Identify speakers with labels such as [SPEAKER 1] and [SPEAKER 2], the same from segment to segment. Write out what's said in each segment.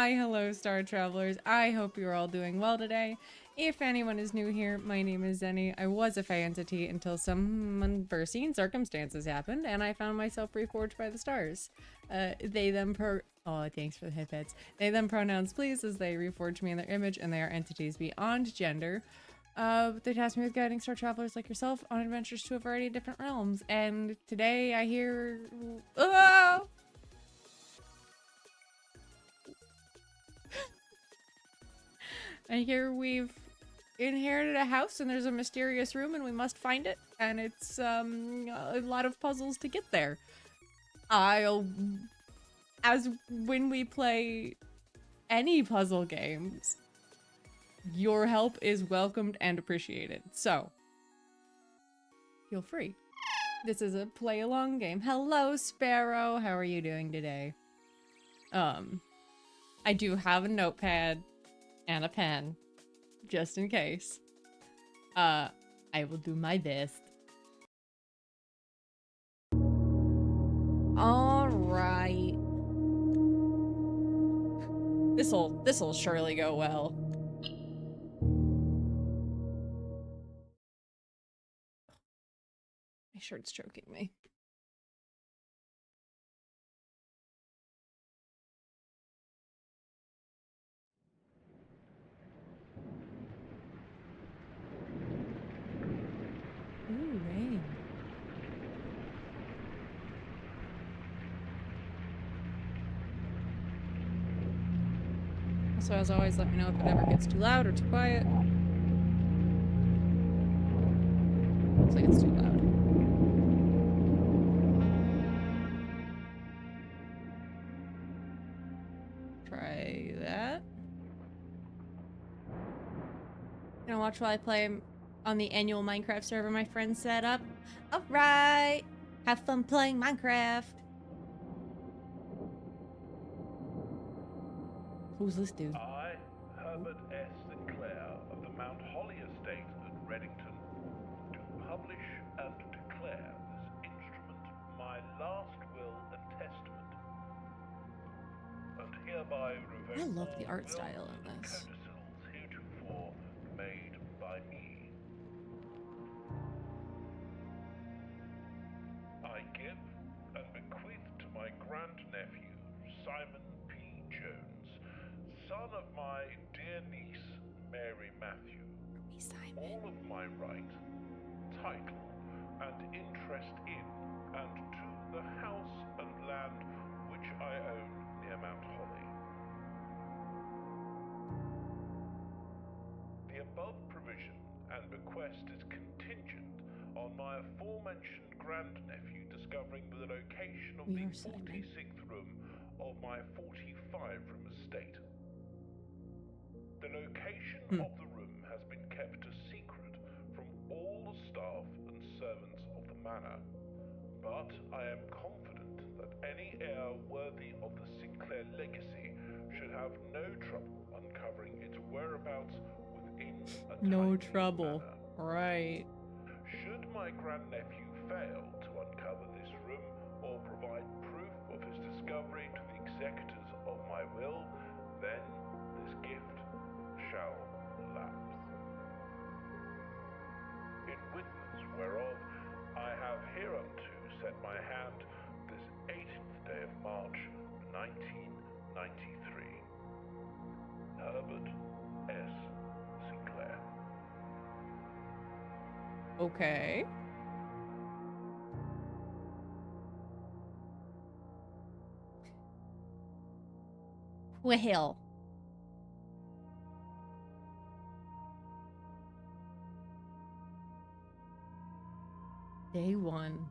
[SPEAKER 1] Hi, hello, Star Travelers. I hope you're all doing well today. If anyone is new here, my name is Zenny. I was a Fae entity until some unforeseen circumstances happened, and I found myself reforged by the stars. Oh, thanks for the headpets. They them pronouns please as they reforged me in their image, and they are entities beyond gender. They tasked me with guiding Star Travelers like yourself on adventures to a variety of different realms, and today I hear... Oh! I hear we've inherited a house and there's a mysterious room and we must find it, and it's a lot of puzzles to get there. As when we play any puzzle games, your help is welcomed and appreciated, so feel free. This is a play along game. Hello, Sparrow, how are you doing today? I do have a notepad and a pen just in case. I will do my best. All right. This'll surely go well. My shirt's choking me. Ooh, rain. Also, as always, let me know if it ever gets too loud or too quiet. Looks like it's too loud. Try that. Gonna watch while I play on the annual Minecraft server my friend set up. Alright! Have fun playing Minecraft! Who's this dude?
[SPEAKER 2] I, Herbert S. Sinclair of the Mount Holly Estate at Reddington, do publish and declare this instrument my last will and testament, and hereby
[SPEAKER 1] I
[SPEAKER 2] revoke
[SPEAKER 1] love the
[SPEAKER 2] all
[SPEAKER 1] art
[SPEAKER 2] wills
[SPEAKER 1] style in
[SPEAKER 2] and
[SPEAKER 1] this.
[SPEAKER 2] codicils heretofore made by me. I give and bequeath to my grandnephew, Simon P. Jones, son of my dear niece, Mary Matthew, all of my right, title, and interest in and to the house and land which I own near Mount Holly. The above provision and bequest is contingent on my aforementioned grandnephew discovering the location of the 46th room of my 45-room estate. The location of the room has been kept a secret from all the staff and servants of the manor, but I am confident that any heir worthy of the Sinclair legacy should have no trouble uncovering its whereabouts within a timely manner.
[SPEAKER 1] Right.
[SPEAKER 2] Should my grandnephew fail to uncover this room or provide proof of his discovery to the executors of my will, then this gift shall lapse. In witness whereof I have hereunto set my hand this 18th day of March, 1993. Herbert S. Sinclair.
[SPEAKER 1] Okay. Well. Day 1.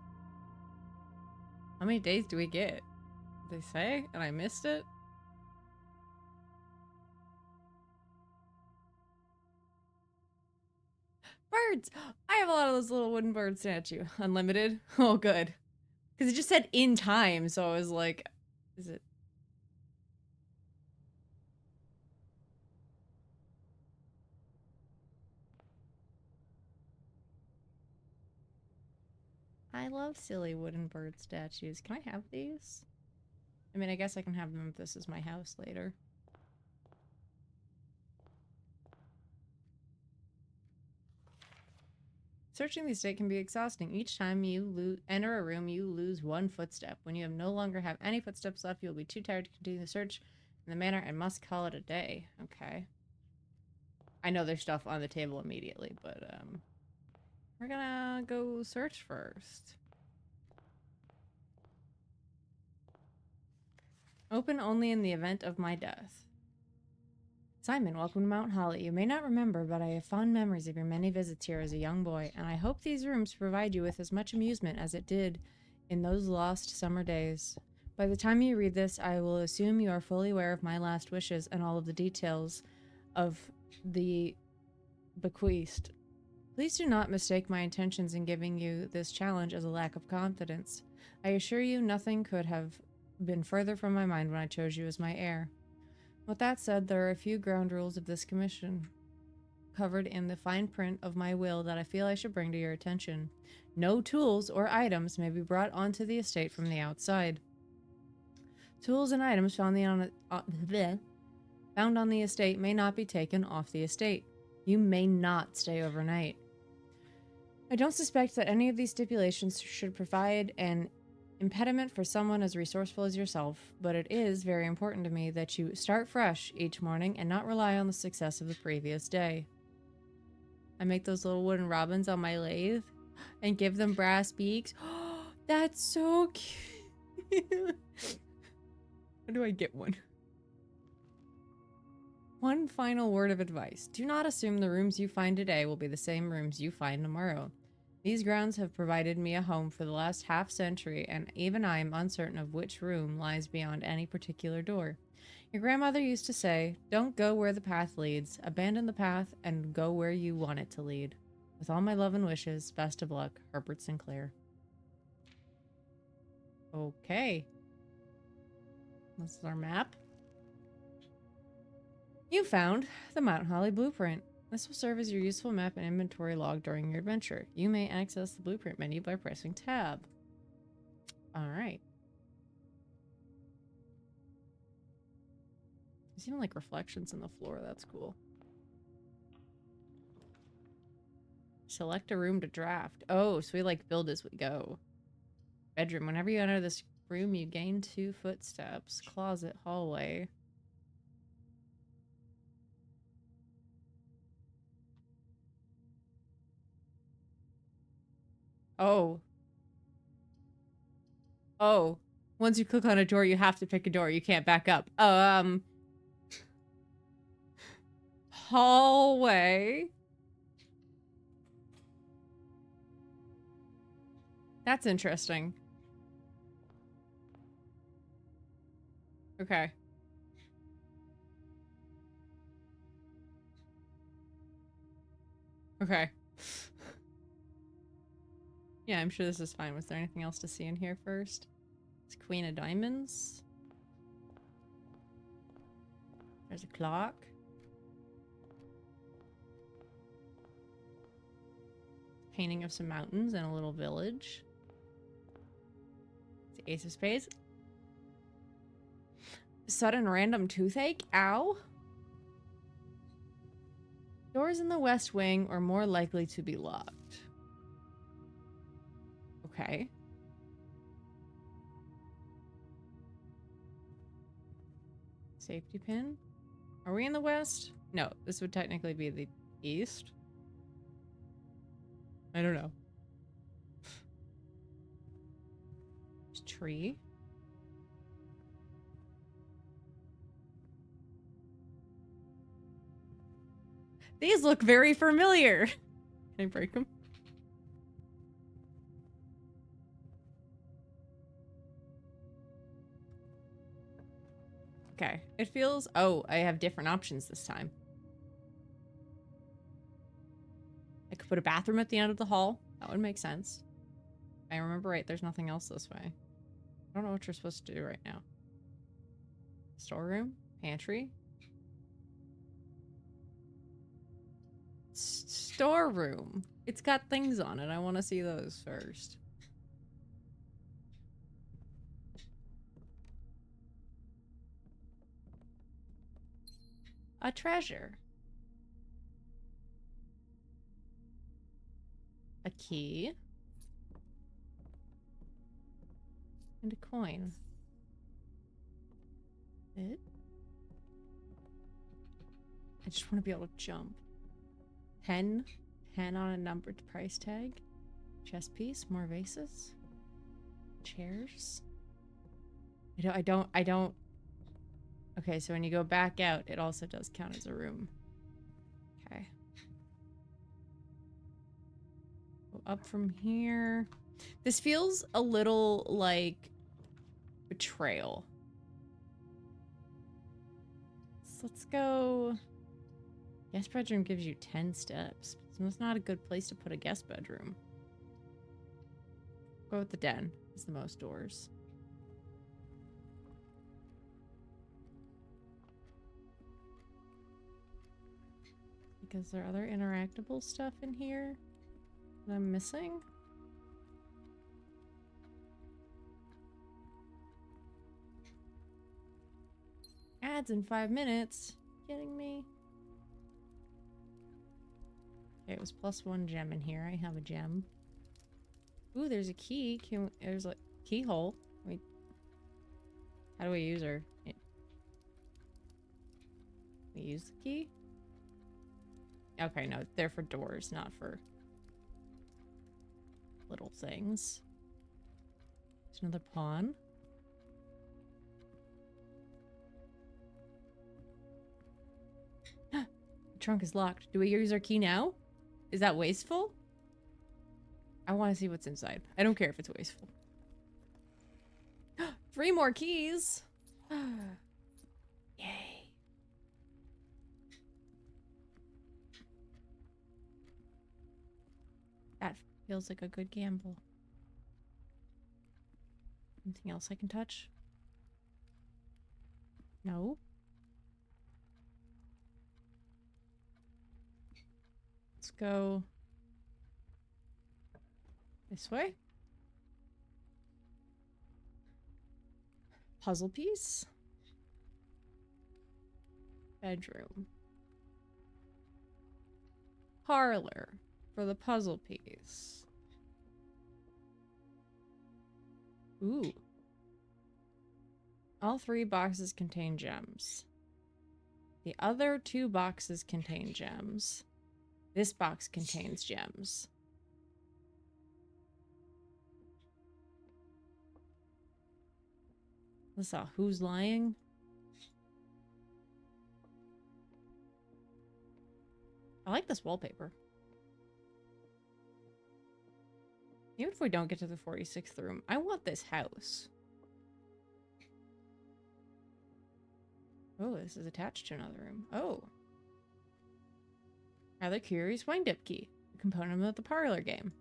[SPEAKER 1] How many days do we get? Did they say? And I missed it? Birds! I have a lot of those little wooden bird statue. Unlimited? Oh, good. Because it just said in time, so I was like, is it? I love silly wooden bird statues. Can I have these? I mean, I guess I can have them if this is my house later. Searching the estate can be exhausting. Each time you enter a room, you lose one footstep. When you no longer have any footsteps left, you'll be too tired to continue the search in the manner and must call it a day. Okay. I know there's stuff on the table immediately, but we're gonna go search first. Open only in the event of my death. Simon, welcome to Mount Holly. You may not remember, but I have fond memories of your many visits here as a young boy, and I hope these rooms provide you with as much amusement as it did in those lost summer days. By the time you read this, I will assume you are fully aware of my last wishes and all of the details of the bequeathed. Please do not mistake my intentions in giving you this challenge as a lack of confidence. I assure you nothing could have been further from my mind when I chose you as my heir. With that said, there are a few ground rules of this commission covered in the fine print of my will that I feel I should bring to your attention. No tools or items may be brought onto the estate from the outside. Tools and items found on the estate may not be taken off the estate. You may not stay overnight. I don't suspect that any of these stipulations should provide an impediment for someone as resourceful as yourself, but it is very important to me that you start fresh each morning and not rely on the success of the previous day. I make those little wooden robins on my lathe and give them brass beaks. That's so cute. How do I get one? One final word of advice. Do not assume the rooms you find today will be the same rooms you find tomorrow. These grounds have provided me a home for the last half-century, and even I am uncertain of which room lies beyond any particular door. Your grandmother used to say, "Don't go where the path leads. Abandon the path and go where you want it to lead." With all my love and wishes, best of luck, Herbert Sinclair. Okay. This is our map. You found the Mount Holly blueprint. This will serve as your useful map and inventory log during your adventure. You may access the blueprint menu by pressing tab. Alright. There's even like reflections in the floor. That's cool. Select a room to draft. Oh, so we like build as we go. Bedroom. Whenever you enter this room, you gain 2 footsteps. Closet, hallway. Oh. Oh. Once you click on a door, you have to pick a door. You can't back up. Hallway. That's interesting. Okay. Okay. Yeah, I'm sure this is fine. Was there anything else to see in here first? It's Queen of Diamonds. There's a clock. Painting of some mountains and a little village. It's the Ace of Spades. Sudden random toothache. Ow. Doors in the west wing are more likely to be locked. Okay. Safety pin. Are we in the west? No, this would technically be the east. I don't know. There's a tree. These look very familiar. Can I break them? Okay. It feels... Oh, I have different options this time. I could put a bathroom at the end of the hall. That would make sense. If I remember right, there's nothing else this way. I don't know what you're supposed to do right now. Storeroom? Pantry? Storeroom. It's got things on it. I want to see those first. A treasure. a key. And a coin. It? I just want to be able to jump. 10 on a numbered price tag. Chess piece, more vases. Chairs. I don't. Okay, so when you go back out, it also does count as a room. Okay. Go up from here. This feels a little like betrayal. So let's go. Guest bedroom gives you 10 steps. So it's not a good place to put a guest bedroom. Go with the den. It's the most doors. Because there other interactable stuff in here that I'm missing? Ads in 5 minutes. Kidding me? Okay, it was +1 gem in here. I have a gem. Ooh, there's a key. There's a keyhole. Wait. How do we use her? We use the key? Okay, no, they're for doors, not for little things. There's another pawn. The trunk is locked. Do we use our key now? Is that wasteful? I want to see what's inside. I don't care if it's wasteful. 3 more keys. Yay. That feels like a good gamble. Anything else I can touch? No. Let's go this way. Puzzle piece. Bedroom. Parlor for the puzzle piece. Ooh. All 3 boxes contain gems. The other 2 boxes contain gems. This box contains gems. Let's saw who's lying. I like this wallpaper. Even if we don't get to the 46th room, I want this house. Oh, this is attached to another room. Oh. Rather curious wind-up key, a component of the parlor game.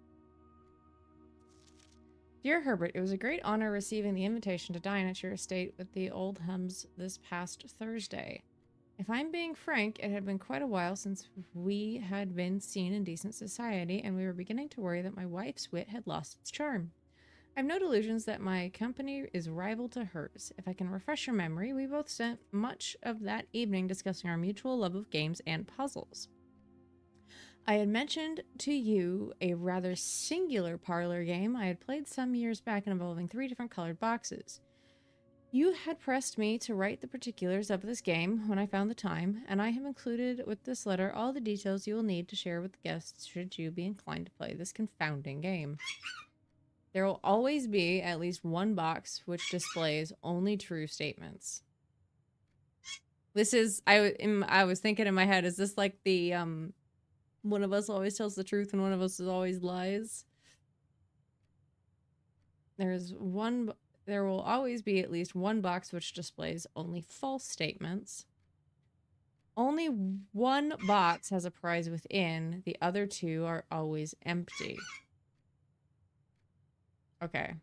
[SPEAKER 1] Dear Herbert, it was a great honor receiving the invitation to dine at your estate with the Oldhams this past Thursday. If I'm being frank, it had been quite a while since we had been seen in decent society, and we were beginning to worry that my wife's wit had lost its charm. I have no delusions that my company is rival to hers. If I can refresh your memory, we both spent much of that evening discussing our mutual love of games and puzzles. I had mentioned to you a rather singular parlor game I had played some years back involving 3 different colored boxes. You had pressed me to write the particulars of this game when I found the time, and I have included with this letter all the details you will need to share with the guests should you be inclined to play this confounding game. There will always be at least 1 box which displays only true statements. This is, I was thinking in my head, is this like the, one of us always tells the truth and one of us always lies? There will always be at least 1 box which displays only false statements. Only 1 box has a prize within. The other 2 are always empty. Okay.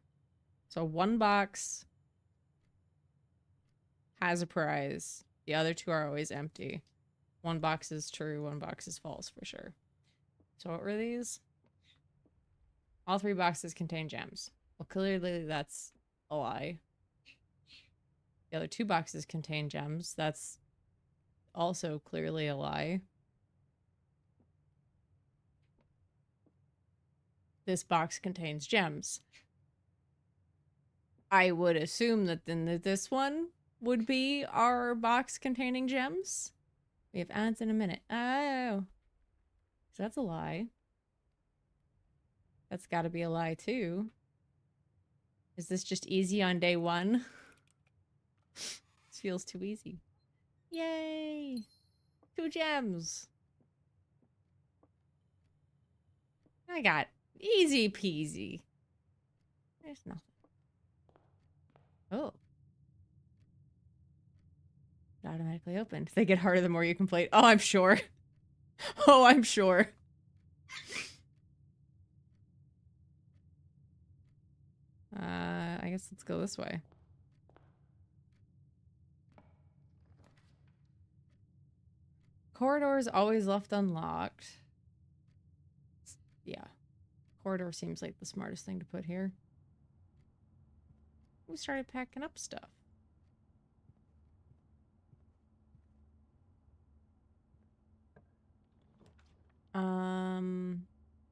[SPEAKER 1] So 1 box has a prize. The other 2 are always empty. 1 box is true, 1 box is false for sure. So what were these? All 3 boxes contain gems. Well, clearly that's a lie. The other 2 boxes contain gems. That's also clearly a lie. this box contains gems. I would assume that then this one would be our box containing gems. We have ads in a minute. Oh. So that's a lie. That's gotta be a lie too. Is this just easy on day one? This feels too easy. Yay! 2 gems! I got easy peasy. There's nothing. Oh. It automatically opened. They get harder the more you complete. Oh, I'm sure. Oh, I'm sure. I guess let's go this way. Corridor is always left unlocked. Yeah. Corridor seems like the smartest thing to put here. We started packing up stuff.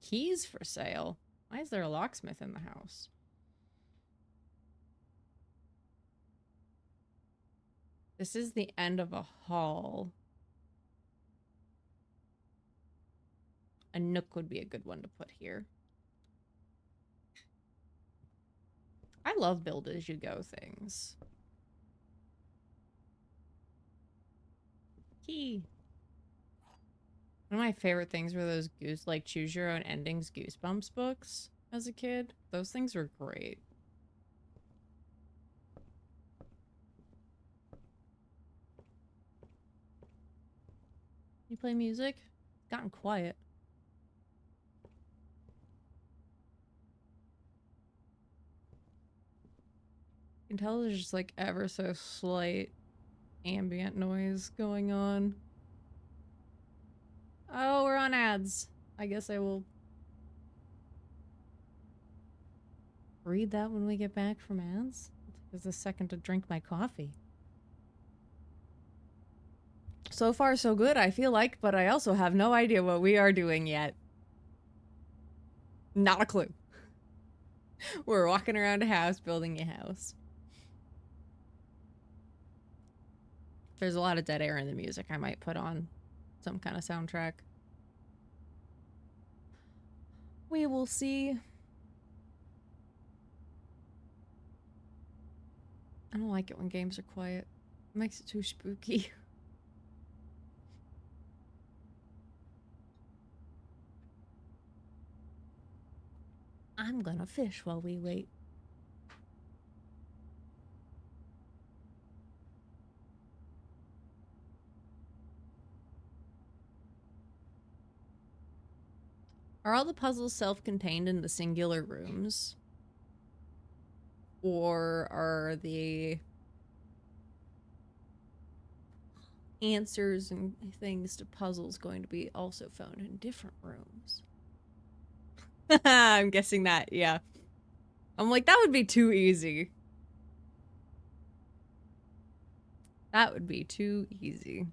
[SPEAKER 1] Keys for sale. Why is there a locksmith in the house? This is the end of a hall. A nook would be a good one to put here. I love build as you go things. Key. One of my favorite things were those choose your own endings Goosebumps books as a kid. Those things were great. You play music? It's gotten quiet. You can tell there's just like ever so slight ambient noise going on. Oh, we're on ads. I guess I will read that when we get back from ads. There's a second to drink my coffee. So far, so good, I feel like, but I also have no idea what we are doing yet. Not a clue. We're walking around a house, building a house. If there's a lot of dead air in the music, I might put on some kind of soundtrack. We will see. I don't like it when games are quiet. It makes it too spooky. I'm gonna fish while we wait. Are all the puzzles self-contained in the singular rooms? Or are the answers and things to puzzles going to be also found in different rooms? I'm guessing that, yeah. I'm like, that would be too easy. That would be too easy.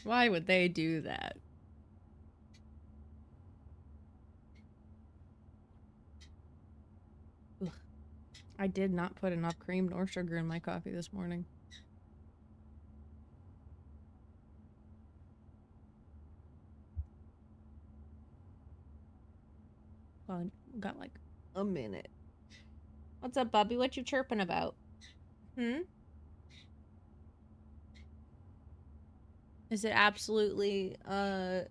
[SPEAKER 1] Why would they do that? Ugh. I did not put enough cream nor sugar in my coffee this morning. Well, I got like a minute. What's up, Bobby? What you chirping about? Hmm? Is it absolutely, is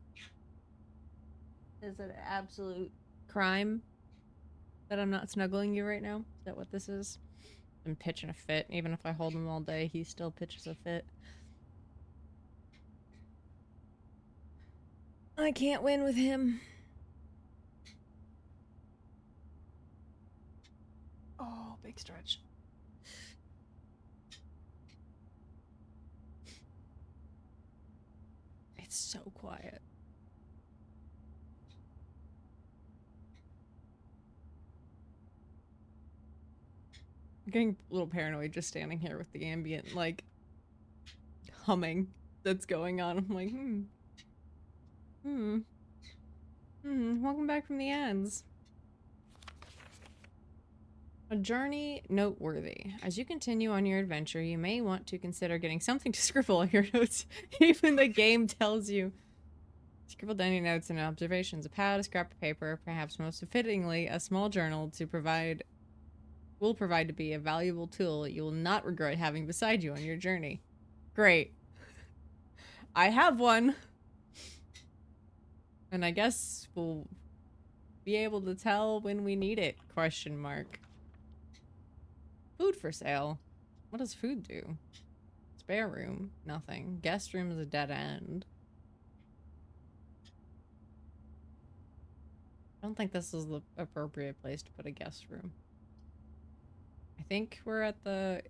[SPEAKER 1] it an absolute crime that I'm not snuggling you right now? Is that what this is? I'm pitching a fit. Even if I hold him all day, he still pitches a fit. I can't win with him. Oh, big stretch. It's so quiet. I'm getting a little paranoid just standing here with the ambient, like, humming. that's going on. I'm like, welcome back from the ends. A journey noteworthy. As you continue on your adventure, you may want to consider getting something to scribble on your notes. Even the game tells you. Scribble down your notes and observations. A pad, a scrap of paper, perhaps most fittingly, a small journal will provide to be a valuable tool you will not regret having beside you on your journey. Great. I have one. And I guess we'll be able to tell when we need it, question mark. Food for sale. What does food do? Spare room, nothing. Guest room is a dead end. I don't think this is the appropriate place to put a guest room. I think we're at the...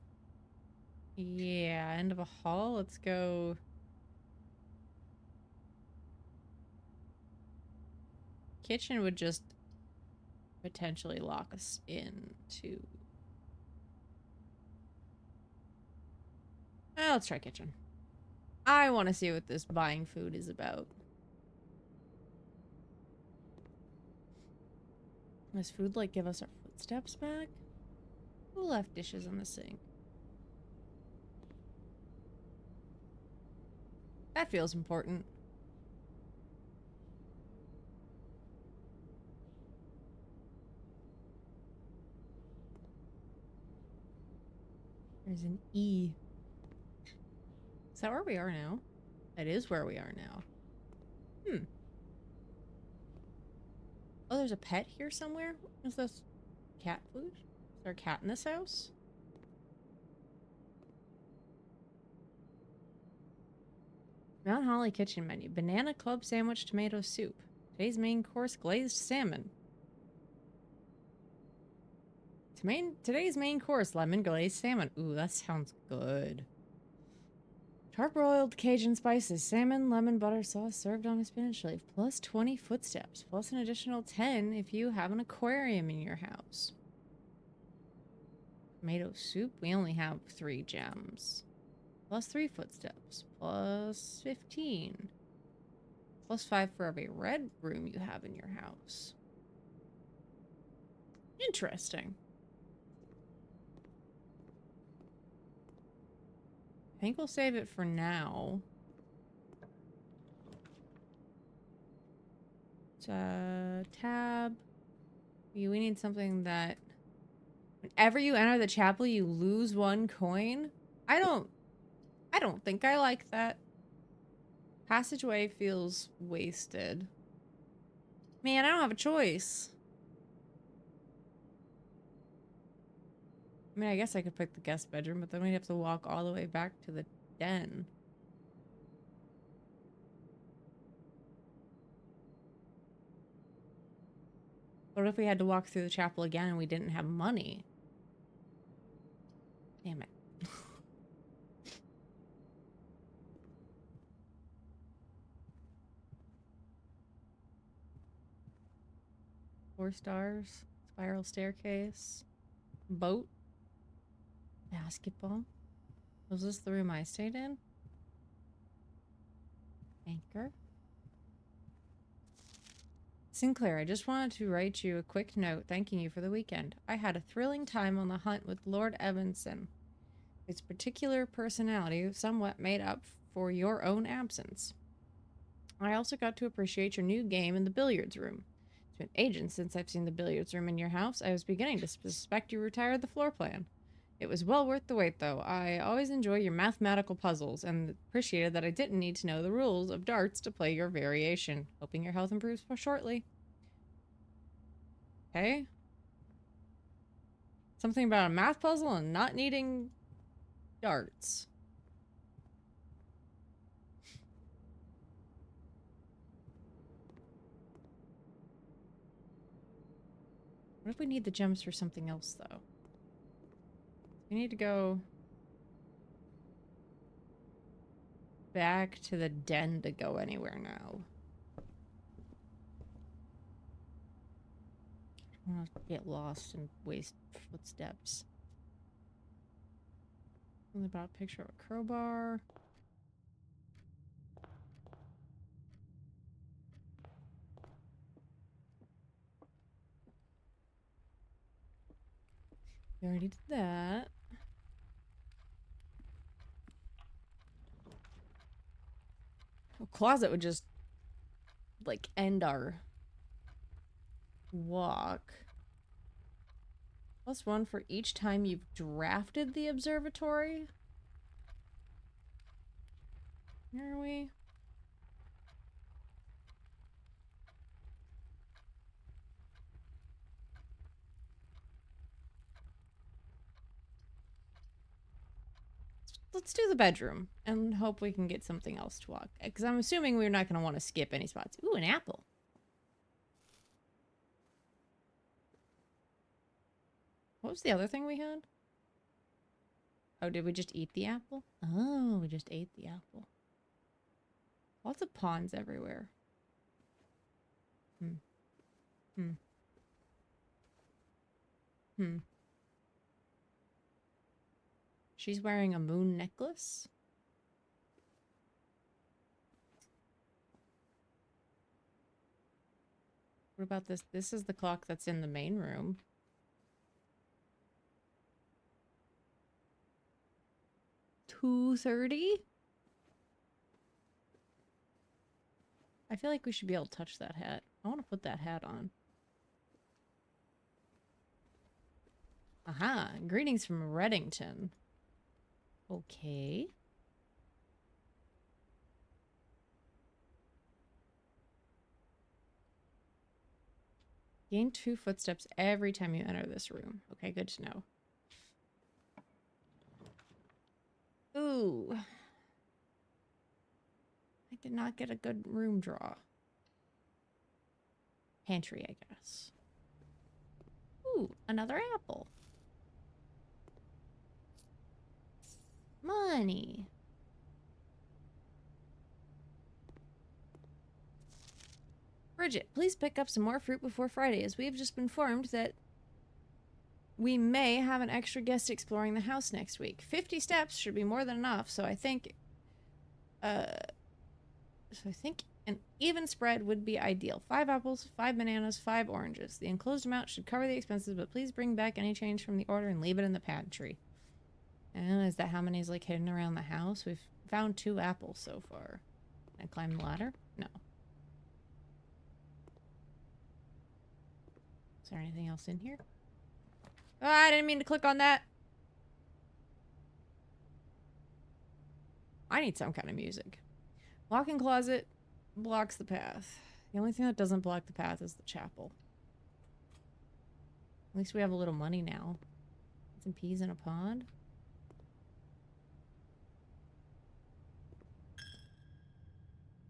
[SPEAKER 1] yeah, end of a hall. Let's go... kitchen would just potentially lock us into... let's try kitchen. I want to see what this buying food is about. Does food, like, give us our footsteps back? Who left dishes in the sink? That feels important. There's an E. Is that where we are now? That is where we are now. Oh, there's a pet here somewhere? Is this cat food? Is there a cat in this house? Mount Holly kitchen menu. Banana club sandwich, tomato soup. Today's main course, glazed salmon. Today's main course, lemon glazed salmon. Ooh, that sounds good. Charbroiled Cajun spices, salmon, lemon butter sauce served on a spinach leaf, plus 20 footsteps, plus an additional 10 if you have an aquarium in your house. Tomato soup, we only have 3 gems. Plus 3 footsteps, plus 15. Plus 5 for every red room you have in your house. Interesting. I think we'll save it for now. Tab. We need something that... whenever you enter the chapel, you lose 1 coin. I don't think I like that. Passageway feels wasted. Man, I don't have a choice. I mean, I guess I could pick the guest bedroom, but then we'd have to walk all the way back to the den. What if we had to walk through the chapel again and we didn't have money? Damn it. 4 stars. Spiral staircase. Boat. Basketball. Was this the room I stayed in? Anchor. Sinclair, I just wanted to write you a quick note thanking you for the weekend. I had a thrilling time on the hunt with Lord Evanson. His particular personality somewhat made up for your own absence. I also got to appreciate your new game in the billiards room. It's been ages since I've seen the billiards room in your house. I was beginning to suspect you retired the floor plan. It was well worth the wait, though. I always enjoy your mathematical puzzles and appreciated that I didn't need to know the rules of darts to play your variation. Hoping your health improves shortly. Okay. Something about a math puzzle and not needing darts. What if we need the gems for something else, though? We need to go back to the den to go anywhere now. I don't want to get lost and waste footsteps. Something about a picture of a crowbar. We already did that. A closet would just, like, end our walk. +1 for each time you've drafted the observatory. Where are we? Let's do the bedroom and hope we can get something else to walk. Because I'm assuming we're not going to want to skip any spots. Ooh, an apple. What was the other thing we had? Oh, did we just eat the apple? Oh, we just ate the apple. Lots of ponds everywhere. She's wearing a moon necklace. What about this? This is the clock that's in the main room. 2:30? I feel like we should be able to touch that hat. I want to put that hat on. Aha, greetings from Reddington. Okay. Gain 2 footsteps every time you enter this room. Okay, good to know. Ooh. I did not get a good room draw. Pantry, I guess. Ooh, another apple. Money. Bridget, please pick up some more fruit before Friday, as we have just been informed that we may have an extra guest exploring the house next week. 50 steps should be more than enough, so I think an even spread would be ideal. 5 apples, 5 bananas, 5 oranges. The enclosed amount should cover the expenses, but please bring back any change from the order and leave it in the pantry. And is that how many is, like, hidden around the house? We've found 2 apples so far. Can I climb the ladder? No. Is there anything else in here? Oh, I didn't mean to click on that. I need some kind of music. Walk-in closet blocks the path. The only thing that doesn't block the path is the chapel. At least we have a little money now. Some peas in a pod.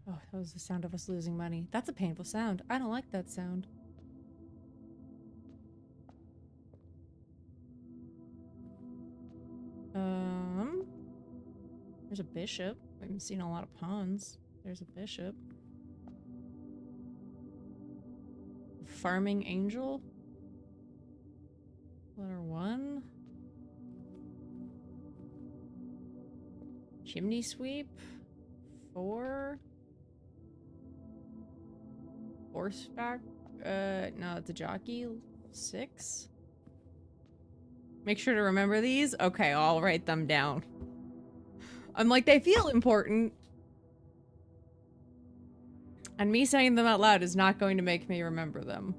[SPEAKER 1] Oh, that was the sound of us losing money. That's a painful sound. I don't like that sound. There's a bishop. We haven't seen a lot of pawns. There's a bishop. Farming angel. Letter 1. Chimney sweep. 4. Horseback. No, it's a jockey. 6. Make sure to remember these. Okay, I'll write them down. I'm like, they feel important. And me saying them out loud is not going to make me remember them.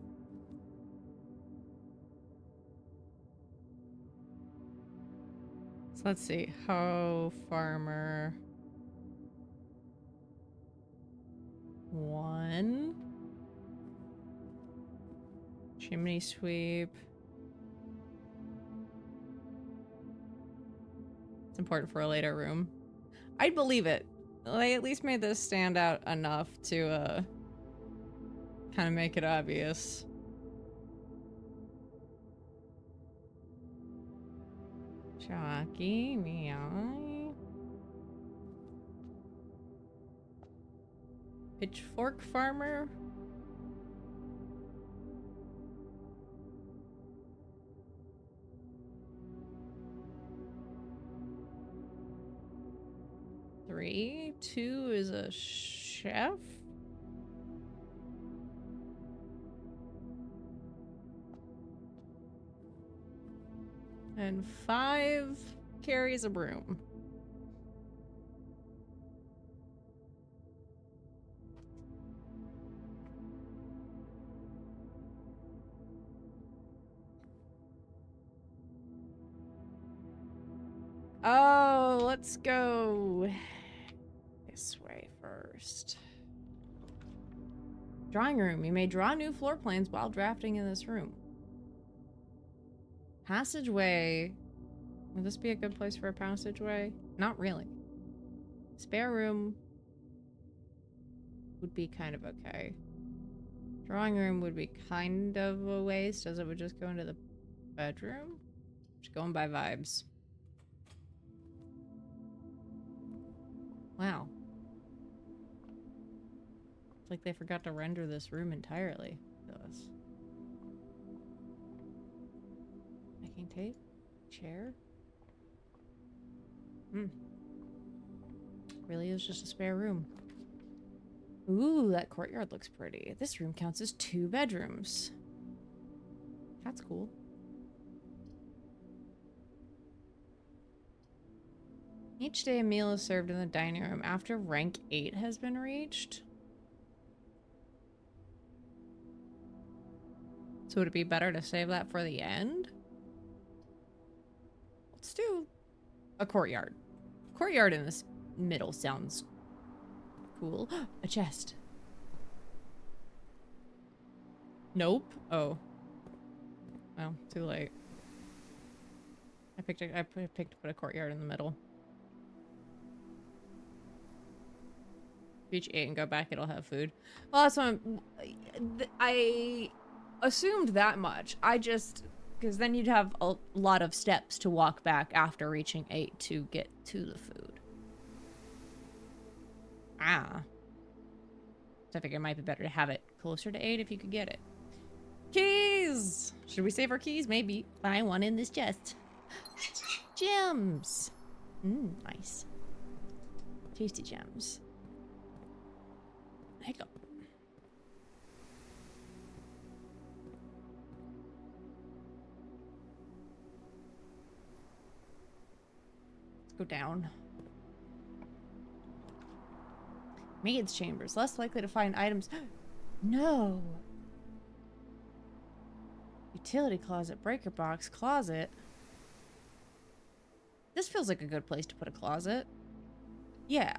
[SPEAKER 1] So let's see. Hoe, farmer. 1. Chimney sweep. It's important for a later room. I'd believe it. They at least made this stand out enough to, kind of make it obvious. Jockey, meow. Pitchfork farmer. Three. 2 is a chef. And 5 carries a broom. Oh, let's go this way first. Drawing room. You may draw new floor plans while drafting in this room. Passageway. Would this be a good place for a passageway? Not really. Spare room would be kind of okay. Drawing room would be kind of a waste, as it would just go into the bedroom. Just going by vibes. Wow. It's like they forgot to render this room entirely to us. Packing tape? Chair? Really is just a spare room. Ooh, that courtyard looks pretty. This room counts as 2 bedrooms. That's cool. Each day a meal is served in the dining room after rank 8 has been reached. So would it be better to save that for the end? Let's do a courtyard. Courtyard in this middle sounds cool. A chest. Nope. Oh. Well, too late. I picked to put a courtyard in the middle. Reach 8 and go back, it'll have food. Well, that's what I assumed that much. Because then you'd have a lot of steps to walk back after reaching 8 to get to the food. Ah. So I figured it might be better to have it closer to 8 if you could get it. Keys! Should we save our keys? Maybe. Find one in this chest. Gems! Nice. Tasty gems. There you go. Let's go down. Maid's chambers. Less likely to find items. No! Utility closet. Breaker box. Closet. This feels like a good place to put a closet. Yeah.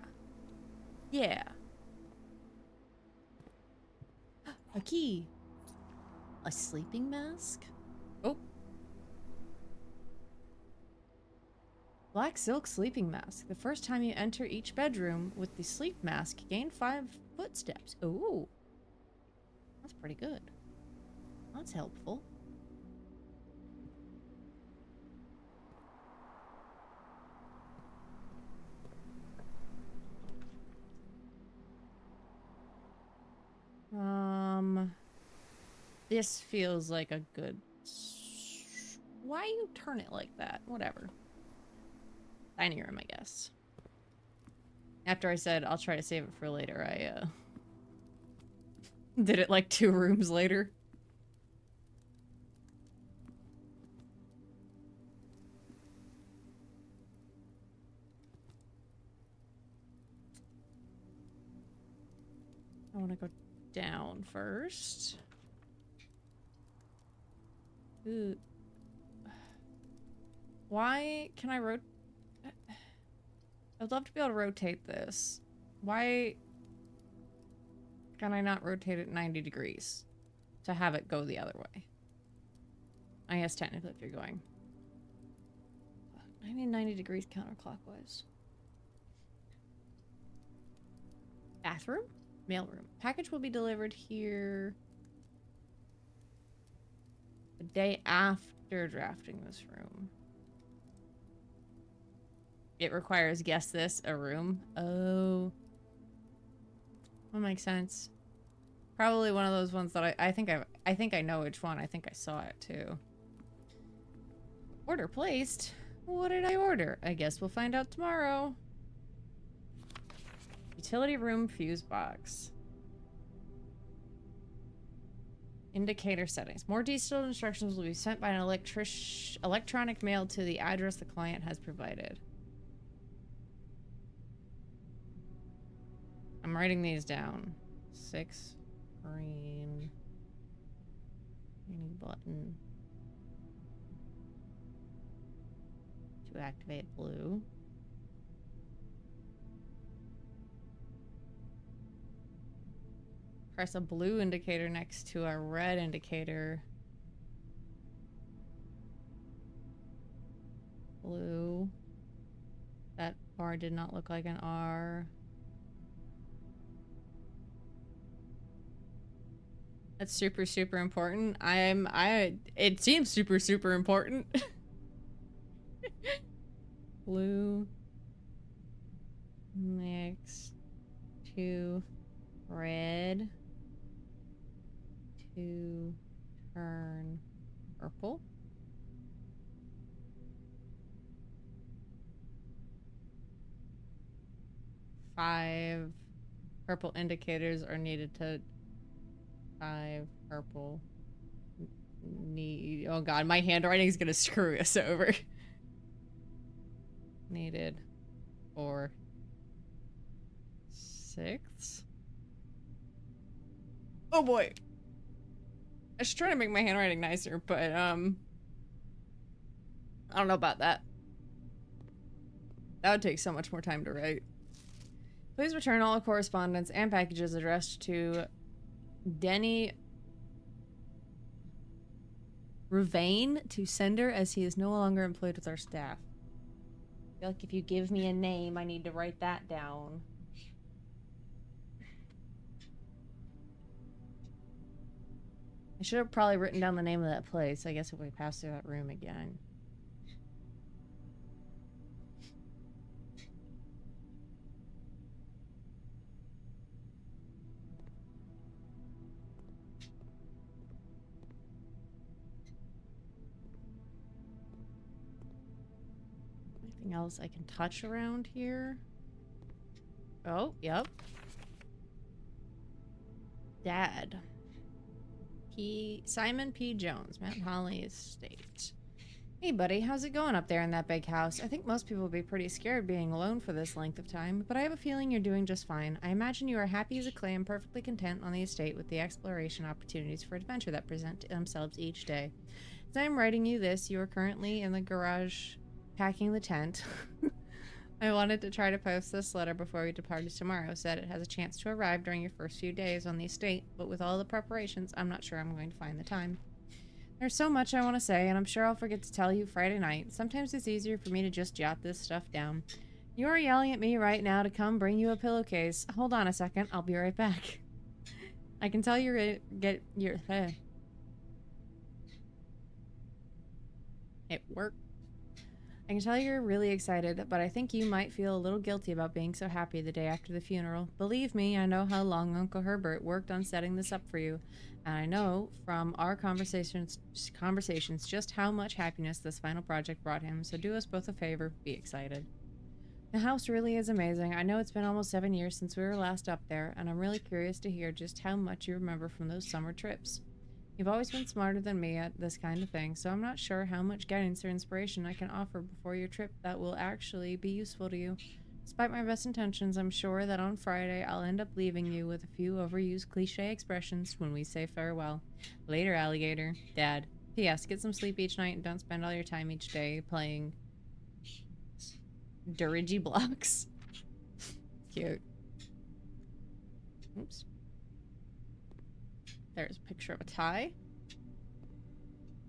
[SPEAKER 1] Yeah. A key. A sleeping mask? Oh. Black silk sleeping mask. The first time you enter each bedroom with the sleep mask, gain 5 footsteps. Ooh. That's pretty good. That's helpful. This feels like a good... Why you turn it like that? Whatever. Dining room, I guess. After I said I'll try to save it for later, I, did it like 2 rooms later. I want to go down first. Ooh. Why can I I'd love to be able to rotate this. Why can I not rotate it 90 degrees to have it go the other way? I guess technically if you're going. I mean 90 degrees counterclockwise. Bathroom? Mailroom. Package will be delivered here the day after drafting this room. It requires, guess this, a room. Oh. That makes sense. Probably one of those ones that I think I know which one. I think I saw it too. Order placed? What did I order? I guess we'll find out tomorrow. Utility room fuse box. Indicator settings. More detailed instructions will be sent by an electronic mail to the address the client has provided. I'm writing these down. 6 green. Any button. To activate blue. Press a blue indicator next to a red indicator. Blue. That bar did not look like an R. That's super, super important. It seems super, super important. Blue. Next to red. To turn purple. Five purple indicators are needed to 5 purple need. Oh god, my handwriting is gonna screw us over. Needed for 6. Oh boy. I should try to make my handwriting nicer, but I don't know about that. That would take so much more time to write. Please return all correspondence and packages addressed to Denny Ravane to sender, as he is no longer employed with our staff. I feel like if you give me a name, I need to write that down. I should have probably written down the name of that place, I guess, if we pass through that room again. Anything else I can touch around here? Oh, yep. Dad. Simon P. Jones, Mount Holly Estate. Hey buddy, how's it going up there in that big house? I think most people would be pretty scared being alone for this length of time, but I have a feeling you're doing just fine. I imagine you are happy as a clay and perfectly content on the estate with the exploration opportunities for adventure that present themselves each day. As I am writing you this, you are currently in the garage packing the tent. I wanted to try to post this letter before we departed tomorrow, so that it has a chance to arrive during your first few days on the estate, but with all the preparations, I'm not sure I'm going to find the time. There's so much I want to say, and I'm sure I'll forget to tell you Friday night. Sometimes it's easier for me to just jot this stuff down. You are yelling at me right now to come bring you a pillowcase. Hold on a second, I'll be right back. I can tell you're ready to get your... It worked. I can tell you're really excited, but I think you might feel a little guilty about being so happy the day after the funeral. Believe me, I know how long Uncle Herbert worked on setting this up for you, and I know from our conversations just how much happiness this final project brought him, so do us both a favor, be excited. The house really is amazing. I know it's been almost 7 years since we were last up there, and I'm really curious to hear just how much you remember from those summer trips. You've always been smarter than me at this kind of thing, so I'm not sure how much guidance or inspiration I can offer before your trip that will actually be useful to you. Despite my best intentions, I'm sure that on Friday I'll end up leaving you with a few overused cliche expressions when we say farewell. Later, alligator. Dad. P.S. Get some sleep each night and don't spend all your time each day playing Dirigi blocks. Cute. Oops. There's a picture of a tie.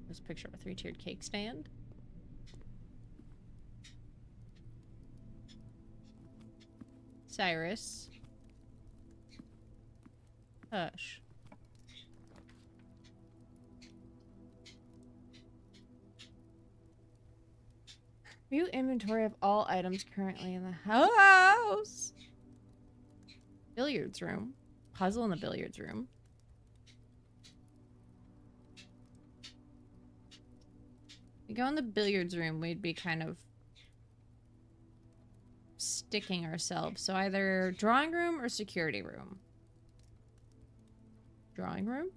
[SPEAKER 1] There's a picture of a 3-tiered cake stand. Cyrus. Hush. View inventory of all items currently in the house. Billiards room. Puzzle in the billiards room. We go in the billiards room, we'd be kind of sticking ourselves. So either drawing room or security room. Drawing room?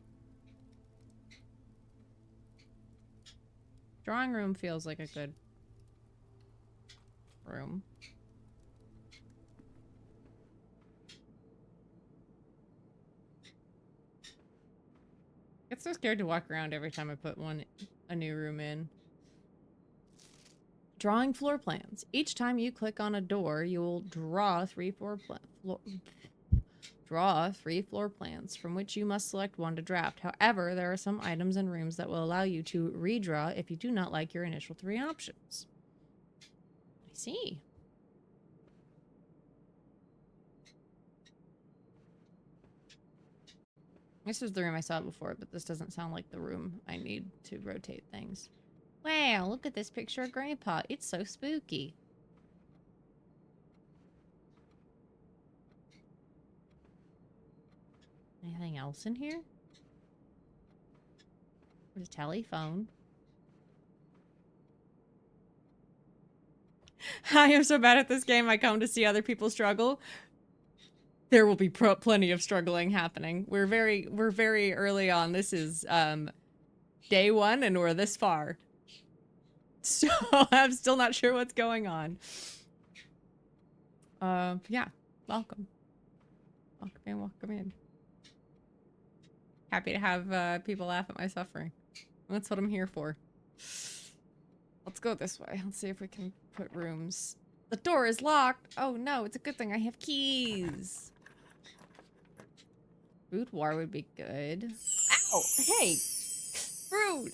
[SPEAKER 1] Drawing room feels like a good room. I get so scared to walk around every time I put a new room in. Drawing floor plans. Each time you click on a door, you will draw three floor plans from which you must select one to draft. However, there are some items and rooms that will allow you to redraw if you do not like your initial 3 options. I see. This was the room I saw before, but this doesn't sound like the room I need to rotate things. Wow, look at this picture of Grandpa. It's so spooky. Anything else in here? There's a telephone. I am so bad at this game, I come to see other people struggle. There will be plenty of struggling happening. We're very early on. This is day 1 and we're this far. So I'm still not sure what's going on. Yeah, welcome. Welcome in. Happy to have people laugh at my suffering. That's what I'm here for. Let's go this way. Let's see if we can put rooms. The door is locked. Oh no, it's a good thing I have keys. Boudoir would be good. Ow! Hey! Rude!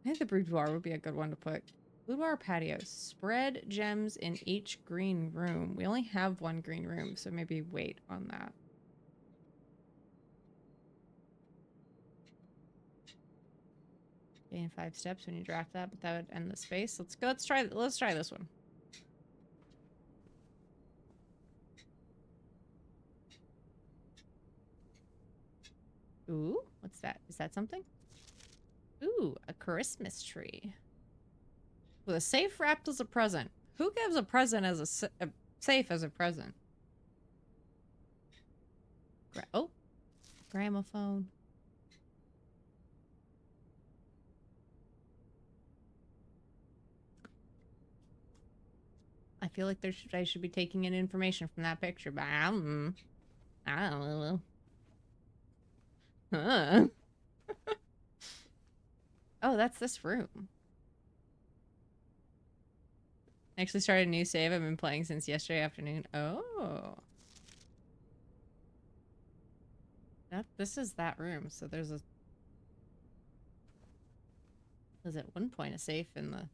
[SPEAKER 1] I think the boudoir would be a good one to put. Boudoir patio. Spread gems in each green room. We only have 1 green room, so maybe wait on that. Gain 5 steps when you draft that, but that would end the space. Let's go. Let's try this one. Ooh, what's that? Is that something? Ooh, a Christmas tree. With a safe wrapped as a present. Who gives a present as a safe as a present? Oh, gramophone. I feel like I should be taking in information from that picture, but I don't know. Huh. Oh, that's this room. I actually started a new save I've been playing since yesterday afternoon. Oh. This is that room, so there's at one point a safe in the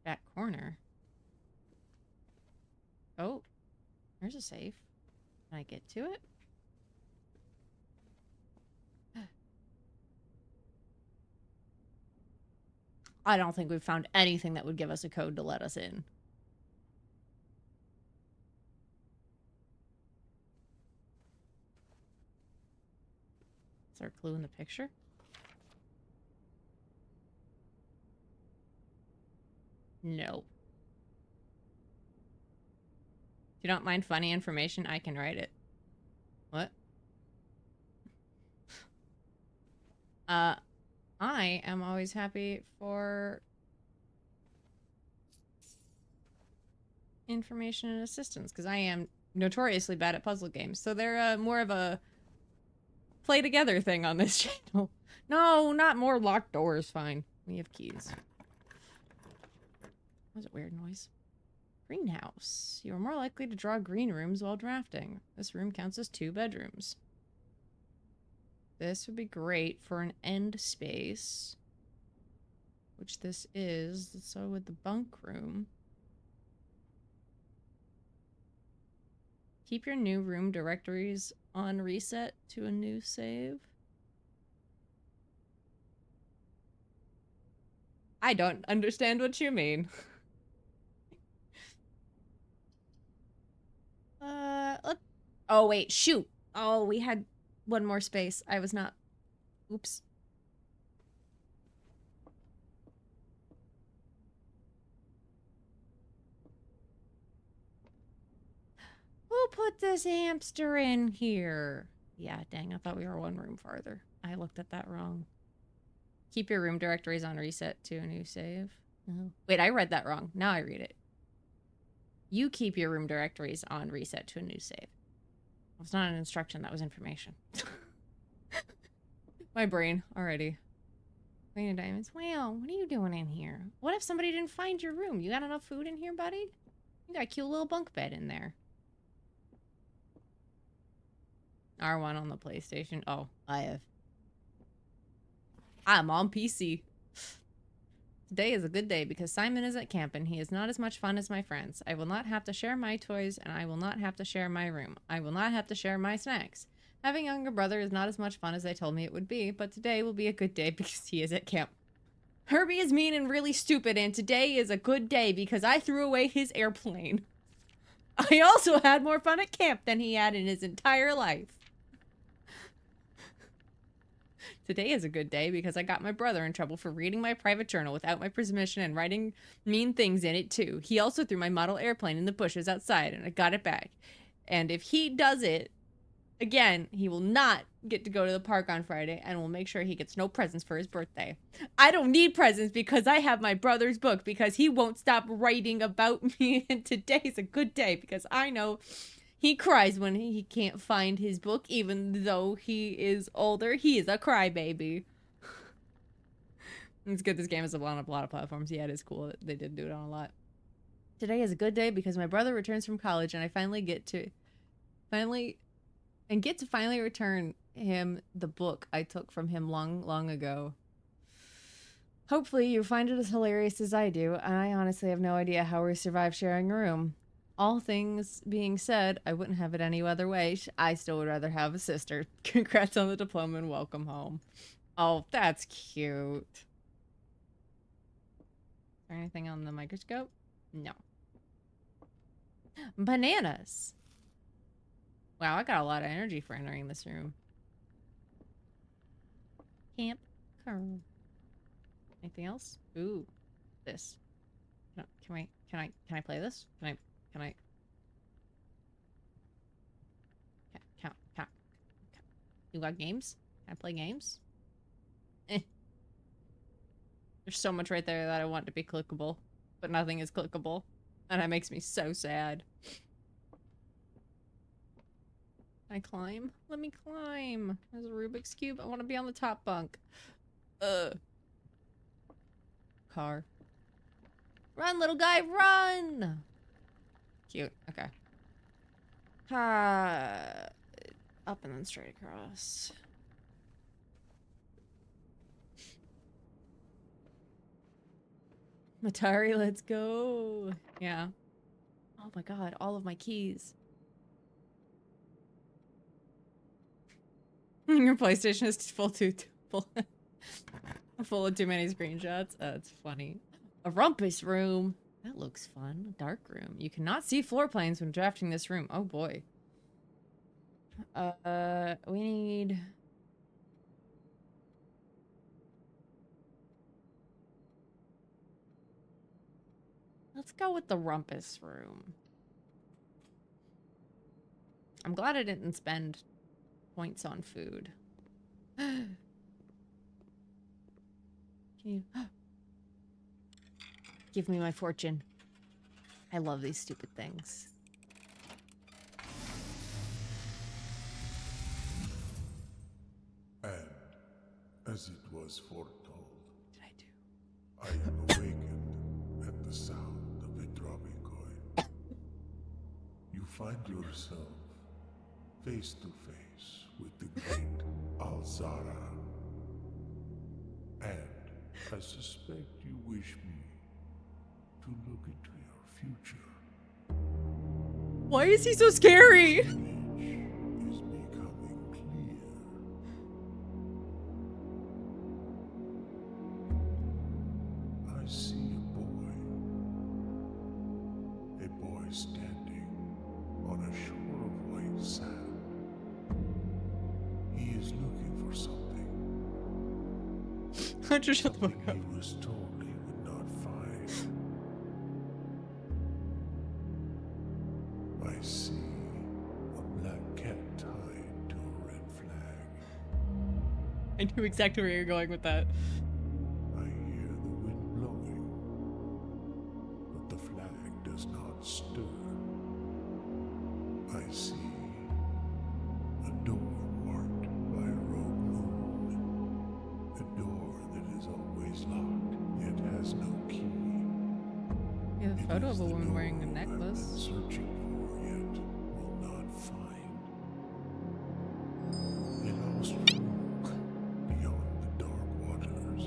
[SPEAKER 1] back corner. Oh, there's a safe. Can I get to it? I don't think we've found anything that would give us a code to let us in. Is there a clue in the picture? No. If you don't mind funny information, I can write it. What? I am always happy for information and assistance because I am notoriously bad at puzzle games. So they're more of a play together thing on this channel. No, not more locked doors. Fine. We have keys. That was a weird noise. Greenhouse. You are more likely to draw green rooms while drafting. This room counts as 2 bedrooms. This would be great for an end space. Which this is. So with the bunk room. Keep your new room directories on reset to a new save. I don't understand what you mean. Oh, wait, shoot. Oh, we had 1 more space. I was not... Oops. Who put this hamster in here? Yeah, dang, I thought we were 1 room farther. I looked at that wrong. Keep your room directories on reset to a new save. Oh. Wait, I read that wrong. Now I read it. You keep your room directories on reset to a new save. It was not an instruction, that was information. My brain already. Queen of Diamonds. Well, what are you doing in here? What if somebody didn't find your room? You got enough food in here, buddy? You got a cute little bunk bed in there. R1 on the PlayStation. Oh, I'm on PC. Today is a good day because Simon is at camp and he is not as much fun as my friends. I will not have to share my toys and I will not have to share my room. I will not have to share my snacks. Having a younger brother is not as much fun as they told me it would be, but today will be a good day because he is at camp. Herbie is mean and really stupid, and today is a good day because I threw away his airplane. I also had more fun at camp than he had in his entire life. Today is a good day because I got my brother in trouble for reading my private journal without my permission and writing mean things in it too. He also threw my model airplane in the bushes outside and I got it back. And if he does it again, he will not get to go to the park on Friday and we'll make sure he gets no presents for his birthday. I don't need presents because I have my brother's book because he won't stop writing about me, and today's a good day because I know he cries when he can't find his book, even though he is older. He is a crybaby. It's good this game is on a lot of platforms. Yeah, it is cool that they did do it on a lot. Today is a good day because my brother returns from college and I finally get to finally return him the book I took from him long ago. Hopefully you find it as hilarious as I do, and I honestly have no idea how we survive sharing a room. All things being said, I wouldn't have it any other way. I still would rather have a sister. Congrats on the diploma and welcome home. Oh, that's cute. Is there anything on the microscope? No. Bananas. Wow, I got a lot of energy for entering this room. Camp Carl. Anything else? Ooh, this. Can I play this? Can I? You got games? Can I play games? Eh. There's so much right there that I want to be clickable, but nothing is clickable, and that makes me so sad. Can I climb? Let me climb. There's a Rubik's Cube. I want to be on the top bunk. Car. Run, little guy, run! Cute. Okay. Up and then straight across. Atari, let's go. Yeah. Oh my god, all of my keys. Your PlayStation is full of too many screenshots. That's funny. A rumpus room. That looks fun. A dark room. You cannot see floor plans when drafting this room. Oh boy. We need... Let's go with the rumpus room. I'm glad I didn't spend points on food. Can you... Give me my fortune. I love these stupid things.
[SPEAKER 3] And as it was foretold,
[SPEAKER 1] Did I do?
[SPEAKER 3] I am awakened at the sound of a dropping coin. You find yourself face to face with the great Alzara. And I suspect you wish me to look into your future.
[SPEAKER 1] Why is he so scary?
[SPEAKER 3] The image is becoming clear. I see a boy standing on a shore of white sand. He is looking for something.
[SPEAKER 1] Hunter, shut the fuck up.
[SPEAKER 3] He was told he would not find. I see a black cat tied to a red flag.
[SPEAKER 1] I knew exactly where you're going with that.
[SPEAKER 3] I hear the wind blowing, but the flag does not stir. I see a door marked by a rogue moon. A door that is always locked, yet has no key.
[SPEAKER 1] You have a
[SPEAKER 3] It
[SPEAKER 1] photo
[SPEAKER 3] is
[SPEAKER 1] of a
[SPEAKER 3] the
[SPEAKER 1] woman wearing a
[SPEAKER 3] door I've been
[SPEAKER 1] necklace.
[SPEAKER 3] searching for, yet will not find. A lost room beyond the dark waters.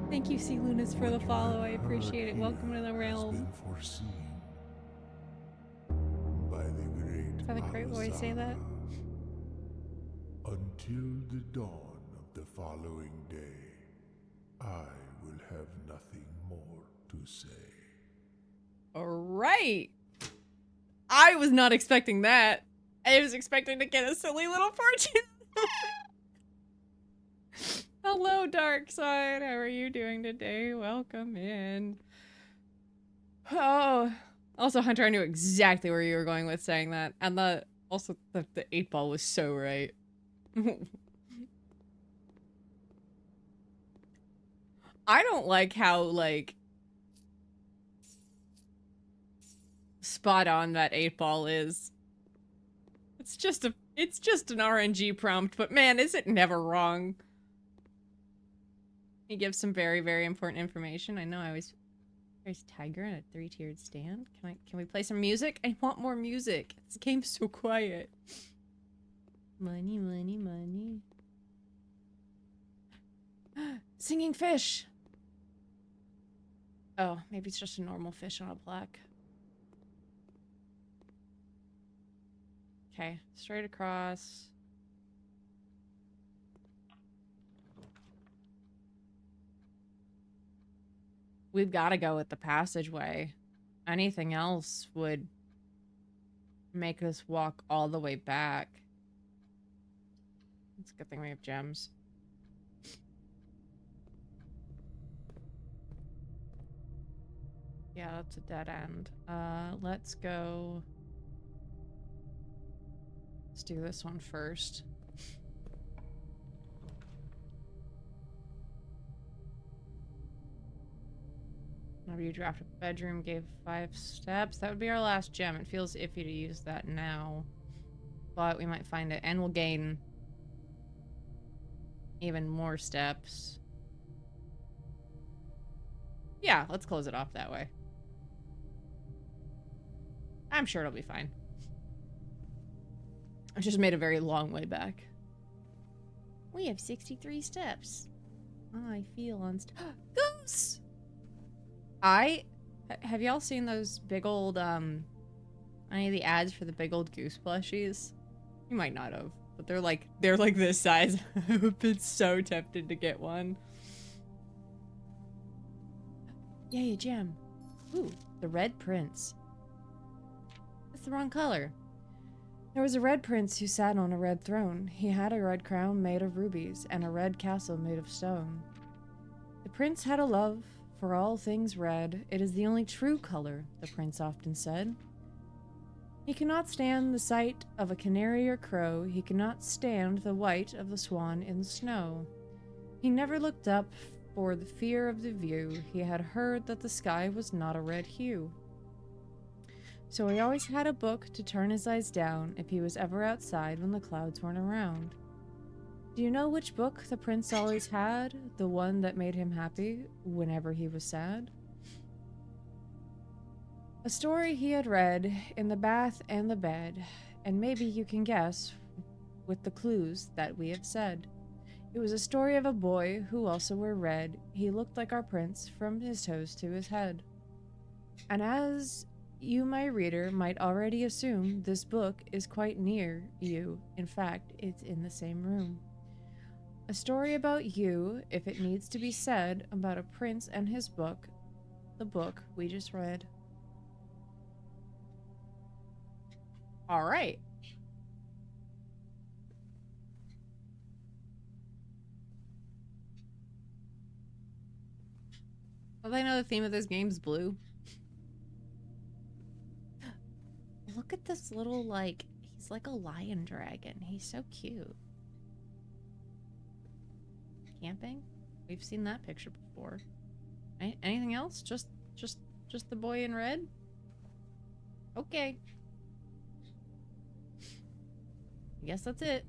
[SPEAKER 1] Thank you, C. Lunas, for the
[SPEAKER 3] What you
[SPEAKER 1] follow. I
[SPEAKER 3] have
[SPEAKER 1] appreciate
[SPEAKER 3] heard
[SPEAKER 1] it. Welcome to the
[SPEAKER 3] here has
[SPEAKER 1] realm.
[SPEAKER 3] been foreseen by the great
[SPEAKER 1] Is that a great voice? Say that.
[SPEAKER 3] Until the dawn of the following day, I will have nothing more to say.
[SPEAKER 1] All right. I was not expecting that. I was expecting to get a silly little fortune. Hello, Dark Side. How are you doing today? Welcome in. Oh, also, Hunter, I knew exactly where you were going with saying that, and the 8-ball was so right. I don't like how like spot on that 8-ball is. It's just an RNG prompt, but man, is it never wrong. He gives some very, very important information. I know I always there's Tiger in a 3-tiered stand. Can we play some music? I want more music. This game's so quiet. Money, money, money. Singing fish. Oh, maybe it's just a normal fish on a plaque. Okay, straight across. We've got to go with the passageway. Anything else would make us walk all the way back. It's a good thing we have gems. Yeah, that's a dead end. Let's go. Let's do this one first. Whenever you draft a bedroom, gave 5 steps. That would be our last gem. It feels iffy to use that now. But we might find it. And we'll gain even more steps. Yeah, let's close it off that way. I'm sure it'll be fine. I just made a very long way back. We have 63 steps. I feel Goose! Have y'all seen those big old, any of the ads for the big old goose plushies? You might not have, but they're like this size. I've been so tempted to get one. Yay, a gem. Ooh, the Red Prince. That's the wrong color. There was a red prince who sat on a red throne. He had a red crown made of rubies and a red castle made of stone. The prince had a love for all things red. It is the only true color, the prince often said. He cannot stand the sight of a canary or crow. He cannot stand the white of the swan in the snow. He never looked up for the fear of the view. He had heard that the sky was not a red hue. So he always had a book to turn his eyes down if he was ever outside when the clouds weren't around. Do you know which book the prince always had? The one that made him happy whenever he was sad? A story he had read in the bath and the bed, and maybe you can guess with the clues that we have said. It was a story of a boy who also wore red. He looked like our prince from his toes to his head. And as you, my reader, might already assume, this book is quite near you. In fact, it's in the same room. A story about you, if it needs to be said, about a prince and his book, the book we just read. All right. Well, I know the theme of this game's blue. Look at this little, like, he's like a lion dragon. He's so cute. Camping? We've seen that picture before. Anything else? Just the boy in red? Okay. I guess that's it.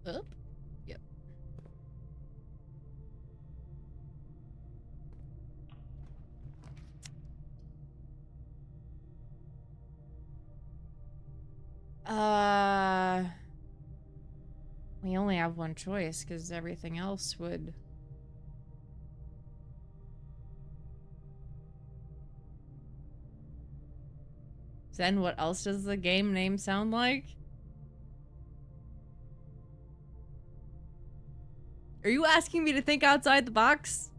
[SPEAKER 1] Up? Yep. We only have one choice because everything else would... Then what else does the game name sound like? Are you asking me to think outside the box?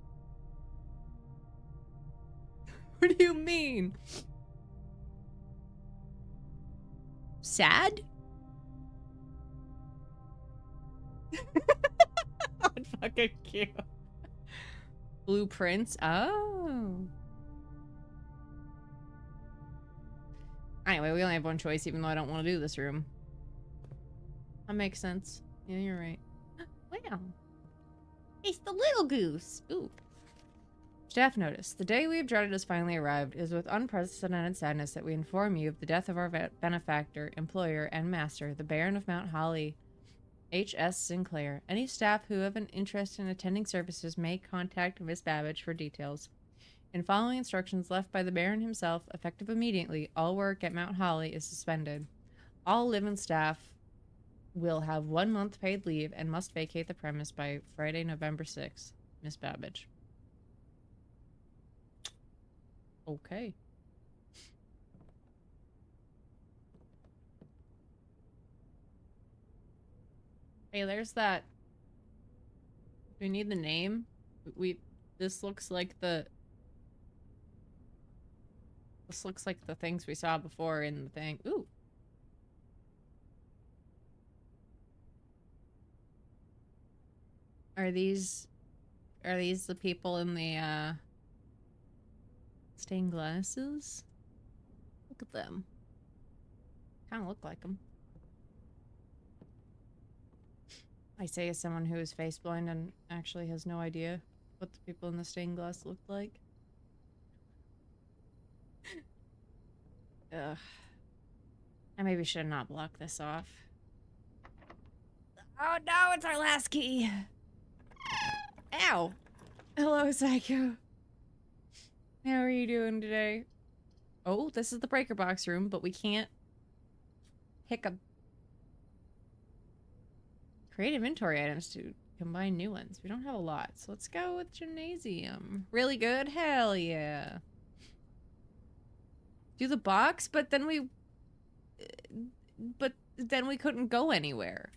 [SPEAKER 1] What do you mean? Sad? That's fucking cute. Blueprints? Oh. Anyway, we only have one choice, even though I don't want to do this room. That makes sense. Yeah, you're right. Wow. It's the little goose. Ooh. Staff notice. The day we have dreaded has finally arrived. It is with unprecedented sadness that we inform you of the death of our benefactor, employer, and master, the Baron of Mount Holly, H.S. Sinclair. Any staff who have an interest in attending services may contact Miss Babbage for details. In following instructions left by the Baron himself, effective immediately, all work at Mount Holly is suspended. All live-in staff will have 1 month paid leave and must vacate the premise by Friday, November 6th. Miss Babbage. Okay. Hey, there's that. We need the name. This looks like the things we saw before in the thing. Ooh. Are these the people in the stained glasses? Look at them. Kind of look like them. I say as someone who is face blind and actually has no idea what the people in the stained glass looked like. Ugh. I maybe should not block this off. Oh no, it's our last key. Ow. Hello, Psycho. How are you doing today? Oh, this is the breaker box room, but we can't pick up create inventory items to combine new ones. We don't have a lot, so let's go with gymnasium. Really good? Hell yeah. Do the box, but then we couldn't go anywhere.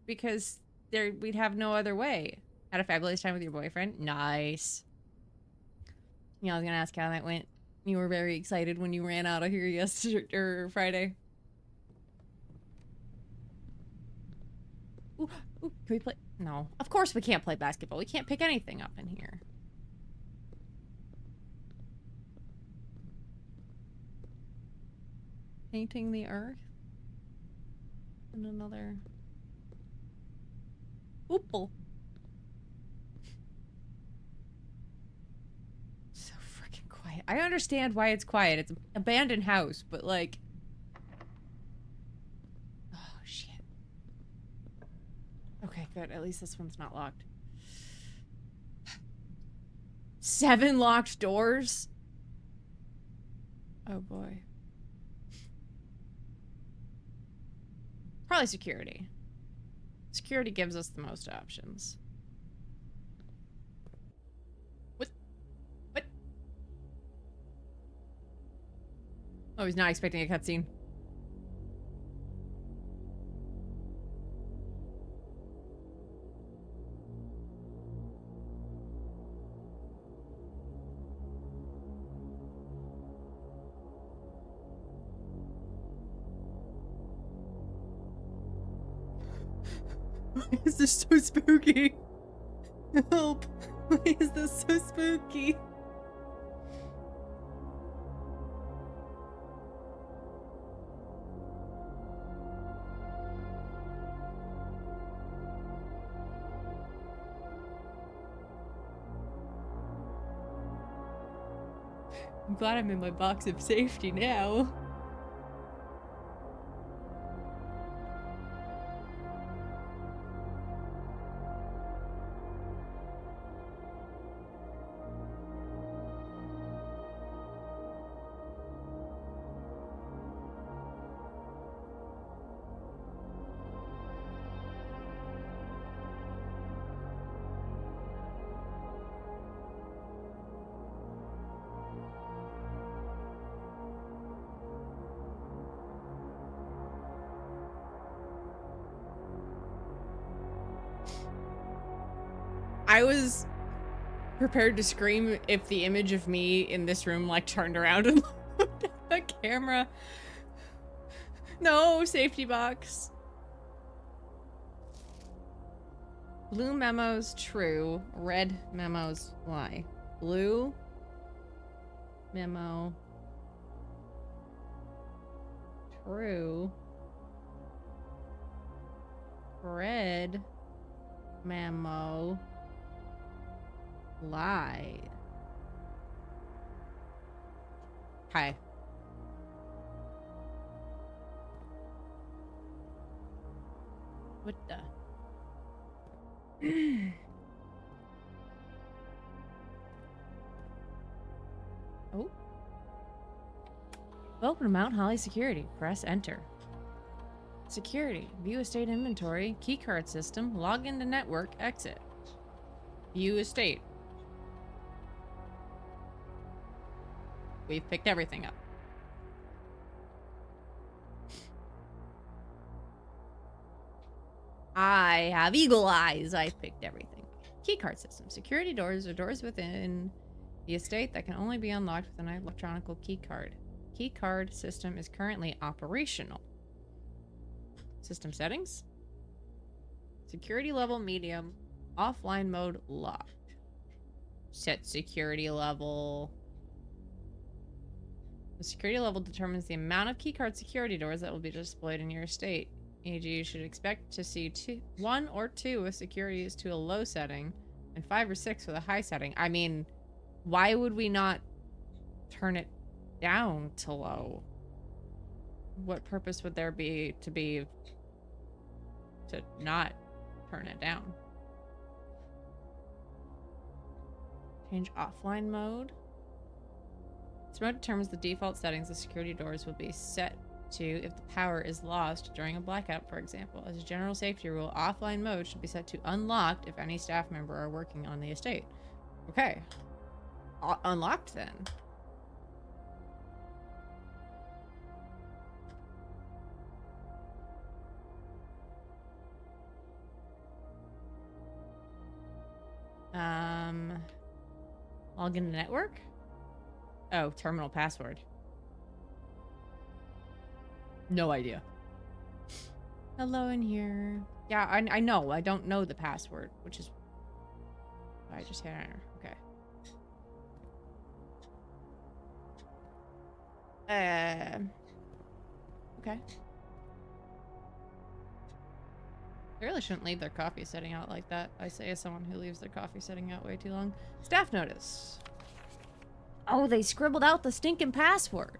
[SPEAKER 1] Because we'd have no other way. Had a fabulous time with your boyfriend? Nice. Yeah, I was gonna ask how that went. You were very excited when you ran out of here yesterday or Friday. Ooh, can we play? No, of course we can't play basketball. We can't pick anything up in here. Painting the earth. And another. Oople. So freaking quiet. I understand why it's quiet. It's an abandoned house, but like... Oh, shit. Okay, good. At least this one's not locked. 7 locked doors? Oh, boy. Probably security. Security gives us the most options. What? What? Oh, he's not expecting a cutscene. Why is this so spooky? Help! Why is this so spooky? I'm glad I'm in my box of safety now. I was prepared to scream if the image of me in this room like turned around and looked at the camera. No, safety box. Blue memos, true. Red memos, lie. Blue memo, true. Red memo, lie. Hi. What the? Oh. Welcome to Mount Holly Security. Press enter. Security. View estate inventory. Keycard system. Log into network. Exit. View estate. We've picked everything up. I have eagle eyes. I've picked everything. Keycard system. Security doors are doors within the estate that can only be unlocked with an electronic keycard. Keycard system is currently operational. System settings. Security level medium. Offline mode locked. Set security level. The security level determines the amount of keycard security doors that will be displayed in your estate. E.g., you should expect to see 1 or 2 with securities to a low setting and 5 or 6 with a high setting. I mean, why would we not turn it down to low? What purpose would there be to not turn it down? Change offline mode. This mode determines the default settings the security doors will be set to if the power is lost during a blackout, for example. As a general safety rule, offline mode should be set to unlocked if any staff member are working on the estate. Okay. Unlocked then. Log into network? Oh, terminal password. No idea. Hello in here. Yeah, I know. I don't know the password, which is why I just hit enter. Okay. Okay. They really shouldn't leave their coffee setting out like that. I say as someone who leaves their coffee setting out way too long. Staff notice. Oh, they scribbled out the stinking password.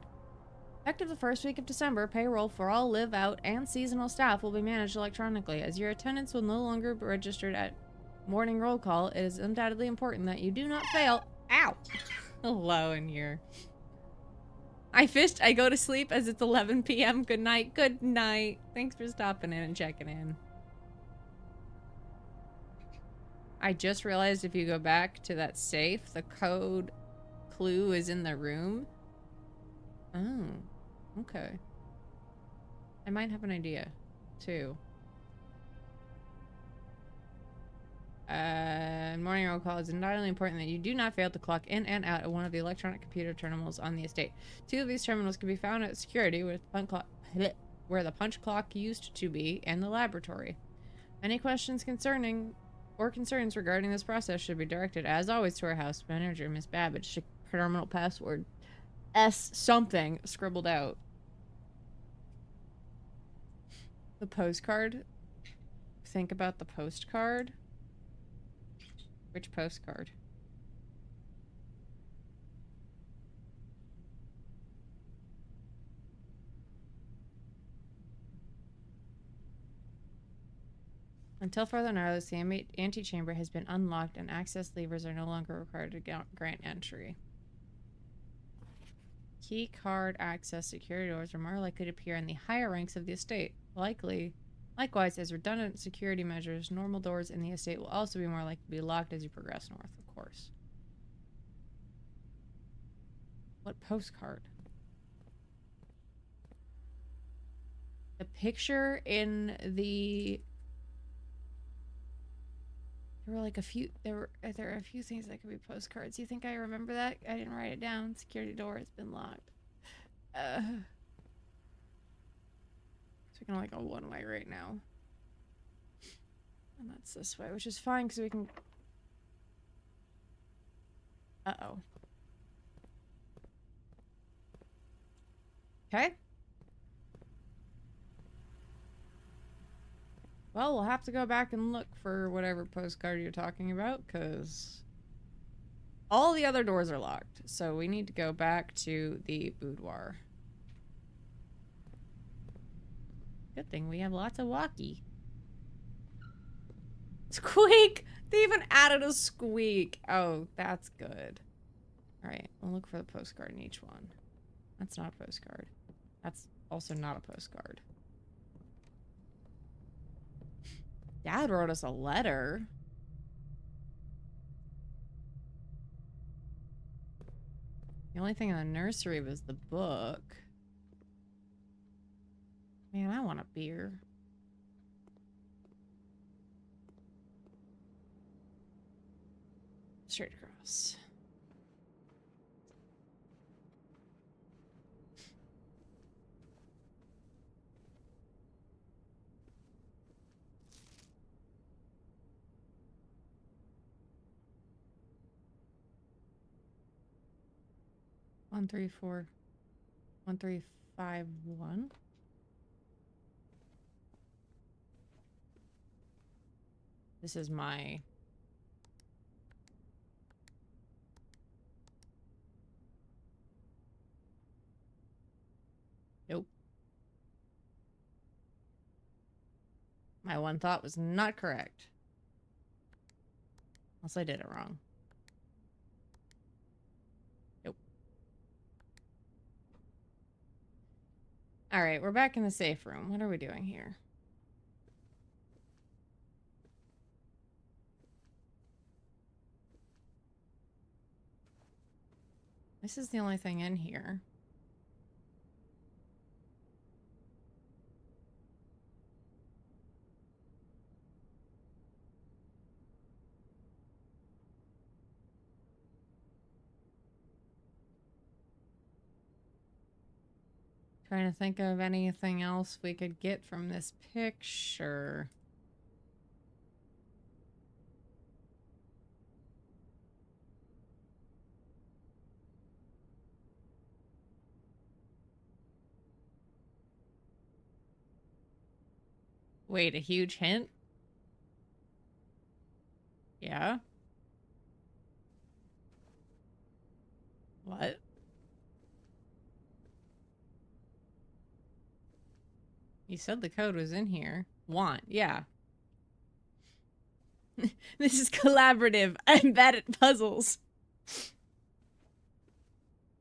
[SPEAKER 1] Effective the first week of December, payroll for all live out and seasonal staff will be managed electronically. As your attendance will no longer be registered at morning roll call, it is undoubtedly important that you do not fail. Ow! Hello in here. I fished. I go to sleep as it's 11 p.m. Good night. Good night. Thanks for stopping in and checking in. I just realized if you go back to that safe, the code clue is in the room. Oh, okay. I might have an idea, too. Morning roll call is entirely important that you do not fail to clock in and out of one of the electronic computer terminals on the estate. 2 of these terminals can be found at security with where the punch clock used to be and the laboratory. Any questions concerns regarding this process should be directed, as always, to our house manager, Miss Babbage. Terminal password S something scribbled out. The postcard. Think about the postcard. Which postcard? Until further notice, the antechamber has been unlocked and access levers are no longer required to grant entry. Key card access security doors are more likely to appear in the higher ranks of the estate. Likewise, as redundant security measures, normal doors in the estate will also be more likely to be locked as you progress north, of course. What postcard? The picture in the... There were like a few... There are a few things that could be postcards. You think I remember that? I didn't write it down. Security door has been locked. So we can only go one way right now. And that's this way, which is fine because we can... Uh-oh. Okay. Well, we'll have to go back and look for whatever postcard you're talking about, because all the other doors are locked. So we need to go back to the boudoir. Good thing we have lots of walkie. Squeak! They even added a squeak. Oh, that's good. Alright, we'll look for the postcard in each one. That's not a postcard. That's also not a postcard. Dad wrote us a letter. The only thing in the nursery was the book. Man, I want a beer. Straight across. One, 3, 4, 1, 3, 5, 1. This is my... Nope. My one thought was not correct. Unless I did it wrong. Nope. Alright, we're back in the safe room. What are we doing here? This is the only thing in here. Trying to think of anything else we could get from this picture. Wait, a huge hint? Yeah? What? You said the code was in here. Want, yeah. This is collaborative. I'm bad at puzzles.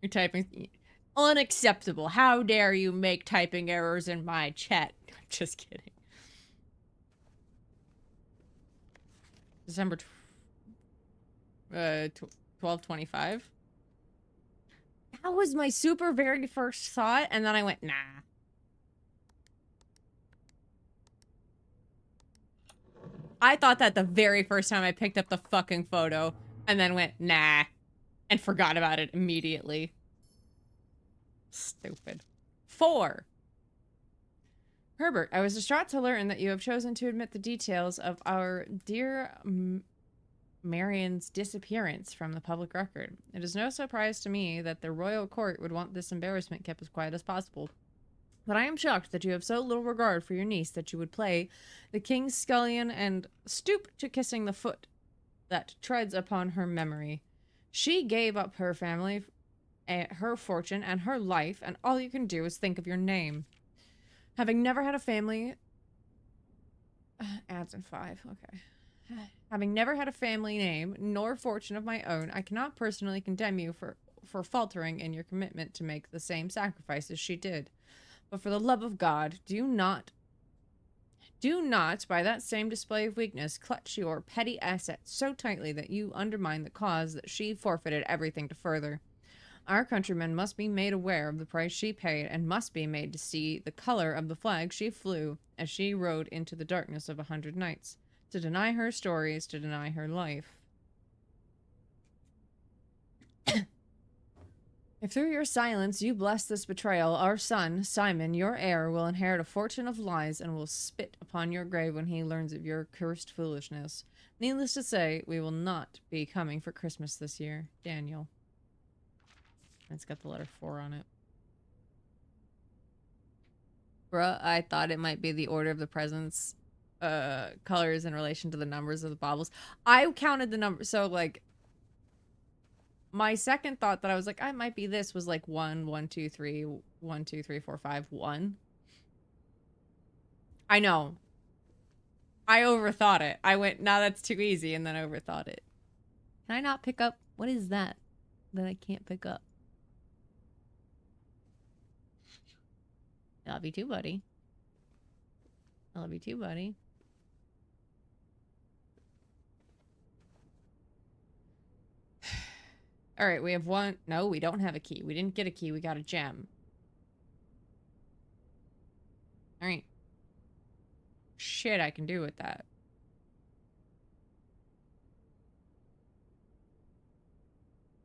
[SPEAKER 1] You're typing... Unacceptable. How dare you make typing errors in my chat? I'm just kidding. December 12/25. That was my super very first thought, and then I went, nah. I thought that the very first time I picked up the fucking photo, and then went, nah, and forgot about it immediately. Stupid. 4. Herbert, I was distraught to learn that you have chosen to admit the details of our dear Marion's disappearance from the public record. It is no surprise to me that the royal court would want this embarrassment kept as quiet as possible. But I am shocked that you have so little regard for your niece that you would play the king's scullion and stoop to kissing the foot that treads upon her memory. She gave up her family, her fortune, and her life, and all you can do is think of your name. Having never had a family Adds in 5. Okay. Having never had a family name, nor fortune of my own, I cannot personally condemn you for faltering in your commitment to make the same sacrifices she did. But for the love of God, do not, by that same display of weakness, clutch your petty assets so tightly that you undermine the cause that she forfeited everything to further. Our countrymen must be made aware of the price she paid, and must be made to see the color of the flag she flew as she rode into the darkness of 100 nights. To deny her story is to deny her life. If through your silence you bless this betrayal, our son, Simon, your heir, will inherit a fortune of lies and will spit upon your grave when he learns of your cursed foolishness. Needless to say, we will not be coming for Christmas this year. Daniel. It's got the letter 4 on it. Bruh, I thought it might be the order of the presents colors in relation to the numbers of the baubles. I counted the numbers, so like my second thought that I was like, I might be this was like 1, 1, 2, 3, 1, 2, 3, 4, 5, 1. I know. I overthought it. I went, nah, that's too easy, and then overthought it. Can I not pick up? What is that I can't pick up? I love you too, buddy. I love you too, buddy. All right, we have one. No, we don't have a key. We didn't get a key. We got a gem. All right. Shit, I can do with that.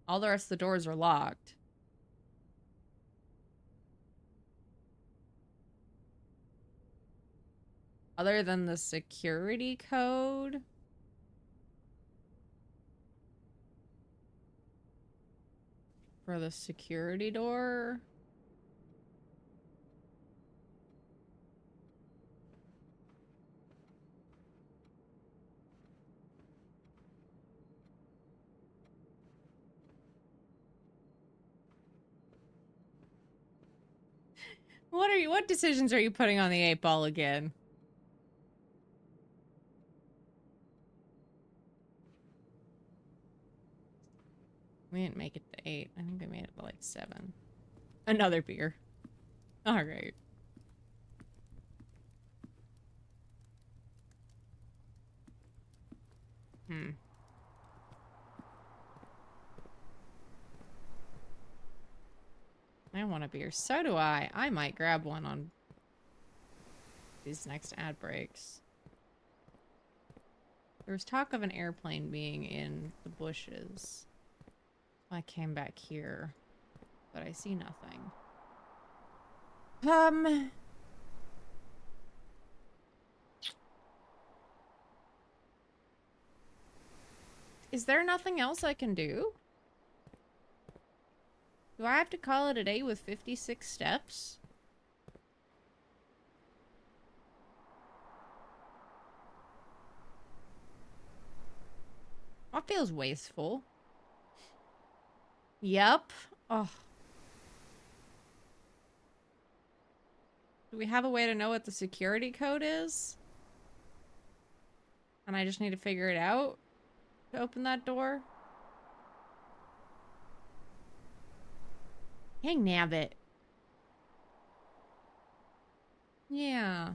[SPEAKER 1] All the rest of the doors are locked. Other than the security code. For the security door. What decisions are you putting on the 8 ball again? We didn't make it to 8. I think we made it to like 7. Another beer. All right. I want a beer. So do I. I might grab one on these next ad breaks. There was talk of an airplane being in the bushes. I came back here, but I see nothing. Is there nothing else I can do? Do I have to call it a day with 56 steps? That feels wasteful. Yep. Oh. Do we have a way to know what the security code is? And I just need to figure it out to open that door? Hey, nabbit. Yeah.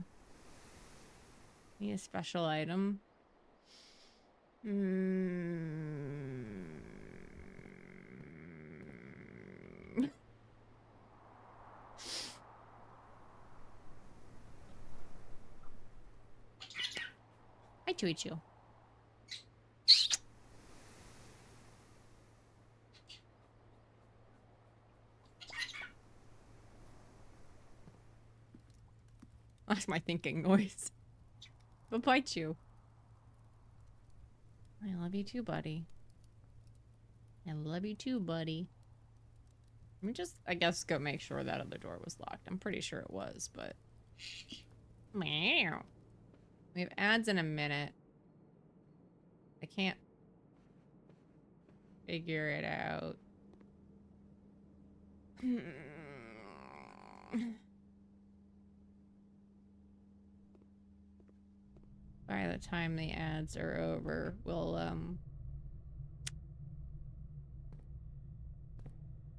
[SPEAKER 1] Need a special item. I tweet you. That's my thinking noise. But bite you. I love you too, buddy. I love you too, buddy. Let me just, I guess, go make sure that other door was locked. I'm pretty sure it was, but... Meow. We have ads in a minute. I can't figure it out. by the time the ads are over, we'll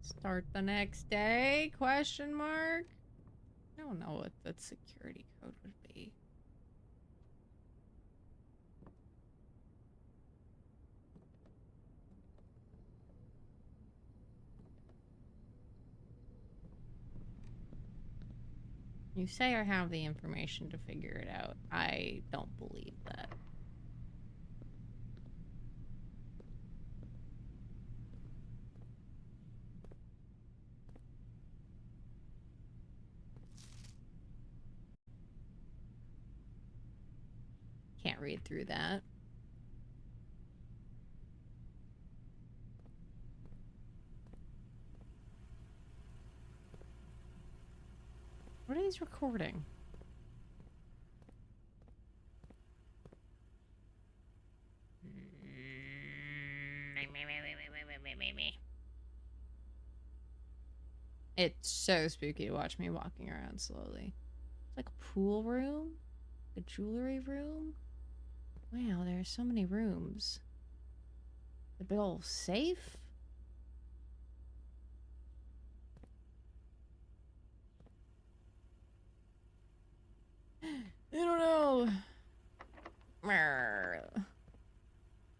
[SPEAKER 1] start the next day? Question mark? I don't know what the security code would be. You say I have the information to figure it out. I don't believe that. Can't read through that. What are these recording? It's so spooky to watch me walking around slowly. It's like a pool room? A jewelry room? Wow, there are so many rooms. The big old safe? I don't know.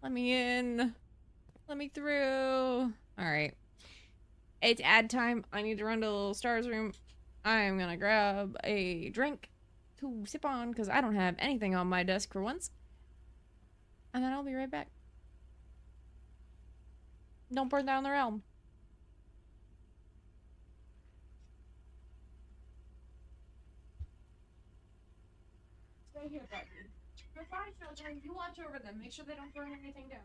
[SPEAKER 1] Let me in. Let me through. Alright. It's ad time. I need to run to the little stars room. I'm gonna grab a drink to sip on because I don't have anything on my desk for once. And then I'll be right back. Don't burn down the realm. Stay here, Becky. You're fine, children. You watch over them. Make sure they don't burn anything down.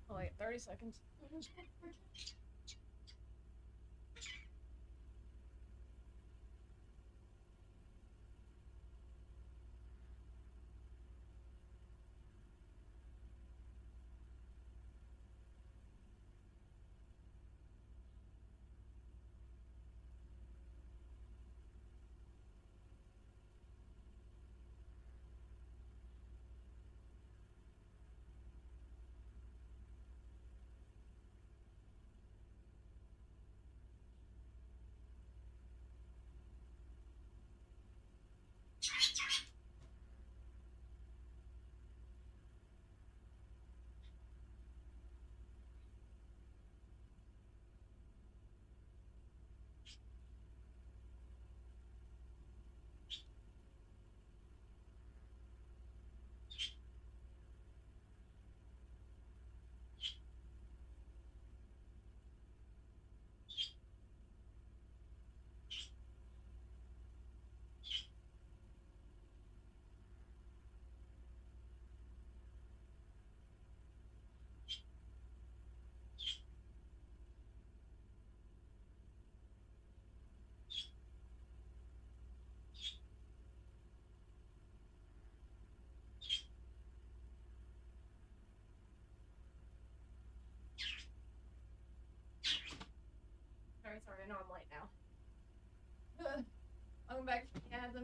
[SPEAKER 1] Oh, wait, 30 seconds.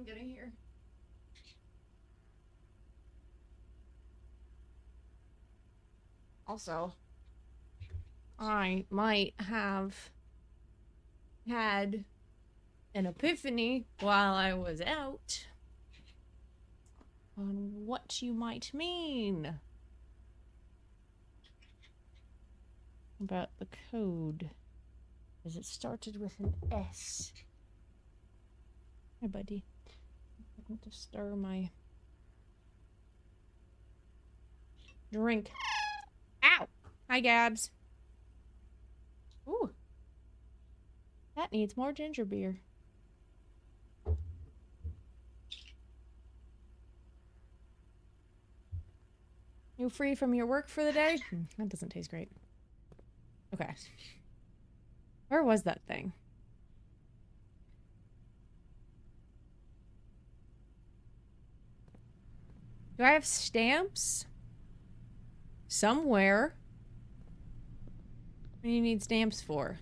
[SPEAKER 1] I'm gonna hear. Also, I might have had an epiphany while I was out on what you might mean about the code, as it started with an S. Hi, buddy. I need to stir my drink. Ow! Hi, Gabs. Ooh. That needs more ginger beer. You free from your work for the day? That doesn't taste great. Okay. Where was that thing? Do I have stamps? Somewhere. What do you need stamps for?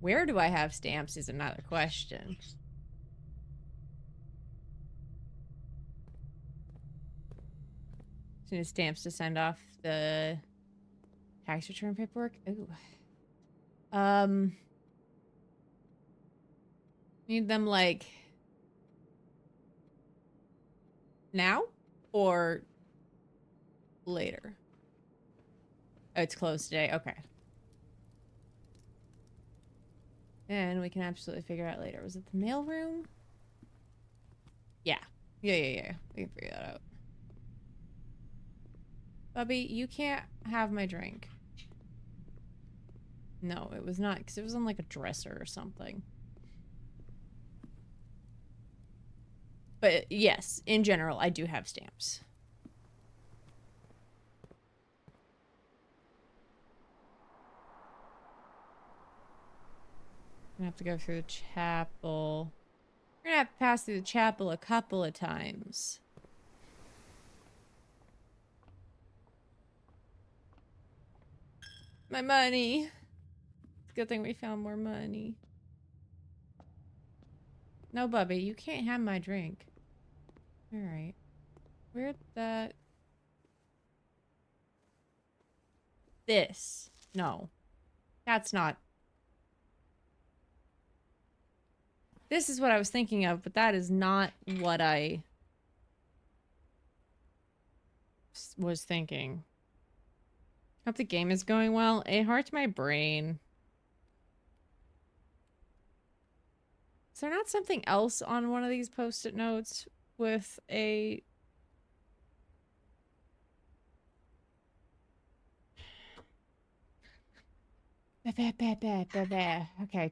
[SPEAKER 1] Where do I have stamps is another question. So need stamps to send off the tax return paperwork. Ooh. Need them like now or later? Oh, it's closed today. Okay. And we can absolutely figure out later. Was it the mailroom? Yeah. Yeah. We can figure that out. Bubby, you can't have my drink. No, it was not, because it was on like a dresser or something. But yes, in general, I do have stamps. I'm gonna have to go through the chapel. We're gonna have to pass through the chapel a couple of times. My money. It's a good thing we found more money. No, Bubby, you can't have my drink. Alright. Where'd that... This. No. That's not... This is what I was thinking of, but that is not what I... was thinking. Hope the game is going well. It hurts my brain. Is there not something else on one of these post-it notes with a... Okay,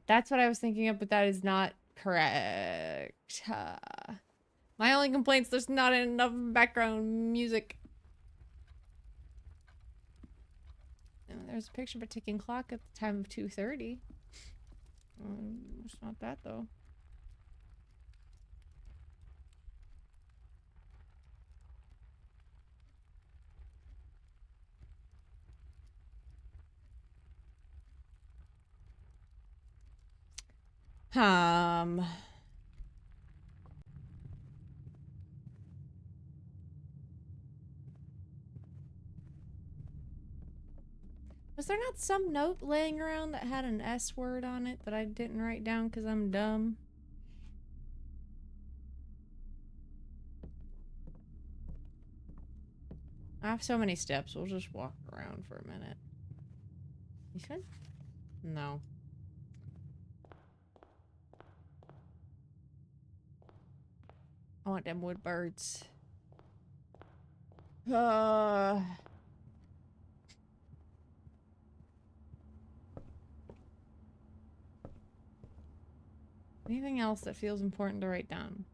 [SPEAKER 1] that's what I was thinking of, but that is not correct. My only complaint's there's not enough background music. There's a picture of a ticking clock at the time of 2:30. It's not that, though. Was there not some note laying around that had an S word on it that I didn't write down because I'm dumb? I have so many steps. We'll just walk around for a minute. You should? No. I want them wood birds. Anything else that feels important to write down?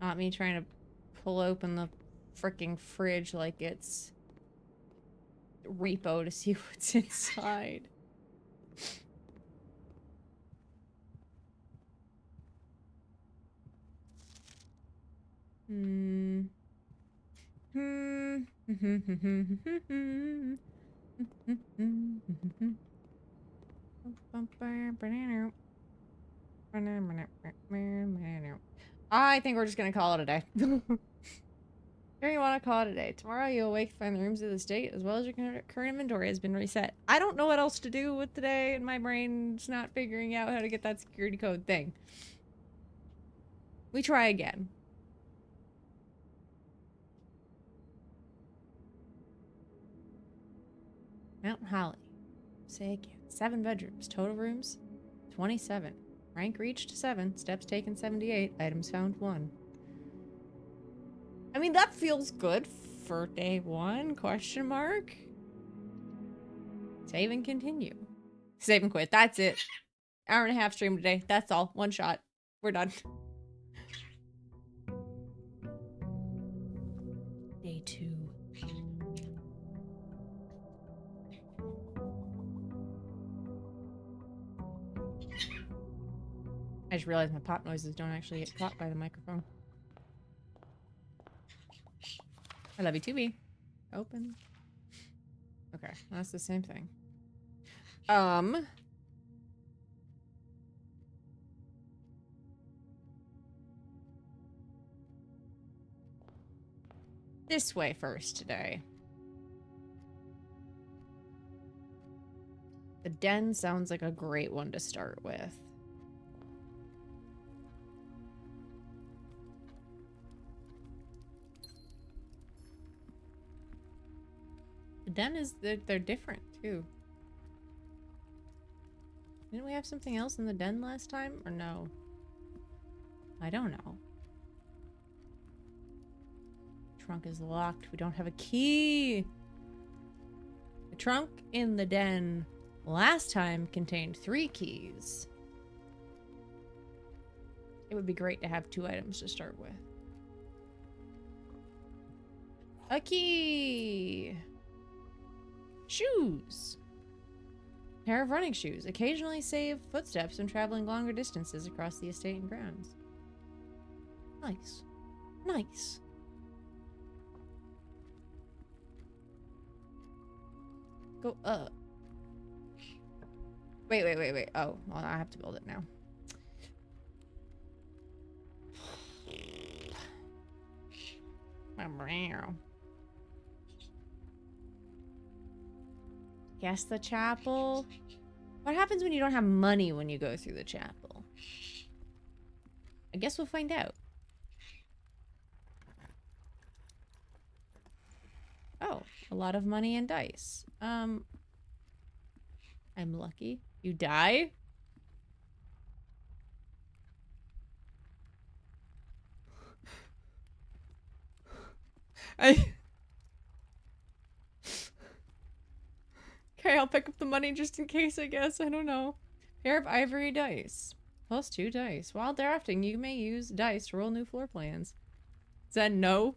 [SPEAKER 1] Not me trying to pull open the freaking fridge like it's repo to see what's inside. Hmm. Hmm. I think we're just gonna call it a day. Here you want to call it a day. Tomorrow you'll wake to find the rooms of the state as well as your current inventory has been reset. I don't know what else to do with today, and my brain's not figuring out how to get that security code thing. We try again. Mount Holly. Say again. 7 bedrooms. Total rooms 27. Rank reached 7. Steps taken 78. Items found 1. I mean, that feels good for day 1? Question mark? Save and continue. Save and quit. That's it. Hour and a half stream today. That's all. One shot. We're done. Day 2. I just realized my pop noises don't actually get caught by the microphone. I love you too, B. Open. Okay, that's the same thing. This way first today. The den sounds like a great one to start with. The den is, they're different too. Didn't we have something else in the den last time, or no? I don't know. Trunk is locked. We don't have a key. The trunk in the den last time contained 3 keys. It would be great to have 2 items to start with. A key! Shoes! Pair of running shoes. Occasionally save footsteps when traveling longer distances across the estate and grounds. Nice. Nice. Go up. Wait. Oh, well, I have to build it now. Guess the chapel. What happens when you don't have money when you go through the chapel? I guess we'll find out. Oh, a lot of money and dice. I'm lucky. You die? Okay, I'll pick up the money just in case, I guess. I don't know. Pair of ivory dice. Plus 2 dice. While drafting, you may use dice to roll new floor plans. Is that no?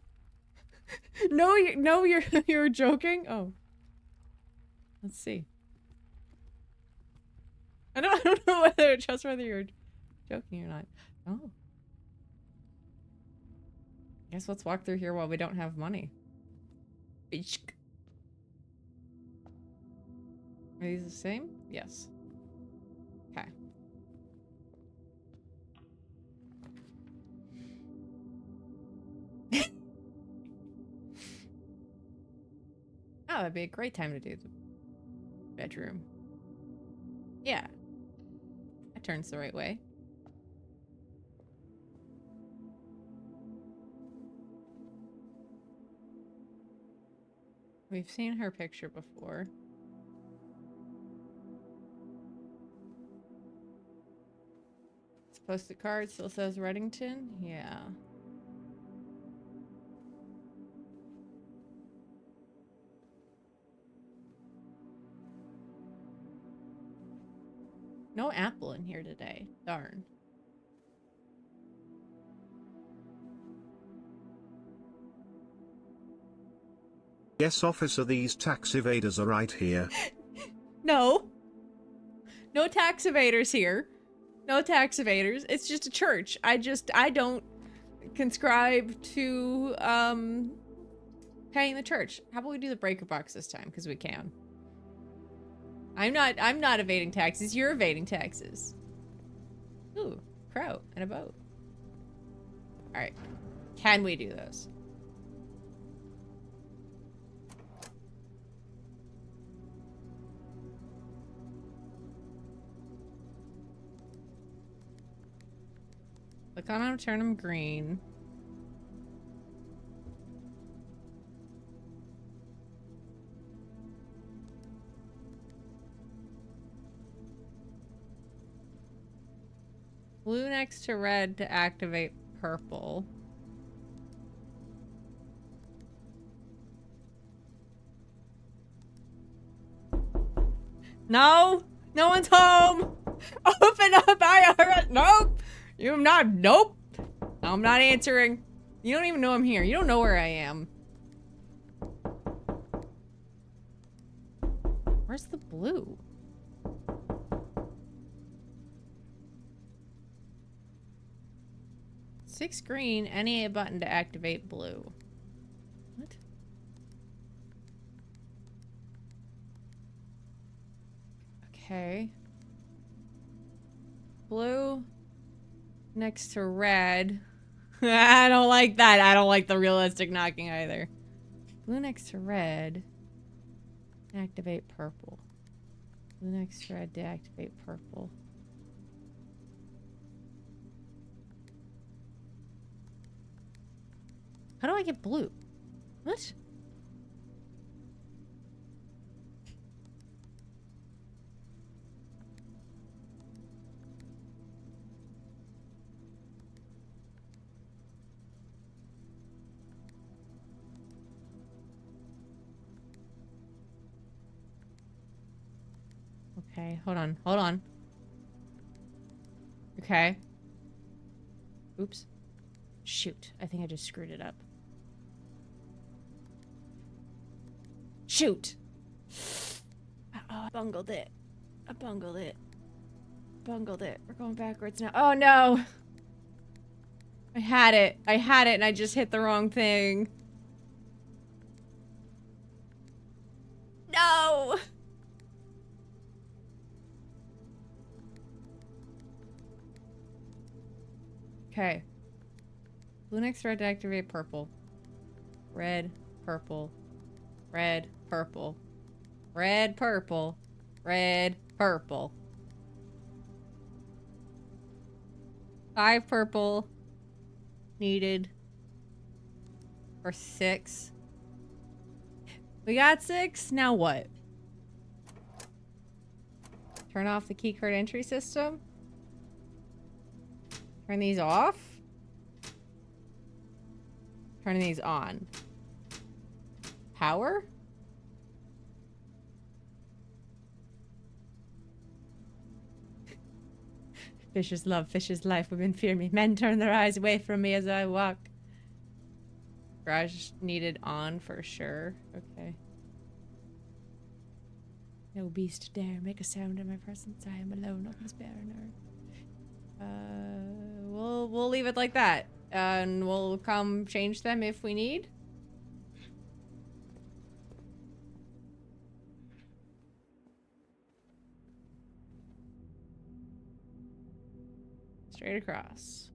[SPEAKER 1] No, you're joking? Oh. Let's see. I don't know whether just whether you're joking or not. Oh. Guess let's walk through here while we don't have money. Are these the same? Yes. Okay. Oh, that'd be a great time to do the bedroom. Yeah. That turns the right way. We've seen her picture before. This posted card still says Reddington? Yeah. No apple in here today. Darn.
[SPEAKER 4] Yes, officer, these tax evaders are right here.
[SPEAKER 1] No. No tax evaders here. No tax evaders. It's just a church. I don't... conscribe to paying the church. How about we do the breaker box this time? Because we can. I'm not evading taxes. You're evading taxes. Ooh, crow and a boat. All right. Can we do this? Click on them, turn them green. Blue next to red to activate purple. No! No one's home! Open up, IRS! Nope! You're not- Nope! I'm not answering. You don't even know I'm here. You don't know where I am. Where's the blue? Six green, any button to activate blue. What? Okay. Blue next to red. I don't like that. I don't like the realistic knocking either. Blue next to red. Activate purple. Blue next to red to activate purple. How do I get blue? What? Okay, hold on. Hold on. Okay. Oops. Shoot. I think I just screwed it up. Shoot! Oh, I bungled it. I bungled it. Bungled it. We're going backwards now. Oh no! I had it. I had it and I just hit the wrong thing. No! Okay. Blue next to red to activate purple. Red, purple. Red, purple. Red, purple. Red, purple. 5 purple needed for 6. We got 6. Now what? Turn off the keycard entry system? Turn these off? Turn these on. Power? Fishes love, fishes life, women fear me. Men turn their eyes away from me as I walk. Garage needed on for sure. Okay. No beast dare make a sound in my presence. I am alone on this barren earth. We'll leave it like that. And we'll come change them if we need. Straight across.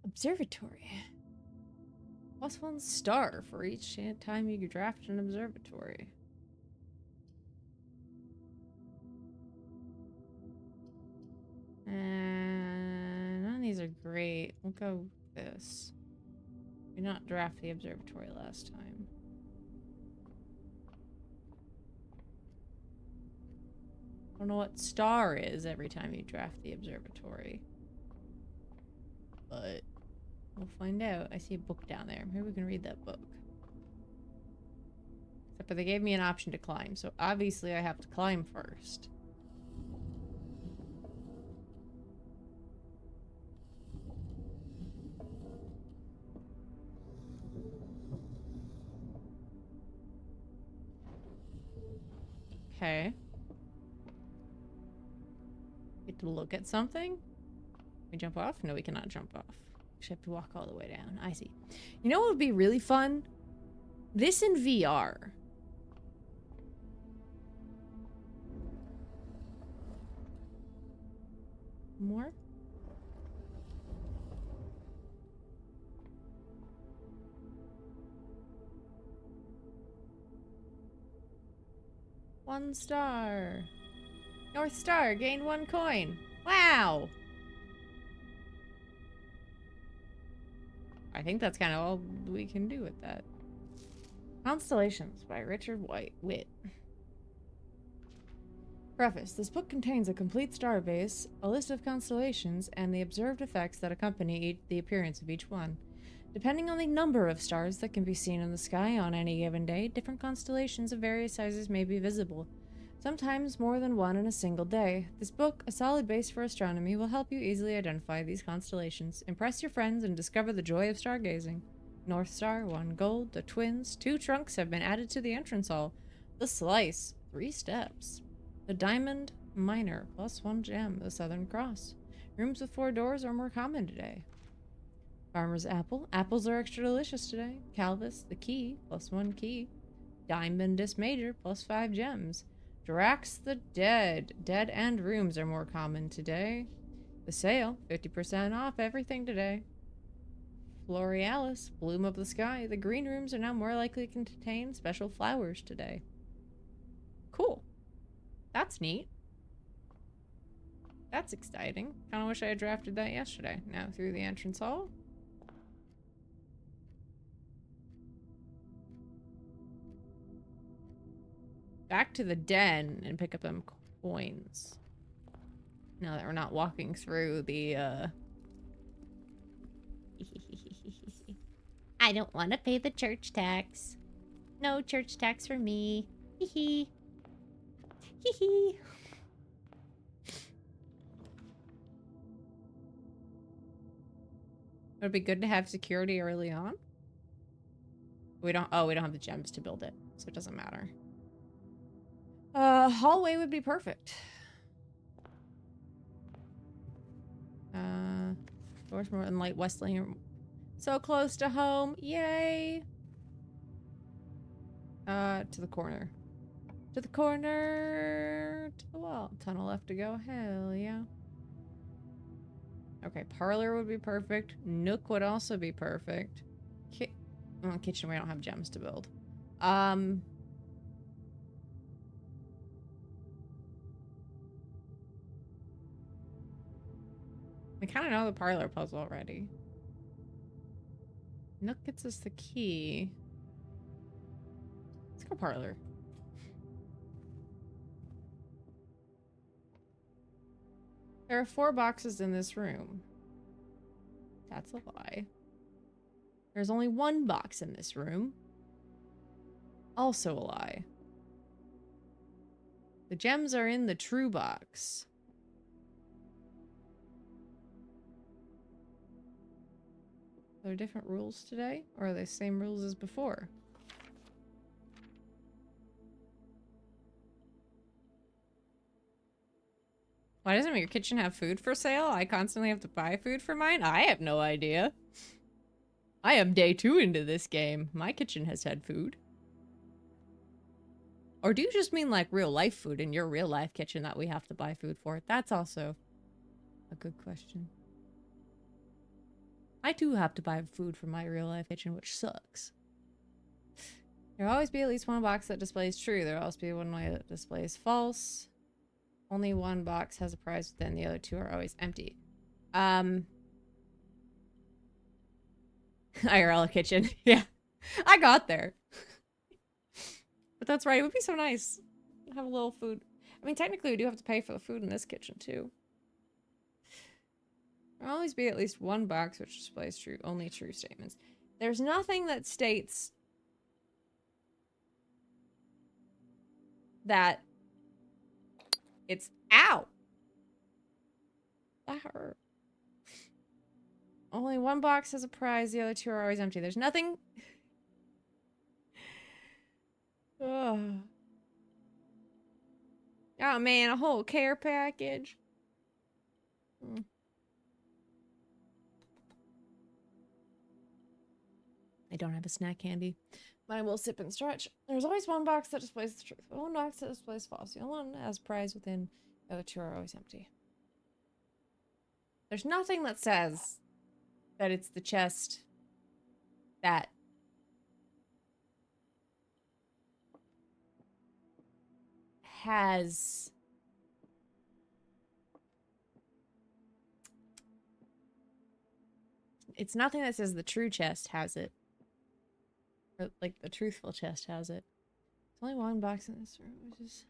[SPEAKER 1] Observatory. +1 star for each time you draft an observatory. And none of these are great. We'll go with this. We did not draft the observatory last time. I don't know what star is every time you draft the observatory. But we'll find out. I see a book down there. Maybe we can read that book. Except for they gave me an option to climb, so obviously I have to climb first. Okay. Get To look at something? We jump off? No, we cannot jump off. We have to walk all the way down. I see. You know what would be really fun? This in VR. More? One star. North Star, gain 1 coin. Wow! I think that's kind of all we can do with that. Constellations by Richard Witt. Preface. This book contains a complete star base, a list of constellations, and the observed effects that accompany the appearance of each one. Depending on the number of stars that can be seen in the sky on any given day, different constellations of various sizes may be visible. Sometimes more than one in a single day. This book, a solid base for astronomy, will help you easily identify these constellations, impress your friends, and discover the joy of stargazing. North Star, 1 gold. The twins, 2 trunks have been added to the entrance hall. The slice, 3 steps. The diamond minor, +1 gem. The Southern Cross. Rooms with 4 doors are more common today. Farmer's apple. Apples are extra delicious today. Calvis, the key, +1 key. Diamondus major, +5 gems. Drax the dead. Dead end rooms are more common today. The sale, 50% off everything today. Florealis, bloom of the sky. The green rooms are now more likely to contain special flowers today. Cool. That's neat. That's exciting. Kinda wish I had drafted that yesterday. Now through the entrance hall. Back to the den and pick up them coins. Now that we're not walking through the, I don't want to pay the church tax. No church tax for me. Hee hee. Hee hee. Would it be good to have security early on? We don't have the gems to build it, so it doesn't matter. Hallway would be perfect. Doors more than light Westling. So close to home. Yay. To the corner. To the corner. To the wall. Tunnel left to go. Hell yeah. Okay, parlor would be perfect. Nook would also be perfect. Kitchen, we don't have gems to build. We kind of know the parlor puzzle already. Nook gets us the key. Let's go parlor. There are 4 boxes in this room. That's a lie. There's only 1 box in this room. Also a lie. The gems are in the true box. Are there different rules today? Or are they the same rules as before? Why doesn't your kitchen have food for sale? I constantly have to buy food for mine? I have no idea. I am day 2 into this game. My kitchen has had food. Or do you just mean like real life food in your real life kitchen that we have to buy food for? That's also a good question. I too have to buy food for my real life kitchen, which sucks. There will always be at least 1 box that displays true. There will also be 1 way that displays false. Only 1 box has a prize within, the other 2 are always empty. IRL kitchen. Yeah. I got there. But that's right, it would be so nice to have a little food. I mean, technically we do have to pay for the food in this kitchen too. There will always be at least 1 box which displays true, only true statements. There's nothing that states that it's out. That hurt. Only 1 box has a prize, the other 2 are always empty. There's nothing. Oh man, a whole care package. I don't have a snack handy, but I will sip and stretch. There's always one box that displays the truth. One box that displays false. The only one as prize within. The other two are always empty. There's nothing that says that it's the chest that has it's nothing that says the true chest has it. Or, like, the truthful chest has it. There's only one box in this room, which is...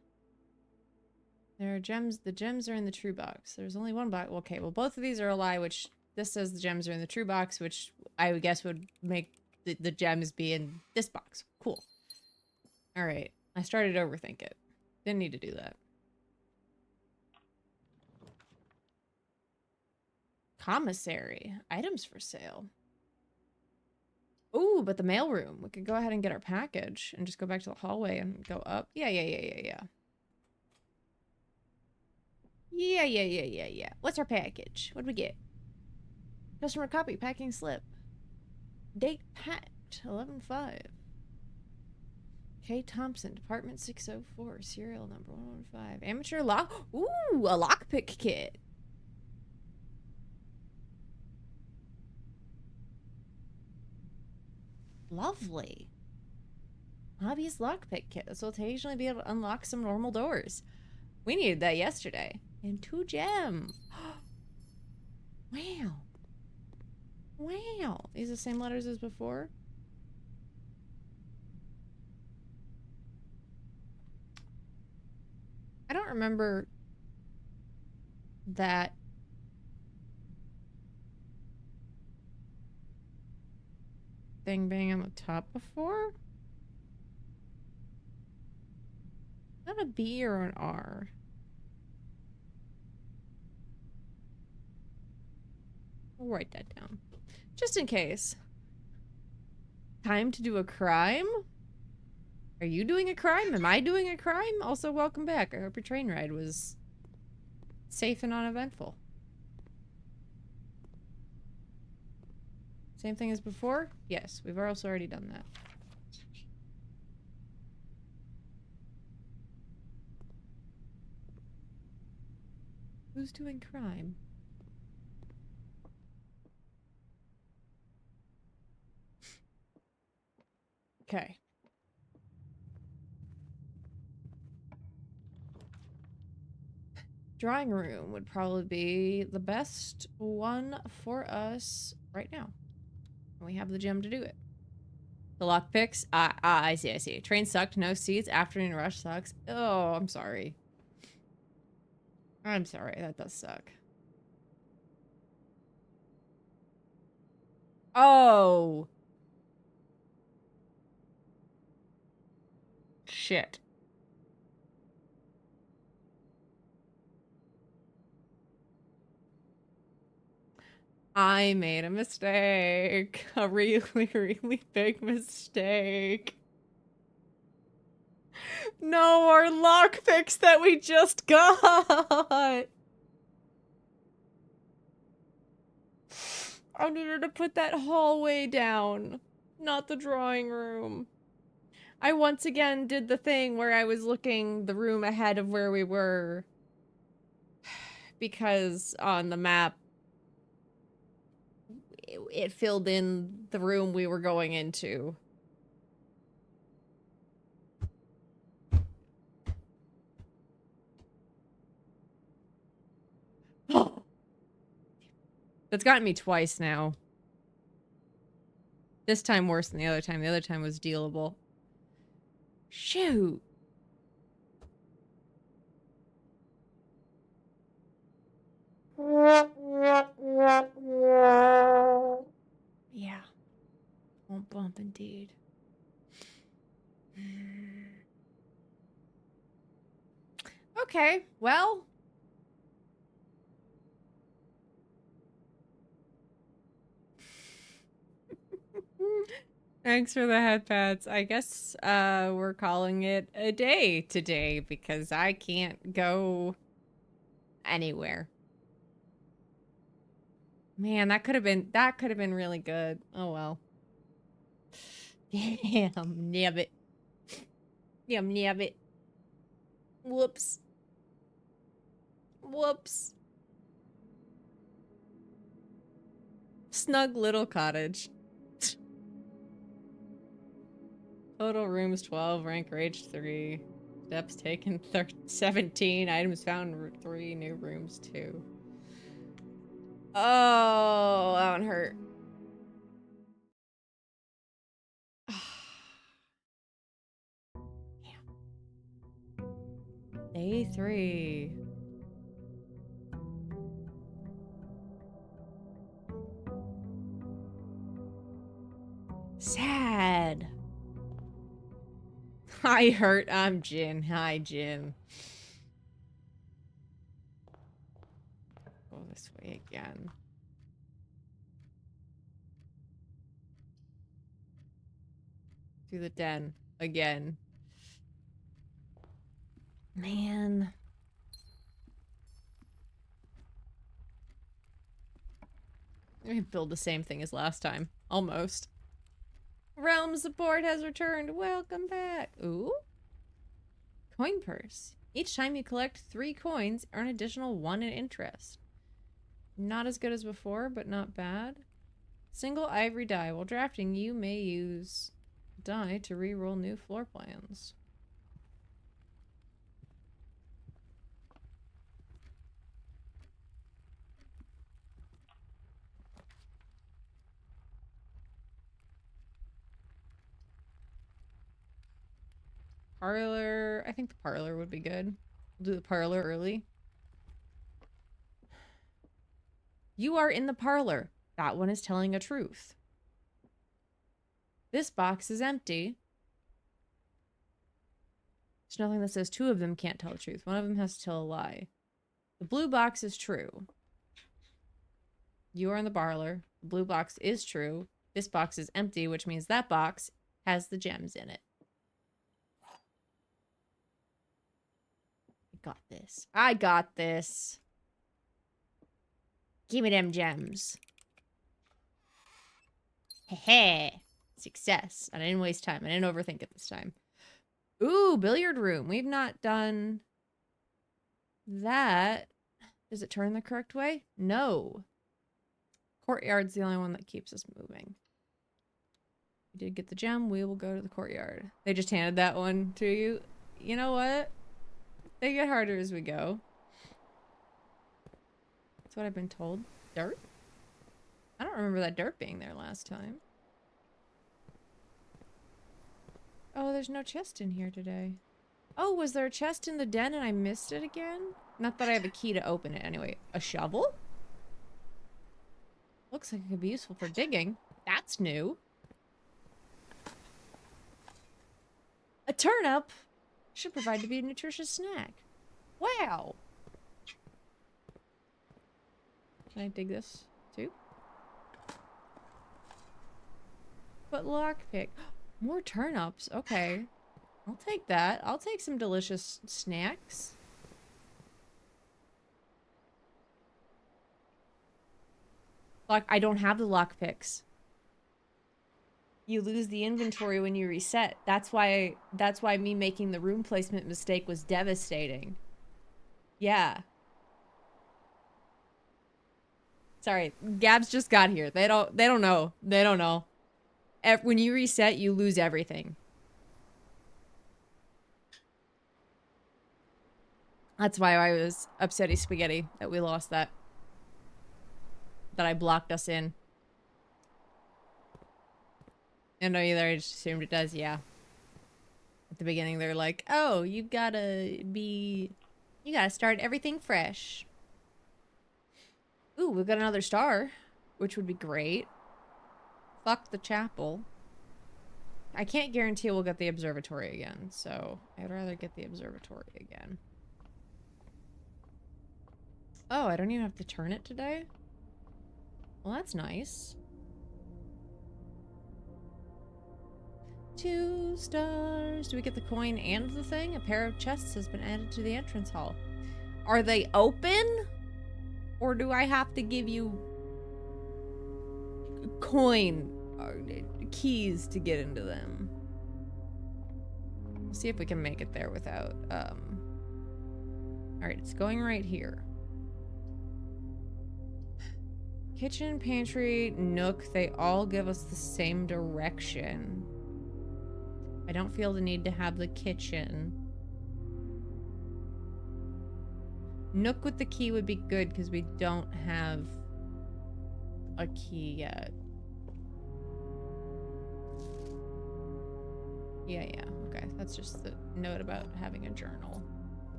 [SPEAKER 1] There are gems. The gems are in the true box. There's only one box. Okay, well, both of these are a lie, which this says the gems are in the true box, which I would guess would make the gems be in this box. Cool. All right. I started to overthink it. Didn't need to do that. Commissary. Items for sale. Ooh, but the mailroom. We could go ahead and get our package and just go back to the hallway and go up. Yeah. Yeah. What's our package? What do we get? Customer copy, packing slip. Date packed, 11/5. K. Thompson, Department 604, serial number 115. Amateur lock. Ooh, a lockpick kit. Lovely. Hobbyist lockpick kit. This will occasionally be able to unlock some normal doors. We needed that yesterday. And 2 gems. Wow. Wow. These are the same letters as before? I don't remember that thing being on the top before. Is that a B or an R? I'll write that down. Just in case. Time to do a crime? Are you doing a crime? Am I doing a crime? Also, welcome back. I hope your train ride was safe and uneventful. Same thing as before? Yes, we've also already done that. Who's doing crime? Okay. Drawing room would probably be the best one for us right now. We have the gem to do it. The lockpicks. I see. Train sucked. No seats. Afternoon rush sucks. Oh, I'm sorry. I'm sorry. That does suck. Oh. Shit. I made a mistake. A really, really big mistake. No, our lockpicks that we just got. I needed to put that hallway down, not the drawing room. I once again did the thing where I was looking the room ahead of where we were. Because on the map, it filled in the room we were going into. That's gotten me twice now. This time worse than the other time. The other time was dealable. Shoot. Yeah. Won't bump indeed. Okay, well. Thanks for the head pats. I guess we're calling it a day today because I can't go anywhere. Man, that could have been really good. Oh well. Damn, nabbit. Damn, nabbit. Whoops. Whoops. Snug little cottage. Total rooms 12, rank rage 3. Steps taken 17, items found 3, new rooms 2. Oh, that one hurt. Damn. Day 3. Sad. I hurt. I'm Jin. Hi, Jin. Go this way again. Through the den again. Man. Let me build the same thing as last time. Almost. Realm support has returned. Welcome back. Ooh. Coin purse. Each time you collect 3 coins, earn additional 1 in interest. Not as good as before, but not bad. Single ivory die. While drafting, you may use die to re-roll new floor plans. Parlor. I think the parlor would be good. We'll do the parlor early. You are in the parlor. That one is telling a truth. This box is empty. There's nothing that says 2 of them can't tell the truth. One of them has to tell a lie. The blue box is true. You are in the parlor. The blue box is true. This box is empty, which means that box has the gems in it. I got this. I got this. Give me them gems. Heh. Success. I didn't waste time. I didn't overthink it this time. Ooh, billiard room. We've not done that. Does it turn the correct way? No. Courtyard's the only one that keeps us moving. We did get the gem. We will go to the courtyard. They just handed that one to you. You know what? They get harder as we go. That's what I've been told. Dirt? I don't remember that dirt being there last time. Oh, there's no chest in here today. Oh, was there a chest in the den and I missed it again? Not that I have a key to open it anyway. A shovel? Looks like it could be useful for digging. That's new. A turnip should provide to be a nutritious snack. Wow. Can I dig this too? But lockpick. More turnips. Okay. I'll take that. I'll take some delicious snacks. I don't have the lockpicks. You lose the inventory when you reset. That's why me making the room placement mistake was devastating. Yeah. Sorry, Gabs just got here. They don't know. They don't know. When you reset, you lose everything. That's why I was upsetty spaghetti that we lost that. That I blocked us in. I know either I just assumed it does, yeah. At the beginning they're like, oh, you gotta start everything fresh. Ooh, we've got another star, which would be great. Fuck the chapel. I can't guarantee we'll get the observatory again, so I'd rather get the observatory again. Oh, I don't even have to turn it today? Well, that's nice. 2 stars. Do we get the coin and the thing? A pair of chests has been added to the entrance hall. Are they open? Or do I have to give you coin keys to get into them. We'll see if we can make it there without, Alright, it's going right here. Kitchen, pantry, nook, they all give us the same direction. I don't feel the need to have the kitchen. Nook with the key would be good because we don't have a key yet. Yeah, okay. That's just the note about having a journal.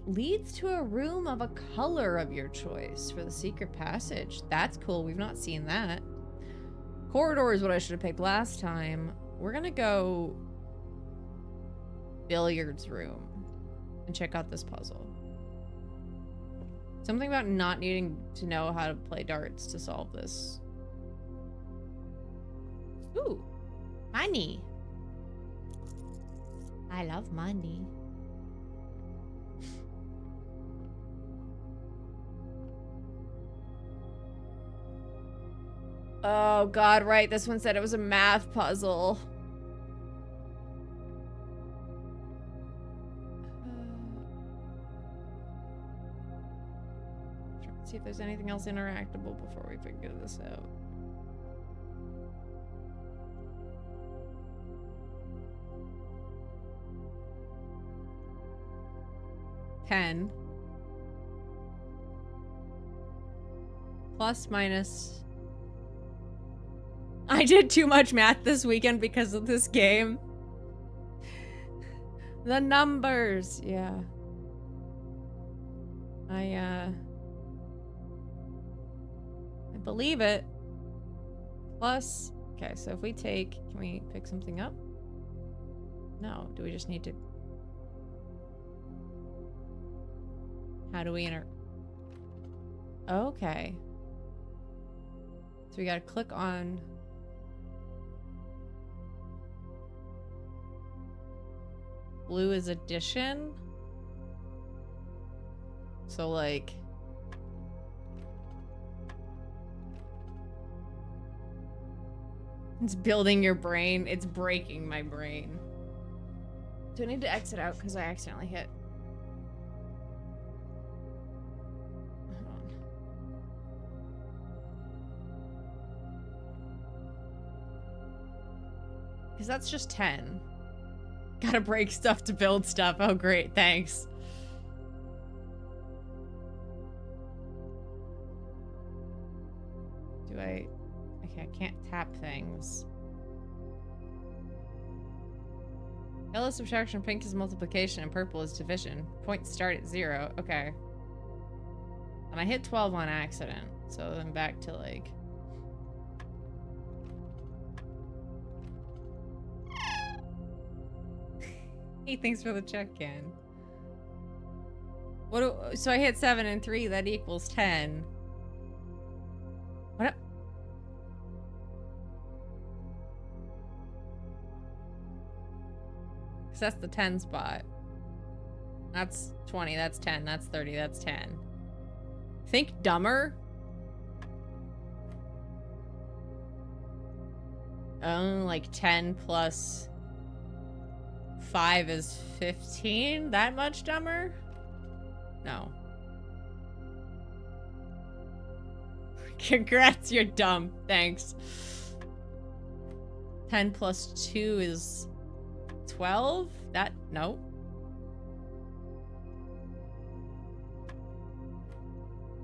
[SPEAKER 1] Leads to a room of a color of your choice for the secret passage. That's cool. We've not seen that. Corridor is what I should have picked last time. We're gonna go billiards room and check out this puzzle. Something about not needing to know how to play darts to solve this. Ooh, money. I love money. Oh god, right. This one said it was a math puzzle. Try to see if there's anything else interactable before we figure this out. $10 plus minus. I did too much math this weekend because of this game. The numbers, yeah. I believe it. Plus, okay, so if we take, can we pick something up? No, do we just need to? How do we enter? Okay. So we gotta click on. Blue is addition. So like. It's building your brain. It's breaking my brain. Do I need to exit out because I accidentally hit? Hold on. Because that's just 10. Gotta break stuff to build stuff. Oh, great. Thanks. Do I... Okay, I can't tap things. Yellow is subtraction, pink is multiplication, and purple is division. Points start at 0. Okay. And I hit 12 on accident. So then back to, like... Hey, thanks for the check-in. So I hit 7 and 3, that equals 10. What up? Because that's the 10 spot. That's 20, that's 10, that's 30, that's 10. Think dumber? Oh, like 10 plus 5 is 15? That much dumber? No. Congrats, you're dumb. Thanks. 10 plus 2 is 12? That, no.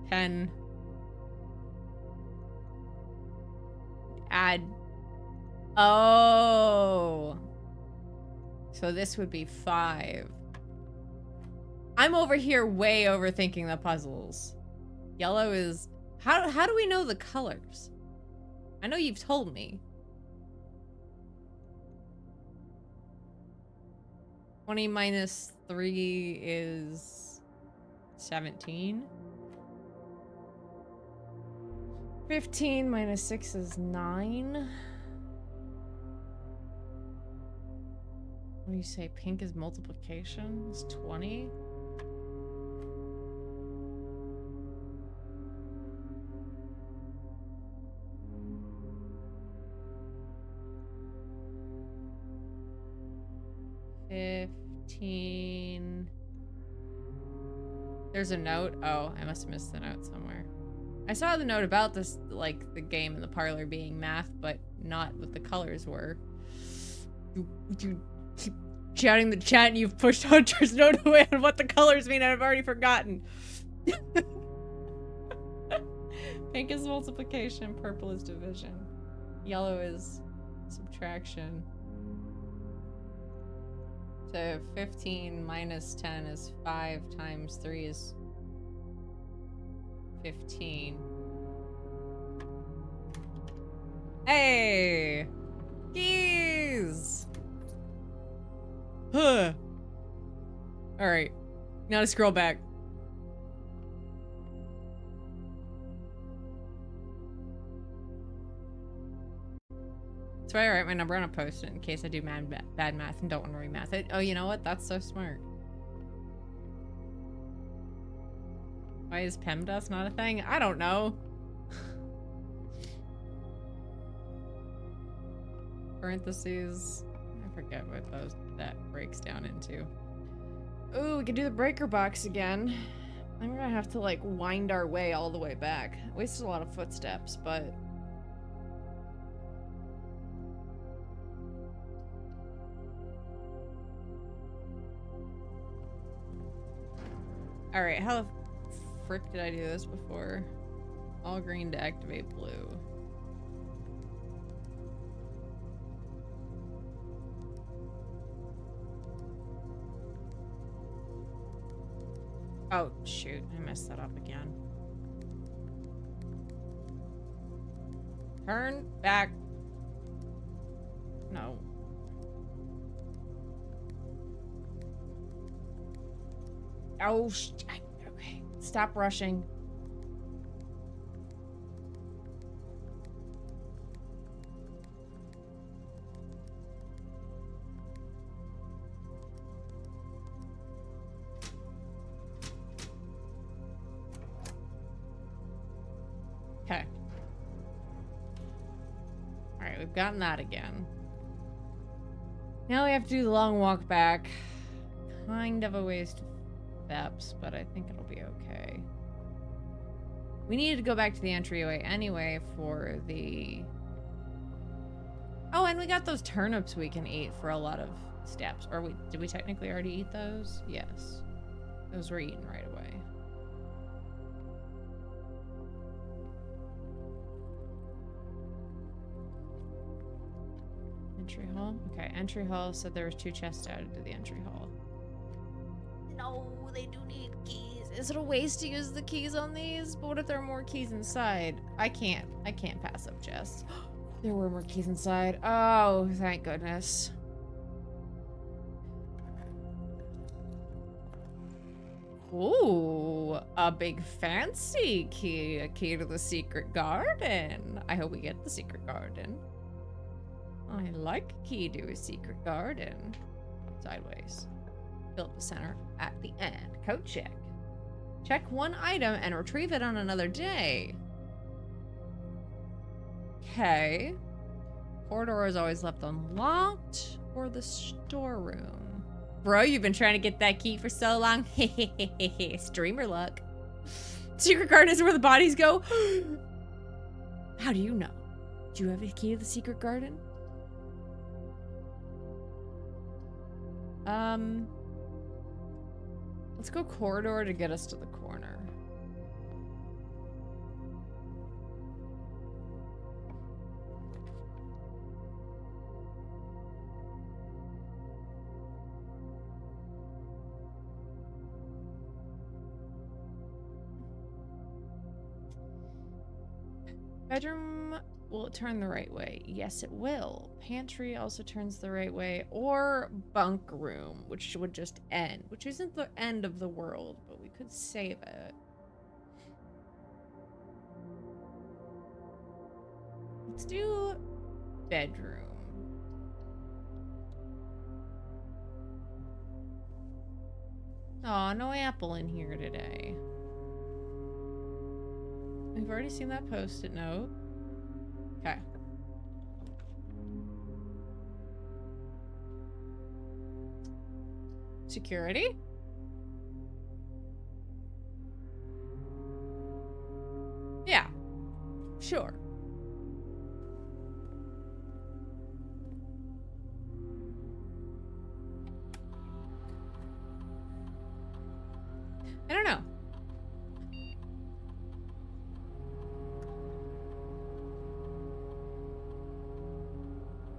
[SPEAKER 1] Ten. Add. Oh. So this would be 5. I'm over here way overthinking the puzzles. Yellow is... How do we know the colors? I know you've told me. 20 minus 3 is 17. 15 minus 6 is 9. What do you say? Pink is multiplication? It's 20? There's a note. Oh, I must have missed the note somewhere. I saw the note about this, like, the game in the parlor being math, but not what the colors were. You keep chatting the chat and you've pushed Hunter's note away on what the colors mean and I've already forgotten. Pink is multiplication, purple is division. Yellow is subtraction. So 15 minus 10 is 5 times 3 is 15. Hey! Keys! Huh. Alright. Now to scroll back. That's why I write my number on a post-it in case I do bad math and don't want to remath it. Oh, you know what? That's so smart. Why is PEMDAS not a thing? I don't know. Parentheses. I forget what that breaks down into. Oh, we can do the breaker box again. I'm gonna have to like wind our way all the way back. Wasted a lot of footsteps, but alright, how the frick did I do this before? All green to activate blue. Oh, shoot. I messed that up again. Turn back. No. Oh, okay. Stop rushing. Okay. Alright, we've gotten that again. Now we have to do the long walk back. Kind of a waste of steps, but I think it'll be okay. We needed to go back to the entryway anyway for the... Oh, and we got those turnips we can eat for a lot of steps. Or did we technically already eat those? Yes. Those were eaten right away. Entry hall? Okay, entry hall said there was 2 chests added to the entry hall. No, they do need keys. Is it a waste to use the keys on these? But what if there are more keys inside? I can't pass up chests. There were more keys inside. Oh, thank goodness. Ooh, a big fancy key. A key to the secret garden. I hope we get the secret garden. I like a key to a secret garden. Sideways. Fill up the center at the end. Code check. Check one item and retrieve it on another day. Okay. Corridor is always left unlocked. Or the storeroom. Bro, you've been trying to get that key for so long. Streamer luck. Secret garden is where the bodies go. How do you know? Do you have a key to the secret garden? Let's go corridor to get us to the corner. Bedroom will turn the right way. Yes, it will. Pantry also turns the right way. Or bunk room, which would just end. Which isn't the end of the world, but we could save it. Let's do bedroom. Aw, no apple in here today. We've already seen that post-it note. Okay. Security? Yeah. Sure. I don't know.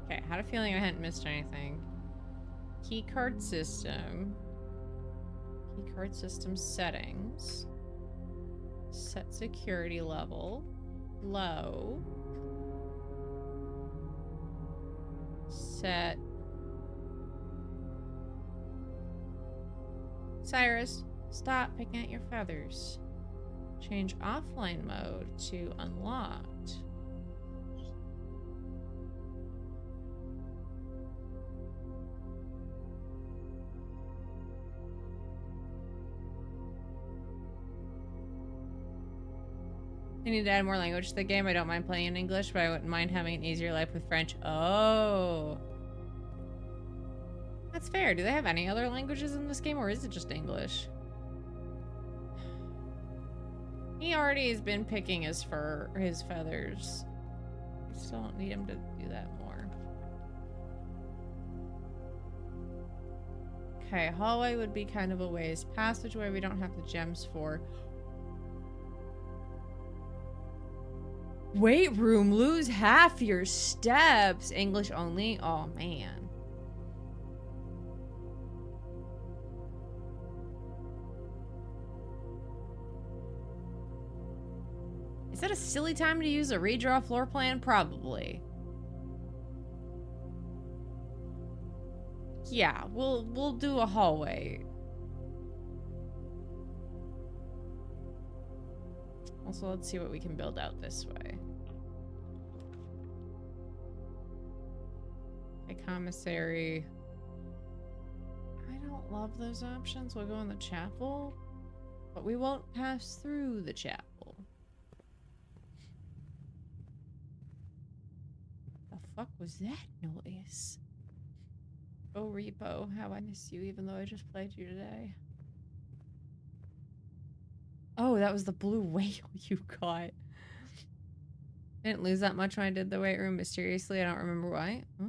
[SPEAKER 1] Okay, I had a feeling I hadn't missed anything. Keycard system. Keycard system settings. Set security level. Low. Set. Cyrus, stop picking at your feathers. Change offline mode to unlocked. I need to add more language to the game. I don't mind playing in English, but I wouldn't mind having an easier life with French. Oh. That's fair. Do they have any other languages in this game, or is it just English? He already has been picking his fur, or his feathers. I still don't need him to do that more. Okay, hallway would be kind of a ways. Passageway we don't have the gems for. Weight room, lose half your steps. English only? Oh, man. Is that a silly time to use a redraw floor plan? Probably. Yeah, we'll do a hallway. Also, let's see what we can build out this way. A commissary. I don't love those options. We'll go in the chapel, but we won't pass through the chapel. The fuck was that noise? Oh, Repo, how I miss you, even though I just played you today. Oh, that was the blue whale you caught. I didn't lose that much when I did the weight room mysteriously. I don't remember why. Oh.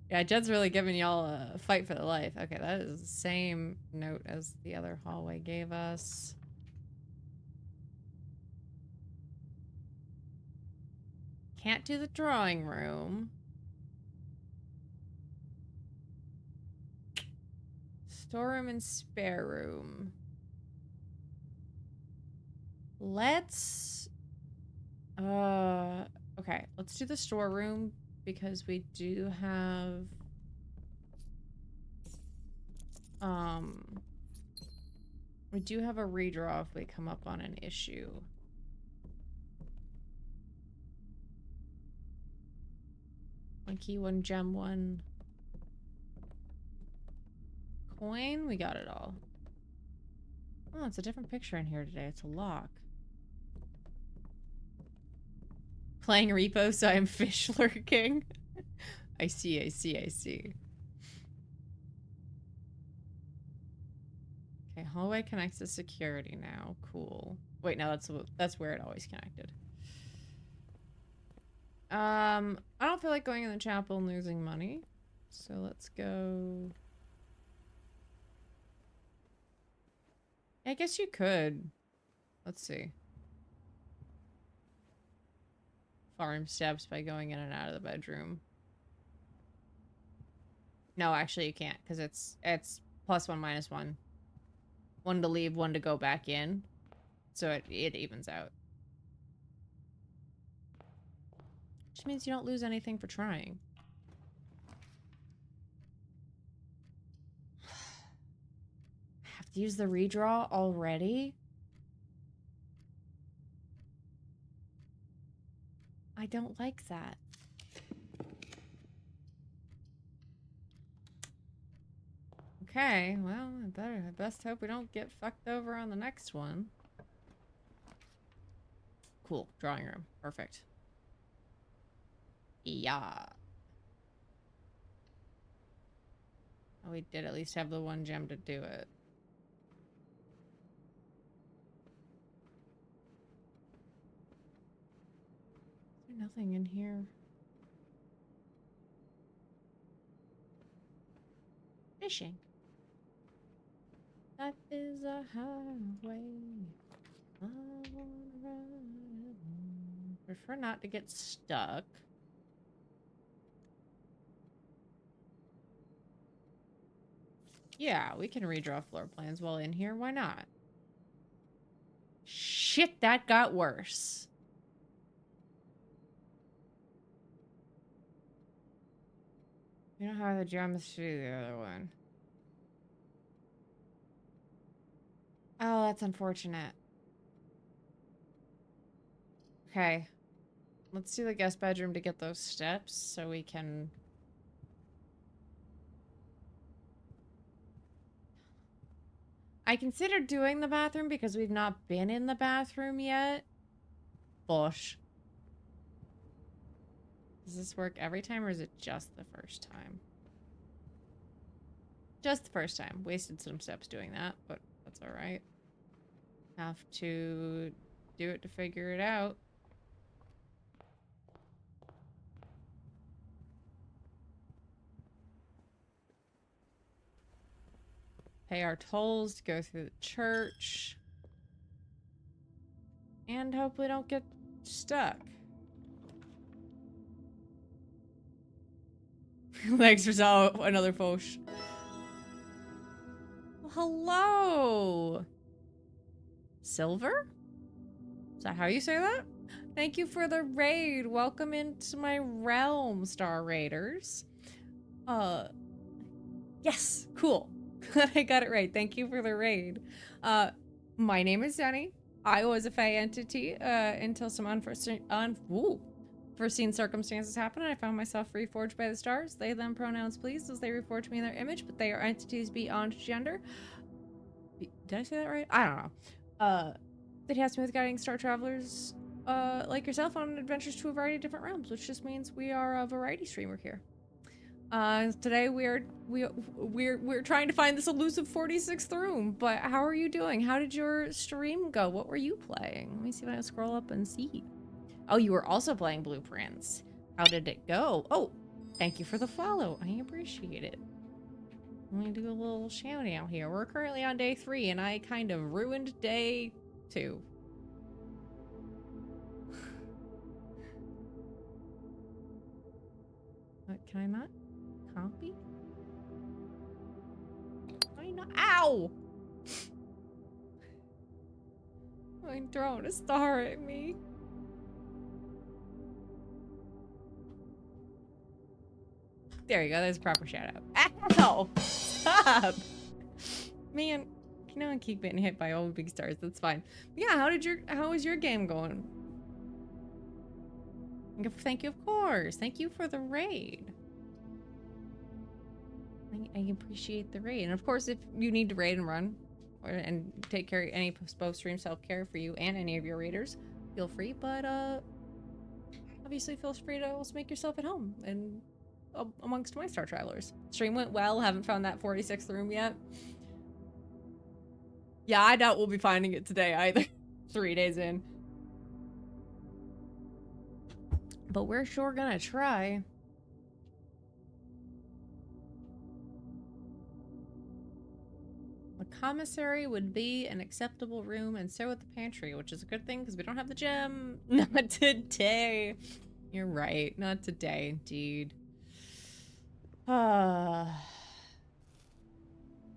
[SPEAKER 1] Yeah, Jed's really giving y'all a fight for the life. Okay, that is the same note as the other hallway gave us. Can't do the drawing room. Storeroom and spare room. Let's... okay, let's do the storeroom because we do have... we do have a redraw if we come up on an issue. One key, one gem, one coin. We got it all. Oh, it's a different picture in here today. It's a lock. Playing repo, so I'm fish lurking. I see, I see, I see. Okay, hallway connects to security now. Cool. Wait, no, that's where it always connected. I don't feel like going in the chapel and losing money. So let's go. I guess you could. Let's see. Farm steps by going in and out of the bedroom. No, actually you can't, because it's +1 -1. One to leave, one to go back in. So it evens out. Which means you don't lose anything for trying. I have to use the redraw already? I don't like that. Okay, well, I best hope we don't get fucked over on the next one. Cool, drawing room. Perfect. Yeah. Oh, we did at least have the one gem to do it. Is there nothing in here? Fishing. Life is a highway. I wanna ride. Prefer not to get stuck. Yeah, we can redraw floor plans while in here. Why not? Shit, that got worse. You don't have the geometry of the other one. Oh, that's unfortunate. Okay. Let's do the guest bedroom to get those steps so we can... I considered doing the bathroom because we've not been in the bathroom yet. Bush. Does this work every time or is it just the first time? Just the first time. Wasted some steps doing that, but that's alright. Have to do it to figure it out. Pay our tolls to go through the church. And hopefully don't get stuck. Thanks for another Foch. Well, hello! Silver? Is that how you say that? Thank you for the raid. Welcome into my realm, Star Raiders. Yes, cool. I got it right. Thank you for the raid. My name is Zenny. I was a Fae entity until some unforeseen circumstances happened and I found myself reforged by the stars. They, them pronouns please, as they reforged me in their image, but they are entities beyond gender. Did I say that right? I don't know. They tasked me with guiding star travelers like yourself on adventures to a variety of different realms, which just means we are a variety streamer here. Today we're trying to find this elusive 46th room, but how are you doing? How did your stream go? What were you playing? Let me see if I can scroll up and see. Oh, you were also playing Blueprints. How did it go? Oh, thank you for the follow. I appreciate it. Let me do a little shout out here. We're currently on day 3 and I kind of ruined day 2. What, can I not copy? Why not? Ow! I'm throwing a star at me. There you go. There's a proper shout out. Ow! Stop! Man, you know I keep getting hit by old big stars. That's fine. But yeah, how was your game going? Thank you, of course. Thank you for the raid. I appreciate the raid. And of course, if you need to raid and run and take care of any post-stream self-care for you and any of your raiders, feel free. But obviously feel free to also make yourself at home and amongst my star travelers. Stream went well. Haven't found that 46th room yet. Yeah, I doubt we'll be finding it today either. 3 days in. But we're sure gonna try. The commissary would be an acceptable room, and so would the pantry, which is a good thing because we don't have the gem. Not today. You're right. Not today, indeed.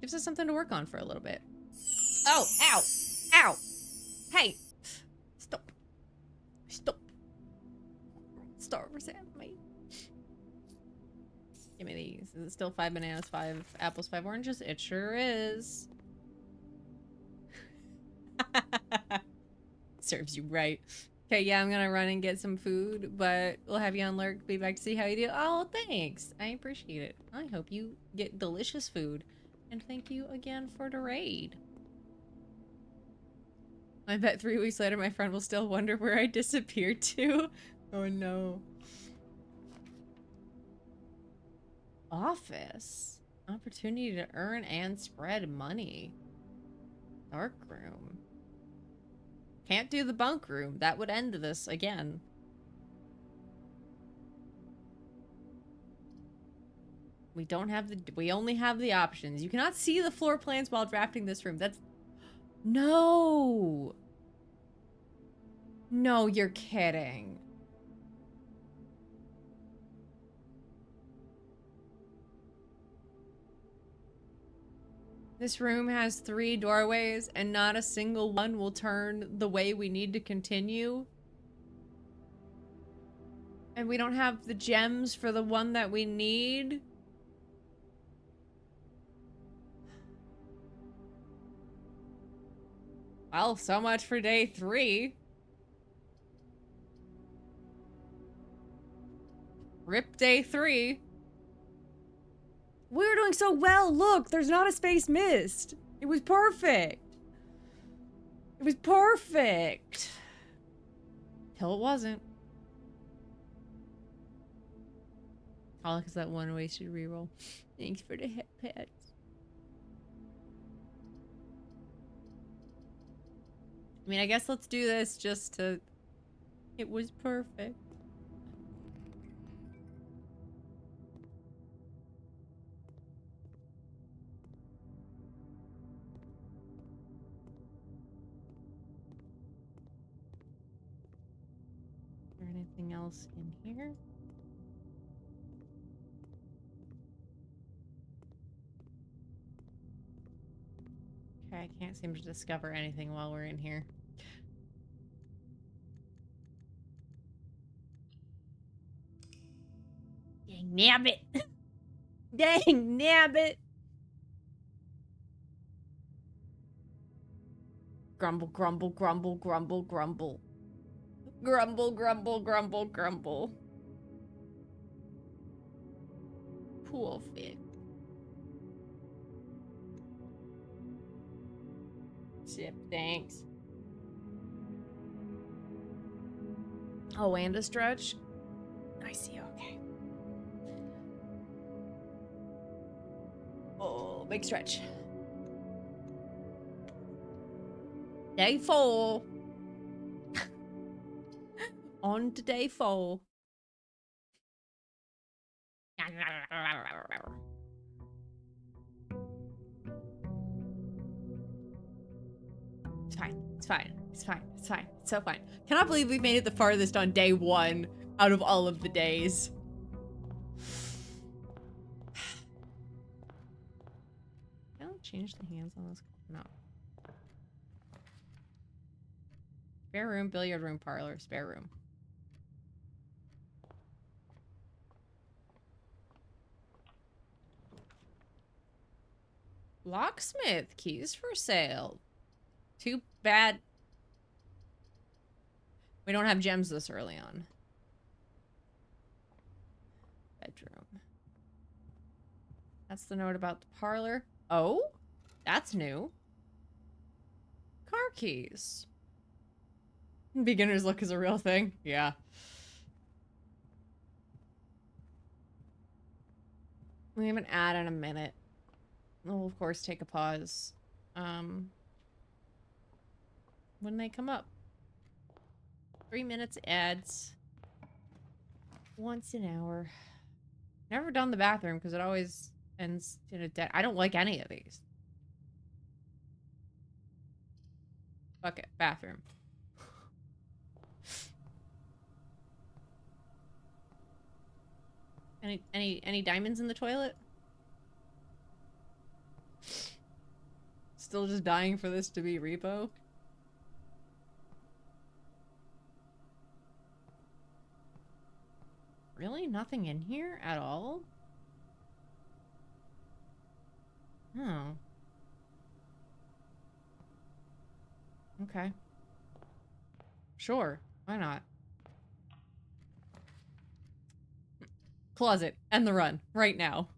[SPEAKER 1] Gives us something to work on for a little bit. Oh, ow! Ow! Hey! Stop. Stop. Stars at me. Give me these. Is it still 5 bananas, 5 apples, 5 oranges? It sure is. Serves you right. Okay, yeah, I'm gonna run and get some food, but we'll have you on lurk. Be back to see how you do. Oh, thanks. I appreciate it. I hope you get delicious food. And thank you again for the raid. I bet 3 weeks later my friend will still wonder where I disappeared to. Oh no. Office. Opportunity to earn and spread money. Dark room. Can't do the bunk room. That would end this again. We don't have the- we only have the options. You cannot see the floor plans while drafting this room. That's- No! No, you're kidding. This room has 3 doorways and not a single one will turn the way we need to continue. And we don't have the gems for the one that we need. Well, so much for day 3. Rip day 3. We were doing so well. Look, there's not a space missed. It was perfect. It was perfect. Till it wasn't. All because that one wasted reroll. Thanks for the hit pets. I mean, I guess let's do this just to... It was perfect. Is there anything else in here? Okay, I can't seem to discover anything while we're in here. Dang nabbit! Dang nabbit! Grumble, grumble, grumble, grumble, grumble. Grumble, grumble, grumble, grumble. Pool fit. Sip, thanks. Oh, and a stretch? I see, okay. Oh, big stretch. Day 4. On to day 4. It's fine. It's fine. It's fine. It's fine. It's so fine. Cannot believe we made it the farthest on day 1 out of all of the days. Can I change the hands on this? No. Spare room, billiard room, parlor, spare room. Locksmith, keys for sale. Too bad we don't have gems this early on. Bedroom. That's the note about the parlor. Oh, that's new. Car keys. Beginner's luck is a real thing. Yeah. We have an ad in a minute. We'll of course take a pause. When they come up. 3 minutes ads. Once an hour. Never done the bathroom because it always ends in a dead. I don't like any of these. Fuck it. Bathroom. Any diamonds in the toilet? Still just dying for this to be repo? Really? Nothing in here at all? Oh. Okay. Sure. Why not? Closet. End the run. Right now.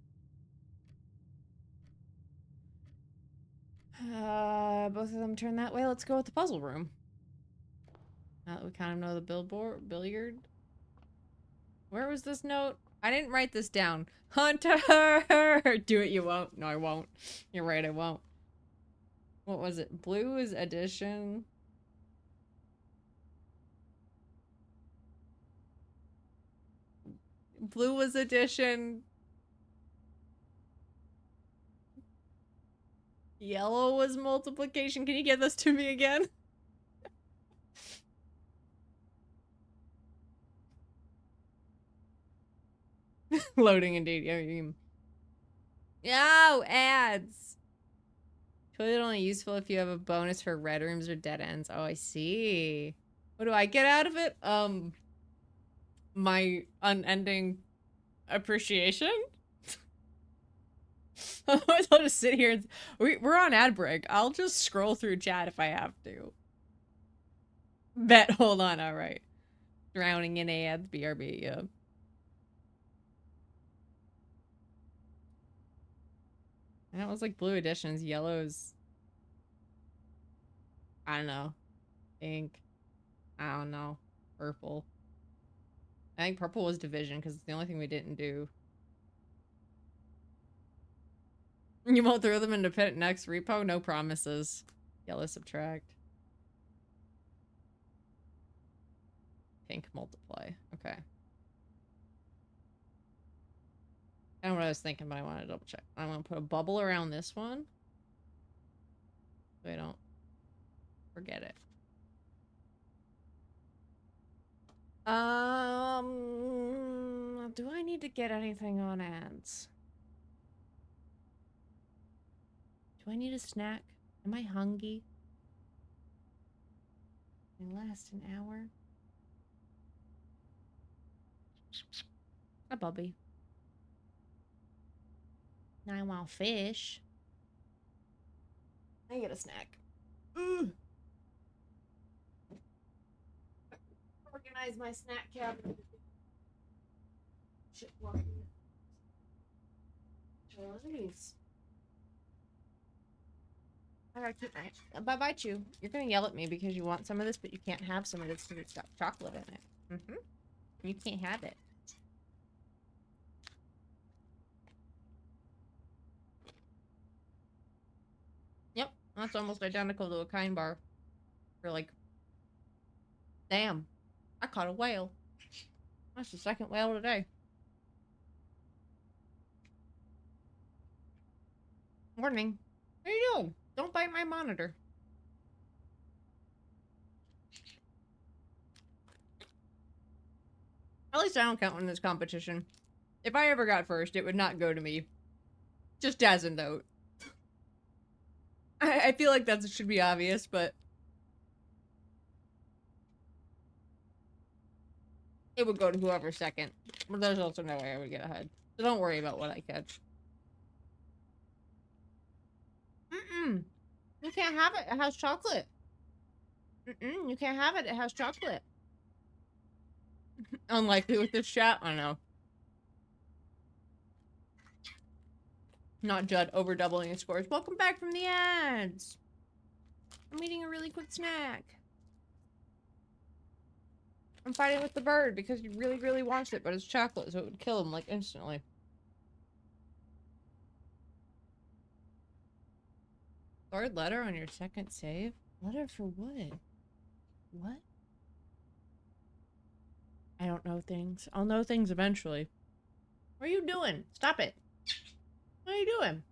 [SPEAKER 1] Both of them turn that way. Let's go with the puzzle room. Now that we kind of know the billiard. Where was this note? I didn't write this down. Hunter! Do it, you won't. No, I won't. You're right, I won't. What was it? Blue is addition. Blue was addition. Yellow was multiplication. Can you get this to me again? Loading indeed. No, ads. Totally only useful if you have a bonus for red rooms or dead ends. Oh, I see. What do I get out of it? My unending appreciation? Otherwise, I'll just sit here and... We're on ad break. I'll just scroll through chat if I have to. Bet. Hold on. All right. Drowning in ads. BRB. Yeah. That was like blue editions. Yellows. I don't know. Pink. I don't know. Purple. I think purple was division because it's the only thing we didn't do. You won't throw them into pit next repo? No promises. Yellow subtract. Pink multiply. Okay. I don't know what I was thinking, but I want to double check. I'm going to put a bubble around this one. So I don't forget it. Do I need to get anything on ads? Do I need a snack? Am I hungry? Can it last an hour? A bubby. Now I want fish. I get a snack. Ooh. Organize my snack cabinet. Shit, Charlize. I gotta keep my... Bye-bye, Chew. You're gonna yell at me because you want some of this, but you can't have some of this because it's got chocolate in it. You can't have it. Yep, that's almost identical to a kind bar. You're like, damn, I caught a whale. That's the second whale today. Morning. What are you doing? Don't bite my monitor. At least I don't count in this competition. If I ever got first, it would not go to me. Just as a note. I feel like that should be obvious, but... it would go to whoever's second. But there's also no way I would get ahead. So don't worry about what I catch. You can't have it. It has chocolate. You can't have it. It has chocolate. Unlikely with this chat. I know. Not Judd over doubling his scores. Welcome back from the ads. I'm eating a really quick snack. I'm fighting with the bird because he really, really wants it, but it's chocolate, so it would kill him like instantly. Third letter on your second save? Letter for what? What? I don't know things. I'll know things eventually. What are you doing? Stop it. What are you doing?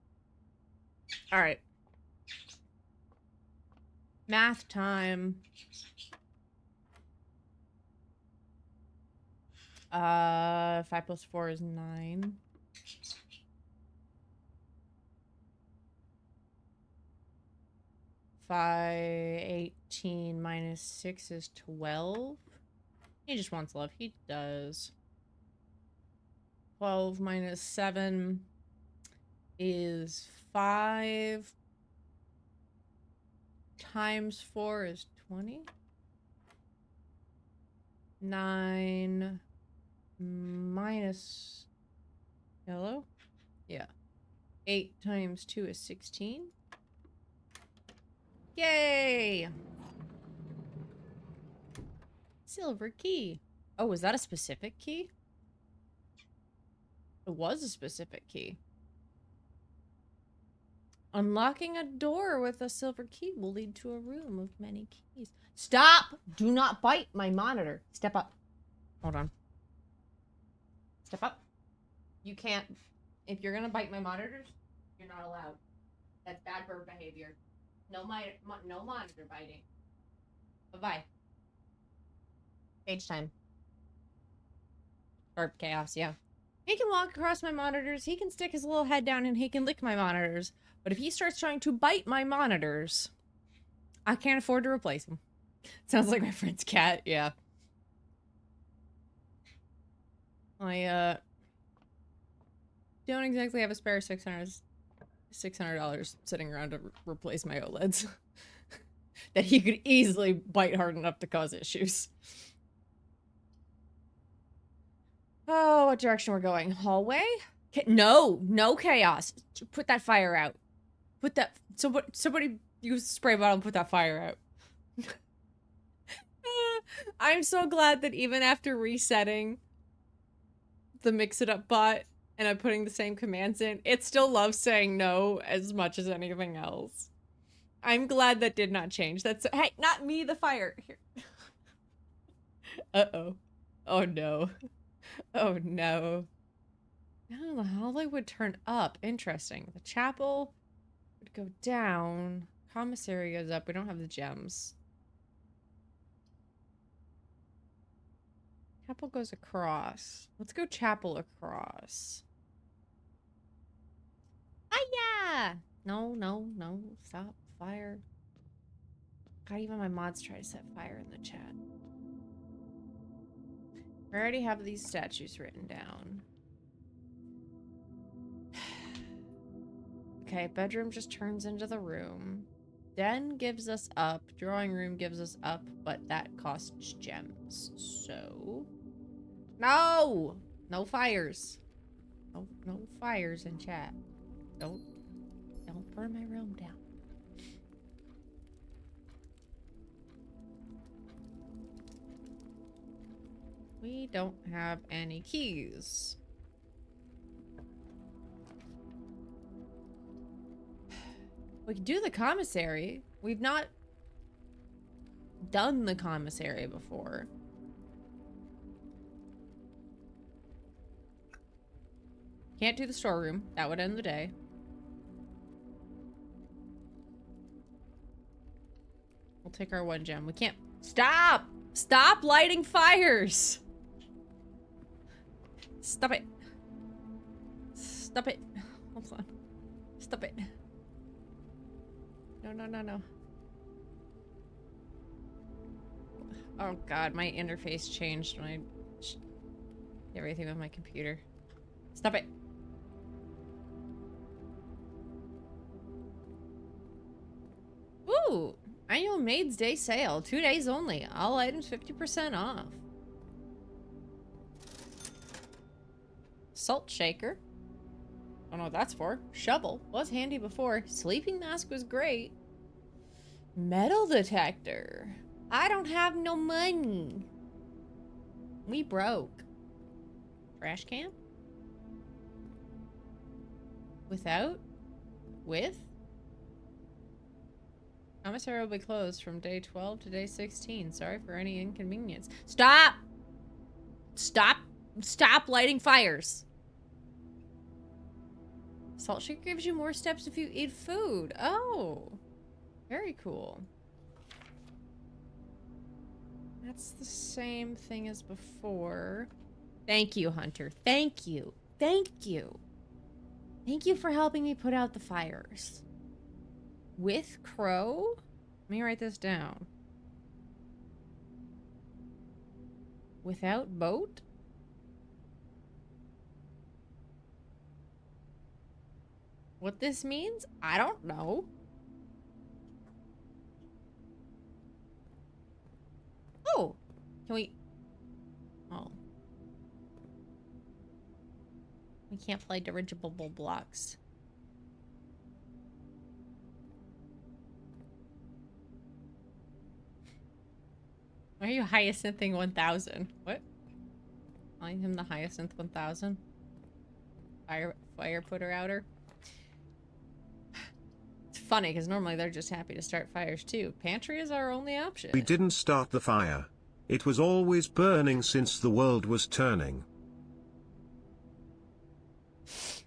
[SPEAKER 1] Alright. Math time. 5 plus 4 is 9. 18 minus 6 is 12. He just wants love. He does. 12 minus 7 is 5. Times 4 is 20. 9 minus... Hello? Yeah. 8 times 2 is 16. Yay! Silver key. Oh, was that a specific key? It was a specific key. Unlocking a door with a silver key will lead to a room of many keys. Stop! Do not bite my monitor. Step up. Hold on. Step up. You can't. If you're gonna bite my monitors, you're not allowed. That's bad bird behavior. No, no monitor biting. Bye-bye. Page time. Or chaos, yeah. He can walk across my monitors, he can stick his little head down, and he can lick my monitors. But if he starts trying to bite my monitors, I can't afford to replace him. Sounds like my friend's cat, yeah. I, don't exactly have a spare $600 sitting around to replace my OLEDs. That he could easily bite hard enough to cause issues. Oh, what direction we're going? Hallway? No, no chaos. Put that fire out. Put that. Somebody use a spray bottle and put that fire out. I'm so glad that even after resetting the mix it up bot and I'm putting the same commands in, it still loves saying no as much as anything else. I'm glad that did not change. That's hey, not me, the fire. Here. Uh-oh. Oh no. Oh no. No, the hallway would turn up. Interesting. The chapel would go down. Commissary goes up. We don't have the gems. Chapel goes across. Let's go chapel across. Hiya! No, no, no. Stop. Fire. God, even my mods try to set fire in the chat. I already have these statues written down. Okay, bedroom just turns into the room. Den gives us up. Drawing room gives us up, but that costs gems. So... No! No fires. No fires in chat. Don't burn my room down. We don't have any keys. We can do the commissary. We've not done the commissary before. Can't do the storeroom. That would end the day. We'll take our one gem. We can't... Stop! Stop lighting fires! Stop it. Stop it. Hold on. Stop it. No, no, no, no. Oh god, my interface changed when I did everything with my computer. Stop it. Ooh! Annual Maid's Day sale. 2 days only. All items 50% off. Salt shaker. Don't know what that's for. Shovel. Was handy before. Sleeping mask was great. Metal detector. I don't have no money. We broke. Trash can? Without? With? Commissary will be closed from day 12 to day 16. Sorry for any inconvenience. Stop! Stop! Stop lighting fires! Salt shaker gives you more steps if you eat food. Oh. Very cool. That's the same thing as before. Thank you, Hunter. Thank you. Thank you. Thank you for helping me put out the fires. With crow? Let me write this down. Without boat? What this means? I don't know. Oh! Can we... Oh. We can't play dirigible blocks. Why are you hyacinthing 1000? What? Calling him the hyacinth 1000? Fire putter outer? It's funny because normally they're just happy to start fires too. Pantry is our only option.
[SPEAKER 4] We didn't start the fire. It was always burning since the world was turning.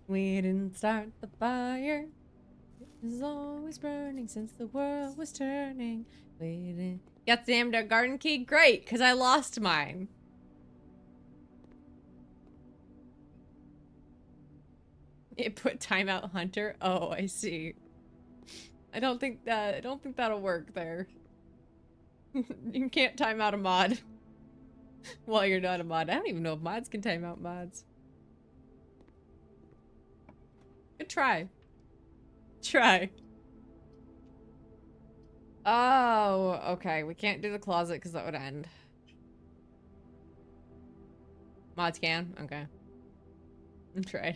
[SPEAKER 1] We didn't start the fire. It was always burning since the world was turning. We didn't. Got the damn garden key? Great, because I lost mine. It put timeout hunter. Oh, I see. I don't think that'll work there. You can't time out a mod while you're not a mod. I don't even know if mods can time out mods. Good try. Try. Oh, okay. We can't do the closet because that would end. Mods can? Okay. Tried.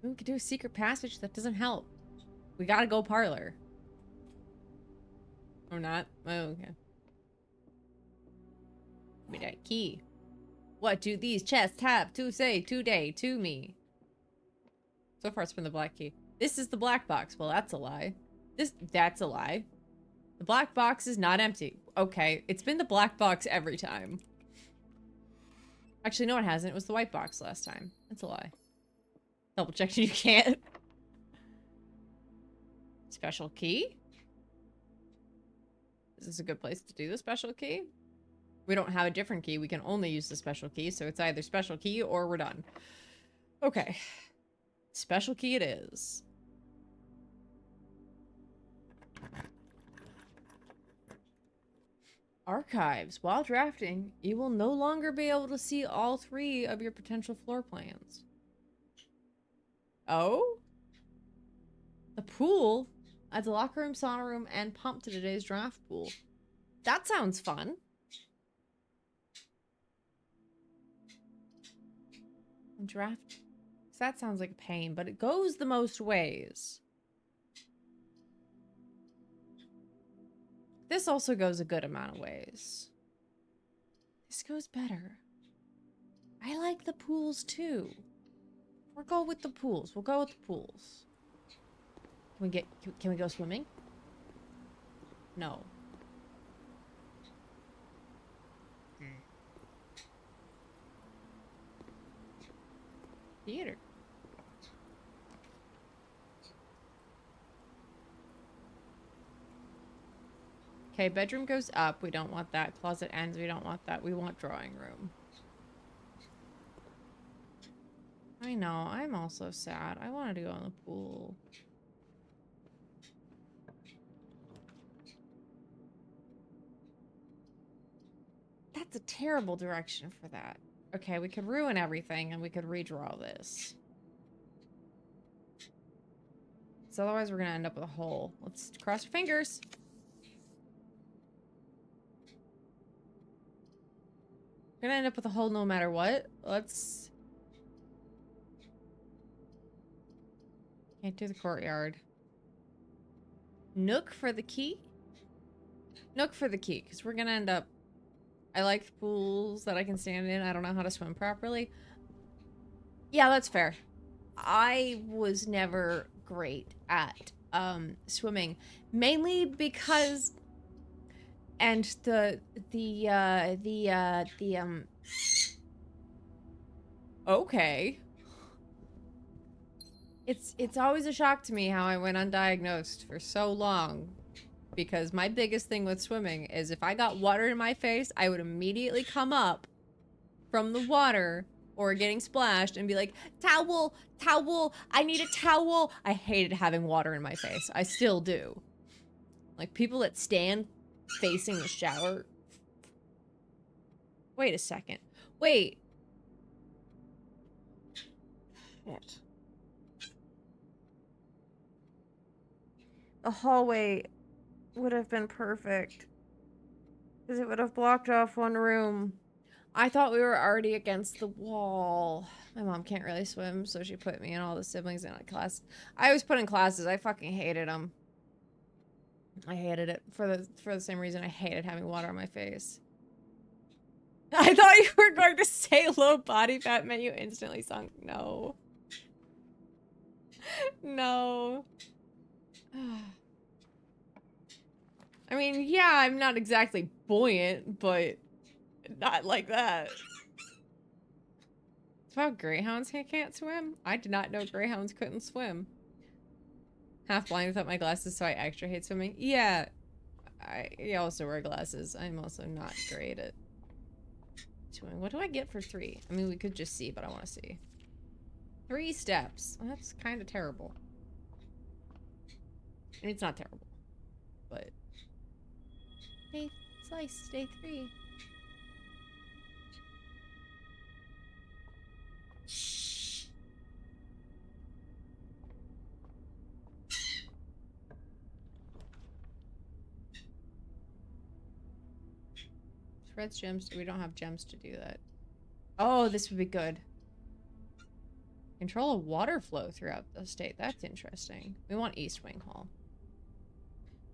[SPEAKER 1] We could do a secret passage. That doesn't help. We gotta go parlor. Or not? Oh, okay. Give me that key. What do these chests have to say today to me? So far it's been the black key. This is the black box. Well, that's a lie. That's a lie. The black box is not empty. Okay, it's been the black box every time. Actually, no, it hasn't. It was the white box last time. That's a lie. Double checking, you can't. Special key? Is this a good place to do the special key? We don't have a different key. We can only use the special key, so it's either special key or we're done. Okay. Special key it is. Archives. While drafting, you will no longer be able to see all 3 of your potential floor plans. Oh? The pool adds a locker room, sauna room, and pump to today's draft pool. That sounds fun. And draft. That sounds like a pain, but it goes the most ways. This also goes a good amount of ways. This goes better. I like the pools too. We'll go with the pools. We'll go with the pools. Can we go swimming? No. Theater. Okay, bedroom goes up. We don't want that. Closet ends. We don't want that. We want drawing room. I know. I'm also sad. I wanted to go in the pool. That's a terrible direction for that. Okay, we could ruin everything and we could redraw this. So otherwise we're gonna end up with a hole. Let's cross your fingers. We're gonna end up with a hole no matter what. Let's... Can't do the courtyard. Nook for the key? Nook for the key, because we're gonna end up... I like pools that I can stand in. I don't know how to swim properly. Yeah, that's fair. I was never great at swimming, mainly because okay. It's always a shock to me how I went undiagnosed for so long. Because my biggest thing with swimming is if I got water in my face, I would immediately come up from the water or getting splashed and be like, towel, towel, I need a towel. I hated having water in my face. I still do. Like people that stand facing the shower. Wait a second. Wait. Shit. The hallway would have been perfect because it would have blocked off one room. I thought we were already against the wall. My mom can't really swim, so she put me and all the siblings in a class. I was put in classes. I fucking hated them. I hated it for the same reason I hated having water on my face. I thought you were going to say low body fat meant you instantly sunk. No. No. I mean, yeah, I'm not exactly buoyant, but not like that. It's about greyhounds can't swim? I did not know greyhounds couldn't swim. Half blind without my glasses, so I extra hate swimming. Yeah, I also wear glasses. I'm also not great at swimming. What do I get for 3? I mean, we could just see, but I want to see. 3 steps. Well, that's kind of terrible. I mean, it's not terrible, but... Day slice, day 3. Red's gems. We don't have gems to do that. Oh, this would be good. Control a water flow throughout the state. That's interesting. We want East Wing Hall.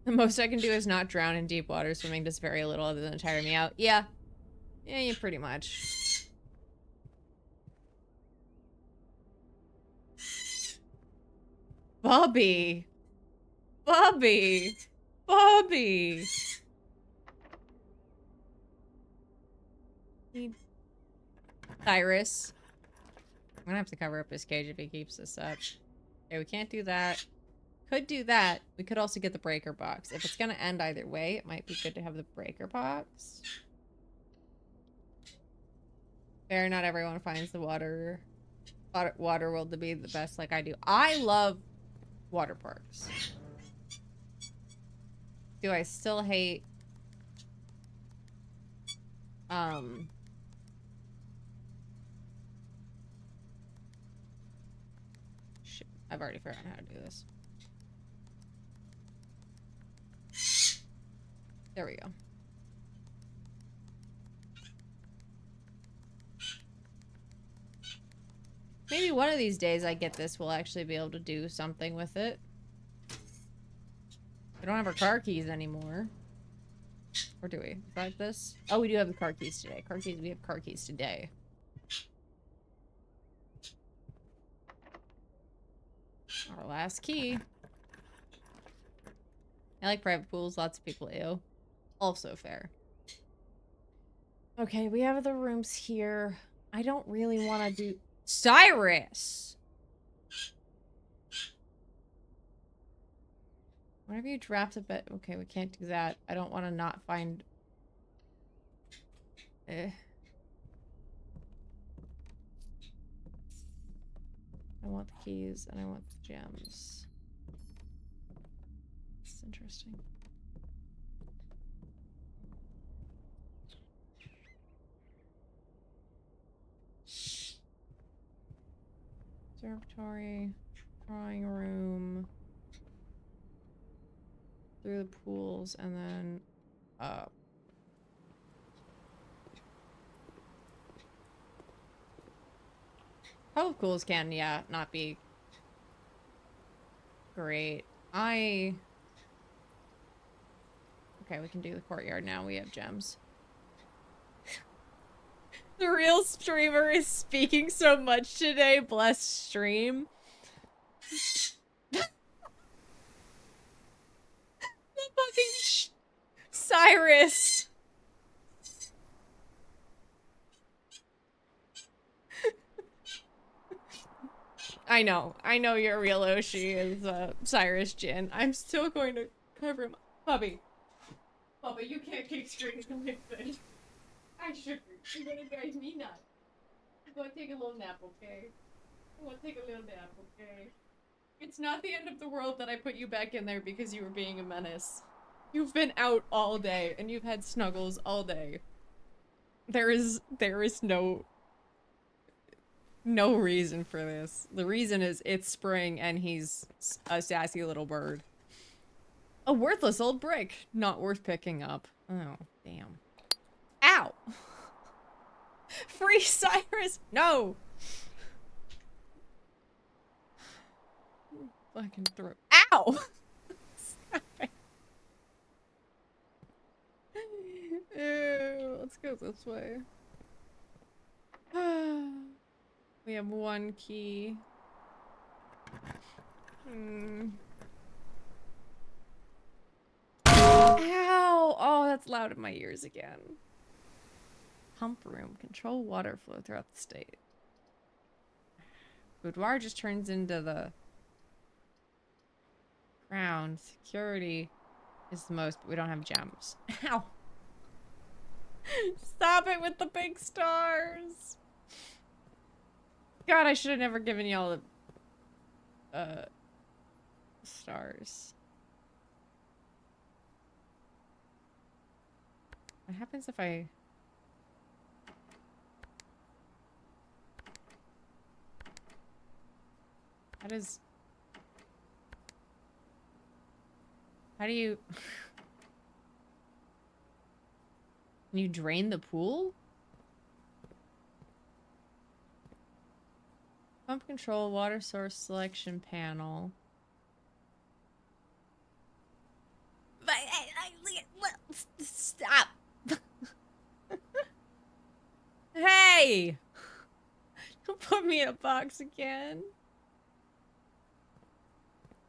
[SPEAKER 1] The most I can do is not drown in deep water. Swimming does very little other than tire me out. Yeah. Yeah, pretty much. Bobby. Bobby. Bobby. Cyrus. I'm gonna have to cover up his cage if he keeps this up. Okay, we can't do that. Could do that. We could also get the breaker box. If it's gonna end either way, it might be good to have the breaker box. Fair, not everyone finds the water world to be the best like I do. I love water parks. Do I still hate shit, I've already forgotten how to do this. There we go. Maybe one of these days I get this, we'll actually be able to do something with it. We don't have our car keys anymore. Or do we? Like this? Oh, we do have the car keys today. We have car keys today. Our last key. I like private pools. Lots of people ew. Also fair. Okay, we have the rooms here. I don't really want to do... Cyrus! Whenever you draft a bed... Okay, we can't do that. I don't want to not find... I want the keys and I want the gems. It's interesting. Observatory, drawing room, through the pools, and then up. Public pools can, yeah, not be great. Okay, we can do the courtyard now. We have gems. The real streamer is speaking so much today. Bless stream. The fucking Cyrus. I know your real Oshi is Cyrus Jin. I'm still going to cover him. Bubby, you can't keep streaming like this. I should. You're gonna drive me nuts. I'm gonna take a little nap, okay? I'm gonna take a little nap, okay? It's not the end of the world that I put you back in there because you were being a menace. You've been out all day and you've had snuggles all day. There is no reason for this. The reason is it's spring and he's a sassy little bird. A worthless old brick. Not worth picking up. Oh, damn. Ow! Free Cyrus! No! Fucking throat. Ow! Stop it. Ew, let's go this way. We have one key. Ow! Oh, that's loud in my ears again. Pump room. Control water flow throughout the state. Boudoir just turns into the ground. Security is the most, but we don't have gems. Ow! Stop it with the big stars! God, I should have never given y'all the stars. What happens if I... How does... How do you... Can you drain the pool? Pump control, water source selection panel. Stop! Hey! Don't put me in a box again.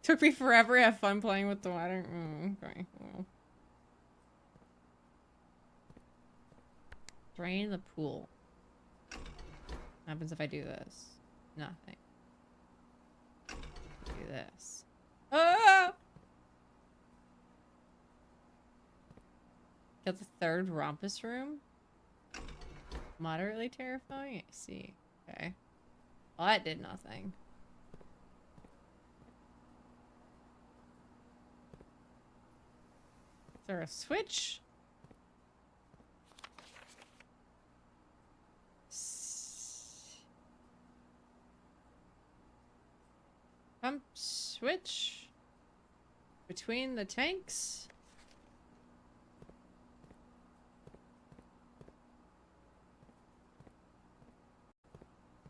[SPEAKER 1] Took me forever to have fun playing with the water. Okay. Well. Drain the pool. What happens if I do this? Nothing. Do this. Ah! Got the third rumpus room. Moderately terrifying. I see. Okay. Well, that did nothing. Is there a switch? Pump switch between the tanks.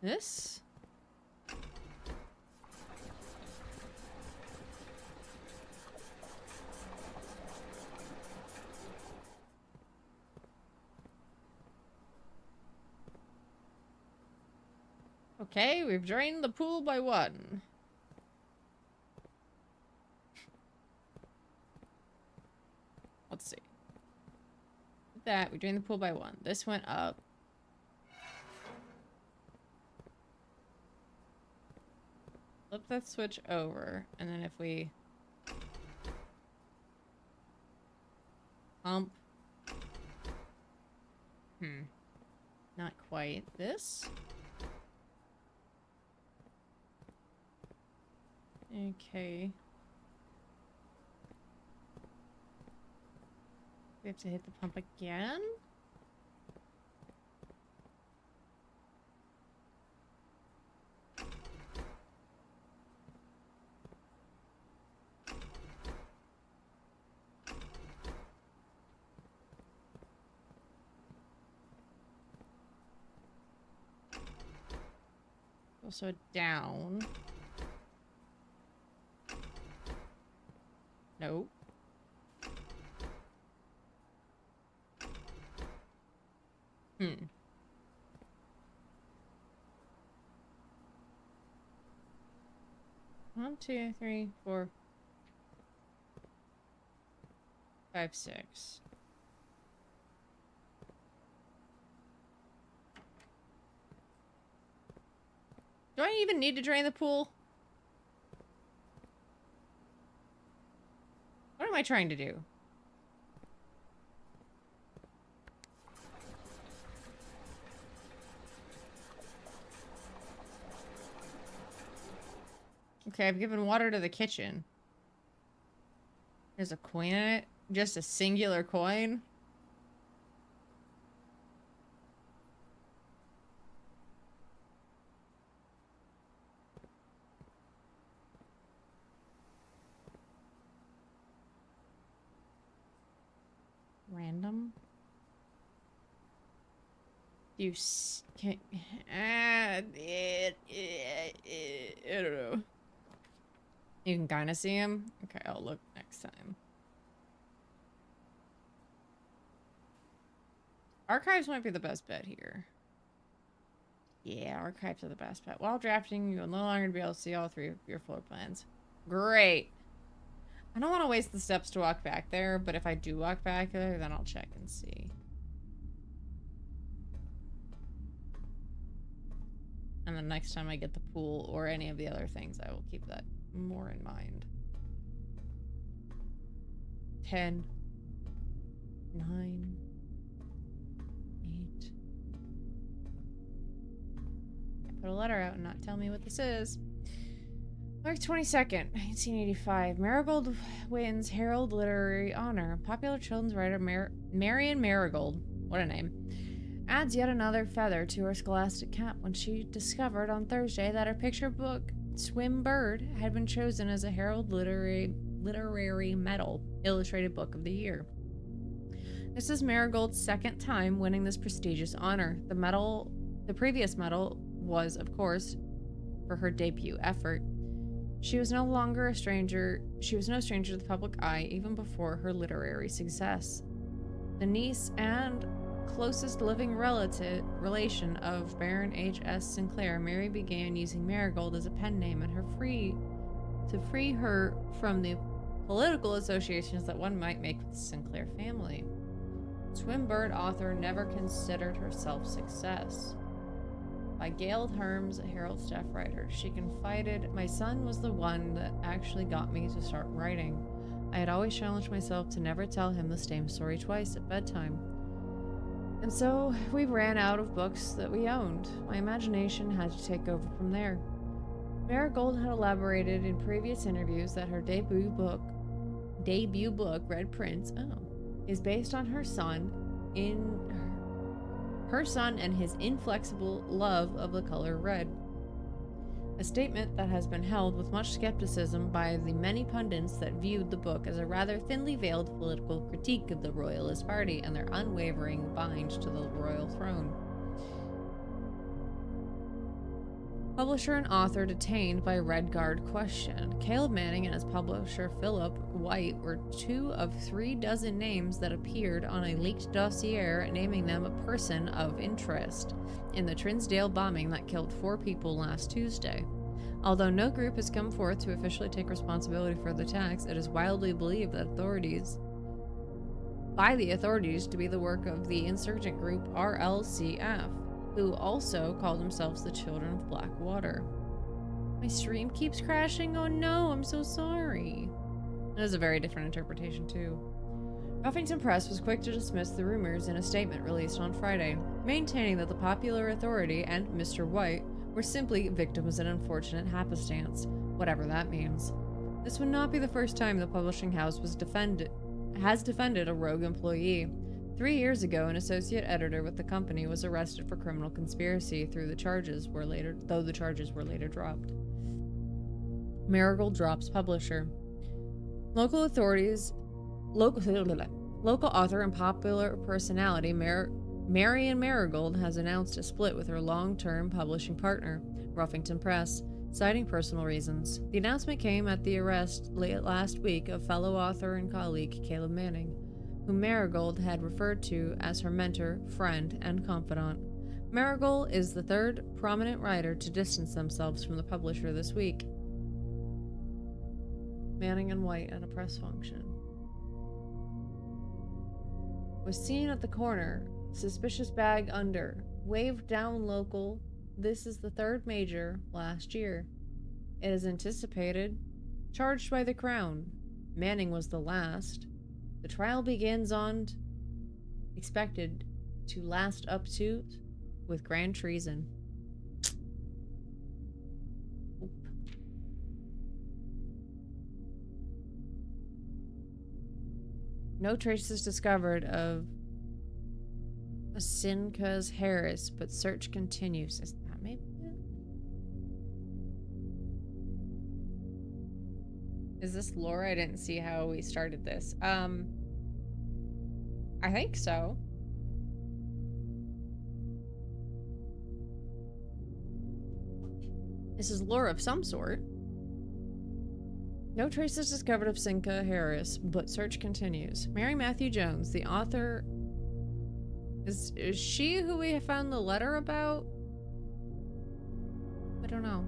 [SPEAKER 1] This? Okay, we've drained the pool by one. Let's see. With that, we drained the pool by one. This went up. Flip that switch over, and then if we pump, not quite this. Okay. We have to hit the pump again. Also down. Nope. One, two, three, four, 5, 6. Do I even need to drain the pool? What am I trying to do? Okay, I've given water to the kitchen. There's a coin in it. Just a singular coin. Random. You can I don't know. You can kind of see him. Okay, I'll look next time. Archives might be the best bet here. Yeah, archives are the best bet. While drafting, you will no longer be able to see all three of your floor plans. Great. I don't want to waste the steps to walk back there, but if I do walk back there, then I'll check and see. And the next time I get the pool or any of the other things, I will keep that more in mind. 10, 9, 8. Put a letter out and not tell me what this is. March 22nd, 1985. Marigold wins Herald Literary Honor. Popular children's writer Marion Marigold, what a name, adds yet another feather to her scholastic cap when she discovered on Thursday that her picture book, Swim Bird, had been chosen as a Herald Literary Medal Illustrated Book of the Year. This is Marigold's second time winning this prestigious honor. The previous medal was, of course, for her debut effort. She was no stranger to the public eye even before her literary success. The niece and closest living relation of Baron H.S. Sinclair, Mary began using Marigold as a pen name to free her from the political associations that one might make with the Sinclair family. Swimbird author never considered herself success. By Gail Herms, a Herald staff writer, she confided, "My son was the one that actually got me to start writing. I had always challenged myself to never tell him the same story twice at bedtime. And so we ran out of books that we owned. My imagination had to take over from there." Marigold had elaborated in previous interviews that her debut book, Red Prince, is based on her son and his inflexible love of the color red. A statement that has been held with much skepticism by the many pundits that viewed the book as a rather thinly veiled political critique of the Royalist Party and their unwavering bind to the royal throne. Publisher and author detained by Red Guard question. Caleb Manning and his publisher Philip White were 2 of 3 dozen names that appeared on a leaked dossier naming them a person of interest in the Trinsdale bombing that killed 4 people last Tuesday. Although no group has come forth to officially take responsibility for the attacks, it is widely believed that by the authorities to be the work of the insurgent group RLCF, who also call themselves the Children of Blackwater. My stream keeps crashing. Oh no, I'm so sorry. That is a very different interpretation too. Huffington Press was quick to dismiss the rumors in a statement released on Friday, maintaining that the Popular Authority and Mr. White were simply victims of an unfortunate happenstance, whatever that means. This would not be the first time the publishing house has defended a rogue employee. 3 years ago, an associate editor with the company was arrested for criminal conspiracy, though the charges were later dropped. Marigold drops publisher. Local author and popular personality Marion Marigold has announced a split with her long-term publishing partner, Huffington Press, citing personal reasons. The announcement came at the arrest late last week of fellow author and colleague Caleb Manning, whom Marigold had referred to as her mentor, friend, and confidant. Marigold is the 3rd prominent writer to distance themselves from the publisher this week. Manning and White at a press function. Was seen at the corner, suspicious bag under, waved down local. This is the 3rd major last year. It is anticipated. Charged by the Crown. Manning was the last. The trial begins on expected to last up to with grand treason. Oop. No traces discovered of Asinka's Harris, but search continues. Is that maybe it? Is this lore? I didn't see how we started this. I think so. This is lore of some sort. No traces discovered of Sinka Harris, but search continues. Mary Matthew Jones, the author Is she who we found the letter about? I don't know.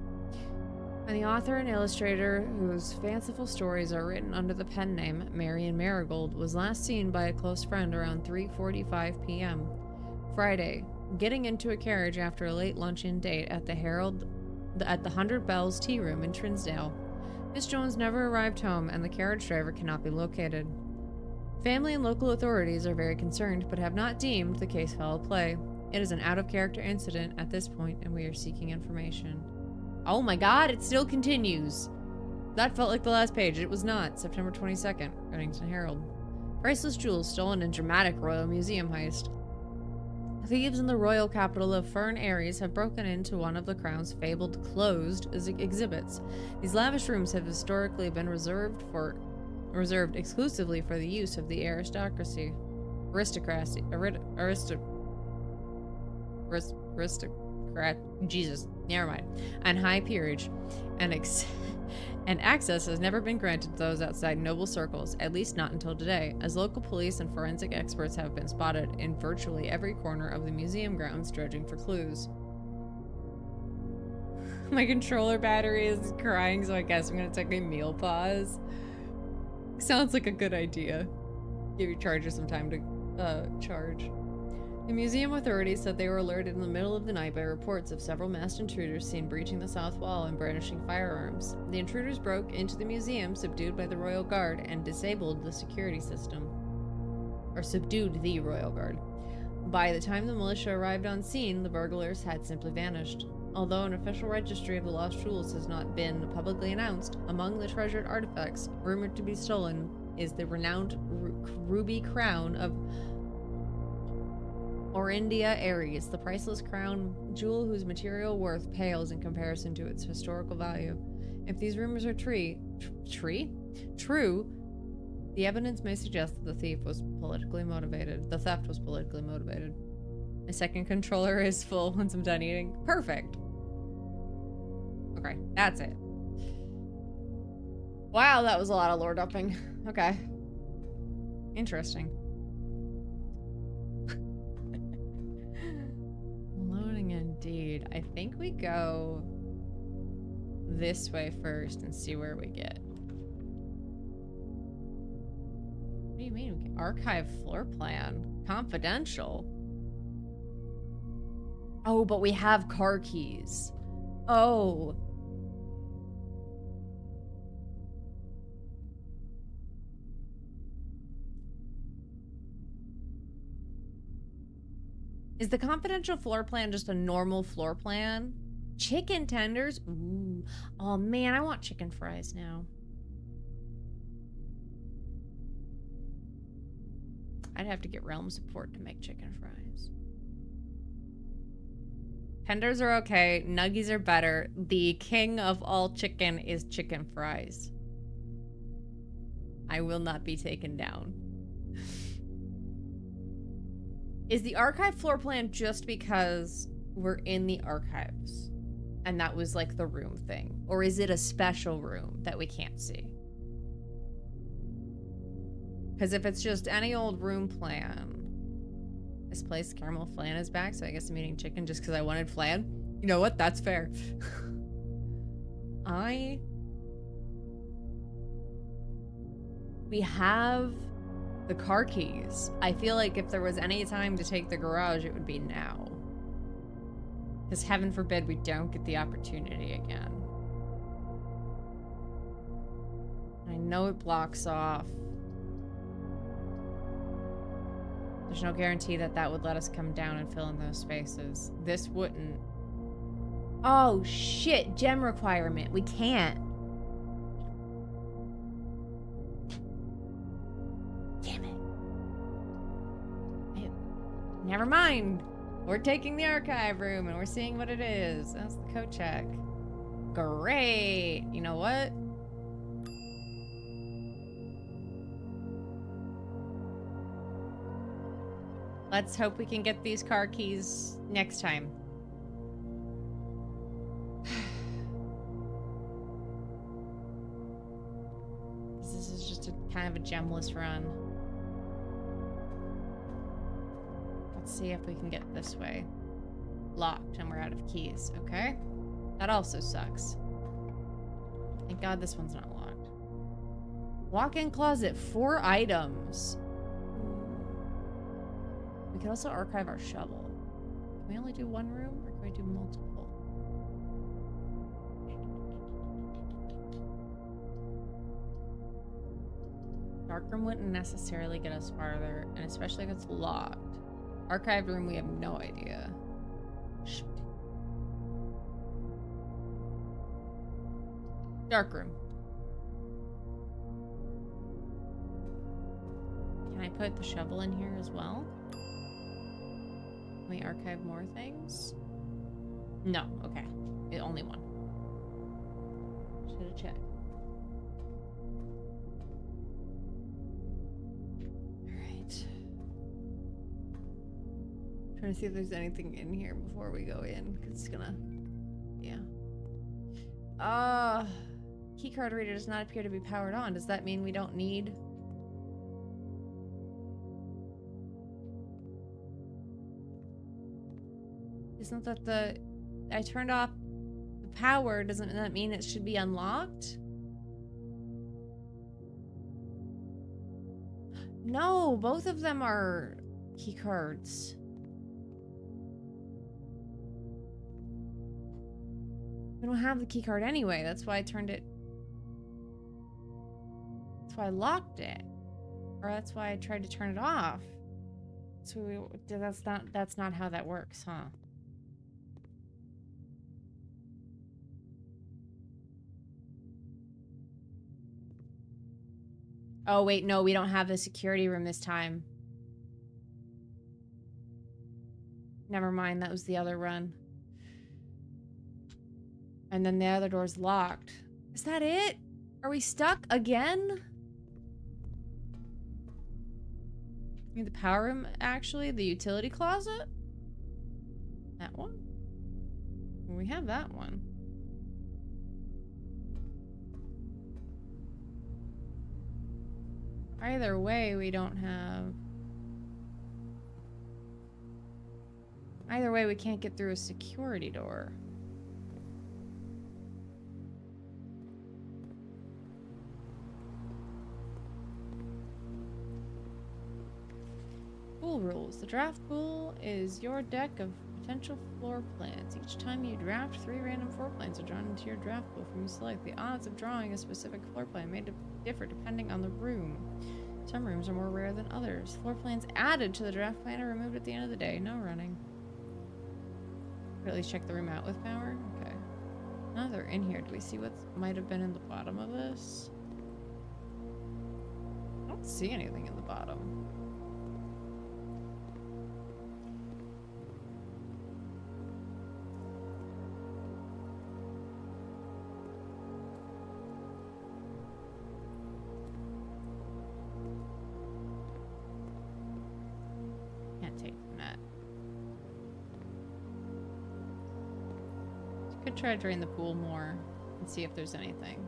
[SPEAKER 1] And the author and illustrator, whose fanciful stories are written under the pen name Marion Marigold, was last seen by a close friend around 3:45 p.m. Friday, getting into a carriage after a late luncheon date at the 100 Bells Tea Room in Trinsdale. Miss Jones never arrived home, and the carriage driver cannot be located. Family and local authorities are very concerned, but have not deemed the case foul play. It is an out-of-character incident at this point, and we are seeking information. Oh my god, it still continues! That felt like the last page. It was not. September 22nd, Reddington Herald. Priceless jewels stolen in dramatic Royal Museum heist. Thieves in the royal capital of Fern Aries have broken into one of the Crown's fabled closed exhibits. These lavish rooms have historically been reserved exclusively for the use of the aristocrat, Jesus, never mind, and high peerage, and access has never been granted to those outside noble circles, at least not until today, as local police and forensic experts have been spotted in virtually every corner of the museum grounds dredging for clues. My controller battery is crying, so I guess I'm gonna take a meal pause. Sounds like a good idea. Give your charger some time to charge. The museum authorities said they were alerted in the middle of the night by reports of several masked intruders seen breaching the south wall and brandishing firearms. The intruders broke into the museum, subdued by the Royal Guard, and disabled the security system. Or subdued the Royal Guard. By the time the militia arrived on scene, the burglars had simply vanished. Although an official registry of the lost jewels has not been publicly announced, among the treasured artifacts rumored to be stolen is the renowned ruby crown of Orindia Aries, the priceless crown jewel whose material worth pales in comparison to its historical value. If these rumors are true, the evidence may suggest that the theft was politically motivated. My second controller is full once I'm done eating. Perfect. Okay, that's it. Wow, that was a lot of lore dumping. Okay. Interesting. Loading indeed. I think we go this way first and see where we get. What do you mean? Archive floor plan. Confidential. Oh, but we have car keys. Oh. Is the confidential floor plan just a normal floor plan? Chicken tenders? Ooh. Oh man, I want chicken fries now. I'd have to get realm support to make chicken fries. Tenders are okay. Nuggies are better. The king of all chicken is chicken fries. I will not be taken down. Is the archive floor plan just because we're in the archives and that was like the room thing? Or is it a special room that we can't see? Because if it's just any old room plan, this place, caramel flan is back, so I guess I'm eating chicken just because I wanted flan. You know what? That's fair. We have the car keys. I feel like if there was any time to take the garage, it would be now. Because heaven forbid we don't get the opportunity again. I know it blocks off. There's no guarantee that that would let us come down and fill in those spaces. This wouldn't. Oh shit, gem requirement. We can't. Damn it. Never mind. We're taking the archive room and we're seeing what it is. That's the code check. Great. You know what? Let's hope we can get these car keys next time. This is just a kind of a gemless run. Let's see if we can get this way. Locked and we're out of keys. Okay. That also sucks. Thank God this one's not locked. Walk-in closet, 4 items. We could also archive our shovel. Can we only do one room or can we do multiple? Dark room wouldn't necessarily get us farther, and especially if it's locked. Archived room, we have no idea. Shoot. Dark room. Can I put the shovel in here as well? Can we archive more things? No, okay. Only one. Should have checked. Alright. Trying to see if there's anything in here before we go in, because it's gonna... Yeah. Keycard reader does not appear to be powered on. Does that mean we don't need... Isn't that the... I turned off the power. Doesn't that mean it should be unlocked? No, both of them are keycards. We don't have the keycard anyway. That's why I turned it... That's why I locked it. Or that's why I tried to turn it off. So that's not how that works, huh? Oh, wait, no, we don't have the security room this time. Never mind, that was the other run. And then the other door's locked. Is that it? Are we stuck again? I mean, the power room, actually. The utility closet? That one? We have that one. Either way, we don't have... Either way, we can't get through a security door. Pool rules. The draft pool is your deck of potential floor plans. Each time you draft, 3 random floor plans are drawn into your draft pool from you select. The odds of drawing a specific floor plan may differ depending on the room. Some rooms are more rare than others. Floor plans added to the draft plan are removed at the end of the day. No running. Or at least check the room out with power. Okay. Now they're in here. Do we see what might have been in the bottom of this? I don't see anything in the bottom. Could try to drain the pool more and see if there's anything.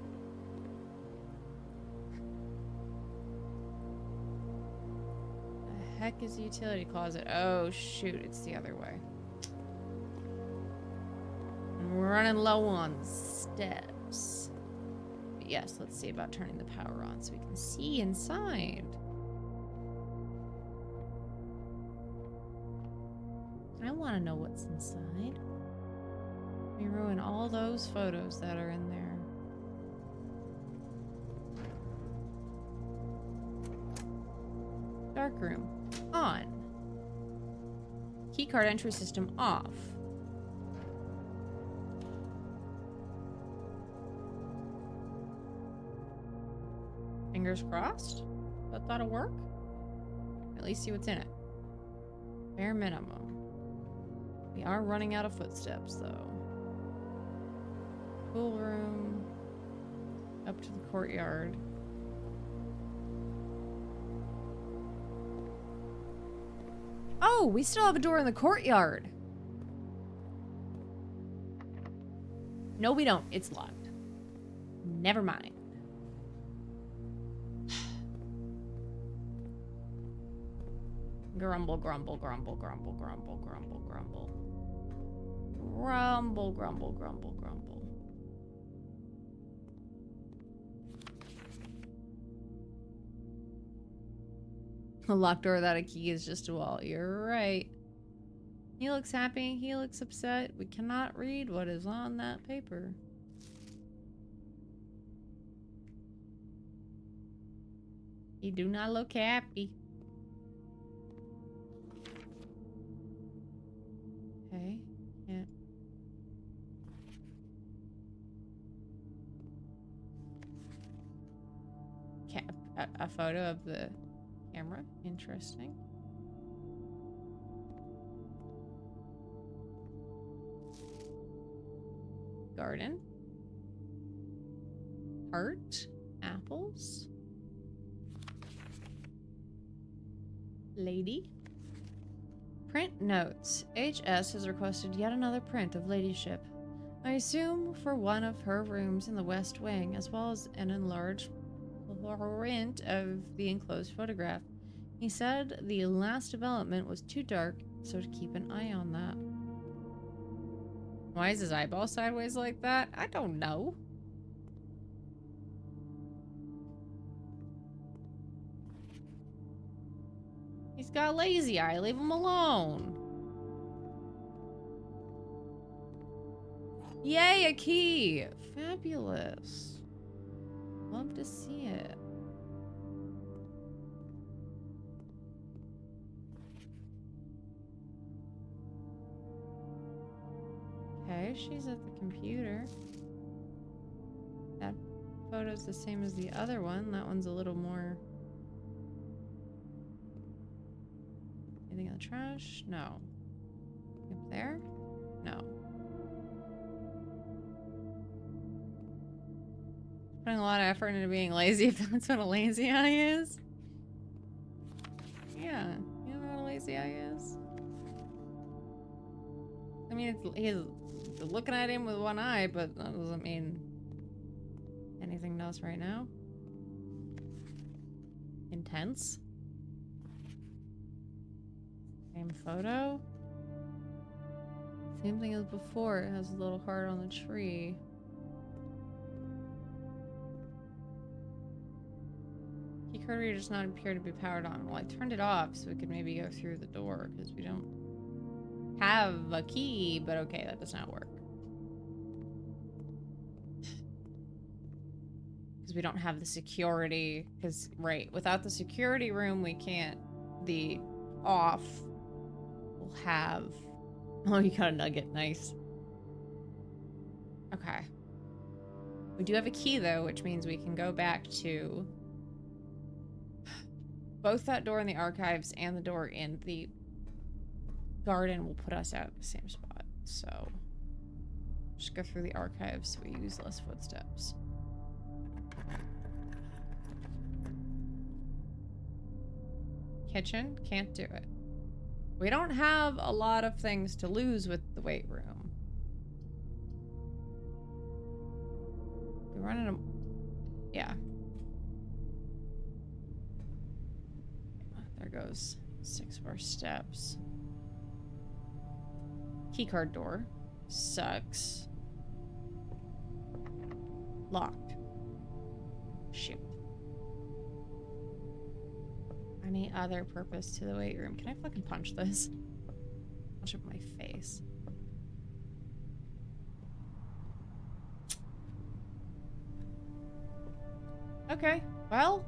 [SPEAKER 1] The heck is the utility closet? Oh shoot, it's the other way. And we're running low on steps. But yes, let's see about turning the power on so we can see inside. I want to know what's inside. We ruin all those photos that are in there. Dark room on. Keycard entry system off. Fingers crossed that that'll work. At least see what's in it. Bare minimum. We are running out of footsteps though. Pool room. Up to the courtyard. Oh, we still have a door in the courtyard. No, we don't. It's locked. Never mind. Grumble, grumble, grumble, grumble, grumble, grumble, grumble. Grumble, grumble, grumble, grumble. A locked door without a key is just a wall. You're right. He looks happy. He looks upset. We cannot read what is on that paper. He do not look happy. Okay. Yeah. A photo of the camera. Interesting. Garden. Heart. Apples. Lady. Print notes. HS has requested yet another print of Ladyship. I assume for one of her rooms in the West Wing, as well as an enlarged print of the enclosed photograph. He said the last development was too dark, so to keep an eye on that. Why is his eyeball sideways like that? I don't know. He's got lazy eye. Leave him alone. Yay, a key! Fabulous. Love to see it. Okay, she's at the computer. That photo's the same as the other one. That one's a little more... Anything in the trash? No. Up there? No. Putting a lot of effort into being lazy, if that's what a lazy eye is. Yeah. You know what a lazy eye is? I mean, he's looking at him with one eye, but that doesn't mean anything else right now. Intense. Same photo. Same thing as before. It has a little heart on the tree. Key card reader does not appear to be powered on. Well, I turned it off so we could maybe go through the door because we don't have a key, but okay, that does not work. Because we don't have the security. Because, right, without the security room, we can't. The off will have. Oh, you got a nugget. Nice. Okay. We do have a key, though, which means we can go back to both that door in the archives and the door in the garden will put us at the same spot. So just go through the archives so we use less footsteps. Kitchen, can't do it. We don't have a lot of things to lose with the weight room. We're running a... Yeah. There goes 6 more steps. Keycard door. Sucks. Locked. Shoot. Any other purpose to the weight room? Can I fucking punch this? Punch up my face. Okay, well.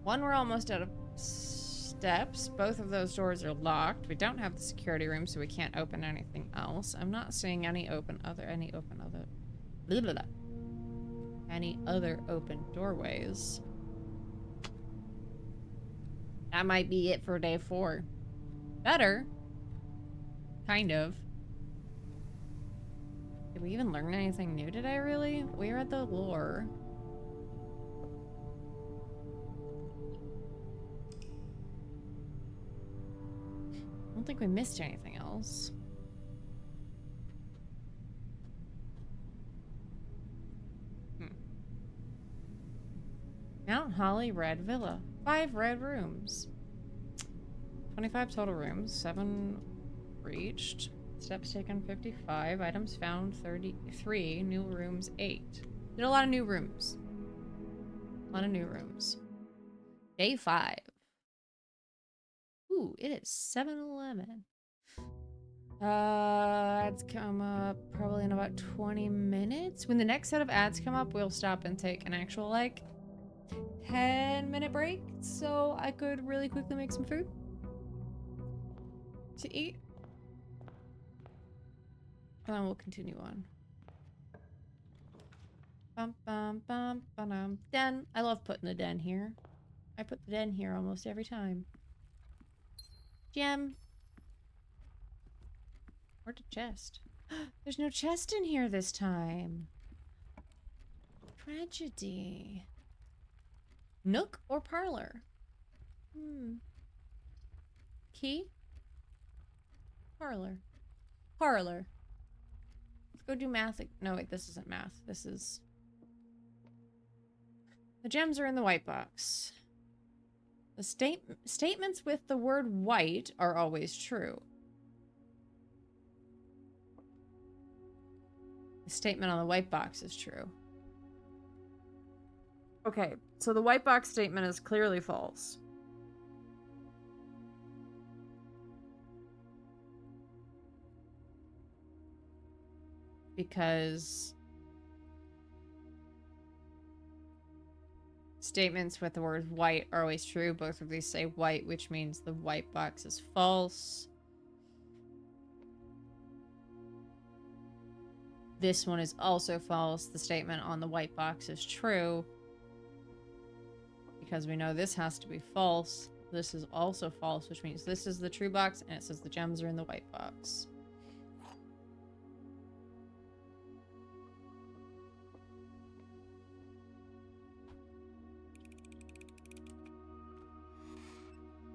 [SPEAKER 1] One, we're almost out of steps. Both of those doors are locked. We don't have the security room, so we can't open anything else. I'm not seeing any other open doorways. That might be it for day 4. Better. Kind of. Did we even learn anything new today, really? We read the lore. I don't think we missed anything else. Mount Holly Red Villa. 5 red rooms. 25 total rooms, 7 reached. Steps taken 55. Items found 33. New rooms 8. Did a lot of new rooms. A lot of new rooms. Day 5. Ooh, it is 7-11. Ads come up probably in about 20 minutes. When the next set of ads come up, we'll stop and take an actual, like, 10-minute break so I could really quickly make some food to eat. And then we'll continue on. Bum, bum, bum, ba-dum. Den. I love putting the den here. I put the den here almost every time. Gem. Where'd the chest? There's no chest in here this time. Tragedy. Nook or parlor? Key? Parlor. Parlor. Let's go do math. No, wait, this isn't math. This is... The gems are in the white box. The statements with the word white are always true. The statement on the white box is true. Okay, so the white box statement is clearly false. Because statements with the word white are always true. Both of these say white, which means the white box is false. This one is also false. The statement on the white box is true. Because we know this has to be false. This is also false, which means this is the true box, and it says the gems are in the white box.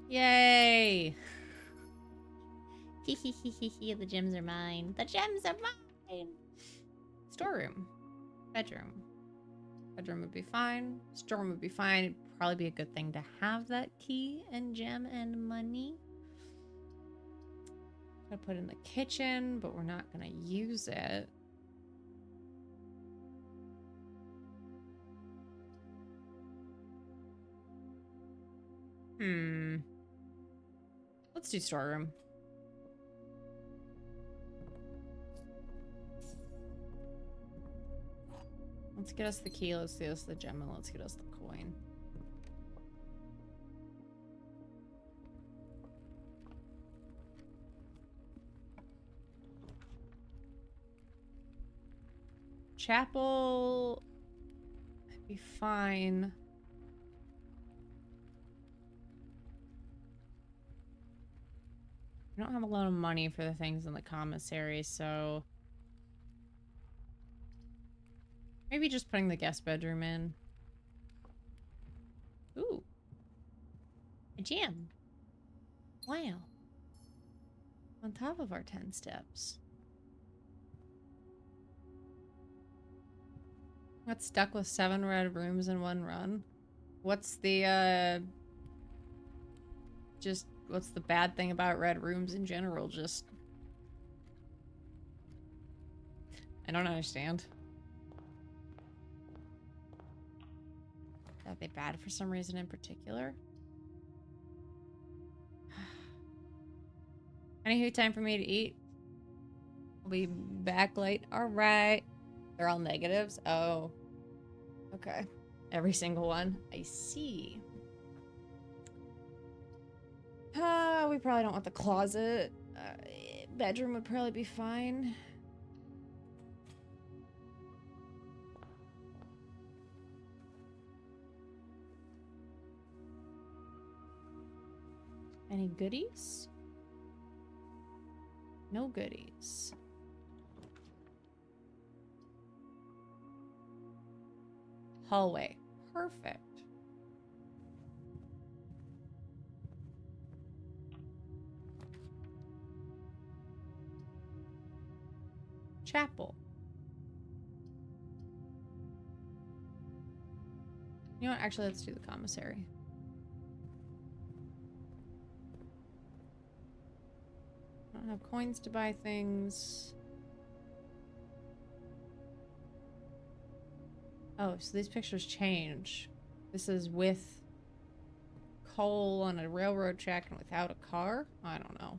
[SPEAKER 1] Yay! Hee, the gems are mine. The gems are mine! Storeroom. Bedroom. Bedroom would be fine. Storeroom would be fine. It'd probably be a good thing to have that key and gem and money. I put in the kitchen, but we're not gonna use it. Let's do storeroom. Let's get us the key, let's get us the gem, and let's get us the coin. Chapel... I'd be fine. I don't have a lot of money for the things in the commissary, so... Maybe just putting the guest bedroom in. Ooh. A gem. Wow. On top of our 10 steps. Got stuck with 7 red rooms in one run. What's the, what's the bad thing about red rooms in general? Just... I don't understand. Are they bad for some reason in particular? Anywho, time for me to eat. I'll be back late. Alright. They're all negatives? Oh. Okay. Every single one. I see. We probably don't want the closet. Bedroom would probably be fine. Any goodies? No goodies. Hallway. Perfect. Chapel. You know what? Actually, let's do the commissary. don't have coins to buy things. Oh, so these pictures change. This is with coal on a railroad track and without a car? I don't know.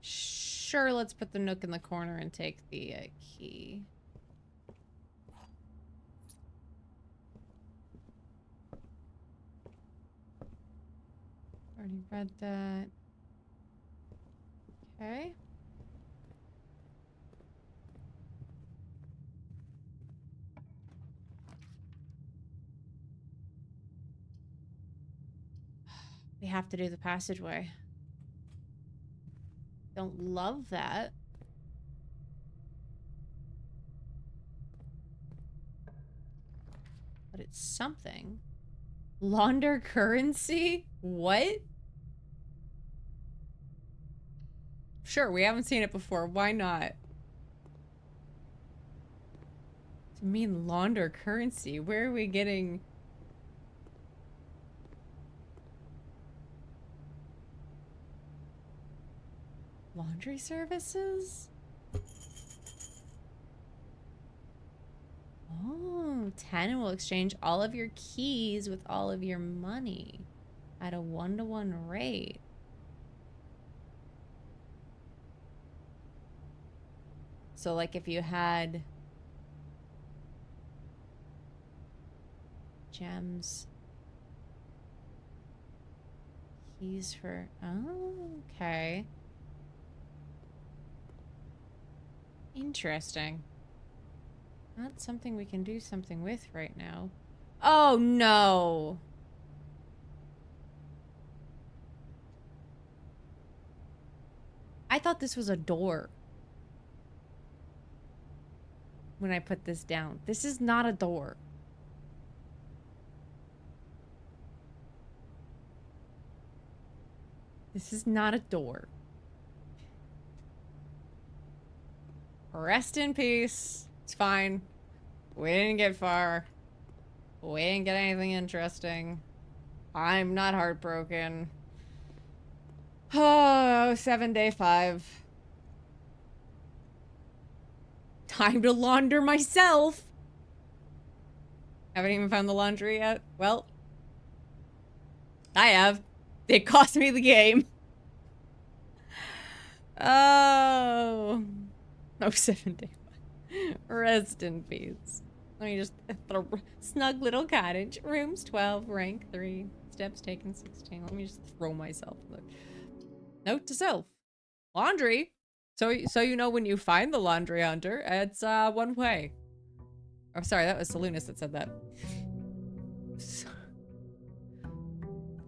[SPEAKER 1] Sure, let's put the nook in the corner and take the key. Already read that. Okay. We have to do the passageway. Don't love that. But it's something. Launder currency? What? Sure, we haven't seen it before. Why not? To mean launder currency? Where are we getting... laundry services? Oh, 10 will exchange all of your keys with all of your money at a 1-to-1 rate. So like if you had gems, keys for, oh, okay. Interesting. Not something we can do something with right now. Oh, no. I thought this was a door when I put this down. This is not a door. This is not a door. Rest in peace. It's fine. We didn't get far. We didn't get anything interesting. I'm not heartbroken. Oh, 7-day 5. Time to launder myself. Haven't even found the laundry yet. Well, I have. It cost me the game. Oh. No, 7-day 5. Rest in peace. Let me just throw snug little cottage. Rooms 12, rank 3. Steps taken 16. Let me just throw myself. Note to self. Laundry. So you know when you find the laundry hunter, it's one way. Oh, sorry, that was Saloonist that said that.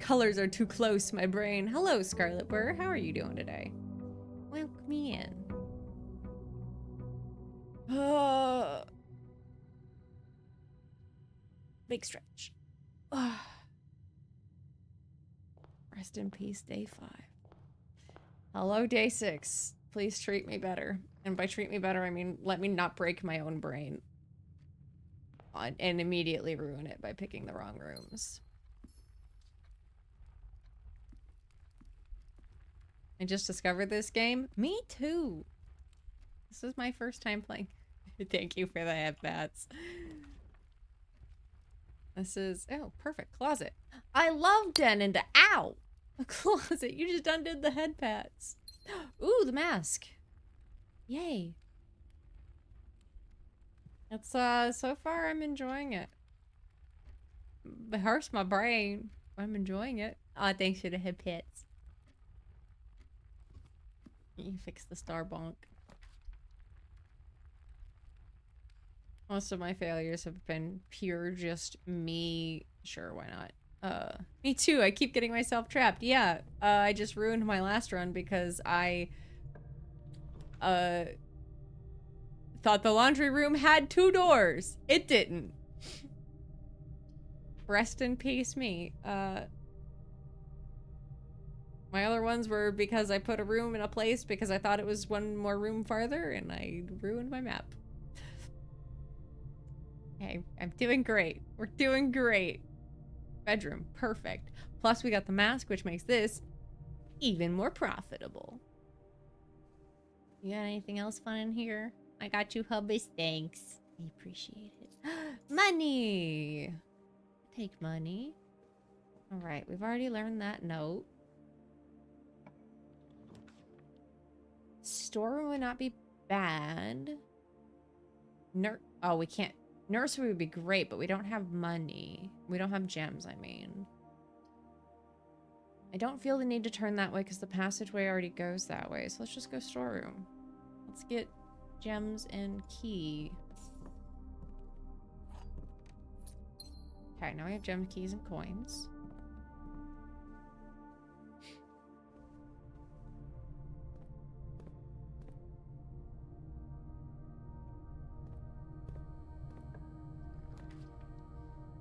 [SPEAKER 1] Colors are too close, my brain. Hello, Scarlet Burr. How are you doing today? Welcome in. Big stretch. Rest in peace, day 5. Hello, day 6. Please treat me better. And by treat me better, I mean let me not break my own brain. And immediately ruin it by picking the wrong rooms. I just discovered this game. Me too. This is my first time playing. Thank you for the headbats. This is, oh, perfect. Closet. I love den into, ow! A closet. You just undid the head pats. Ooh, the mask. Yay. It's, so far I'm enjoying it. It hurts my brain. I'm enjoying it. Aw, thanks for the head pats. You fix the star bonk. Most of my failures have been pure just me. Sure, why not? Me too. I keep getting myself trapped. Yeah, I just ruined my last run because I, thought the laundry room had 2 doors. It didn't. Rest in peace, me. My other ones were because I put a room in a place because I thought it was one more room farther, and I ruined my map. Okay, I'm doing great. We're doing great. Bedroom, perfect. Plus we got the mask, which makes this even more profitable. You got anything else fun in here? I got you, hubbies. Thanks. I appreciate it. Money! Take money. Alright, we've already learned that note. Storeroom would not be bad. Oh, we can't. Nursery would be great, but we don't have money. We don't have gems, I mean. I don't feel the need to turn that way because the passageway already goes that way. So let's just go storeroom. Let's get gems and key. Okay, now we have gems, keys, and coins.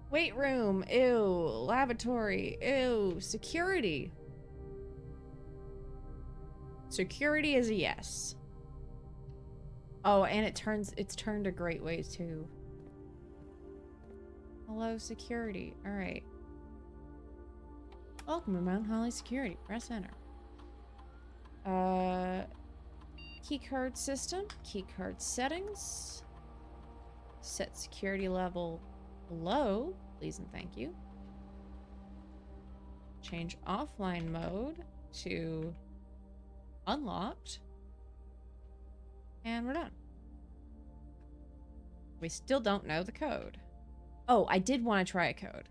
[SPEAKER 1] Weight room. Ew. Lavatory. Ew. Security. Security is a yes. Oh, and it's turned a great way too. Hello, security. Alright. Welcome to Mount Holly Security. Press enter. Keycard system. Keycard settings. Set security level low, please and thank you. Change offline mode to unlocked. And we're done. We still don't know the code. Oh, I did want to try a code.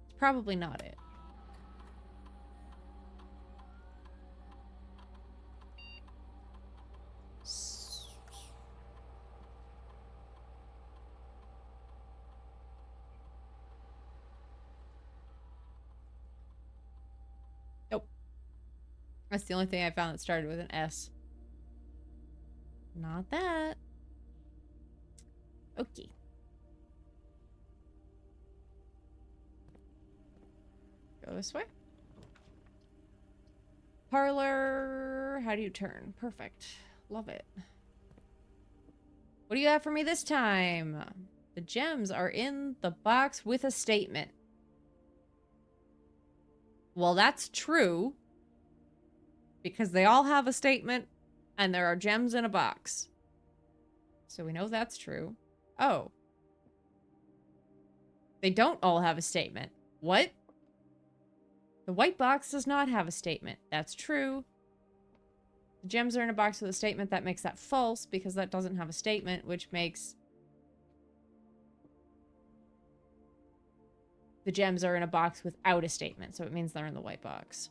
[SPEAKER 1] It's probably not it. Nope. That's the only thing I found that started with an S. Not that. Okay. Go this way. Parlor. How do you turn? Perfect. Love it. What do you have for me this time? The gems are in the box with a statement. Well, that's true. Because they all have a statement and there are gems in a box. So we know that's true. Oh. They don't all have a statement. What? The white box does not have a statement. That's true. The gems are in a box with a statement. That makes that false because that doesn't have a statement, which makes the gems are in a box without a statement. So it means they're in the white box.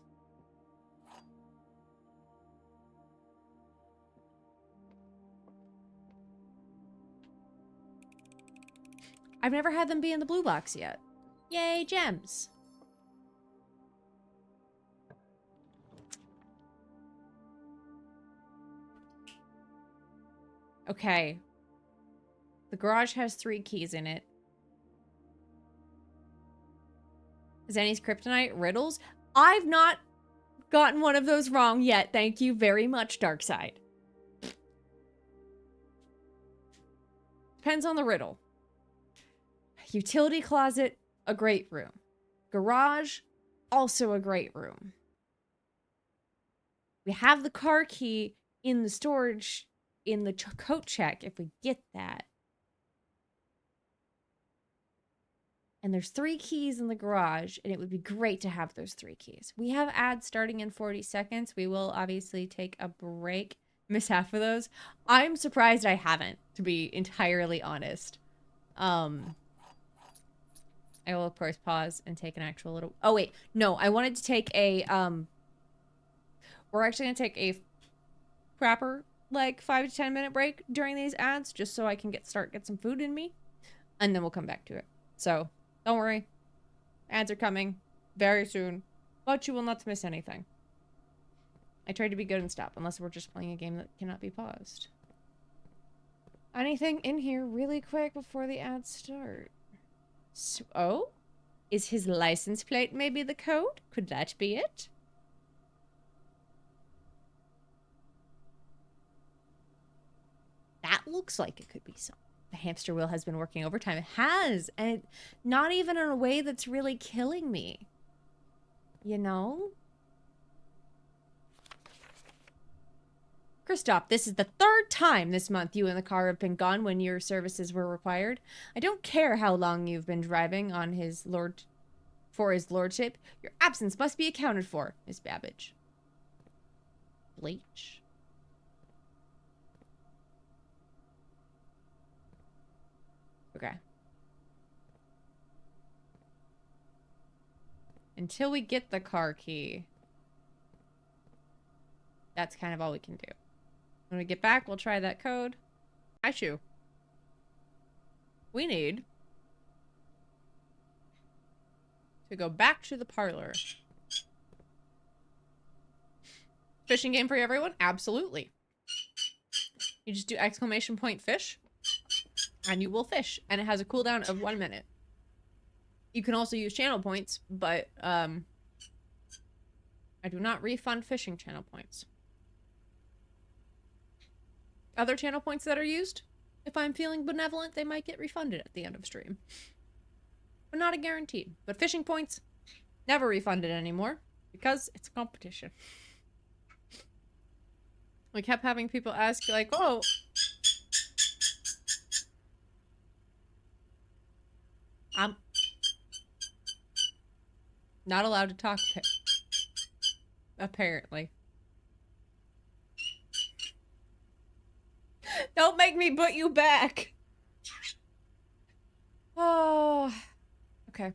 [SPEAKER 1] I've never had them be in the blue box yet. Yay, gems. Okay. The garage has 3 keys in it. Zenny's kryptonite riddles. I've not gotten one of those wrong yet. Thank you very much, Darkside. Depends on the riddle. Utility closet, a great room. Garage, also a great room. We have the car key in the storage in the coat check if we get that. And there's 3 keys in the garage, and it would be great to have those 3 keys. We have ads starting in 40 seconds. We will obviously take a break. Miss half of those. I'm surprised I haven't, to be entirely honest. I will, of course, pause and take an actual little... Oh, wait. No, I wanted to take a... We're actually going to take a proper, like, 5 to 10 minute break during these ads, just so I can get some food in me. And then we'll come back to it. So... don't worry. Ads are coming very soon, but you will not miss anything. I tried to be good and stop, unless we're just playing a game that cannot be paused. Anything in here really quick before the ads start? So, oh? Is his license plate maybe the code? Could that be it? That looks like it could be something. The hamster wheel has been working overtime. It has, and not even in a way that's really killing me. You know? Christoph, this is the 3rd time this month you and the car have been gone when your services were required. I don't care how long you've been driving on for his lordship. Your absence must be accounted for, Miss Babbage. Bleach. Okay. Until we get the car key, that's kind of all we can do. When we get back, we'll try that code. Aishu. We need to go back to the parlor. Fishing game for everyone? Absolutely. You just do exclamation point fish, and you will fish. And it has a cooldown of 1 minute. You can also use channel points, but I do not refund fishing channel points. Other channel points that are used, if I'm feeling benevolent, they might get refunded at the end of stream. But not a guarantee. But fishing points, never refunded anymore, because it's a competition. We kept having people ask, like, oh, I'm not allowed to talk, apparently. Don't make me put you back. Oh, okay.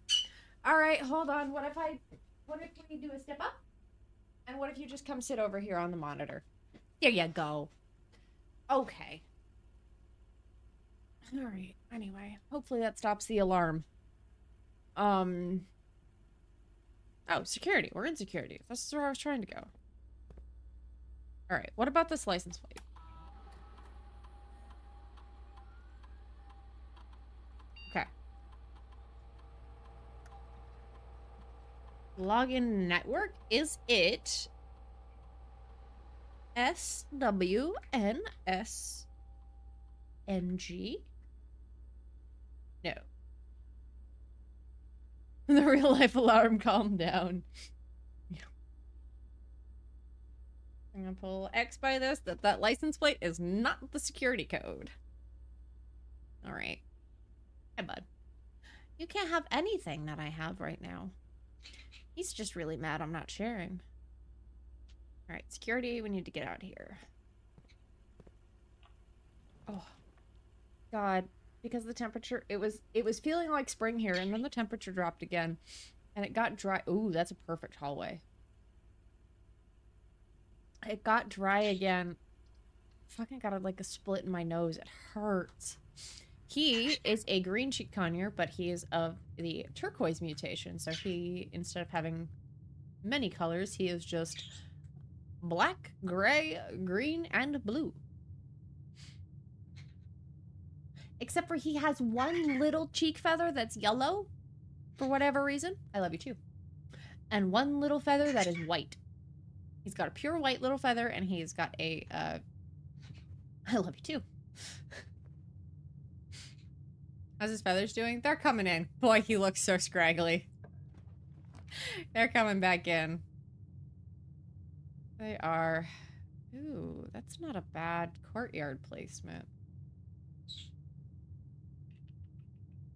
[SPEAKER 1] All right, hold on. What if we do a step up? And what if you just come sit over here on the monitor? There you go. Okay. All right. Anyway, hopefully that stops the alarm. Oh, security. We're in security. That's where I was trying to go. All right. What about this license plate? Okay. Login network. Is it SWNSNG? No. The real life alarm, calm down. I'm gonna pull X by this, that license plate is not the security code. Alright. Hey, bud. You can't have anything that I have right now. He's just really mad I'm not sharing. Alright, security, we need to get out of here. Oh. God. Because the temperature, it was feeling like spring here, and then the temperature dropped again. And it got dry. Ooh, that's a perfect hallway. It got dry again. Fucking got like a split in my nose. It hurts. He is a green cheek conure, but he is of the turquoise mutation. So he, instead of having many colors, he is just black, gray, green, and blue. Except for he has one little cheek feather that's yellow. For whatever reason. I love you too. And one little feather that is white. He's got a pure white little feather, and he's got a, I love you too. How's his feathers doing? They're coming in. Boy, he looks so scraggly. They're coming back in. They are. Ooh, that's not a bad courtyard placement.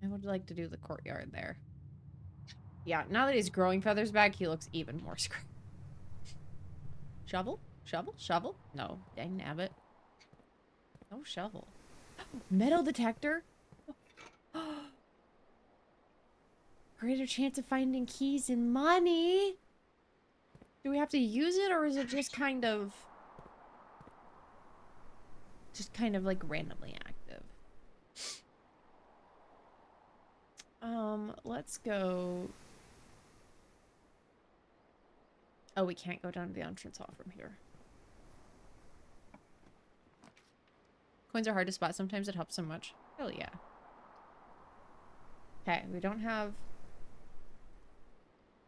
[SPEAKER 1] I would like to do the courtyard there. Yeah, now that he's growing feathers back, he looks even more scraggly. Shovel? Shovel? Shovel? No. Dang nabbit. No shovel. Metal detector? Greater chance of finding keys and money. Do we have to use it, or is it just kind of like randomly active? Let's go. Oh, we can't go down to the entrance hall from here. Coins are hard to spot. Sometimes it helps so much. Hell yeah. Okay, we don't have...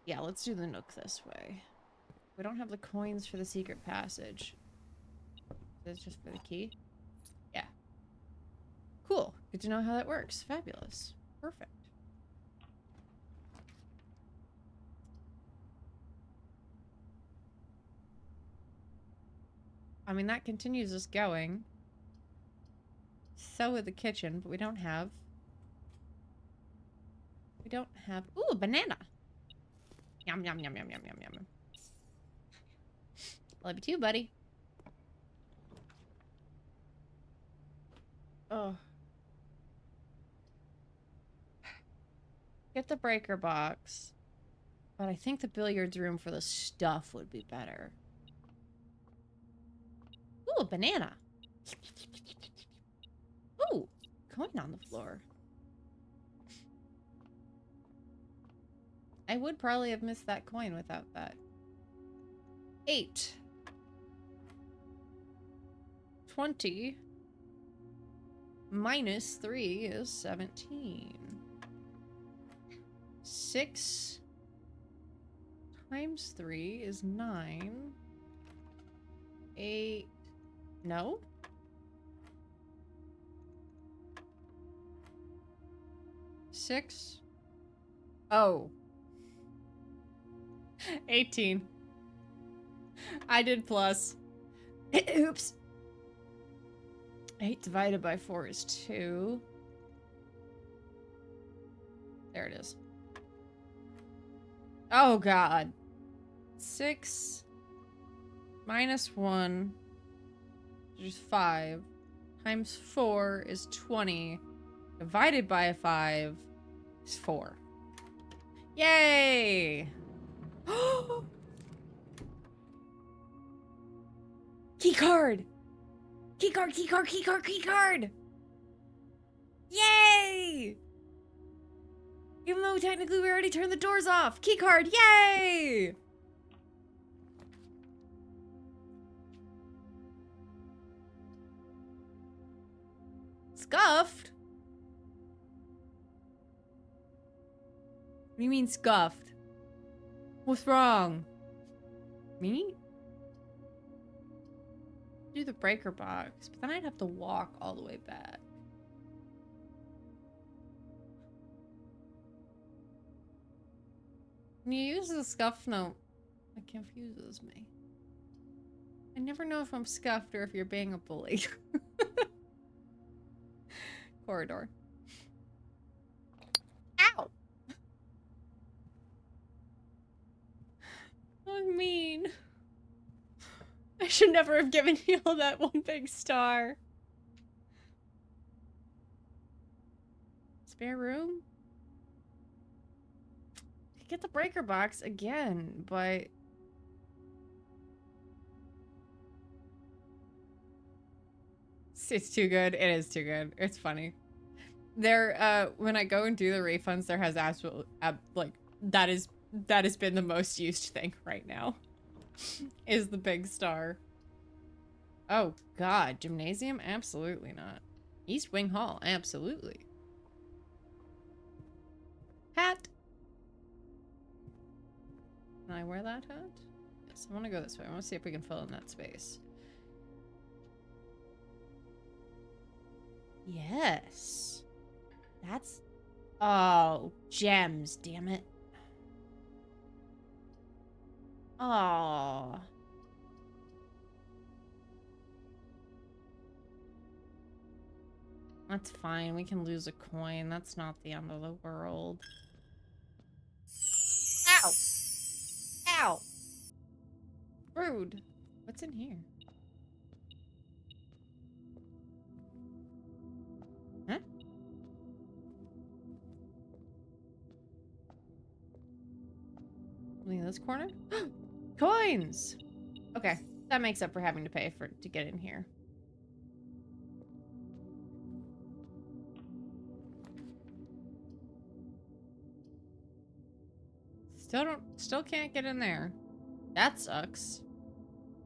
[SPEAKER 1] Yeah, let's do the nook this way. We don't have the coins for the secret passage. Is this just for the key? Yeah. Cool. Good to know how that works. Fabulous. Perfect. I mean, that continues us going. So with the kitchen, but we don't have... Ooh, a banana! Yum, yum, yum, yum, yum, yum, yum. Love you too, buddy. Oh. Get the breaker box. But I think the billiards room for the stuff would be better. Ooh, a banana. Ooh, coin on the floor. I would probably have missed that coin without that. 8. 20 minus 3 is 17. 6 times 3 is 9. 8. No? Six. Oh. 18. I did plus. Oops. 8 divided by 4 is 2. There it is. Oh, God. 6 minus 1 is 5. Times 4 is 20. Divided by 5 is 4. Yay! Key card! Key card, key card, key card, key card! Yay! Even though technically we already turned the doors off. Key card, yay! Scuffed? What do you mean scuffed? What's wrong? Me? Do the breaker box, but then I'd have to walk all the way back. When you use the scuff note, it confuses me. I never know if I'm scuffed or if you're being a bully. Corridor. Ow! I'm mean. I should never have given you all that one big star. Spare room? Get the breaker box again, but... It's too good. It is too good. It's funny. There, when I go and do the refunds, there has absolutely, like, that has been the most used thing right now. Is the big star. Oh, God. Gymnasium? Absolutely not. East Wing Hall? Absolutely. Hat! Can I wear that hat? Yes, I want to go this way. I want to see if we can fill in that space. Yes. That's... Oh, gems, damn it. Oh. That's fine. We can lose a coin. That's not the end of the world. Ow! Ow! Rude. What's in here? Huh? Something in this corner? Coins! Okay. That makes up for having to pay to get in here. Still can't get in there. That sucks.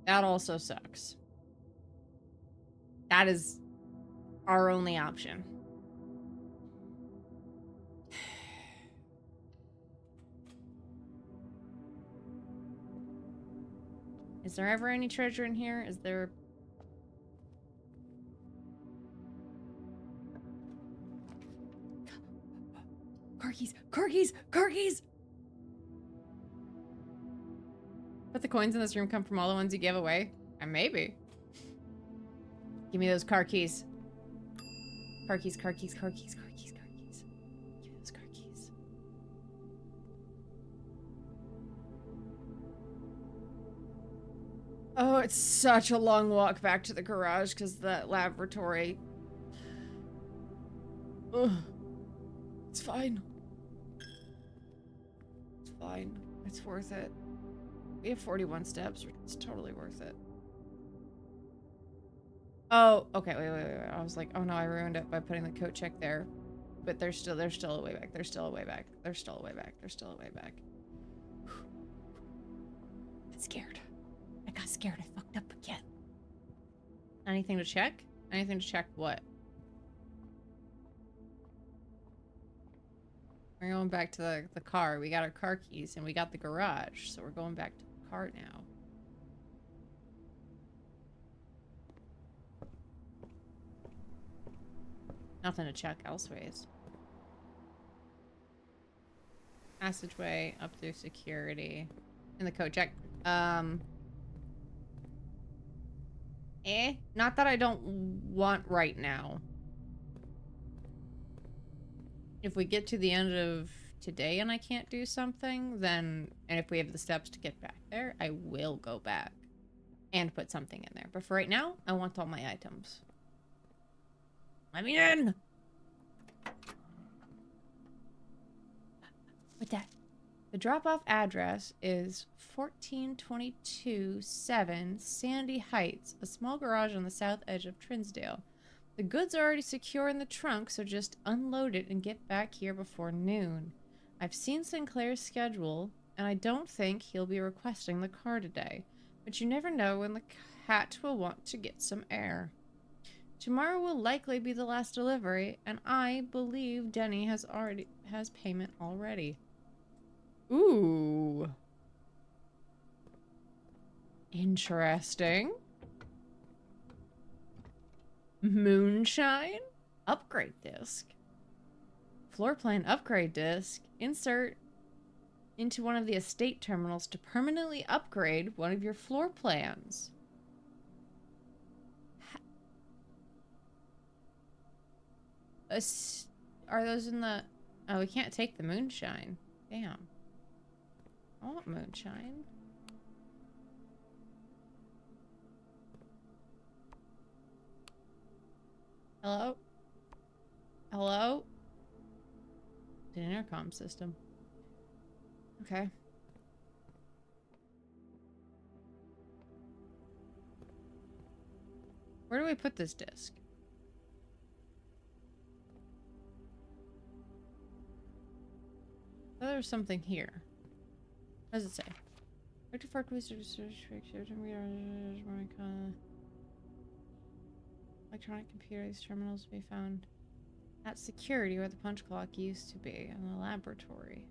[SPEAKER 1] That also sucks. That is our only option. Is there ever any treasure in here? Is there... car keys! Car keys! But the coins in this room come from all the ones you gave away? And maybe. Give me those car keys. Car keys, car keys, car keys, car keys, car keys. Give me those car keys. Oh, it's such a long walk back to the garage because the laboratory. Ugh. It's fine. It's fine. It's worth it. We have 41 steps. It's totally worth it. Oh, okay. Wait. I was like, oh no, I ruined it by putting the coat check there. But there's still a way back. There's still a way back. There's still a way back. There's still a way back. I'm scared. I got scared. I fucked up again. Anything to check? Anything to check what? We're going back to the car. We got our car keys and we got the garage. So we're going back to the car now. Nothing to check elseways. Passageway up through security. And the code check. Not that I don't want right now. If we get to the end of today and I can't do something, then, and if we have the steps to get back there, I will go back and put something in there. But for right now, I want all my items. Let me in! With that, the drop-off address is 1422 7 Sandy Heights, a small garage on the south edge of Trinsdale. The goods are already secure in the trunk, so just unload it and get back here before noon. I've seen Sinclair's schedule, and I don't think he'll be requesting the car today. But you never know when the cat will want to get some air. Tomorrow will likely be the last delivery, and I believe Denny has payment already. Ooh. Interesting. Moonshine? Upgrade disc. Floor plan upgrade disc. Insert into one of the estate terminals to permanently upgrade one of your floor plans. Are those in the... Oh, we can't take the moonshine. Damn. I want moonshine. Hello? Hello? The intercom system. Okay. Where do we put this disc? Oh, there's something here. What does it say? Electronic computer. These terminals will be found at security where the punch clock used to be in the laboratory.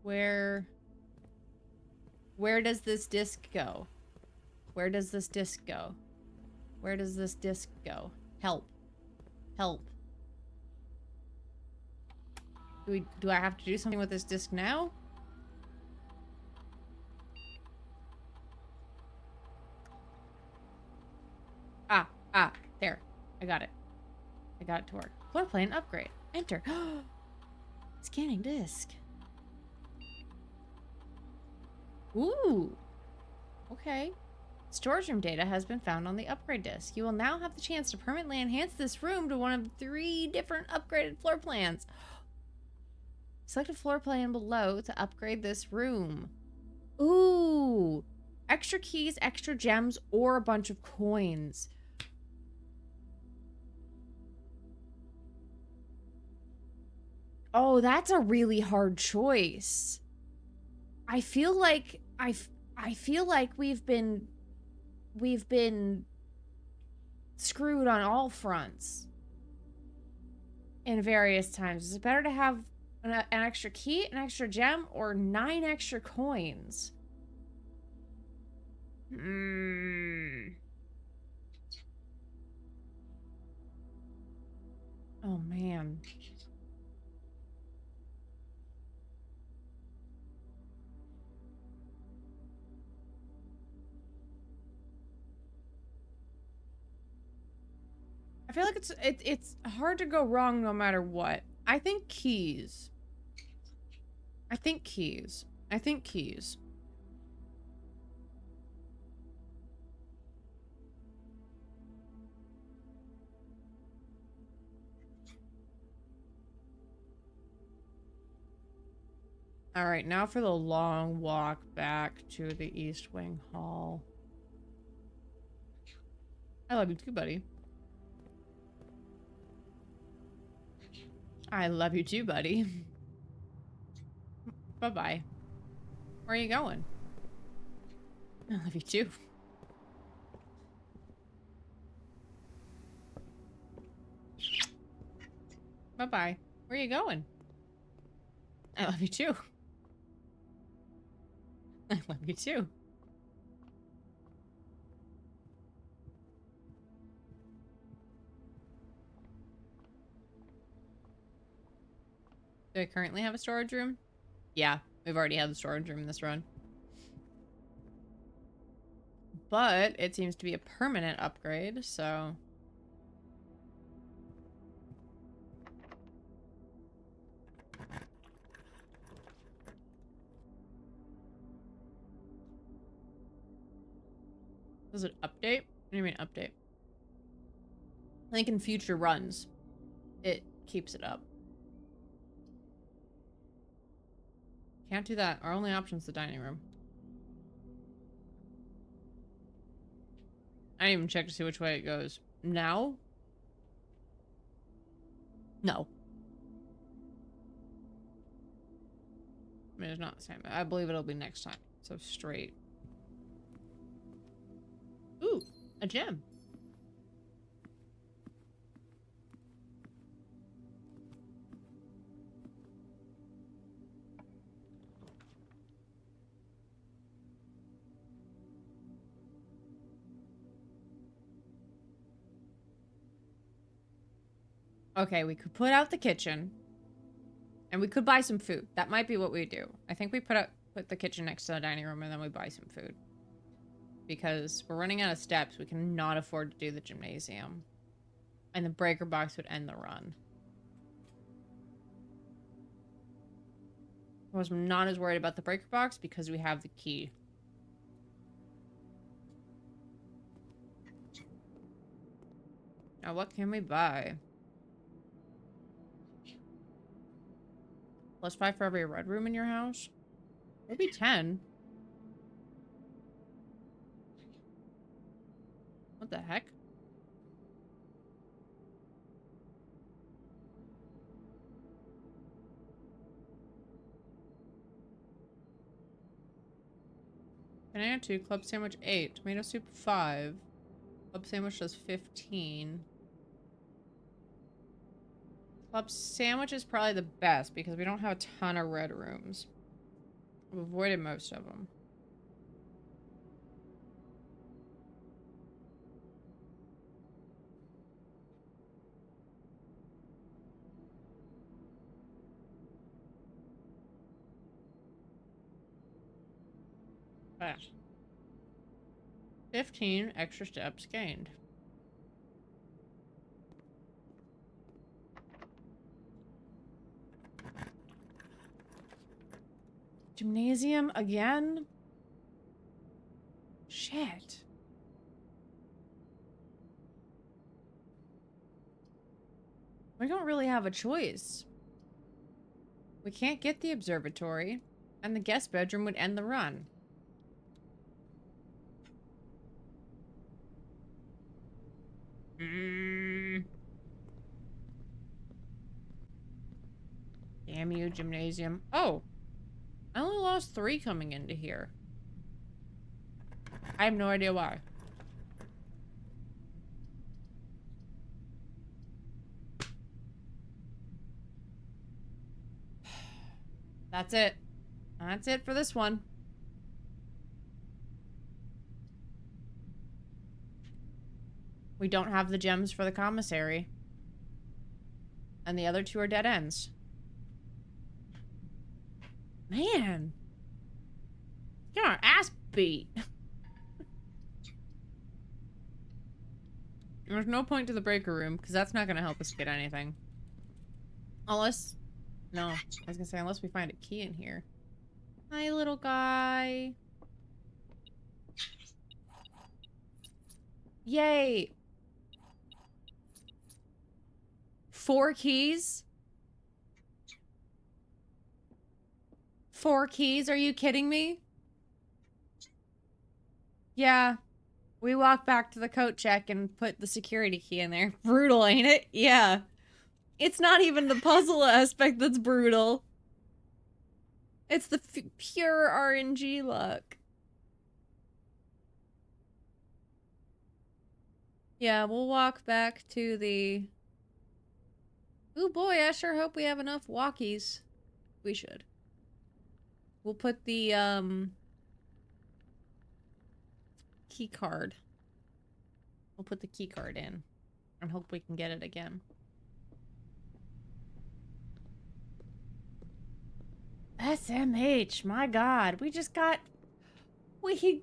[SPEAKER 1] Where does this disc go? Where does this disc go? Where does this disc go? Help. Help. Do I have to do something with this disc now? There. I got it. I got it to work. Floor plan upgrade. Enter. Scanning disc. Ooh. Okay. Storage room data has been found on the upgrade disk. You will now have the chance to permanently enhance this room to one of 3 different upgraded floor plans. Select a floor plan below to upgrade this room. Ooh. Extra keys, extra gems, or a bunch of coins. Oh, that's a really hard choice. I feel like we've been screwed on all fronts in various times. Is it better to have an extra key, an extra gem, or 9 extra coins? man. I feel like it's hard to go wrong no matter what. I think keys. I think keys. I think keys. All right, now for the long walk back to the East Wing Hall. I love you too, buddy. I love you too, buddy. Bye-bye. Where are you going? I love you too. Bye-bye. Where are you going? I love you too. I love you too. Do I currently have a storage room? Yeah, we've already had the storage room in this run. But it seems to be a permanent upgrade, so... Does it update? What do you mean update? I think in future runs, it keeps it up. Can't do that. Our only option is the dining room. I didn't even check to see which way it goes. Now? No. I mean, it's not the same. I believe it'll be next time. So straight. Ooh, a gem. Okay, we could put out the kitchen. And we could buy some food. That might be what we do. I think we put the kitchen next to the dining room and then we buy some food. Because we're running out of steps. We cannot afford to do the gymnasium. And the breaker box would end the run. I was not as worried about the breaker box because we have the key. Now what can we buy? +5 for every red room in your house? Maybe 10. What the heck? Banana 2, club sandwich 8, tomato soup 5. Club sandwich does 15. Club sandwich is probably the best because we don't have a ton of red rooms. We've avoided most of them. Ah. 15 extra steps gained. Gymnasium again? Shit. We don't really have a choice. We can't get the observatory, and the guest bedroom would end the run. Damn you, gymnasium. Oh! I only lost 3 coming into here. I have no idea why. That's it. That's it for this one. We don't have the gems for the commissary. And the other two are dead ends. Man. Get our ass beat. There's no point to the breaker room, because that's not going to help us get anything. Unless... No. I was going to say, unless we find a key in here. Hi, little guy. Yay. 4 keys? 4 keys? Are you kidding me? Yeah. We walk back to the coat check and put the security key in there. Brutal, ain't it? Yeah. It's not even the puzzle aspect that's brutal. It's the pure RNG luck. Yeah, we'll walk back to the... Ooh boy, I sure hope we have enough walkies. We should. We'll put the, key card. We'll put the key card in and hope we can get it again. SMH, my god, we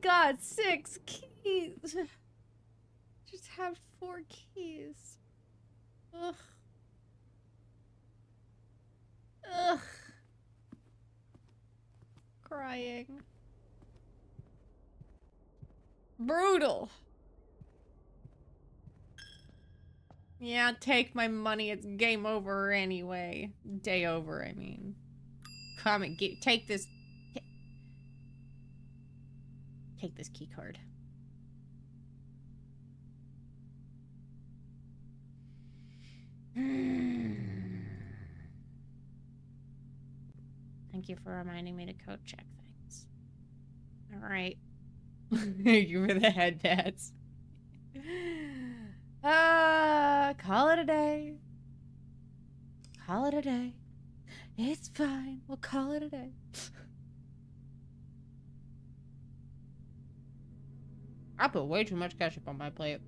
[SPEAKER 1] got 6 keys. Just have 4 keys. Ugh. Ugh. Crying. Brutal. Yeah, take my money. It's game over anyway. Day over, I mean. Come and take this. Take this key card. Thank you for reminding me to code check things. Alright. Thank you for the head pats. Call it a day. Call it a day. It's fine. We'll call it a day. I put way too much ketchup on my plate.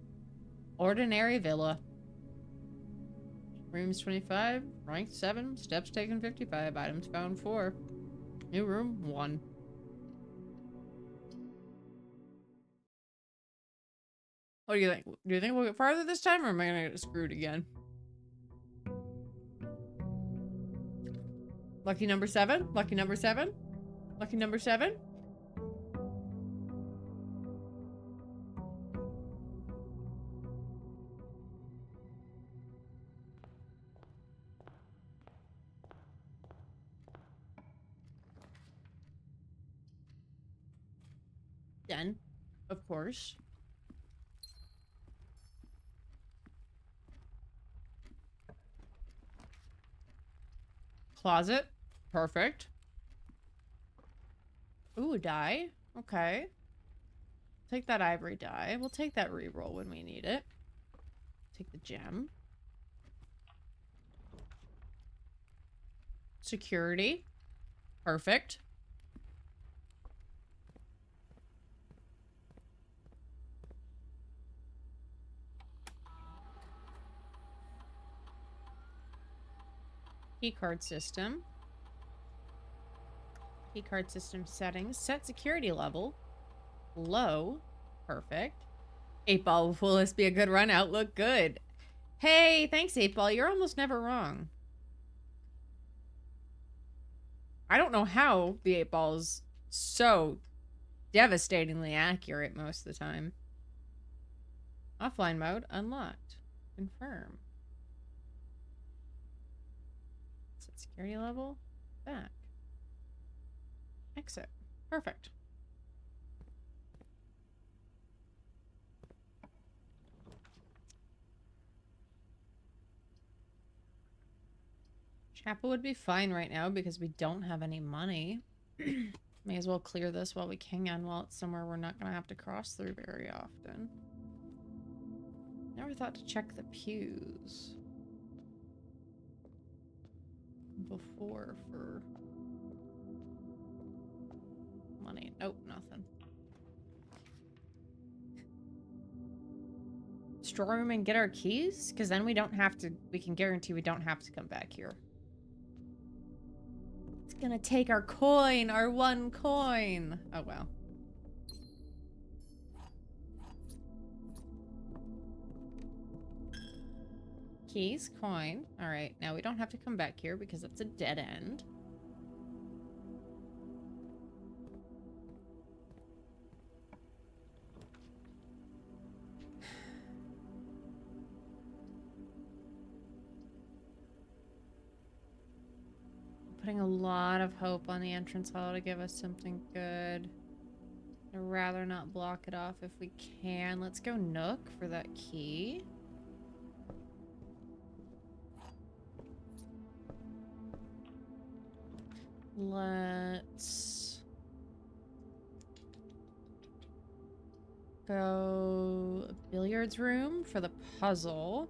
[SPEAKER 1] Ordinary villa. Rooms 25, rank 7, steps taken 55, items found 4. New room 1. What do you think? Do you think we'll get farther this time, or am I gonna get screwed again? Lucky number 7? Lucky number 7? Lucky number 7? Done. Of course. Closet. Perfect. Ooh, die. Okay. Take that ivory die. We'll take that reroll when we need it. Take the gem. Security. Perfect. Keycard system. Keycard system settings. Set security level. Low. Perfect. 8-Ball, will this be a good run? Outlook good. Hey, thanks 8-Ball. You're almost never wrong. I don't know how the 8-Ball is so devastatingly accurate most of the time. Offline mode unlocked. Confirm. Set security level. Back. Exit. Perfect. Chapel would be fine right now because we don't have any money. May as well clear this while we can, while it's somewhere we're not going to have to cross through very often. Never thought to check the pews before for money. Nope, nothing. storeroom and get our keys? Because then we don't have to, we can guarantee we don't have to come back here. It's gonna take our coin, our 1 coin. Oh, well. Keys, coin. All right, now we don't have to come back here because that's a dead end. Putting a lot of hope on the entrance hall to give us something good. I'd rather not block it off if we can. Let's go Nook for that key. Let's go billiards room for the puzzle.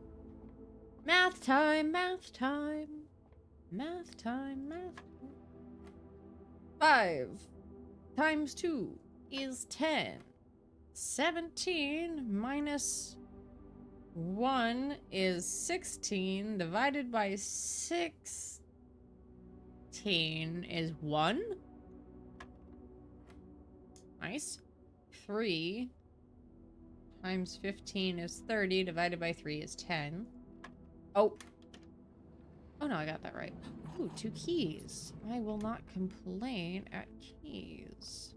[SPEAKER 1] Math time, math time. Math time, math time. 5 times 2 is 10. 17 minus 1 is 16. Divided by 16 is 1. Nice. 3 times 15 is 30. Divided by 3 is 10. Oh. Oh no, I got that right. Ooh, 2 keys. I will not complain at keys.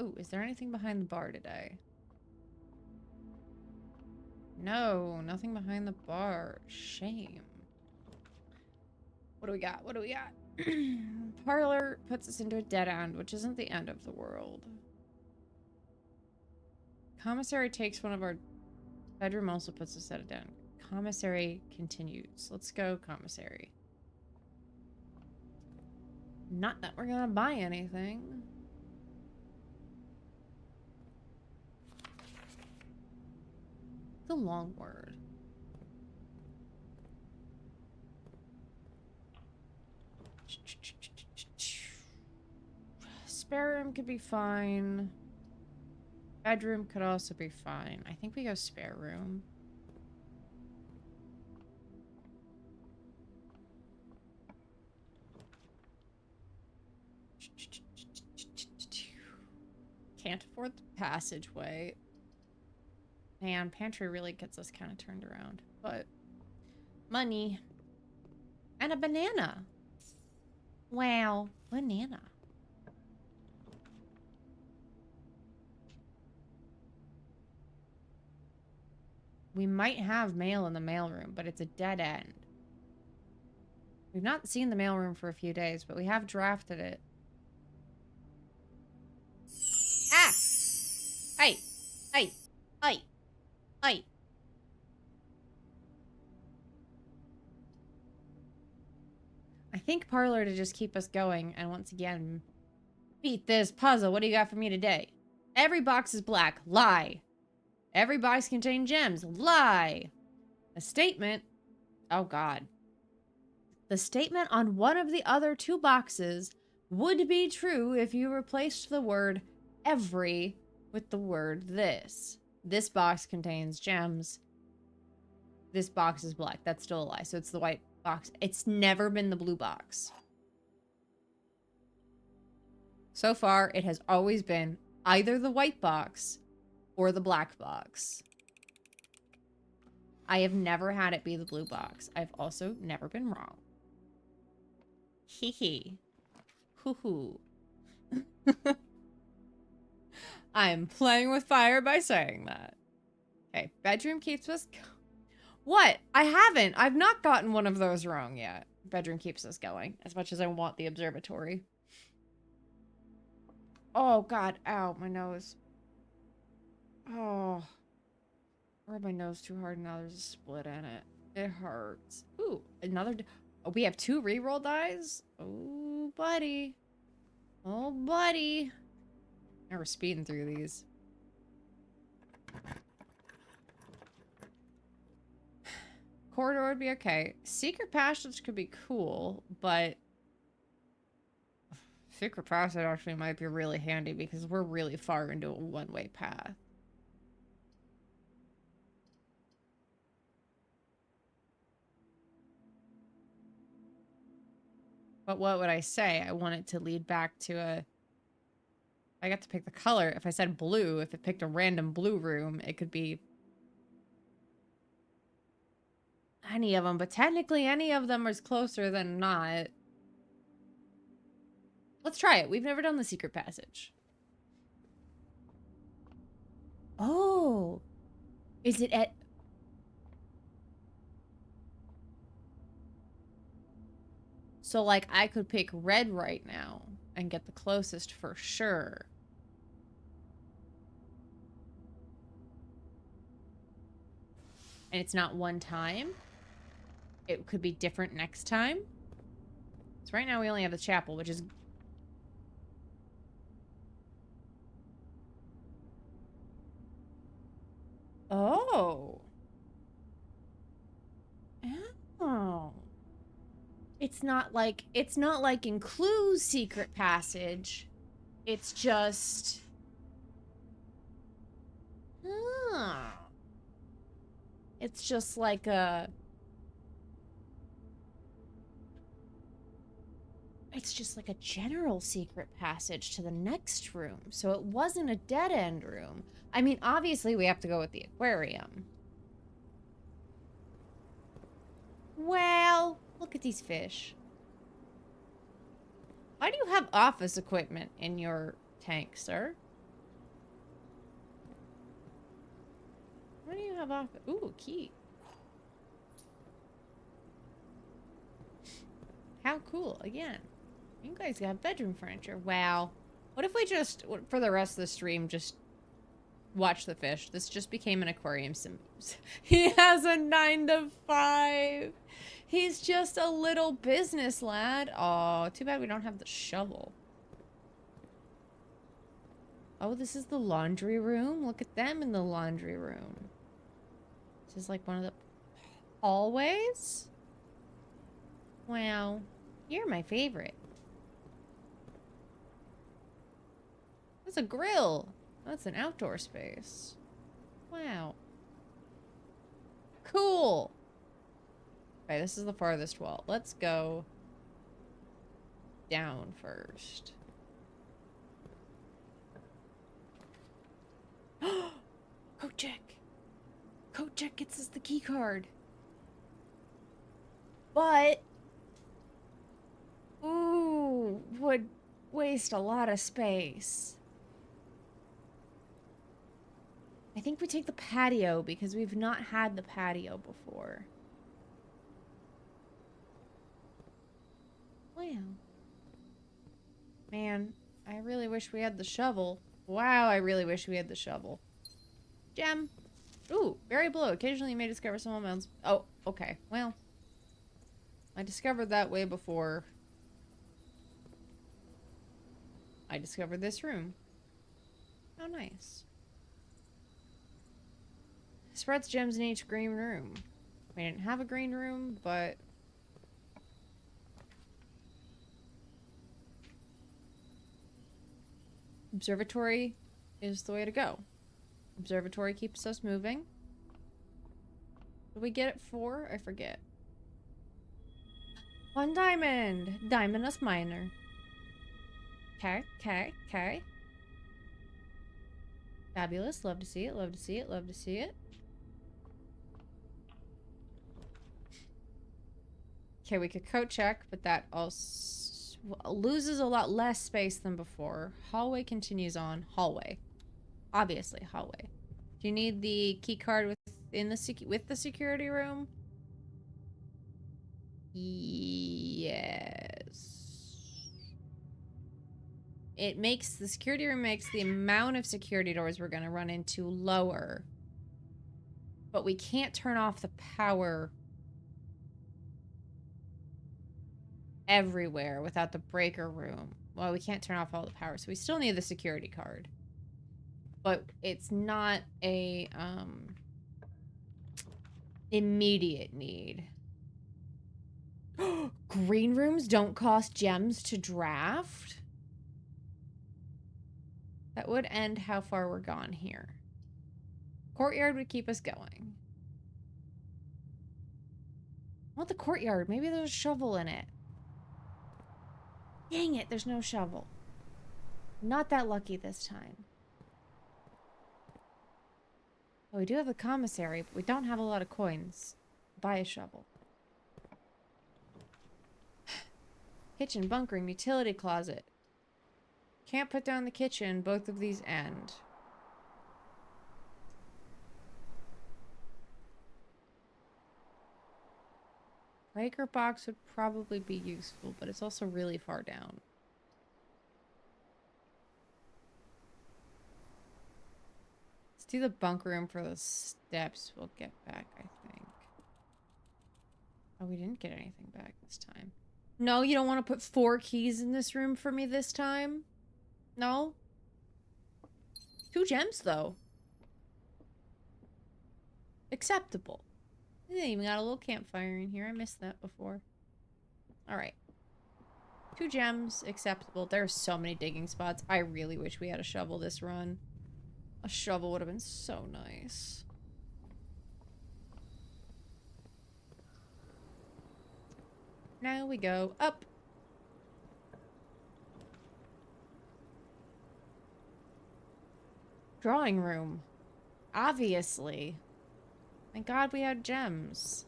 [SPEAKER 1] Ooh, is there anything behind the bar today? No, nothing behind the bar. Shame. What do we got? What do we got? Parlor puts us into a dead end, which isn't the end of the world. Commissary takes one of our... Bedroom also puts us at a dead end. Commissary continues. Let's go commissary. Not that we're gonna buy anything. The long word. Spare room could be fine. Bedroom could also be fine. I think we go spare room. Can't afford the passageway. Man, pantry really gets us kind of turned around. But money. And a banana. Wow. Banana. We might have mail in the mailroom, but it's a dead end. We've not seen the mailroom for a few days, but we have drafted it. Ah! Hey! Hey! Hey! Hey! I think Parlor to just keep us going and once again beat this puzzle. What do you got for me today? Every box is black. Lie. Every box contains gems. Lie. A statement. Oh, God. The statement on one of the other 2 boxes would be true if you replaced the word every with the word this. This box contains gems. This box is black. That's still a lie. So it's the white box. It's never been the blue box. So far, it has always been either the white box or the black box. I have never had it be the blue box. I've also never been wrong. Hee hee. Hoo hoo. I'm playing with fire by saying that. Okay, bedroom keeps us... What? I haven't. I've not gotten one of those wrong yet. Bedroom keeps us going, as much as I want the observatory. Oh, God. Ow, my nose. Oh. I rubbed my nose too hard and now there's a split in it. It hurts. Ooh, another... Oh, we have 2 reroll dies? Oh, buddy. Oh, buddy. Now we're speeding through these. Corridor would be okay. Secret passage could be cool, but... Secret passage actually might be really handy because we're really far into a one-way path. But what would I say? I want it to lead back to a... I got to pick the color. If I said blue, if it picked a random blue room, it could be any of them. But technically, any of them is closer than not. Let's try it. We've never done the secret passage. Oh. Is it at... So, like, I could pick red right now and get the closest for sure. And it's not one time. It could be different next time. So right now we only have the chapel, which is... Oh. Oh. It's not like in Clue's secret passage. It's just... It's just like a... It's just like a general secret passage to the next room. So it wasn't a dead-end room. I mean, obviously we have to go with the aquarium. Well, look at these fish. Why do you have office equipment in your tank, sir? Why do you have office? Ooh, key. How cool. Again. You guys got bedroom furniture. Wow. What if we just, for the rest of the stream, just watch the fish? This just became an aquarium sim. He has a 9 to 5. He's just a little business lad. Oh, too bad we don't have the shovel. Oh, this is the laundry room. Look at them in the laundry room. This is like one of the hallways. Wow. You're my favorite. That's a grill. That's an outdoor space. Wow. Cool. Okay, this is the farthest wall. Let's go down first. Code check. Code check gets us the key card. But... Ooh, would waste a lot of space. I think we take the patio because we've not had the patio before. Wow. Man, I really wish we had the shovel. Wow, I really wish we had the shovel. Gem. Ooh, very blue. Occasionally you may discover someone else. Oh, okay. Well, I discovered that way before I discovered this room. How nice. Spreads gems in each green room. We didn't have a green room, but... Observatory is the way to go. Observatory keeps us moving. Did we get it 4? I forget. 1 diamond! Diamond miner. Okay, okay, okay. Fabulous. Love to see it, love to see it, love to see it. Okay, we could code check, but that also loses a lot less space than before. Hallway continues on. Hallway. Obviously, hallway. Do you need the key card within the with the security room? Yes. It makes the security room makes the amount of security doors we're going to run into lower. But we can't turn off the power everywhere without the breaker room. Well, we can't turn off all the power, so we still need the security card. But it's not a immediate need. Green rooms don't cost gems to draft? That would end how far we're gone here. Courtyard would keep us going. I want the courtyard. Maybe there's a shovel in it. Dang it, there's no shovel. Not that lucky this time. Oh, we do have a commissary, but we don't have a lot of coins. Buy a shovel. Kitchen, bunk room, utility closet. Can't put down the kitchen. Both of these end. Breaker box would probably be useful, but it's also really far down. Let's do the bunk room for the steps. We'll get back, I think. Oh, we didn't get anything back this time. No, you don't want to put 4 keys in this room for me this time? No? 2 gems, though. Acceptable. They even got a little campfire in here. I missed that before. Alright. 2 gems. Acceptable. There are so many digging spots. I really wish we had a shovel this run. A shovel would have been so nice. Now we go up. Drawing room. Obviously. Thank God we had gems.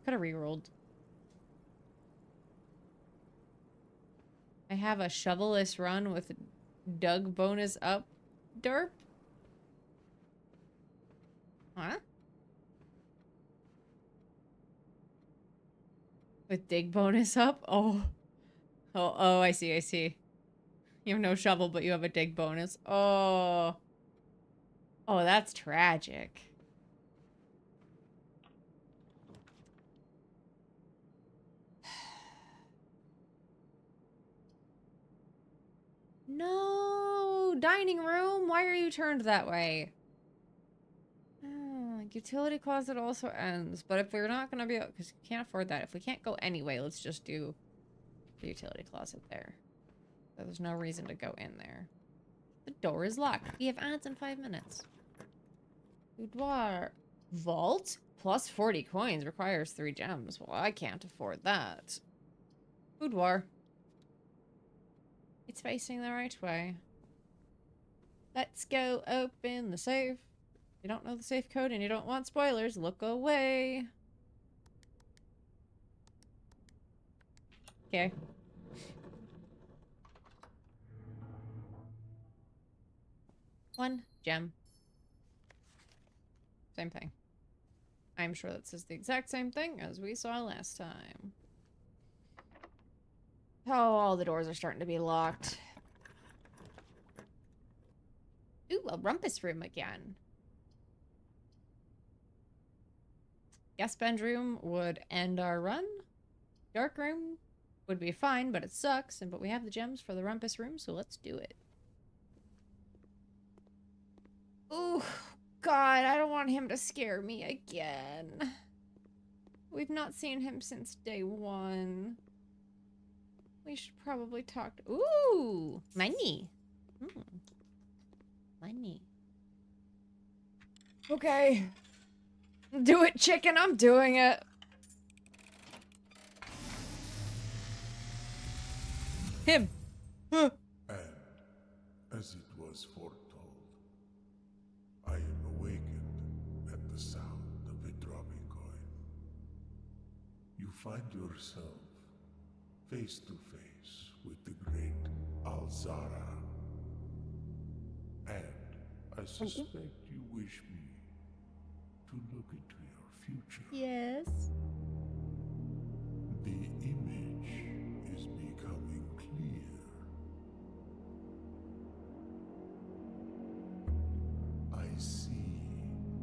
[SPEAKER 1] Could have rerolled. I have a shovelless run with Doug bonus up. Derp? Huh? With dig bonus up? Oh. Oh, I see, I see. You have no shovel, but you have a dig bonus. Oh. Oh, that's tragic. No! Dining room? Why are you turned that way? Utility closet also ends, but if we're not gonna be able, because we can't afford that. If we can't go anyway, let's just do the utility closet there. So there's no reason to go in there. The door is locked. We have ads in 5 minutes. Boudoir. Vault? Plus 40 coins requires 3 gems. Well, I can't afford that. Boudoir. It's facing the right way. Let's go open the safe. You don't know the safe code and you don't want spoilers, look away. Okay. One gem. Same thing. I'm sure that says the exact same thing as we saw last time. Oh, all the doors are starting to be locked. Ooh, a rumpus room again. Guest bedroom would end our run. Dark room would be fine, but it sucks. But we have the gems for the rumpus room, so let's do it. Ooh, God, I don't want him to scare me again. We've not seen him since day 1. We should probably talk to... Ooh, money. Money. Okay. Do it, chicken. I'm doing it. Him.
[SPEAKER 3] And, as it was foretold, I am awakened at the sound of a dropping coin. You find yourself face to face with the great Alzara. And I suspect you wish me to look into your future.
[SPEAKER 1] Yes.
[SPEAKER 3] The image is becoming clear. I see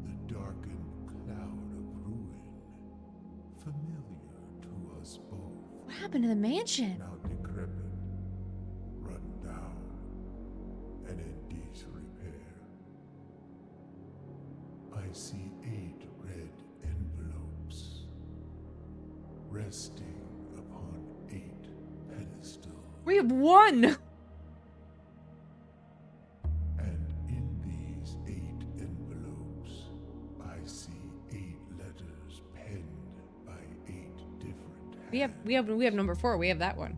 [SPEAKER 3] the darkened cloud of ruin, familiar to us both.
[SPEAKER 1] What happened to the mansion?
[SPEAKER 3] Now decrepit, run down, and in disrepair. I see 8 red envelopes resting upon 8 pedestals.
[SPEAKER 1] We have 1.
[SPEAKER 3] And in these 8 envelopes, I see 8 letters penned by 8 different hands.
[SPEAKER 1] We have number 4. We have that one.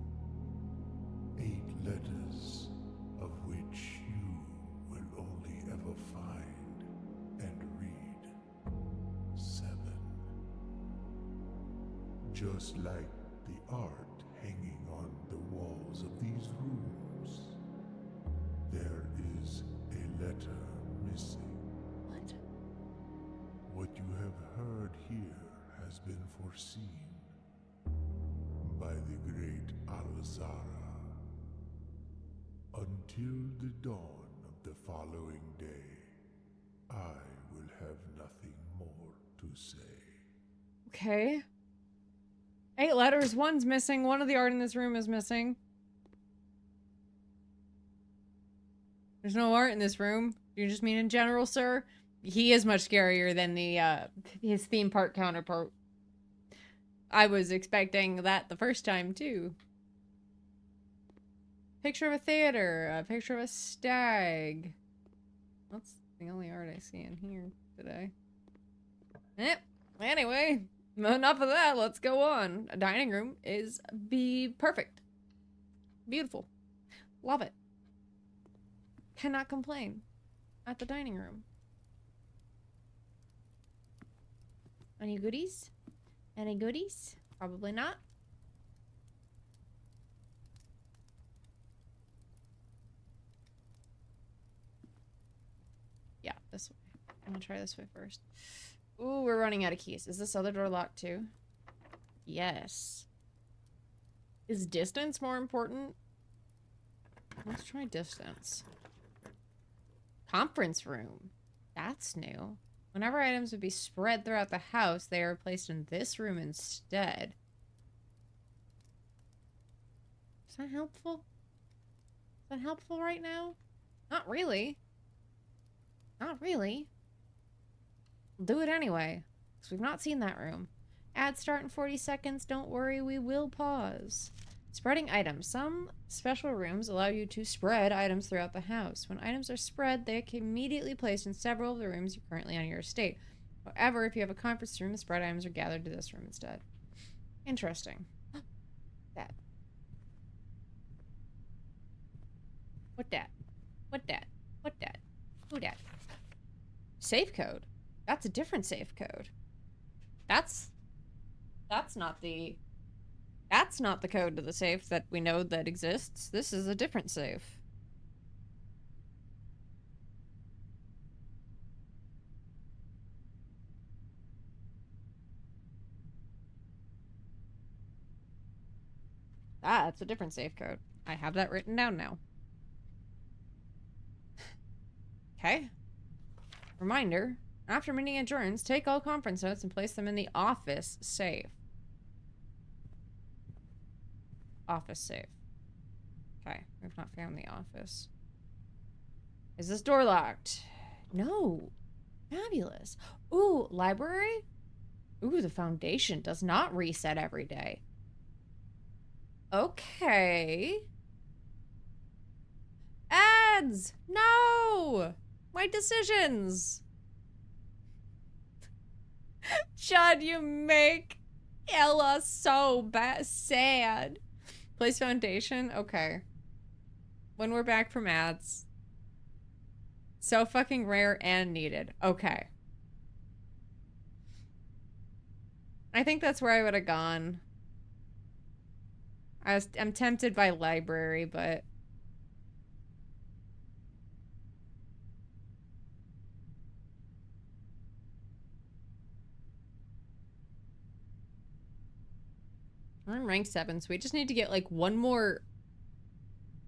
[SPEAKER 3] just like the art hanging on the walls of these rooms. There is a letter missing.
[SPEAKER 1] What?
[SPEAKER 3] What you have heard here has been foreseen by the great Alzara. Until the dawn of the following day, I will have nothing more to say.
[SPEAKER 1] Okay. 8 letters, 1's missing. One of the art in this room is missing. There's no art in this room. You just mean in general, sir? He is much scarier than the his theme park counterpart. I was expecting that the first time too. Picture of a theater, a picture of a stag. That's the only art I see in here today. Anyway, enough of that. Let's go on. A dining room is perfect. Beautiful. Love it. Cannot complain at the dining room. Any goodies? Any goodies? Probably not. Yeah, this way. I'm gonna try this way first. Ooh, we're running out of keys. Is this other door locked too? Yes. Is distance more important? Let's try distance. Conference room. That's new. Whenever items would be spread throughout the house, they are placed in this room instead. Is that helpful? Is that helpful right now? Not really. Not really. We'll do it anyway, because we've not seen that room. Ads start in 40 seconds. Don't worry, we will pause. Spreading items. Some special rooms allow you to spread items throughout the house. When items are spread, they can immediately placed in several of the rooms currently on your estate. However, if you have a conference room, the spread items are gathered to this room instead. Interesting. That. What that? What that? What that? Who that? Safe code. That's a different safe code. That's not the code to the safe that we know that exists. This is a different safe. Ah, it's a different safe code. I have that written down now. Okay. Reminder. After meeting adjourns, take all conference notes and place them in the office safe. Office safe. Okay, we've not found the office. Is this door locked? No. Fabulous. Ooh, library? Ooh, the foundation does not reset every day. Okay. Ads! No! My decisions! Chad, you make Ella so sad. Place foundation? Okay. When we're back from ads. So fucking rare and needed. Okay. I think that's where I would have gone. I'm tempted by library, but... We're in rank 7, so we just need to get like one more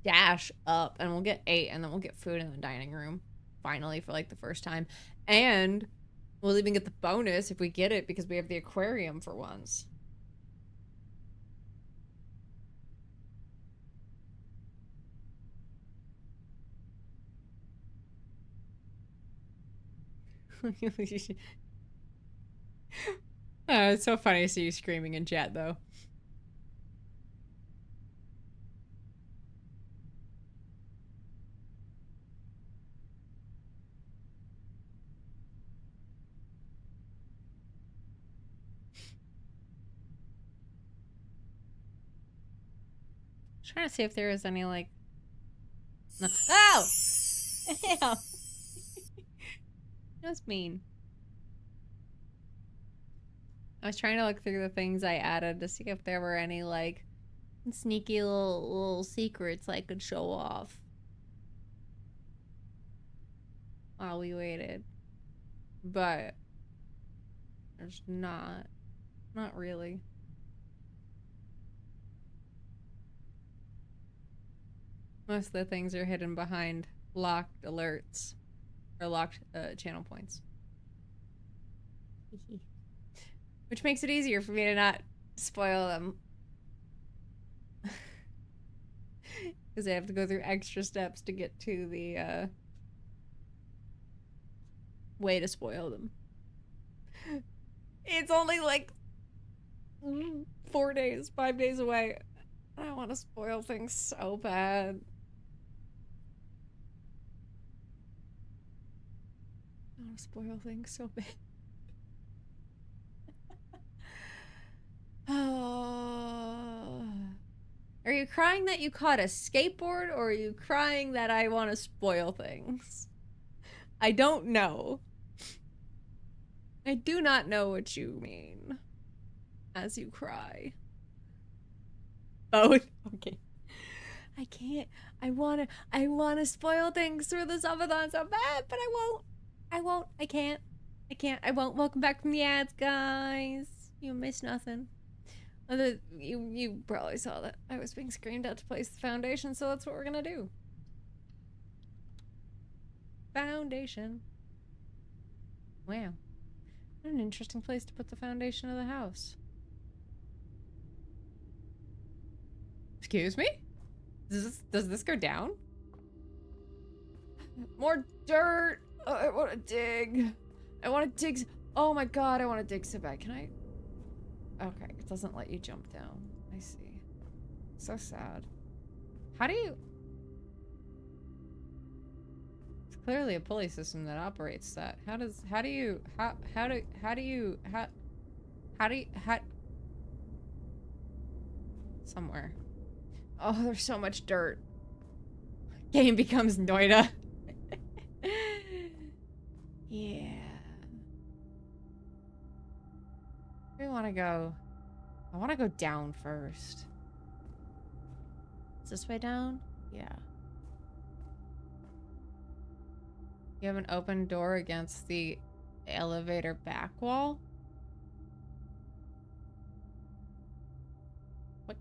[SPEAKER 1] dash up and we'll get 8 and then we'll get food in the dining room. Finally, for like the first time. And we'll even get the bonus if we get it because we have the aquarium for once. It's so funny to see you screaming in chat though. Trying to see if there is any like no. Oh! Ew. That's mean. I was trying to look through the things I added to see if there were any, like, sneaky little secrets I could show off while we waited. But there's not. Not really. Most of the things are hidden behind locked alerts. Or locked channel points. Which makes it easier for me to not spoil them. Because I have to go through extra steps to get to the way to spoil them. It's only like 4 days, 5 days away. I want to spoil things so bad. I want to spoil things so bad. Oh. Are you crying that you caught a skateboard, or are you crying that I want to spoil things? I don't know. I do not know what you mean as you cry. Both. Okay. I can't. I wanna spoil things through the subathon so bad, but I won't. I can't. I won't. Welcome back from the ads, guys. You missed nothing. You probably saw that I was being screamed at to place the foundation, so that's what we're gonna do. Foundation. Wow. What an interesting place to put the foundation of the house. Excuse me? Does this go down? More dirt! Oh, I want to dig. I want to dig. Oh my god, I want to dig so bad. Can I? Okay, it doesn't let you jump down. I see. So sad. How do you? It's clearly a pulley system that operates that. How do you somewhere. Oh, there's so much dirt. Game becomes Noida. Yeah. Where do we want to go? I want to go down first. Is this way down? Yeah. You have an open door against the elevator back wall? What?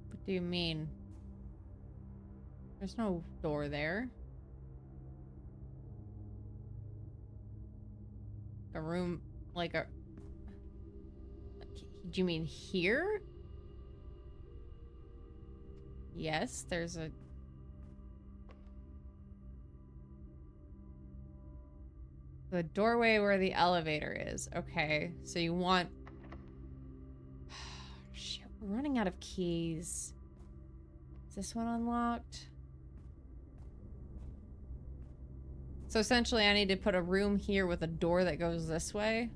[SPEAKER 1] What do you mean? There's no door there. A room, like a... Do you mean here? Yes, there's a... The doorway where the elevator is. Okay, so you want... Shit, we're running out of keys. Is this one unlocked? So essentially I need to put a room here with a door that goes this way?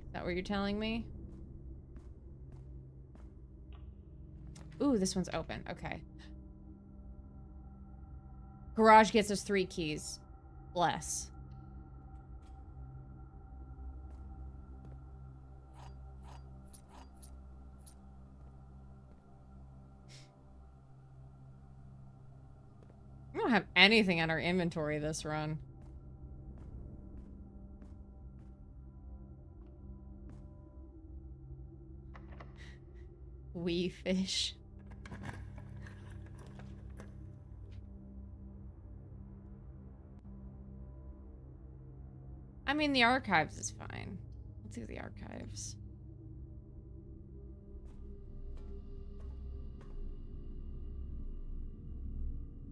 [SPEAKER 1] Is that what you're telling me? Ooh, this one's open. Okay. Garage gets us 3 keys. Bless. We don't have anything in our inventory this run. Wee fish. I mean, the archives is fine. Let's do the archives.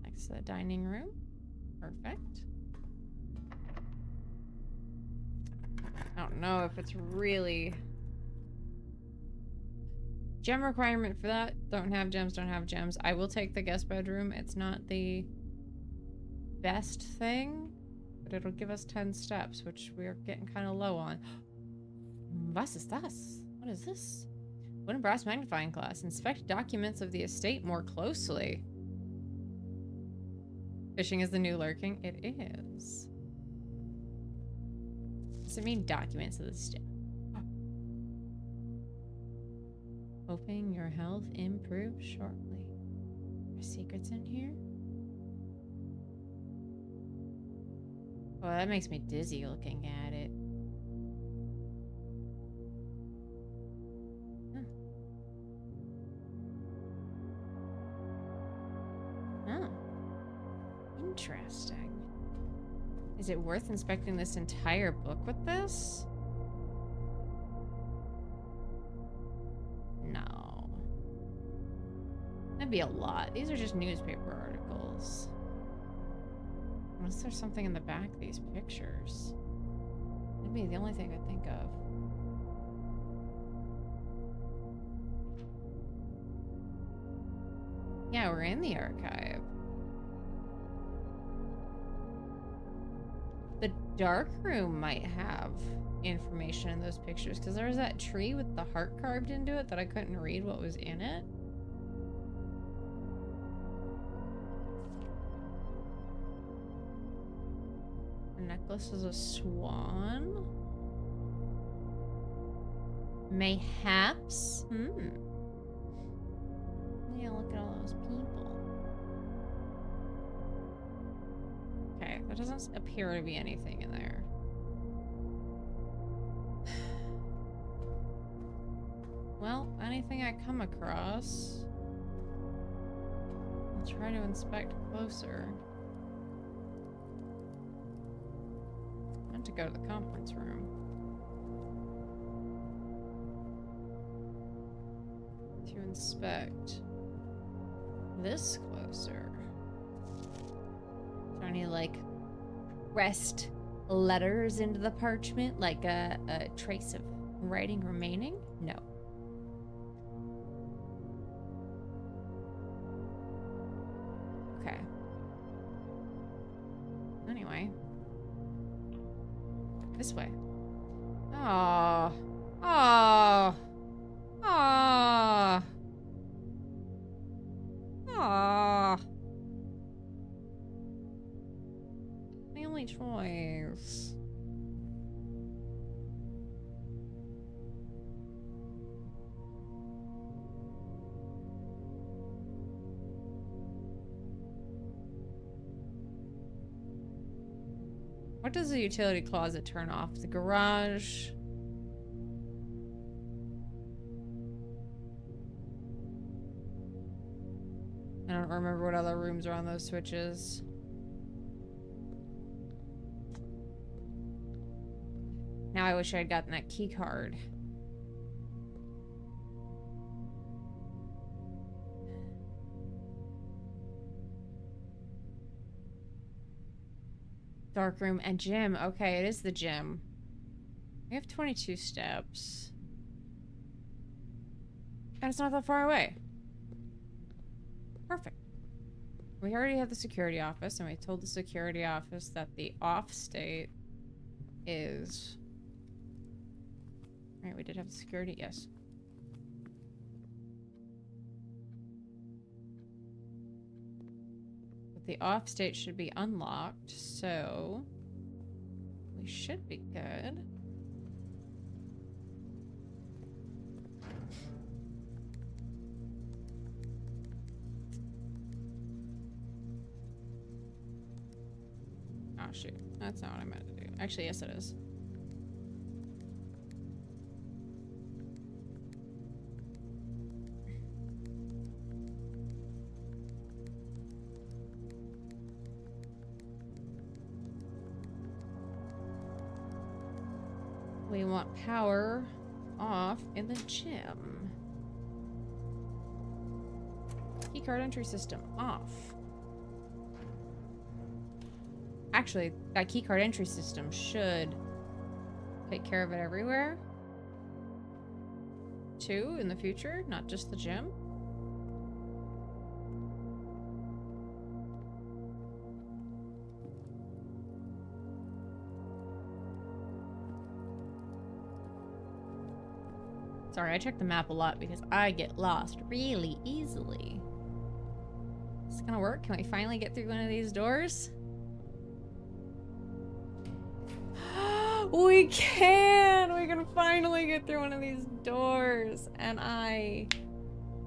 [SPEAKER 1] Next to the dining room. Perfect. I don't know if it's really... Gem requirement for that. Don't have gems, don't have gems. I will take the guest bedroom. It's not the best thing, but it'll give us 10 steps, which we're getting kind of low on. Was ist das? What is this? Wooden brass magnifying glass. Inspect documents of the estate more closely. Fishing is the new lurking. It is. Does it mean documents of the estate? Hoping your health improves shortly. Are secrets in here? Oh, that makes me dizzy looking at it. Oh. Interesting. Is it worth inspecting this entire book with this? No. That'd be a lot. These are just newspaper articles. Unless there's something in the back of these pictures. That'd be the only thing I think of. Yeah, we're in the archive. The dark room might have information in those pictures, because there was that tree with the heart carved into it that I couldn't read what was in it. The necklace is a swan. Mayhaps? Yeah, look at all those people. Okay, there doesn't appear to be anything in there. Well, anything I come across, I'll try to inspect closer. I want to go to the conference room. To inspect this closer. Is there any, like, pressed letters into the parchment? Like a trace of writing remaining? No. Okay. Anyway. This way. Oh. Oh. Oh. Oh. My only choice. What does the utility closet turn off? The garage. I don't remember what other rooms are on those switches. Now I wish I had gotten that key card. Dark room and gym. Okay, it is the gym. We have 22 steps. And it's not that far away. Perfect. We already have the security office, and we told the security office that the off state is... Right, we did have the security, yes. But the off state should be unlocked, so we should be good. Oh shoot, that's not what I meant to do. Actually, yes it is. We want power off in the gym. Keycard entry system off. Actually, that keycard entry system should take care of it everywhere. Too, in the future, not just the gym. Sorry, I check the map a lot because I get lost really easily. Is this gonna work? Can we finally get through one of these doors? We can! We can finally get through one of these doors. And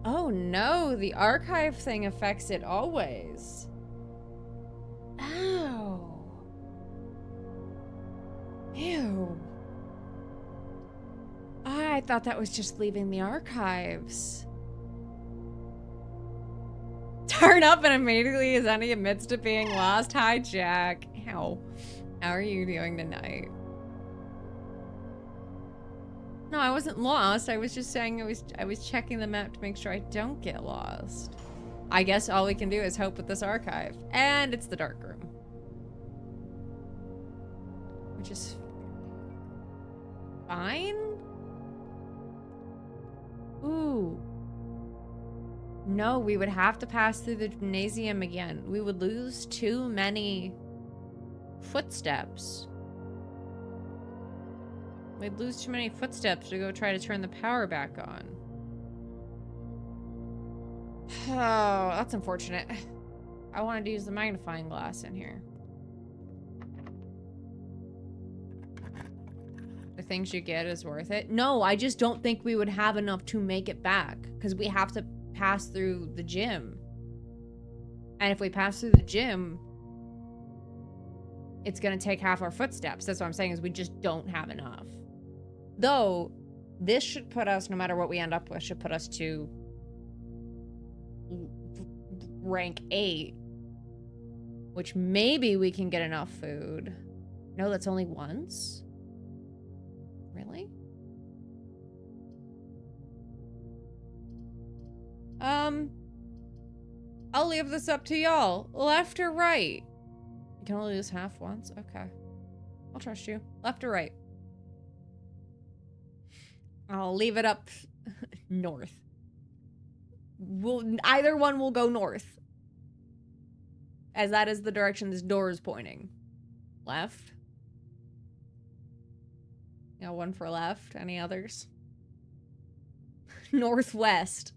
[SPEAKER 1] oh no, the archive thing affects it always. Ow. Ew. I thought that was just leaving the archives. Turn up and immediately as Annie admits to being lost. Hi, Jack. How are you doing tonight? No, I wasn't lost. I was just saying I was checking the map to make sure I don't get lost. I guess all we can do is hope with this archive. And it's the dark room. Which is fine? Ooh. No, we would have to pass through the gymnasium again. We would lose too many footsteps. We'd lose too many footsteps to go try to turn the power back on. Oh, that's unfortunate. I wanted to use the magnifying glass in here. The things you get is worth it. No, I just don't think we would have enough to make it back because we have to pass through the gym. And if we pass through the gym, it's gonna take half our footsteps. That's what I'm saying is we just don't have enough. Though, this should put us, no matter what we end up with, should put us to rank 8. Which maybe we can get enough food. No, that's only once? Really? I'll leave this up to y'all. Left or right? You can only lose half once? Okay. I'll trust you. Left or right? I'll leave it up north. Either one will go north. As that is the direction this door is pointing. Left? Yeah, one for left. Any others? Northwest.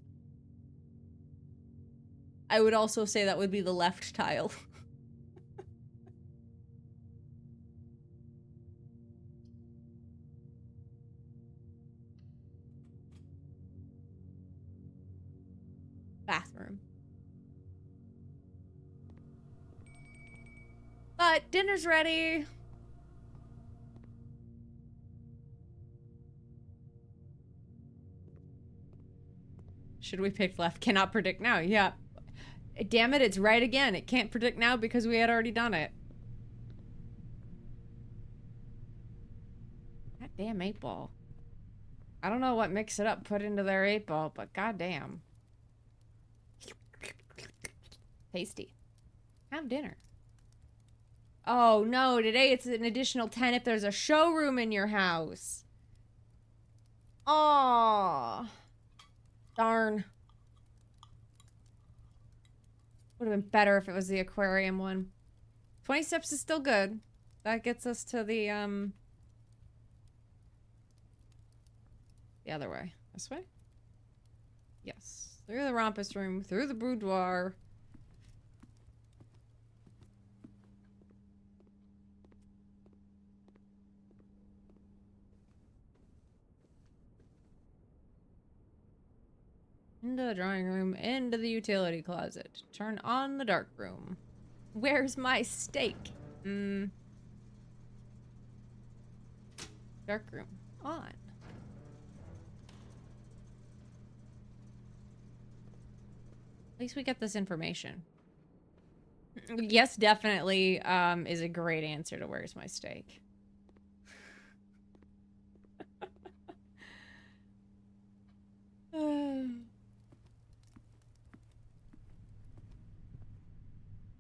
[SPEAKER 1] I would also say that would be the left tile. Bathroom. But dinner's ready. Should we pick left? Cannot predict now. Yeah. Damn it, it's right again. It can't predict now because we had already done it. God damn 8-ball. I don't know what Mix It Up put into their 8-ball, but goddamn. Tasty. Have dinner. Oh no, today it's an additional 10 if there's a showroom in your house. Aww. Darn. Would have been better if it was the aquarium one. 20 steps is still good. That gets us to the other way. This way? Yes. Through the rompus room, through the boudoir. Into the drawing room, into the utility closet. Turn on the dark room. Where's my steak? Dark room. On. At least we get this information. Yes, definitely is a great answer to where's my steak.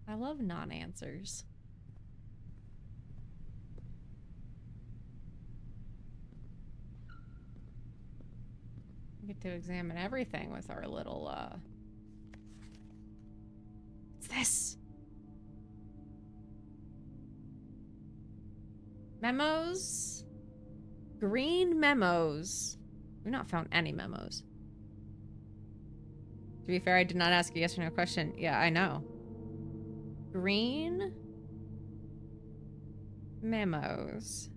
[SPEAKER 1] I love non-answers. We get to examine everything with our little, What's this? Memos? Green memos. We've not found any memos. To be fair, I did not ask a yes or no question. Yeah, I know. Green memos.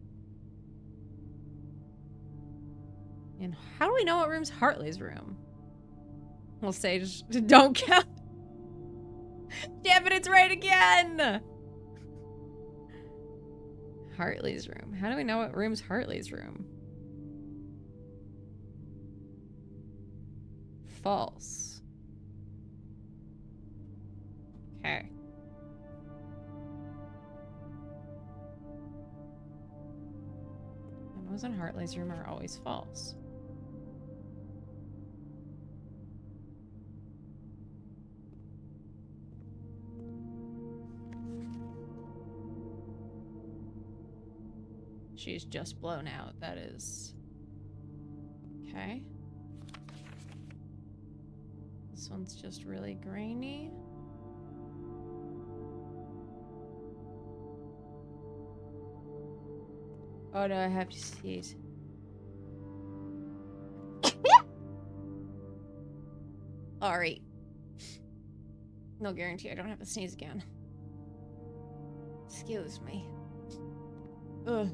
[SPEAKER 1] And how do we know what room's Hartley's room? We'll say just don't count. Damn it, it's right again! Hartley's room. How do we know what room's Hartley's room? False. Okay. Memos in Hartley's room are always false. She's just blown out. That is... Okay. This one's just really grainy. Oh no, I have to sneeze. Alright. No guarantee I don't have to sneeze again. Excuse me. Ugh.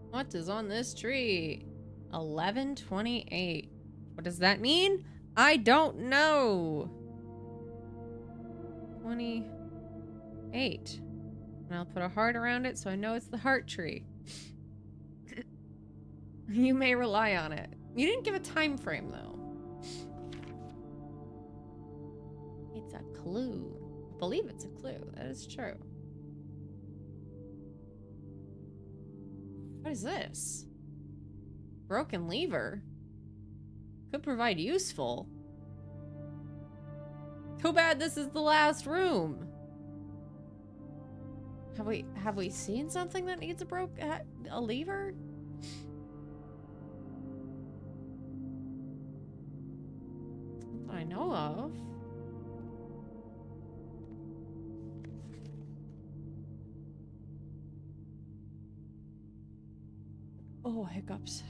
[SPEAKER 1] What is on this tree? 1128. What does that mean? I don't know. 28. And I'll put a heart around it so I know it's the heart tree. You may rely on it. You didn't give a time frame though. It's a clue. I believe it's a clue. That is true. What is this? Broken lever? Could provide useful. Too bad this is the last room. Have we seen something that needs a lever? That I know of. Oh, hiccups.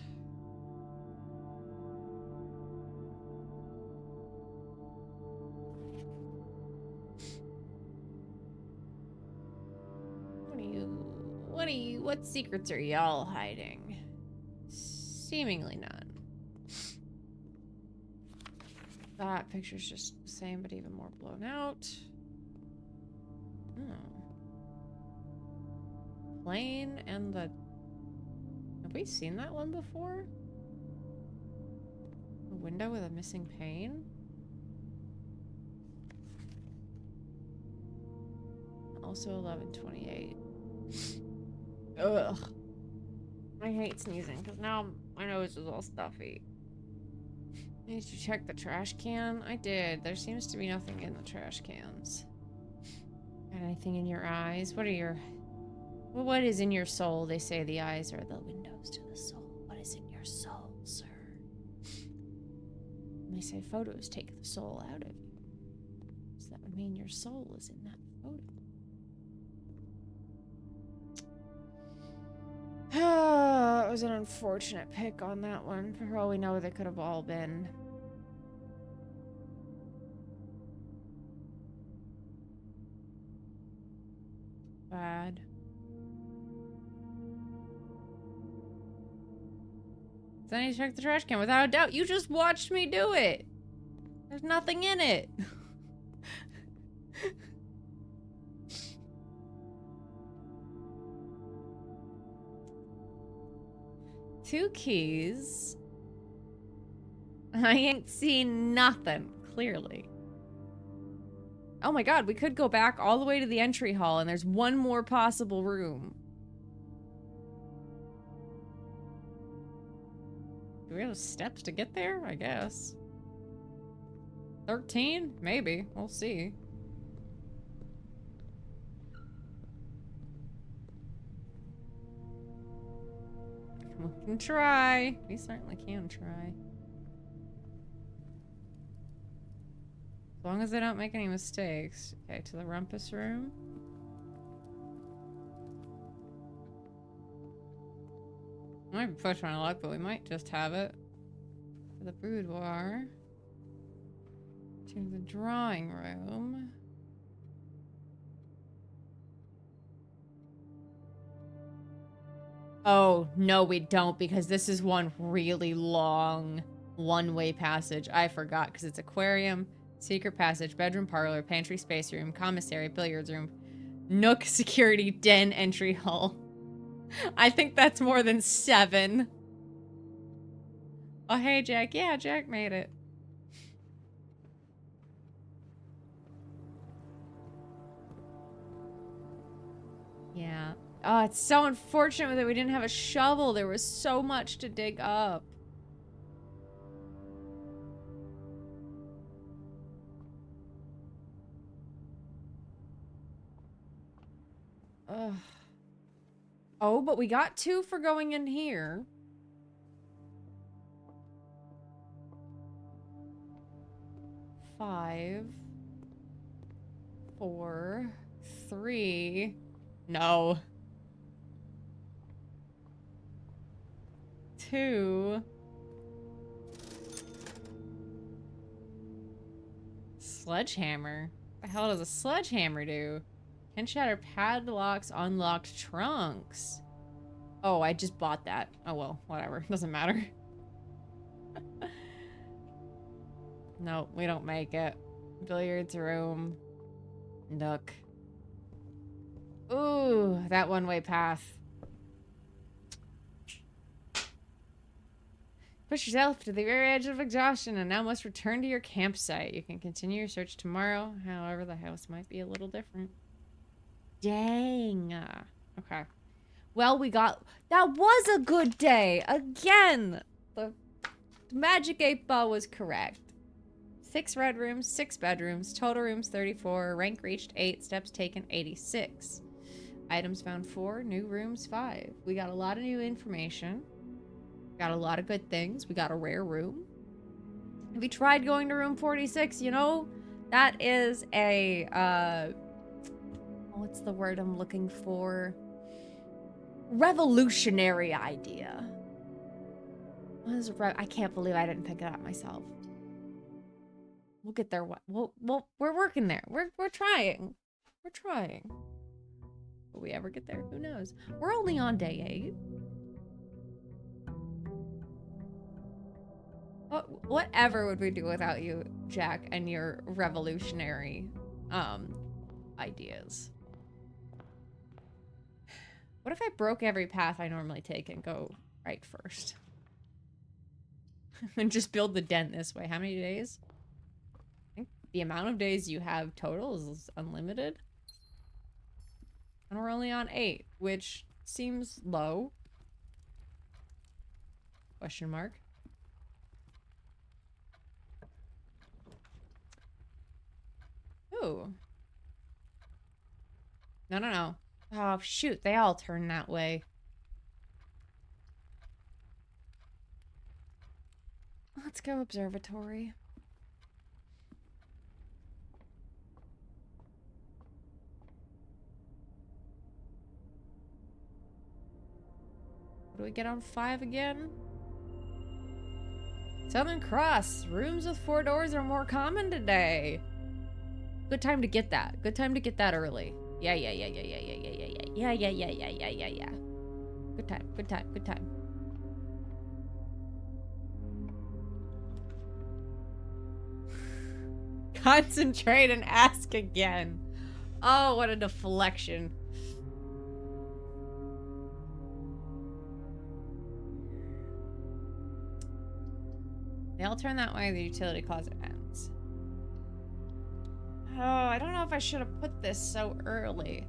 [SPEAKER 1] What secrets are y'all hiding? Seemingly none. That picture's just the same, but even more blown out. Oh. Plane and the... Have we seen that one before? A window with a missing pane? Also 1128. Ugh. I hate sneezing because now my nose is all stuffy. Did you check the trash can? I did. There seems to be nothing in the trash cans. Got anything in your eyes? What are your... Well, what is in your soul? They say the eyes are the windows to the soul. What is in your soul, sir? And they say photos take the soul out of you. So that would mean your soul is in that photo. It was an unfortunate pick on that one. For all we know, they could have all been. Bad. Then you check the trash can without a doubt. You just watched me do it. There's nothing in it. Two keys. I ain't seen nothing, clearly. Oh my god, we could go back all the way to the entry hall and there's one more possible room. Do we have steps to get there? I guess. 13? Maybe. We'll see. We can try. We certainly can try. As long as they don't make any mistakes. Okay, to the rumpus room. I might push my luck, but we might just have it. For the boudoir. To the drawing room. Oh, no, we don't, because this is one really long one-way passage. I forgot, because it's aquarium, secret passage, bedroom, parlor, pantry, space room, commissary, billiards room, nook, security, den, entry hall. I think that's more than 7. Oh, hey, Jack. Yeah, Jack made it. Yeah. Oh, it's so unfortunate that we didn't have a shovel. There was so much to dig up. Ugh. Oh, but we got 2 for going in here. Five, 4, 3. No. 2. Sledgehammer. What the hell does a sledgehammer do? 10 shattered padlocks, unlocked trunks. Oh, I just bought that. Oh well, whatever. Doesn't matter. No, we don't make it. Billiards room. Nook. Ooh, that one-way path. Push yourself to the very edge of exhaustion and now must return to your campsite. You can continue your search tomorrow. However, the house might be a little different. Dang. Okay. Well, we got... That was a good day. Again. The magic 8 ball was correct. 6 red rooms, 6 bedrooms, total rooms 34, rank reached 8, steps taken 86. Items found 4, new rooms 5. We got a lot of new information. Got a lot of good things. We got a rare room. Have you tried going to room 46? You know, that is a, what's the word I'm looking for? Revolutionary idea. What is I can't believe I didn't pick it up myself. We'll get there. We're working there. We're trying. We're trying. Will we ever get there? Who knows? We're only on day 8. Whatever would we do without you, Jack, and your revolutionary ideas? What if I broke every path I normally take and go right first? And just build the den this way. How many days? I think the amount of days you have total is unlimited. And we're only on 8, which seems low. Question mark. Ooh. No. Oh, shoot. They all turn that way. Let's go observatory. What do we get on 5 again? Southern Cross. Rooms with 4 doors are more common today. Good time to get that. Good time to get that early. Yeah. Good time. Concentrate and ask again. Oh, what a deflection. They all turn that way, the utility closet ends. Oh, I don't know if I should have put this so early.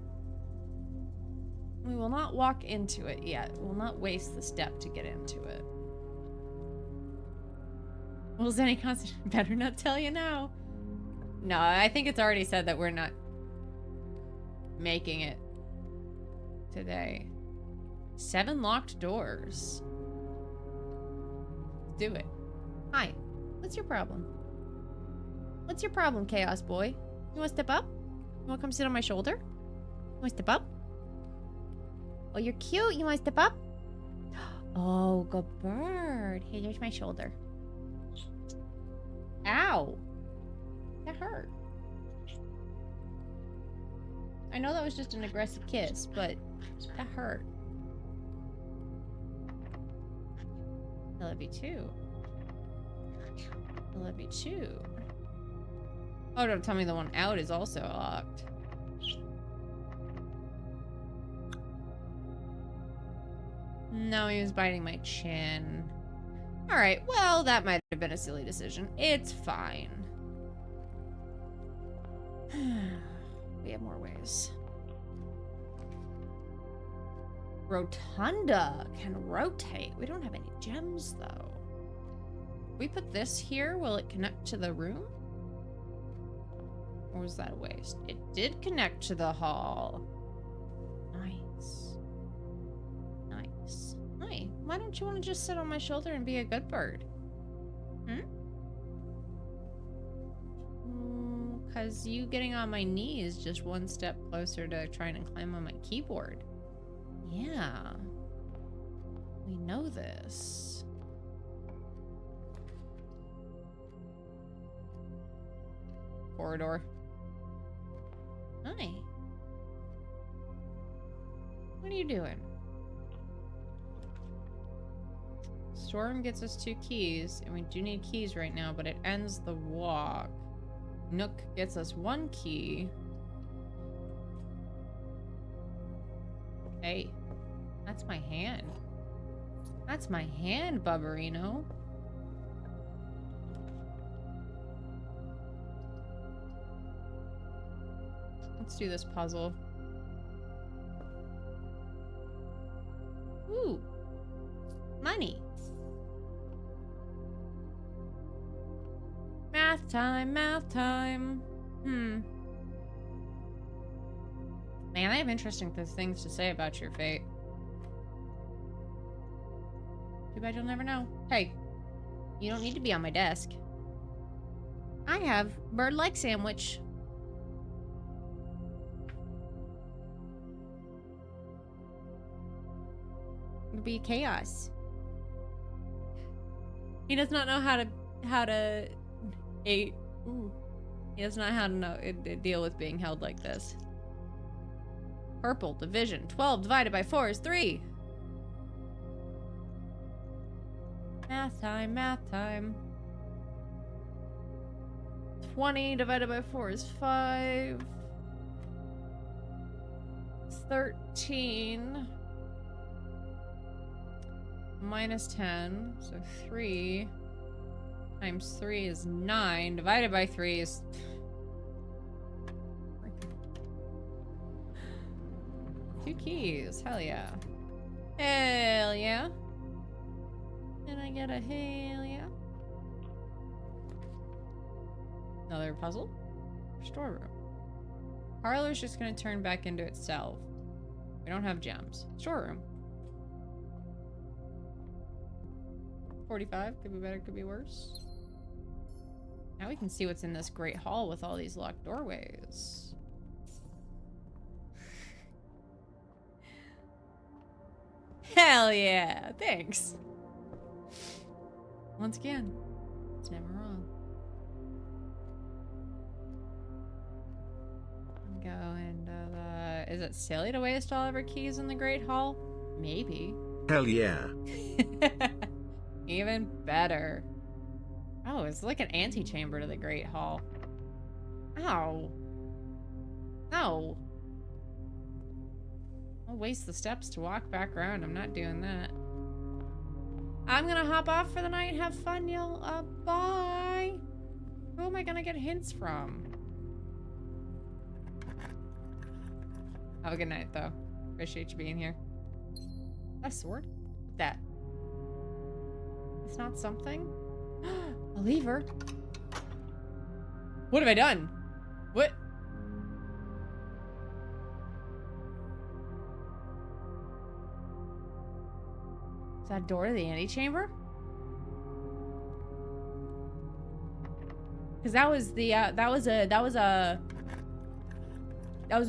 [SPEAKER 1] We will not walk into it yet. We'll not waste the step to get into it. Will Zenny better not tell you now? No, I think it's already said that we're not making it today. 7 locked doors. Let's do it. Hi. What's your problem? What's your problem, Chaos Boy? You want to step up? You want to come sit on my shoulder? You want to step up? Oh, you're cute. You want to step up? Oh, good bird. Hey, there's my shoulder. Ow. That hurt. I know that was just an aggressive kiss, but that hurt. I love you too. I love you too. Oh, don't tell me the one out is also locked. No, he was biting my chin. Alright, well, that might have been a silly decision. It's fine. We have more ways. Rotunda can rotate. We don't have any gems, though. We put this here. Will it connect to the room? Or was that a waste? It did connect to the hall. Nice. Nice. Hi. Why don't you want to just sit on my shoulder and be a good bird? Because you getting on my knee is just one step closer to trying to climb on my keyboard. Yeah. We know this. Corridor. Hi. What are you doing? Storm gets us 2 keys, and we do need keys right now, but it ends the walk. Nook gets us 1 key. Hey, that's my hand. That's my hand, Bubberino. Let's do this puzzle. Ooh. Money. Math time, math time. Man, I have interesting things to say about your fate. Too bad you'll never know. Hey, you don't need to be on my desk. I have bird-like sandwich. It'll be chaos. He does not know how to eat. Ooh. He does not know how to deal with being held like this. Purple division. 12 divided by 4 is 3. Math time, math time. 20 divided by 4 is 5. 13. Minus 10. So 3 times 3 is 9. Divided by 3 is... Two keys. Hell yeah. Hell yeah. And I get a hell yeah. Another puzzle. Storeroom. Parlor's just gonna turn back into itself. We don't have gems. Storeroom. 45. Could be better, could be worse. Now we can see what's in this great hall with all these locked doorways. Hell yeah! Thanks! Once again, it's never wrong. I'm going to the... Is it silly to waste all of our keys in the Great Hall? Maybe.
[SPEAKER 4] Hell yeah.
[SPEAKER 1] Even better. Oh, it's like an antechamber to the Great Hall. Ow. No. I'll waste the steps to walk back around. I'm not doing that. I'm gonna hop off for the night. Have fun, y'all. Bye. Who am I gonna get hints from? Have a good night, though. Appreciate you being here. A sword? That. It's not something? A lever? What have I done? What? Is that door to the antechamber? Because that was the that was a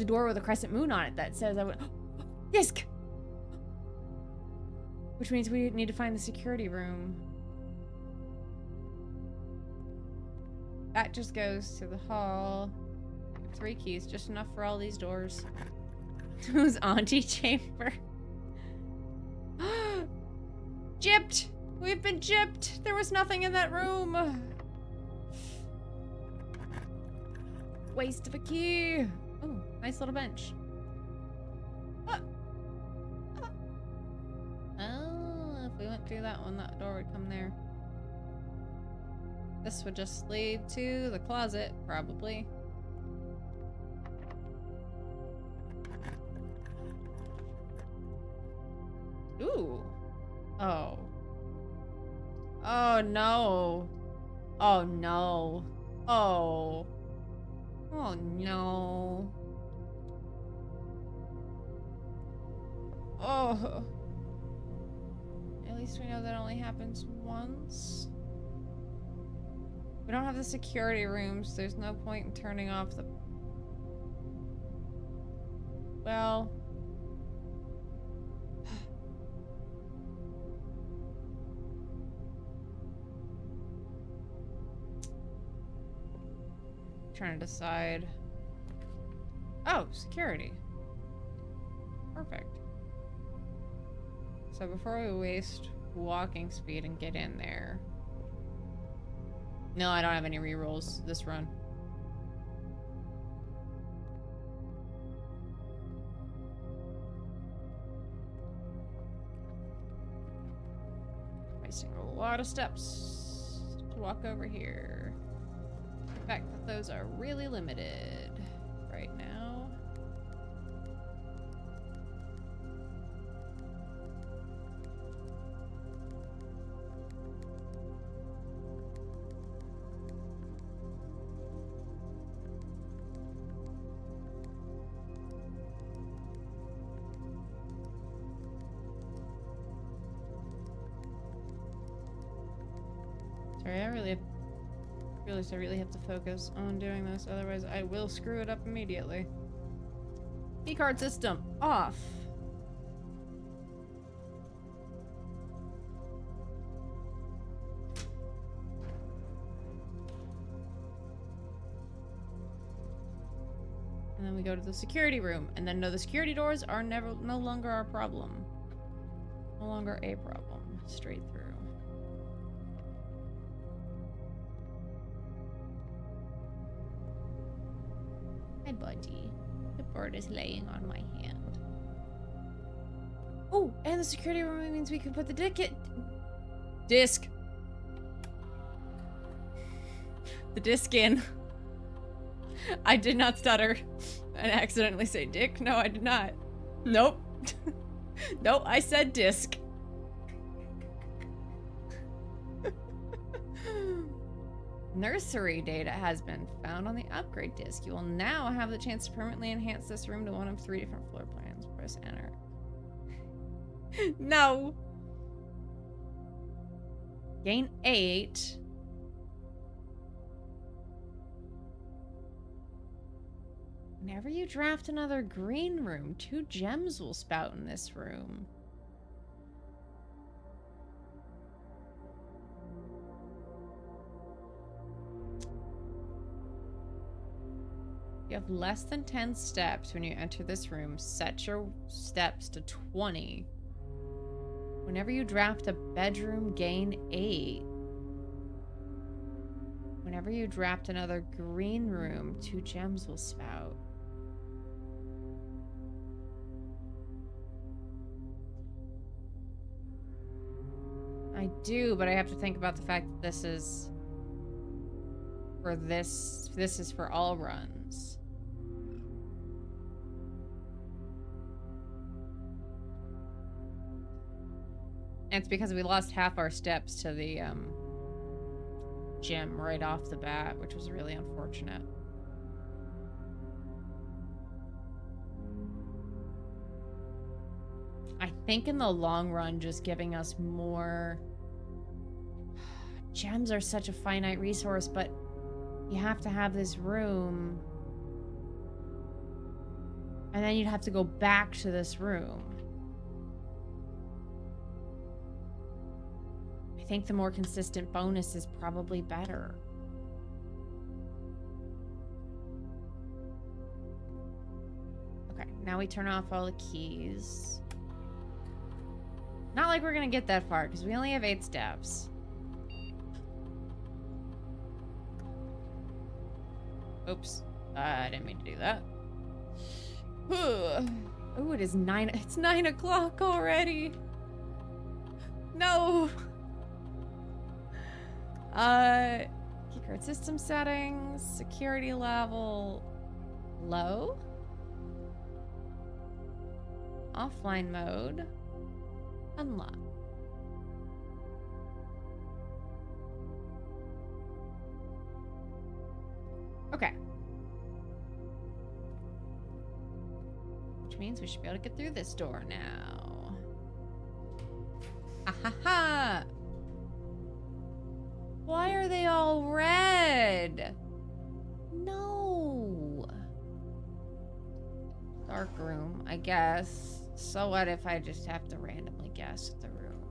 [SPEAKER 1] door with a crescent moon on it that says I would. Yisk! Which means we need to find the security room. That just goes to the hall. 3 keys, just enough for all these doors. Who's auntie chamber? Gypped! We've been gypped! There was nothing in that room! Waste of a key! Oh, nice little bench. Oh, if we went through that one, that door would come there. This would just lead to the closet, probably. Ooh. Oh. Oh no. Oh no. Oh. Oh no. Oh. At least we know that only happens once. We don't have the security rooms. There's no point in turning off the... Well... Trying to decide. Oh, security. Perfect. So before we waste walking speed and get in there. No, I don't have any rerolls this run. Wasting a lot of steps to walk over here. The fact that those are really limited right now. Sorry, I really have to focus on doing this, otherwise I will screw it up immediately. Keycard system off. And then we go to the security room, and then no, the security doors are no longer our problem. No longer a problem. Straight through. Hi, buddy. The bird is laying on my hand. Oh, and the security room means we can put the disc in. I did not stutter and accidentally say dick. No, I did not. Nope. Nope, I said disc. Nursery data has been found on the upgrade disk. You will now have the chance to permanently enhance this room to one of 3 different floor plans. Press enter. No. Gain 8. Whenever you draft another green room, 2 gems will spout in this room. You have less than 10 steps when you enter this room. Set your steps to 20. Whenever you draft a bedroom, gain 8. Whenever you draft another green room, 2 gems will spout. I do, but I have to think about the fact that this is for this is for all runs. And it's because we lost half our steps to the gym right off the bat, which was really unfortunate. I think in the long run, just giving us more... Gems are such a finite resource, but you have to have this room. And then you'd have to go back to this room. think the more consistent bonus is probably better. Okay, now we turn off all the keys. Not like we're gonna get that far, because we only have 8 steps. Oops. I didn't mean to do that. Oh, it is 9. It's 9 o'clock already. No. Keycard system settings, security level low. Offline mode. Unlock. Okay. Which means we should be able to get through this door now. Ah ha ha! Why are they all red? No. Dark room, I guess. So what if I just have to randomly guess the room?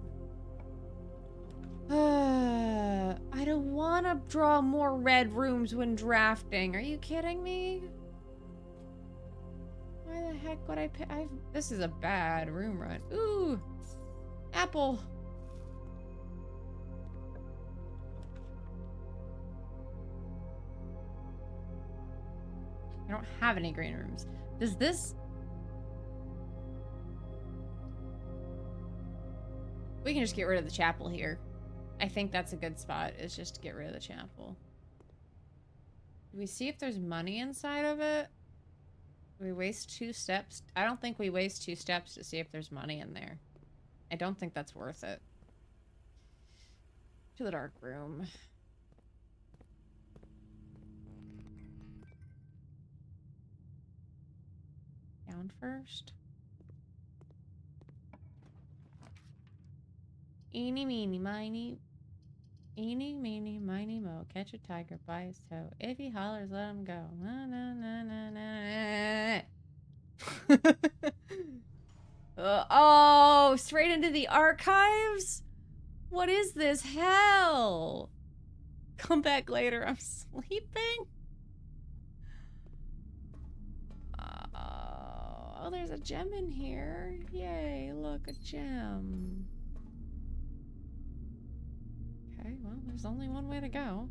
[SPEAKER 1] I don't want to draw more red rooms when drafting. Are you kidding me? Why the heck would I pick? This is a bad room run. Ooh, apple. I don't have any green rooms. Does this? We can just get rid of the chapel here. I think that's a good spot, is just to get rid of the chapel. Do we see if there's money inside of it? Do we waste 2 steps? I don't think we waste 2 steps to see if there's money in there. I don't think that's worth it. To the dark room. Down first. Eeny, meeny, miny. Eeny, meeny, miny, mo. Catch a tiger by his toe. If he hollers, let him go. Na, na, na, na, na. Oh, straight into the archives? What is this hell? Come back later. I'm sleeping. Oh, there's a gem in here. Yay, look, a gem. Okay, well, there's only one way to go.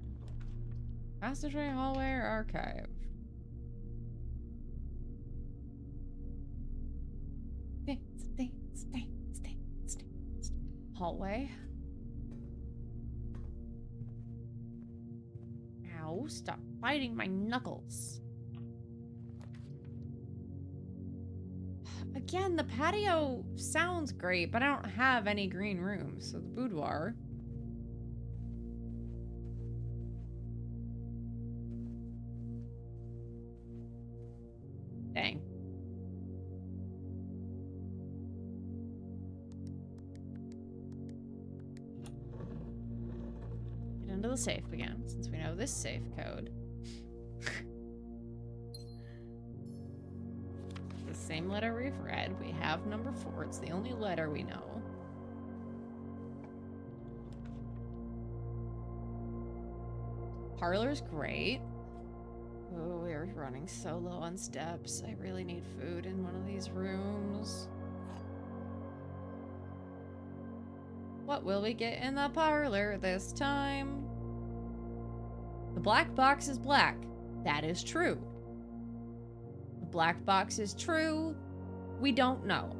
[SPEAKER 1] Passageway, hallway, or archive? Stay. Hallway. Ow, stop biting my knuckles. Again, the patio sounds great, but I don't have any green rooms, so the boudoir. Dang. Get into the safe again, since we know this safe code. The same letter we've read. We have number 4. It's the only letter we know. Parlor's great. Oh, we're running so low on steps. I really need food in one of these rooms. What will we get in the parlor this time? The black box is black. That is true. The black box is true. We don't know.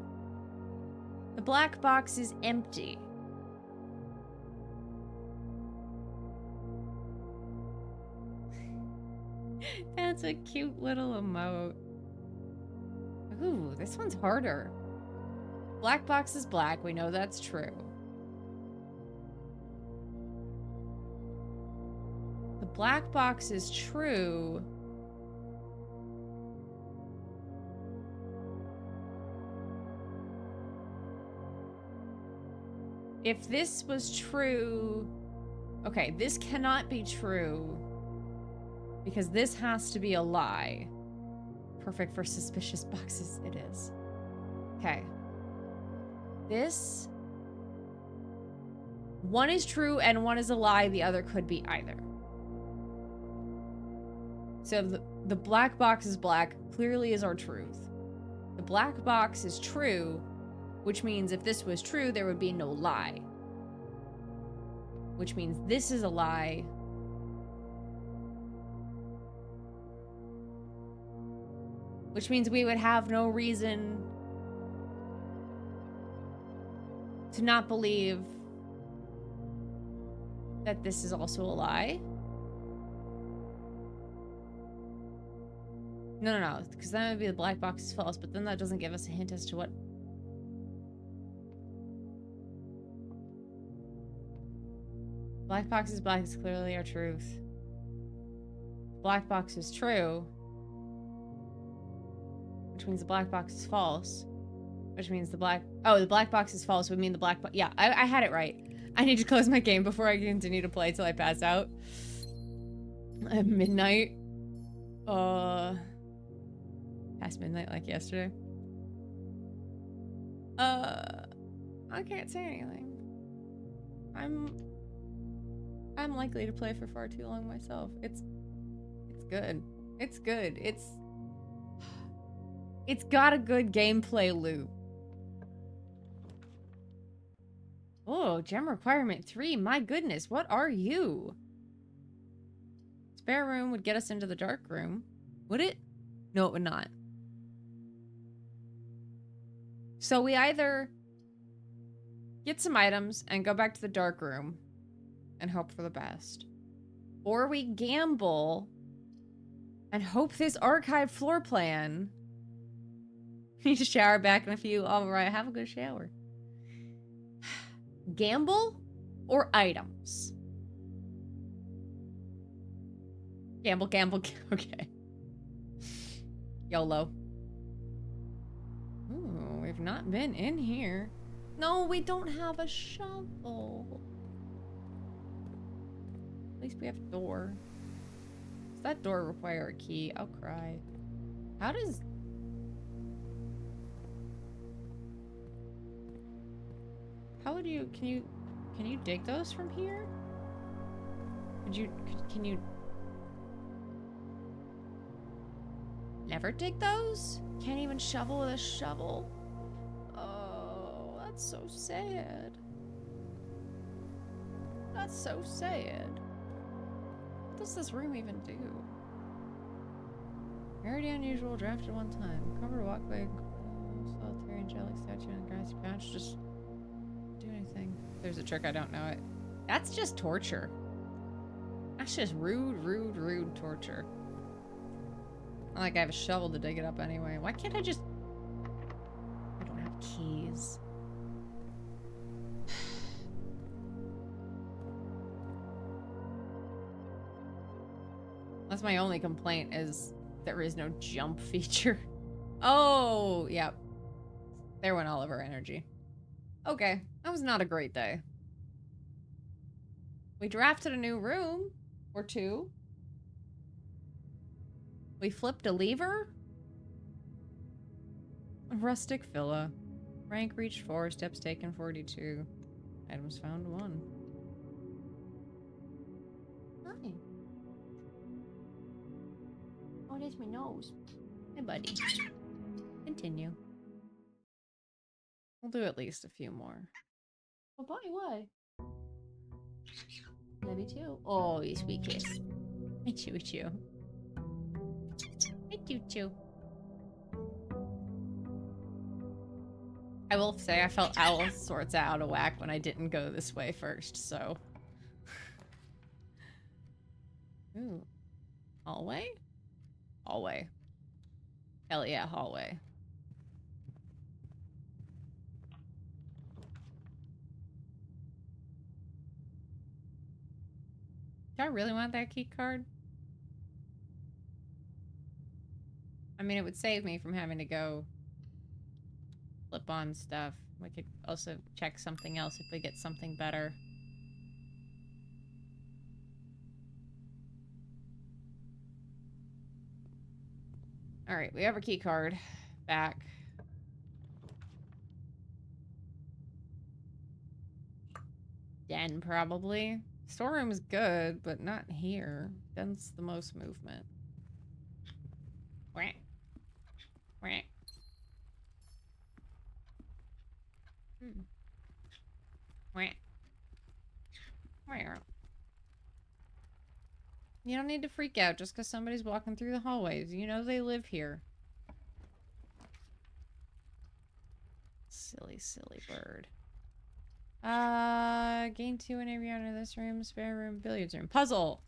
[SPEAKER 1] The black box is empty. That's a cute little emote. Ooh, this one's harder. Black box is black. We know that's true. The black box is true. If this was true... Okay, this cannot be true. Because this has to be a lie. Perfect for suspicious boxes. It is. Okay. One is true and one is a lie. The other could be either. So the black box is black, clearly is our truth. The black box is true, which means if this was true, there would be no lie. Which means this is a lie. Which means we would have no reason to not believe that this is also a lie. No, because then it would be the black box is false, but then that doesn't give us a hint as to what. Black box is black is clearly our truth. Black box is true, which means the black box is false, which means the black box is false would mean the black box. Yeah, I had it right. I need to close my game before I continue to play till I pass out. At midnight. Past midnight like yesterday. I can't say anything. I'm likely to play for far too long myself. It's good. It's good. It's got a good gameplay loop. Oh, gem requirement 3. My goodness, what are you? Spare room would get us into the dark room. Would it? No, it would not. So we either get some items and go back to the dark room and hope for the best. Or we gamble and hope this archive floor plan. Need to shower back in a few. All right, have a good shower. Gamble or items? Gamble. Okay. YOLO. Ooh, we've not been in here. No, we don't have a shovel. At least we have a door. Does that door require a key? I'll cry. How does... How would you... Can you dig those from here? Can you... Never dig those? Can't even shovel with a shovel? Oh, that's so sad. That's so sad. What does this room even do? Very unusual, drafted one time. Covered walkway, solitary angelic statue in a grassy patch. Just do anything. There's a trick, I don't know it. That's just torture. That's just rude torture. Not like I have a shovel to dig it up anyway. Why can't I just... I don't have keys. That's my only complaint is there is no jump feature. Oh, yep. There went all of our energy. Okay, that was not a great day. We drafted a new room or two. We flipped a lever? A rustic villa. Rank reached 4, steps taken 42. Items found 1. Hi. Oh, there's my nose. Hey, buddy. Continue. We'll do at least a few more. Oh, boy, why? Love you too. Oh, you sweet kiss. I chew. Choo. I will say I felt all sorts out of whack when I didn't go this way first, so. Ooh. Hallway? Hallway. Hell yeah, hallway. Do I really want that key card? I mean, it would save me from having to go flip on stuff. We could also check something else if we get something better. Alright, we have our key card back. Den, probably. Storeroom is good, but not here. Den's the most movement. Whack. Whack. Whack. Whack. You don't need to freak out just because somebody's walking through the hallways. You know they live here. Silly, silly bird. Gain 2 in every out of this room, spare room, billiards room. Puzzle!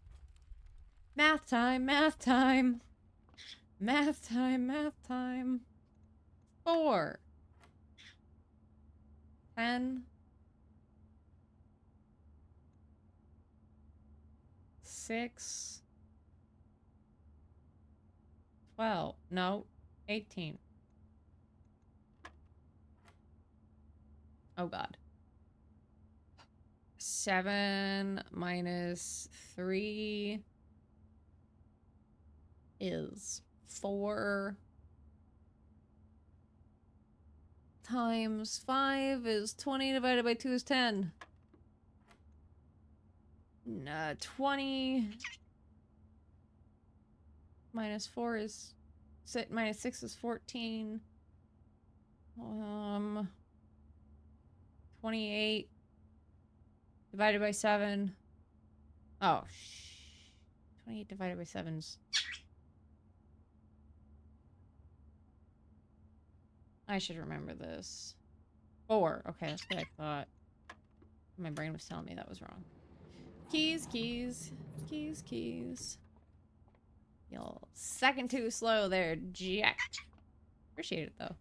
[SPEAKER 1] Math time, math time! Math time, math time. 4. 10. 6. 12. No. 18. Oh god. 7 minus 3 is 4 times 5 is 20 divided by 2 is 10. 20 minus 4 is minus 6 is 14. 28 divided by 7. Oh, 28 divided by 7 is... I should remember this. 4. Okay, that's what I thought. My brain was telling me that was wrong. Keys, keys. Keys, keys. You'll second too slow there, Jack. Appreciate it, though.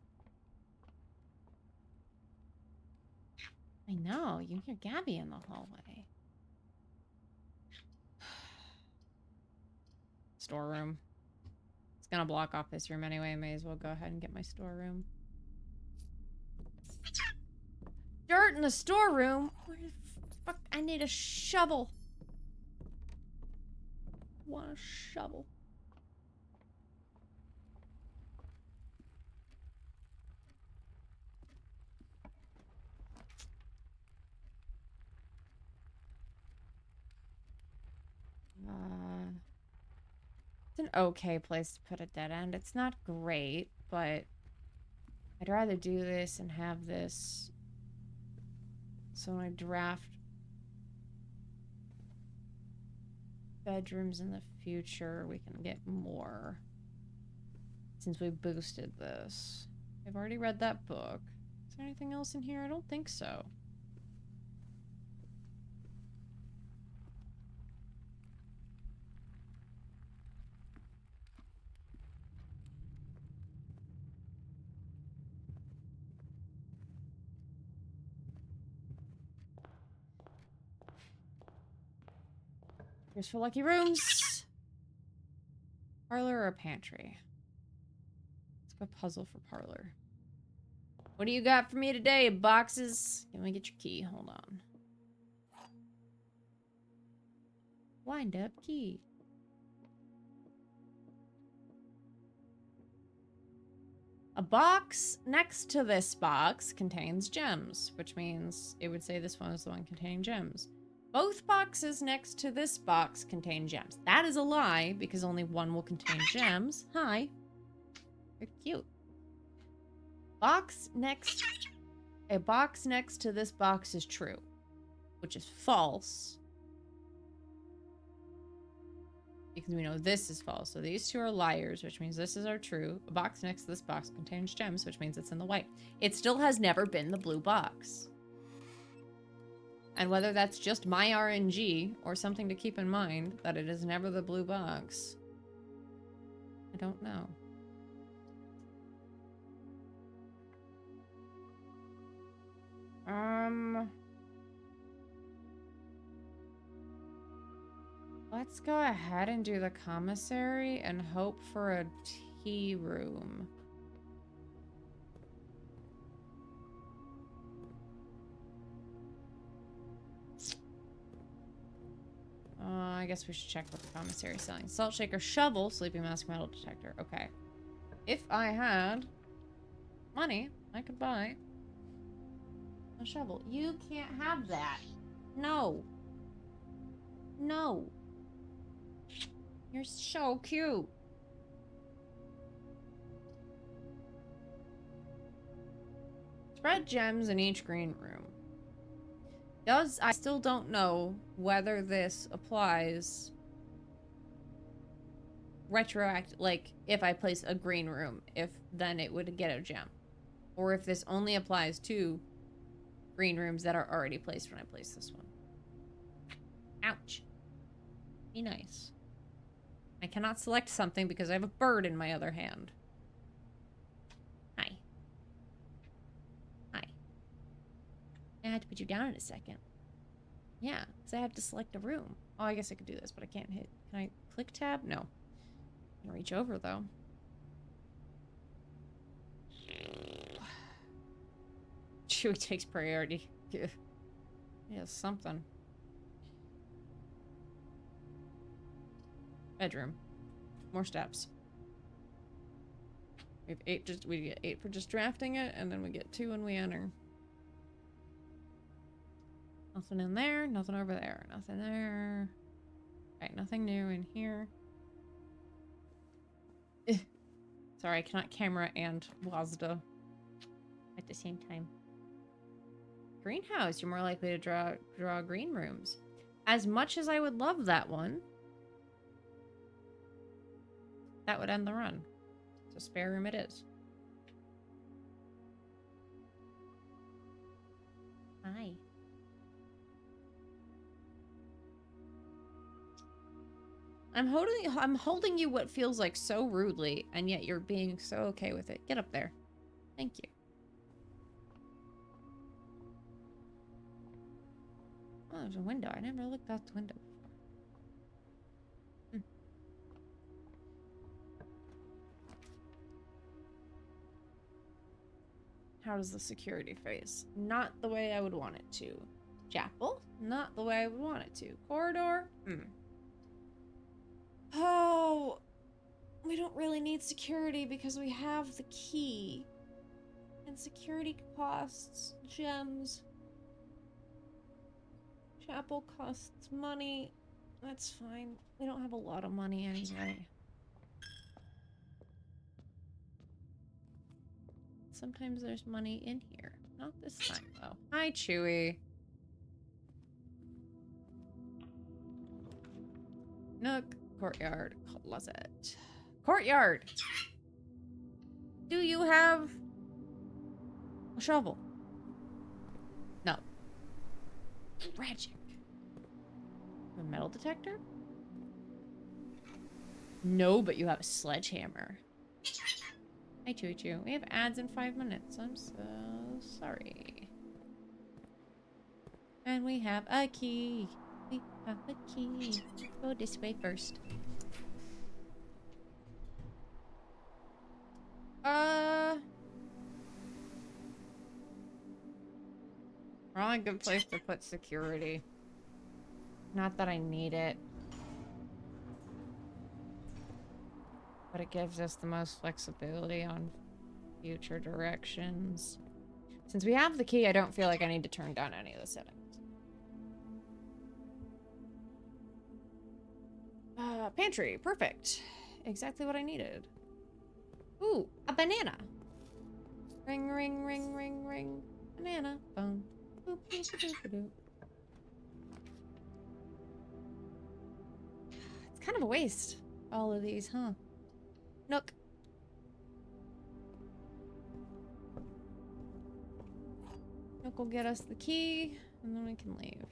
[SPEAKER 1] I know. You can hear Gabby in the hallway. Storeroom. It's gonna block off this room anyway. I may as well go ahead and get my storeroom. Dirt in the storeroom? Where the fuck? I need a shovel. I want a shovel. It's an okay place to put a dead end. It's not great, but I'd rather do this and have this so when I draft bedrooms in the future, we can get more. Since we boosted this. I've already read that book. Is there anything else in here? I don't think so. Here's for lucky rooms. Parlor or pantry? Let's go puzzle for parlor. What do you got for me today? Boxes? Let me get your key. Hold on. Wind up key. A box next to this box contains gems, which means it would say this one is the one containing gems. Both boxes next to this box contain gems. That is a lie, because only one will contain gems. Hi. You're cute. A box next to this box is true, which is false. Because we know this is false. So these two are liars, which means this is our true. A box next to this box contains gems, which means it's in the white. It still has never been the blue box. And whether that's just my RNG or something to keep in mind that it is never the blue box, I don't know. Let's go ahead and do the commissary and hope for a tea room. I guess we should check what the commissary is selling. Salt shaker, shovel, sleeping mask, metal detector. Okay. If I had money, I could buy a shovel. You can't have that. No. No. You're so cute. Spread gems in each green room. I still don't know whether this applies like if I place a green room, if then it would get a gem. Or if this only applies to green rooms that are already placed when I place this one. Ouch. Be nice. I cannot select something because I have a bird in my other hand. Hi. Hi. I had to put you down in a second. Yeah, because I have to select a room. Oh, I guess I could do this, but I can't hit. Can I click tab? No. I can reach over, though. Chewie takes priority. Yeah, something. Bedroom. More steps. We have 8 we get 8 for just drafting it, and then we get 2 when we enter. Nothing in there, nothing over there, nothing there. Right, nothing new in here. Sorry, I cannot camera and WASDA at the same time. Greenhouse, you're more likely to draw green rooms. As much as I would love that one, that would end the run. So spare room it is. Hi. I'm holding you what feels like so rudely, and yet you're being so okay with it. Get up there. Thank you. Oh, there's a window. I never looked out the window before. How does the security face? Not the way I would want it to. Chapel? Not the way I would want it to. Corridor? Oh, we don't really need security because we have the key. And security costs gems. Chapel costs money. That's fine. We don't have a lot of money anyway. Sometimes there's money in here. Not this time, though. Hi, Chewie. Nook. Courtyard. Closet. Courtyard! Do you have a shovel? No. Tragic. A metal detector? No, but you have a sledgehammer. Hi, Choo Choo. We have ads in 5 minutes. I'm so sorry. And we have a key. We have a key. Go this way first. Probably a good place to put security. Not that I need it. But it gives us the most flexibility on future directions. Since we have the key, I don't feel like I need to turn down any of the settings. Pantry. Perfect. Exactly what I needed. Ooh, a banana. Ring, ring, ring, ring, ring. Banana. Phone. Boop, boop, boop, boop, boop. It's kind of a waste, all of these, huh? Nook. Nook will get us the key, and then we can leave.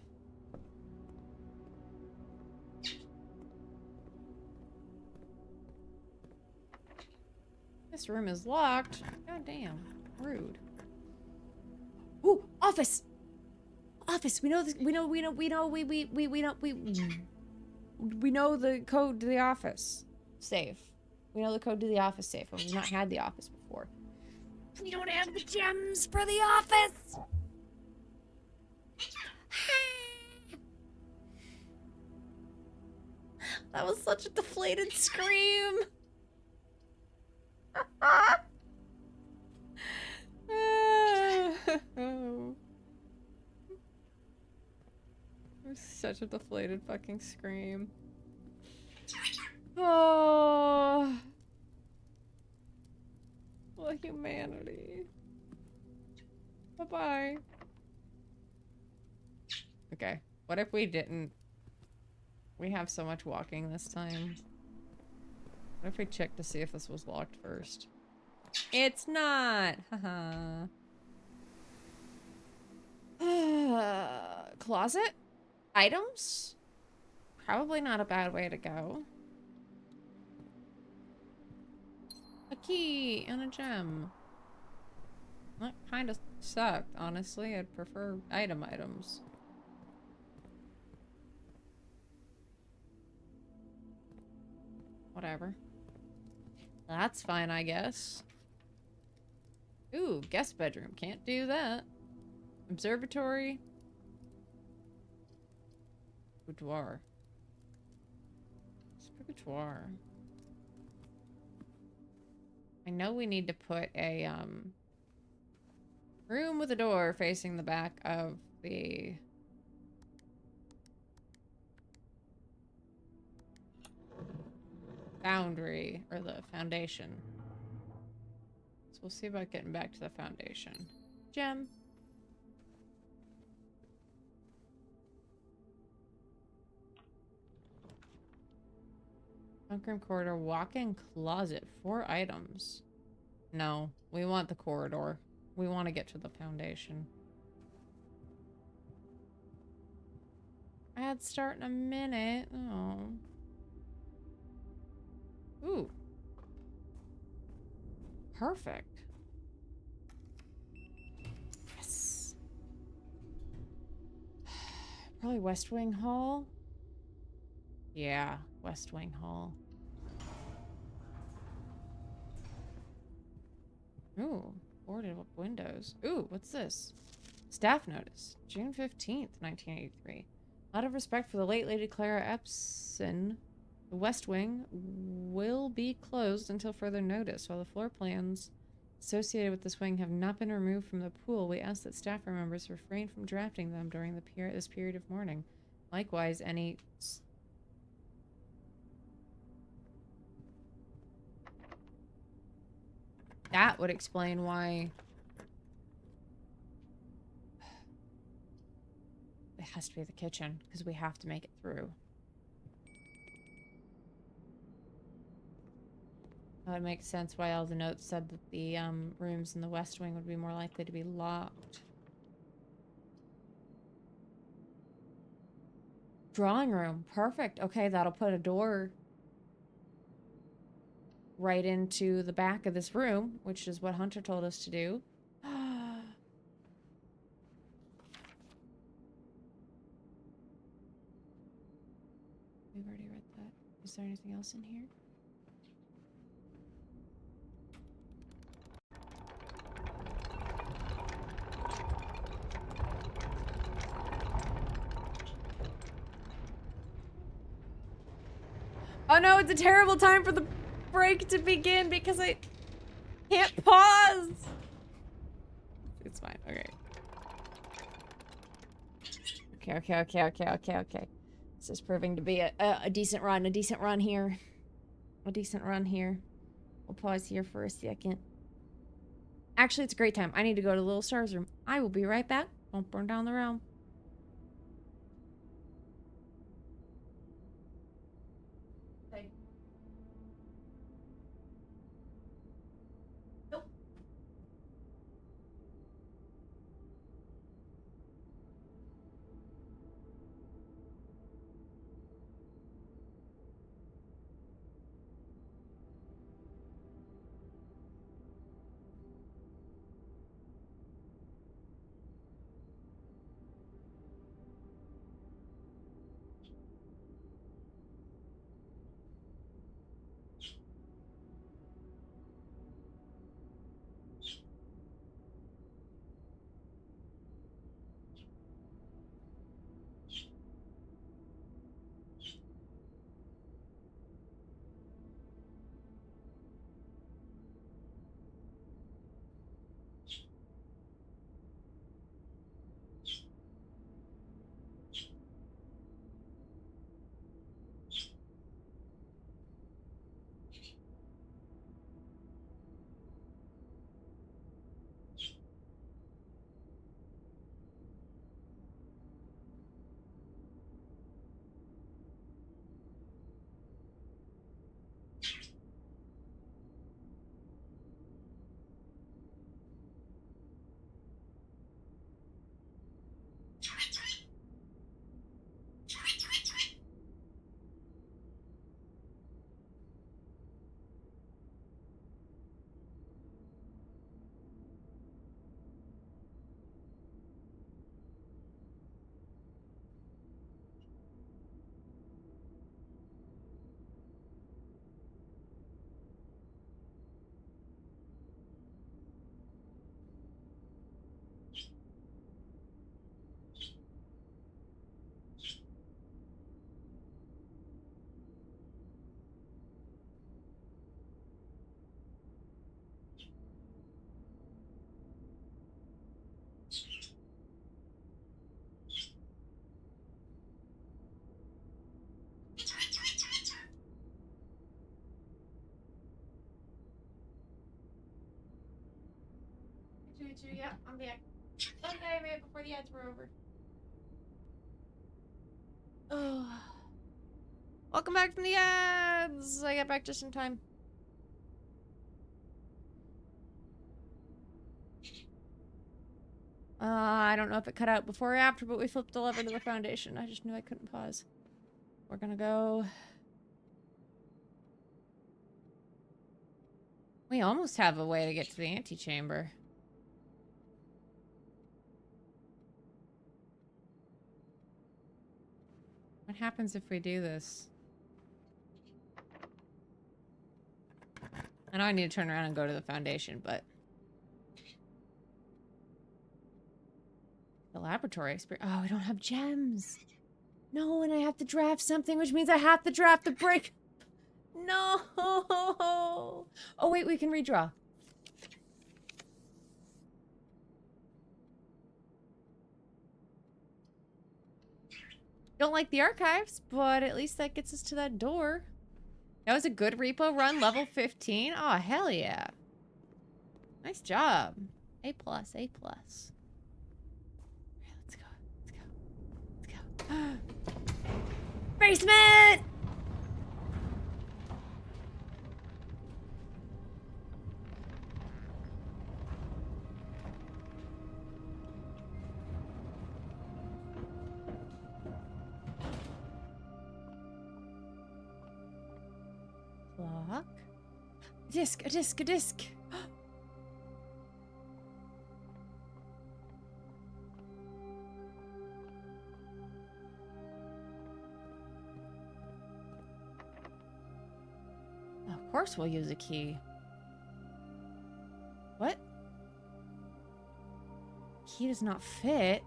[SPEAKER 1] This room is locked. God damn. Rude. Ooh, office! Office! We know this. We know the code to the office safe. We know the code to the office safe, but we've not had the office before. We don't have the gems for the office! That was such a deflated scream! such a deflated fucking scream. Oh. Well, humanity. Bye-bye. Okay. What if we didn't? We have so much walking this time. What if we checked to see if this was locked first? It's not! Haha. Closet? Items? Probably not a bad way to go. A key and a gem. That kind of sucked, honestly. I'd prefer items. Whatever. That's fine, I guess. Ooh, guest bedroom. Can't do that. Observatory. Boudoir. Boudoir. I know we need to put a, room with a door facing the back of the... foundry, or the foundation. So we'll see about getting back to the foundation. Gem. Bunkroom corridor, walk-in closet, 4 items. No, we want the corridor. We want to get to the foundation. Ad start in a minute. Oh. Ooh. Perfect. Yes. Probably West Wing Hall. Yeah, West Wing Hall. Ooh, boarded windows. Ooh, what's this? Staff notice. June 15th, 1983. Out of respect for the late Lady Clara Epson, the West Wing will be closed until further notice. While the floor plans associated with this wing have not been removed from the pool, we ask that staff members refrain from drafting them during this period of mourning. Likewise, any... That would explain why... It has to be the kitchen, because we have to make it through. That would make sense why all the notes said that the rooms in the West Wing would be more likely to be locked. Drawing room. Perfect. Okay, that'll put a door right into the back of this room, which is what Hunter told us to do. We've already read that. Is there anything else in here? Oh no, it's a terrible time for the break to begin because I can't pause. It's fine. Okay. Okay. This is proving to be a decent run. A decent run here. We'll pause here for a second. Actually, it's a great time. I need to go to Little Star's room. I will be right back. Don't burn down the realm. Okay. Nope. Yep, I'm back. Okay, I made it before the ads were over. Oh. Welcome back from the ads! I got back just in time. I don't know if it cut out before or after, but we flipped the lever to the foundation. I just knew I couldn't pause. We're gonna go... We almost have a way to get to the antechamber. What happens if we do this? I know I need to turn around and go to the foundation, but... The laboratory experience. Oh, I don't have gems. No, and I have to draft something, which means I have to draft the brick. No. Oh, wait, we can redraw. Don't like the archives, but at least that gets us to that door. That was a good repo run, level 15. Oh, hell yeah. Nice job. A+, A+. Let's go. Let's go. Basement! Clock. A disc, a disc, a disc. Of course we'll use a key. What? Key does not fit.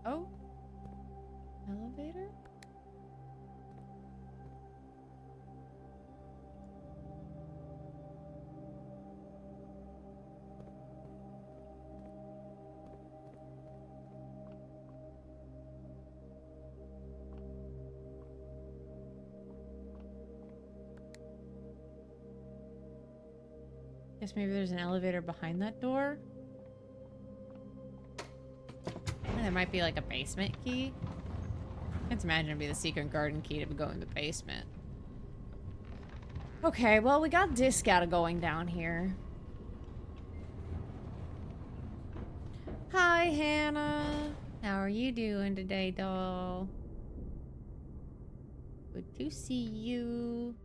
[SPEAKER 1] Oh? Elevator? Guess maybe there's an elevator behind that door. There might be like a basement key. I can't imagine it'd be the secret garden key to go in the basement. Okay, well, we got disc out of going down here. Hi, Hannah. How are you doing today, doll? Good to see you.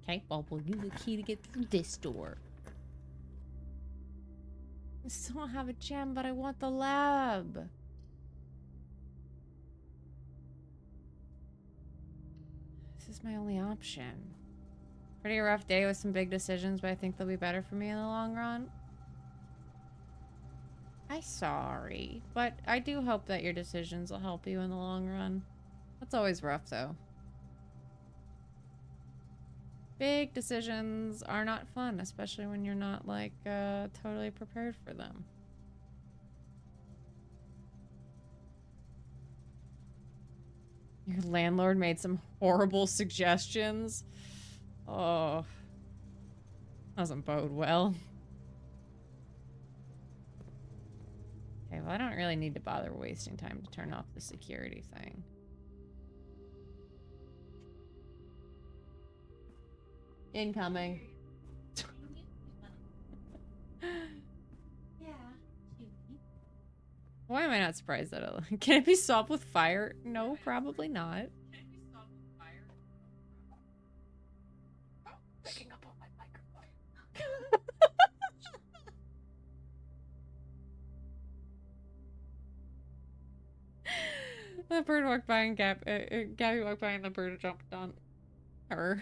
[SPEAKER 1] Okay, well, we'll use the key to get through this door. I still don't have a gem, but I want the lab. This is my only option. Pretty rough day with some big decisions, but I think they'll be better for me in the long run. I'm sorry, but I do hope that your decisions will help you in the long run. That's always rough, though. Big decisions are not fun, especially when you're not, like, totally prepared for them. Your landlord made some horrible suggestions. Oh. Doesn't bode well. Okay, well, I don't really need to bother wasting time to turn off the security thing. Incoming. Why am I not surprised that it... Can it be solved with fire? No, probably not. Oh, picking up on my microphone. The bird walked by and Gabby walked by and the bird jumped on her.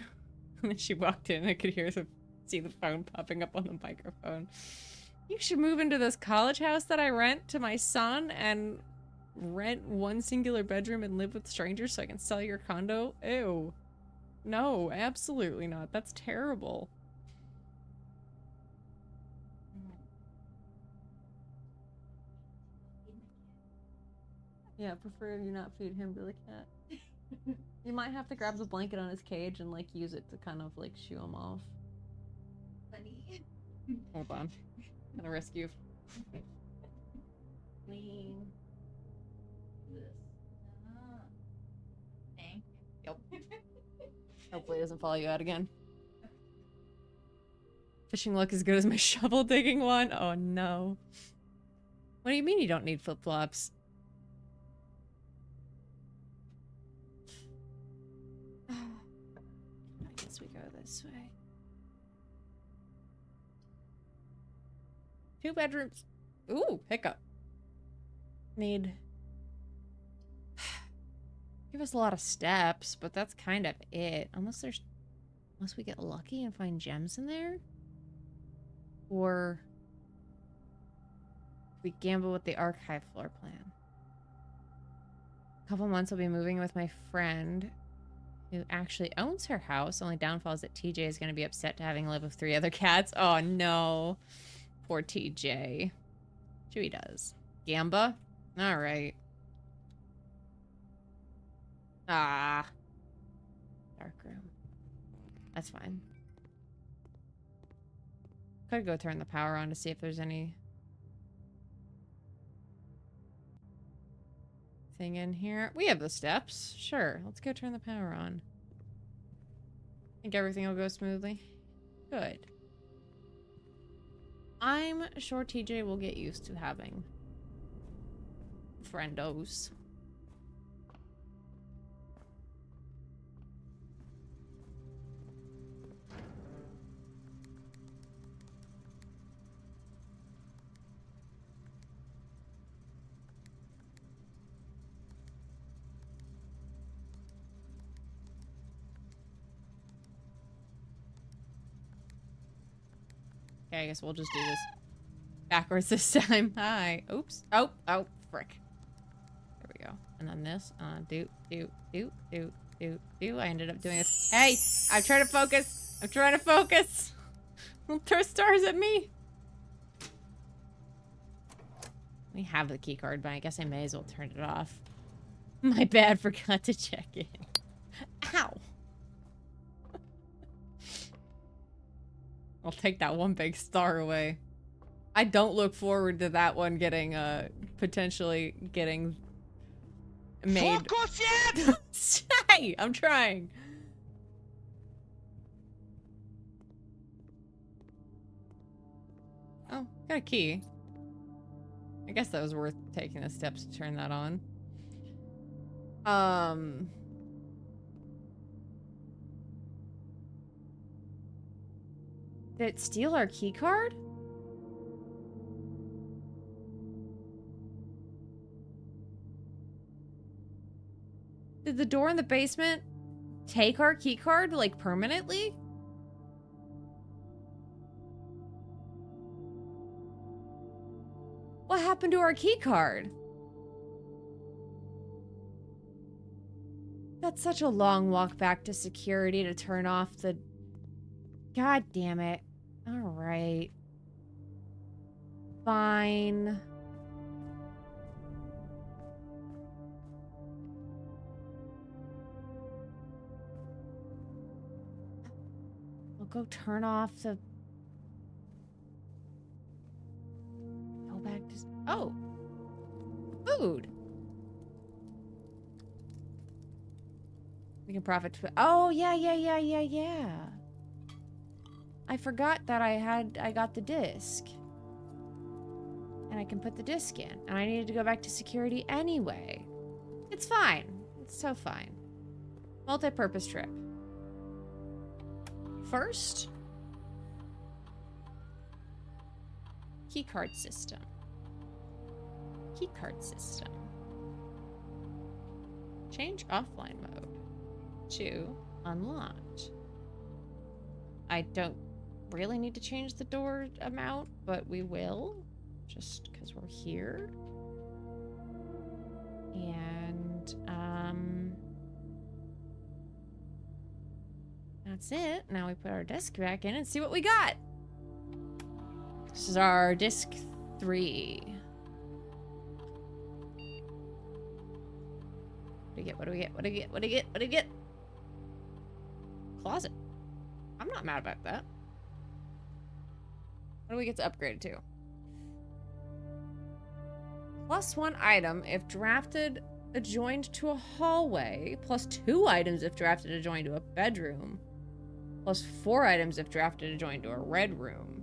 [SPEAKER 1] And then she walked in and I could see the phone popping up on the microphone. You should move into this college house that I rent to my son and rent one singular bedroom and live with strangers so I can sell your condo? Ew. No, absolutely not. That's terrible. Yeah, prefer you not feed him to the cat. You might have to grab the blanket on his cage and, like, use it to kind of, like, shoo him off.
[SPEAKER 5] Funny.
[SPEAKER 1] Hold on. I'm gonna rescue.
[SPEAKER 5] Clean. This. Thank you.
[SPEAKER 1] Yep. Hopefully it doesn't follow you out again. Fishing luck as good as my shovel digging one? Oh no. What do you mean you don't need flip-flops? I guess we go this way. 2 bedrooms. Ooh, hiccup. Need... Give us a lot of steps, but that's kind of it. Unless we get lucky and find gems in there. Or we gamble with the archive floor plan. A couple months I'll be moving with my friend who actually owns her house. Only downfall is that TJ is going to be upset to having lived with 3 other cats. Oh no. Poor TJ. Chewy does. Gamba? Alright. Ah. Dark room. That's fine. Could go turn the power on to see if there's any thing in here. We have the steps. Sure. Let's go turn the power on. Think everything will go smoothly. Good. I'm sure TJ will get used to having friendos. Okay, I guess we'll just do this backwards this time. Hi. Oops. Oh, frick. There we go. And then this. Do. I ended up doing this. Hey! I'm trying to focus! I'm trying to focus! Don't throw stars at me! We have the key card, but I guess I may as well turn it off. My bad, forgot to check in. Ow! I'll take that one big star away. I don't look forward to that one getting, potentially getting made. Hey, I'm trying. Oh, got a key. I guess that was worth taking the steps to turn that on. Did it steal our key card? Did the door in the basement take our key card, like, permanently? What happened to our key card? That's such a long walk back to security to turn off the... God damn it. Alright. Fine. We'll go turn off the... Go back to... Oh! Food! We can profit... Oh, yeah. I forgot that I got the disc. And I can put the disc in. And I needed to go back to security anyway. It's fine. It's so fine. Multi-purpose trip. First, keycard system. Keycard system. Change offline mode to unlocked. I don't really need to change the door amount, but we will, just because we're here. And, that's it. Now we put our disc back in and see what we got. This is our disc 3. What do we get? What do we get? What do we get? What do we get? What do we get? Closet. I'm not mad about that. What do we get to upgrade to? +1 item if drafted adjoined to a hallway. +2 items if drafted adjoined to a bedroom. +4 items if drafted adjoined to a red room.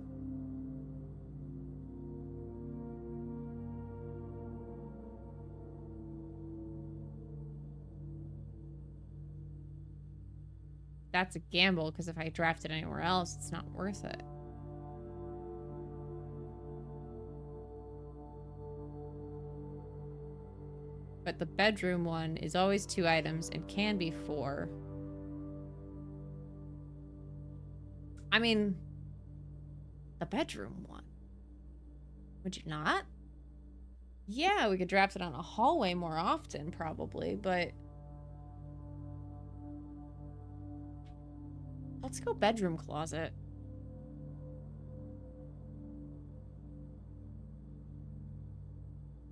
[SPEAKER 1] That's a gamble, because if I draft it anywhere else, it's not worth it. But the bedroom one is always 2 items and can be 4. I mean, the bedroom one. Would you not? Yeah, we could draft it on a hallway more often, probably, but... Let's go bedroom closet.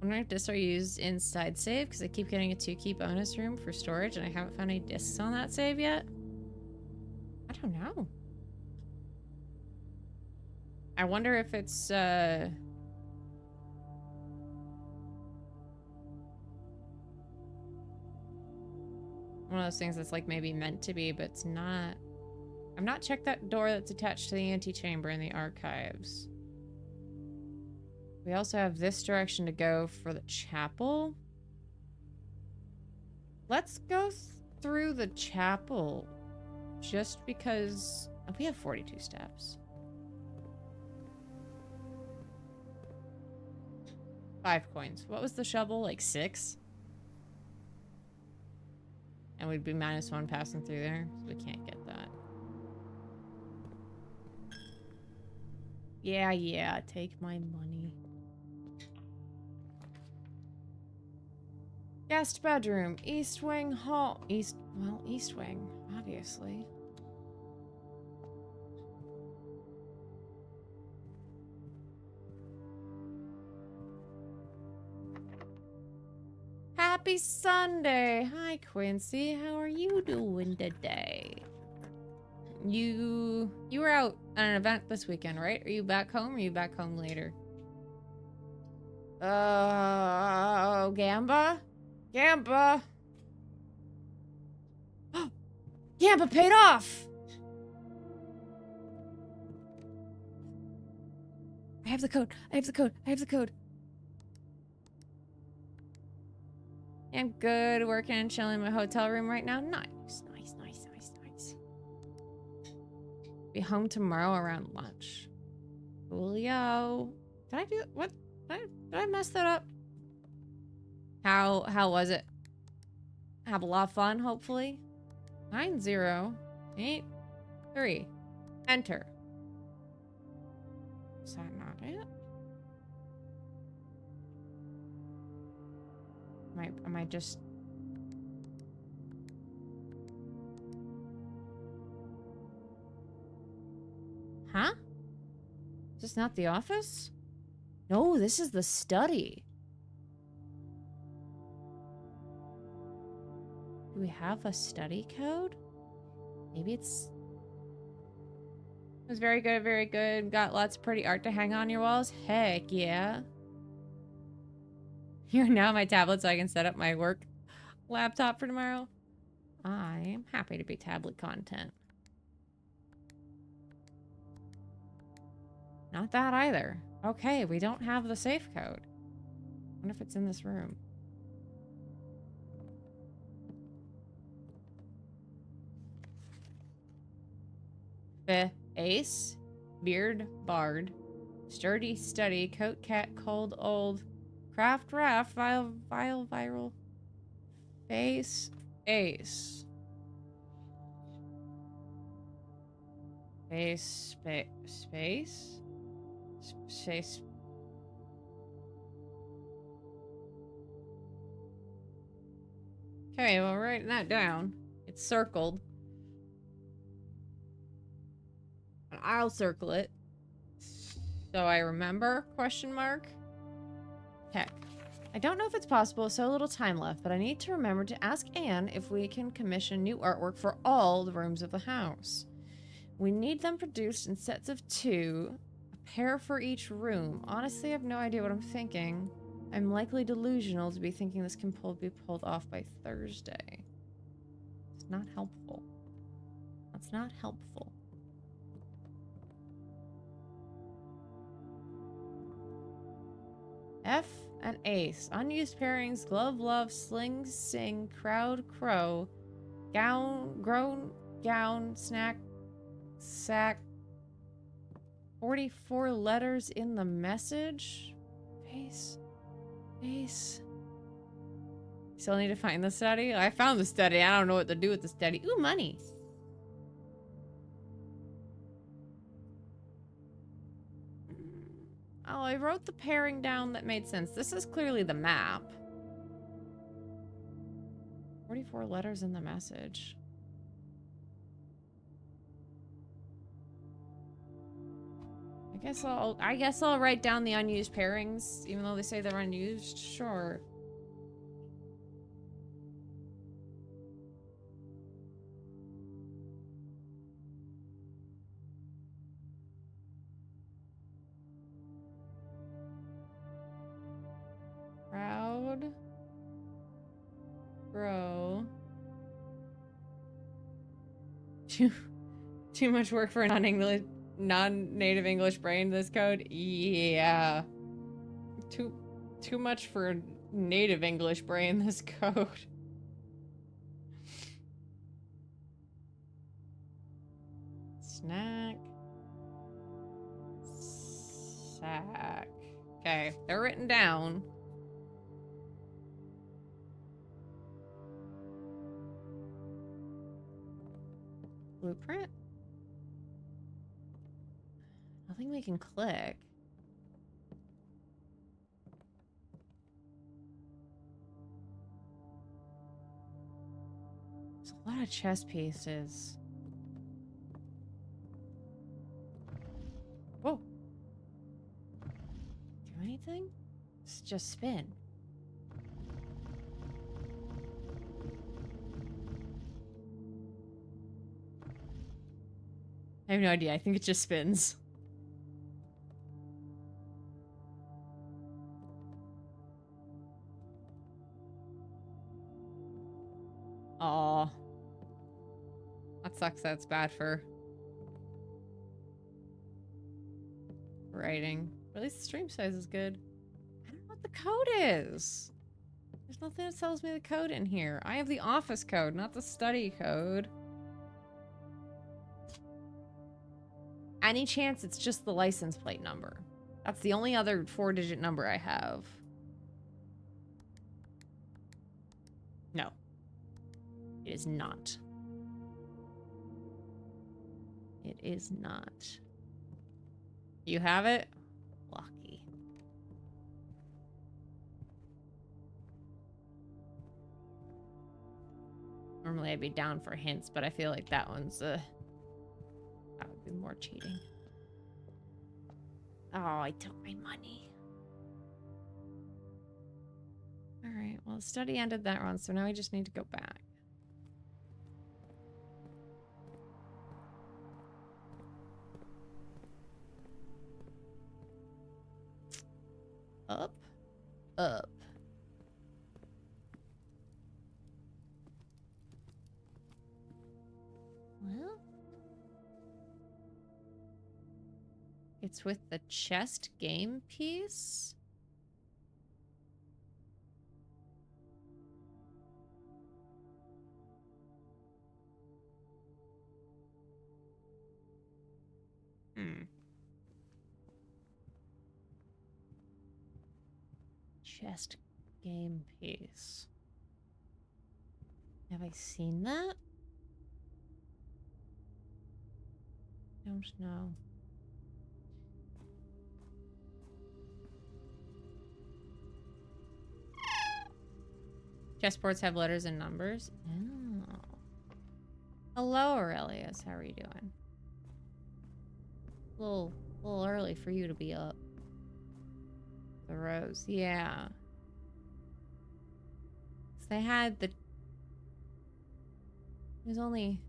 [SPEAKER 1] I wonder if discs are used inside save, because I keep getting a 2-key bonus room for storage, and I haven't found any discs on that save yet. I don't know. I wonder if it's, one of those things that's, like, maybe meant to be, but it's not. I've not checked that door that's attached to the antechamber in the archives. We also have this direction to go for the chapel. Let's go through the chapel just because we have 42 steps. 5 coins. What was the shovel? Like 6? And we'd be -1 passing through there, so we can't get that. Yeah, take my money. Guest bedroom, east wing hall, east wing, obviously. Happy Sunday. Hi, Quincy. How are you doing today? You were out at an event this weekend, right? Are you back home or are you back home later? Gamba? Gamba! Gamba paid off! I have the code. I have the code. I have the code. I'm good. Working and chilling in my hotel room right now. Nice. Be home tomorrow around lunch. Julio. Did I do what? Did I mess that up? How was it? Have a lot of fun, hopefully. 9083. Enter. Is that not it? Am I just... Huh? Is this not the office? No, this is the study. Do we have a study code? Maybe it's... It was very good, very good. Got lots of pretty art to hang on your walls. Heck yeah. You're now on my tablet so I can set up my work laptop for tomorrow. I am happy to be tablet content. Not that either. Okay, we don't have the safe code. I wonder if it's in this room. Ace, beard, bard, sturdy, study, coat, cat, cold, old, craft, raft, vile, viral, face, ace. Space. Okay, well, writing that down. It's circled. And I'll circle it. So I remember? Question mark. Heck. I don't know if it's possible, so little time left, but I need to remember to ask Anne if we can commission new artwork for all the rooms of the house. We need them produced in sets of 2, a pair for each room. Honestly, I have no idea what I'm thinking. I'm likely delusional to be thinking this can be pulled off by Thursday. It's not helpful. That's not helpful. F and ace. Unused pairings, glove, love, sling, sing, crowd, crow, gown, groan, gown, snack, sack. 44 letters in the message. Ace. Ace. Still need to find the study? I found the study. I don't know what to do with the study. Ooh, money. Oh, I wrote the pairing down that made sense. This is clearly the map. 44 letters in the message. I guess I'll write down the unused pairings, even though they say they're unused. Sure. Proud. Bro. Too much work for a non-native English brain, this code? Yeah. Too much for a native English brain, this code. Snack. Sack. Okay, they're written down. Blueprint? Nothing we can click. There's a lot of chess pieces. Whoa. Do anything? Just spin. I have no idea. I think it just spins. Aw. That sucks. That's bad for writing. But at least the stream size is good. I don't know what the code is. There's nothing that tells me the code in here. I have the office code, not the study code. Any chance it's just the license plate number? That's the only other 4-digit number I have. No. It is not. It is not. You have it? Lucky. Normally I'd be down for hints, but I feel like that one's that would be more cheating. Oh, I took my money. Alright, well the study ended that run, so now we just need to go back. Up, up. Well, it's with the chest game piece. Chest game piece. Have I seen that? Don't know. Chessboards have letters and numbers. Oh. Hello, Aurelius. How are you doing? A little early for you to be up. The rose, yeah. So they had the. There's only.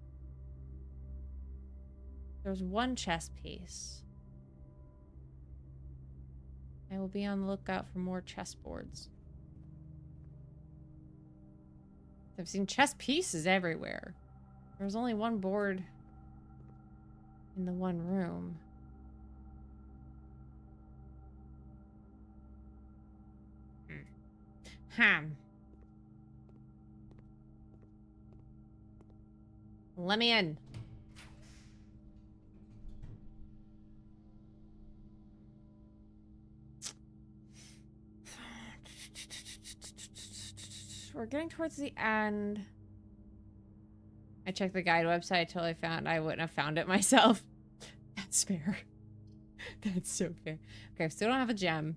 [SPEAKER 1] There's one chess piece. I will be on the lookout for more chessboards. I've seen chess pieces everywhere. There was only one board in the one room. Let me in. We're getting towards the end. I checked the guide website till I wouldn't have found it myself. That's fair. That's so fair. Okay, still don't have a gem.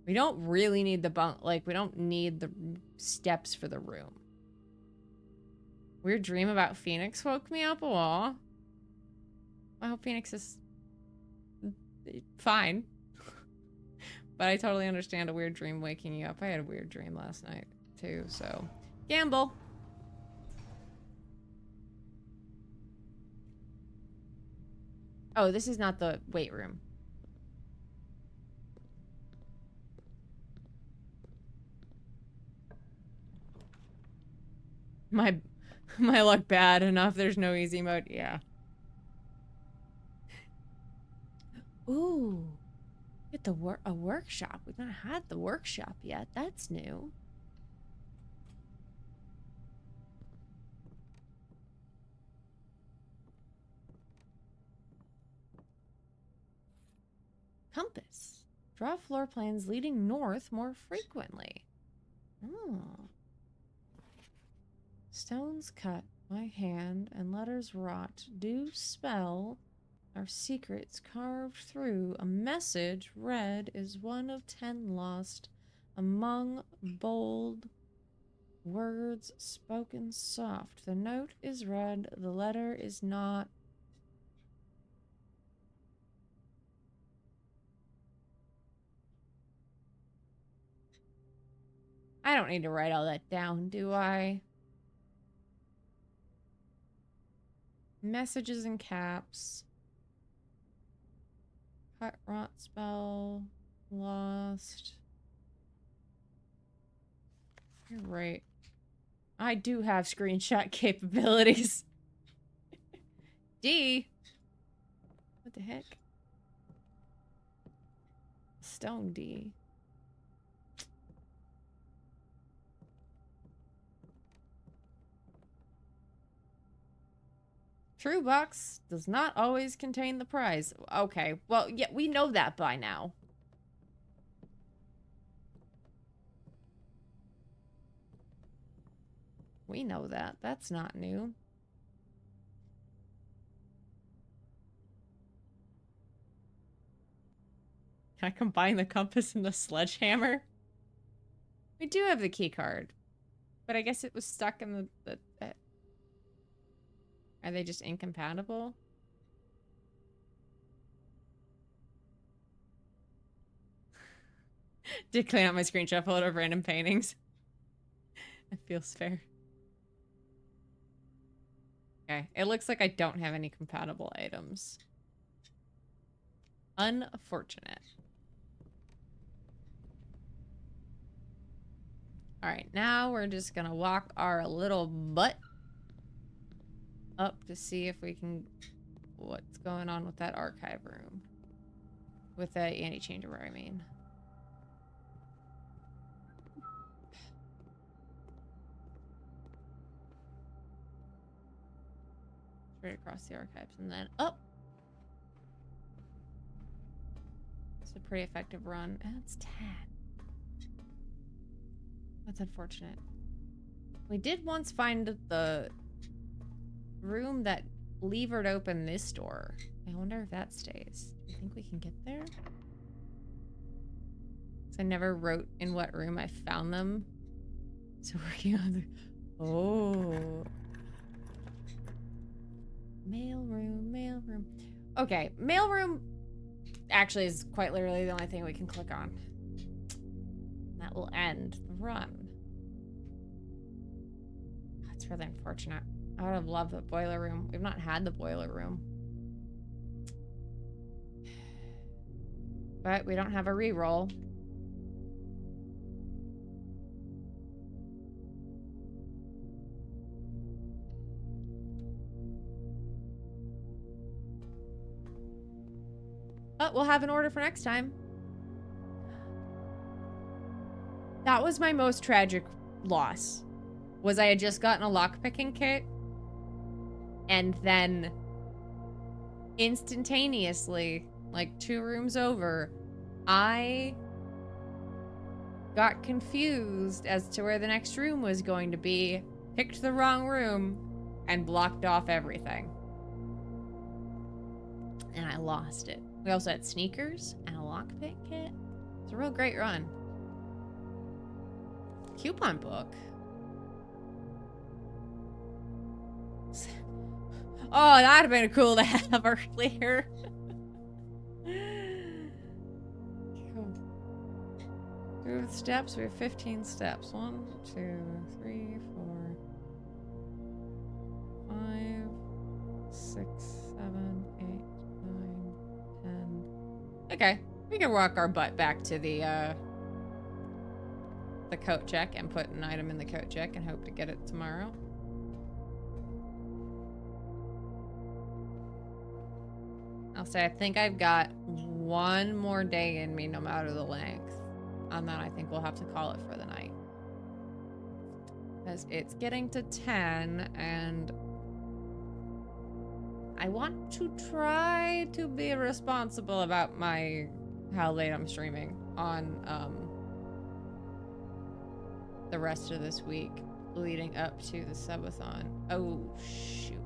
[SPEAKER 1] We don't really need the bunk. Like, we don't need the steps for the room. Weird dream about Phoenix woke me up. Aw. I hope Phoenix is fine. But I totally understand a weird dream waking you up. I had a weird dream last night, too, so. Gamble. Oh, this is not the weight room. My luck bad enough. There's no easy mode. Yeah. Ooh. Get the a workshop. We've not had the workshop yet. That's new. Compass. Draw floor plans leading north more frequently. Oh. Stones cut by hand and letters wrought do spell our secrets carved through. A message read is 1 of 10 lost among bold words spoken soft. The note is read, the letter is not. I don't need to write all that down, do I? Messages in caps. Cut, rot, spell, lost. You're right. I do have screenshot capabilities. D. What the heck? Stone D. True box does not always contain the prize. Okay, well, yeah, we know that by now. We know that. That's not new. Can I combine the compass and the sledgehammer? We do have the key card, but I guess it was stuck in the Are they just incompatible? Did clean out my screenshot folder of random paintings. That feels fair. Okay, it looks like I don't have any compatible items. Unfortunate. Alright, now we're just gonna walk our little butt up to see if we can... What's going on with that archive room. With the anti-changeover, I mean. Straight across the archives and then up. It's a pretty effective run. That's 10. That's unfortunate. We did once find the room that levered open this door. I wonder if that stays. Do you think we can get there? Because I never wrote in what room I found them. So working on the... Oh. Mailroom. Okay, mailroom actually is quite literally the only thing we can click on. That will end the run. That's really unfortunate. I would have loved the boiler room. We've not had the boiler room. But we don't have a reroll. But we'll have an order for next time. That was my most tragic loss. Was I had just gotten a lockpicking kit. And then instantaneously, like 2 rooms over, I got confused as to where the next room was going to be, picked the wrong room, and blocked off everything. And I lost it. We also had sneakers and a lockpick kit. It's a real great run. Coupon book. Oh, that'd have been cool to have earlier. Cool. Steps, we have 15 steps. 1, 2, 3, 4, 5, 6, 7, 8, 9, 10. Okay, we can walk our butt back to the coat check and put an item in the coat check and hope to get it tomorrow. I'll say I think I've got 1 more day in me no matter the length. And then I think we'll have to call it for the night. Because it's getting to 10 and I want to try to be responsible about how late I'm streaming on the rest of this week leading up to the subathon. Oh shoot.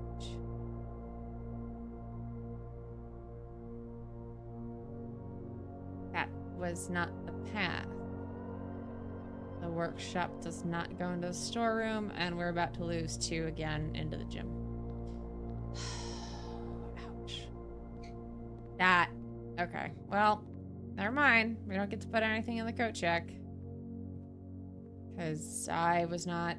[SPEAKER 1] That was not the path. The workshop does not go into the storeroom, and we're about to lose 2 again into the gym. Ouch. That. Okay. Well, never mind. We don't get to put anything in the coat check. Because I was not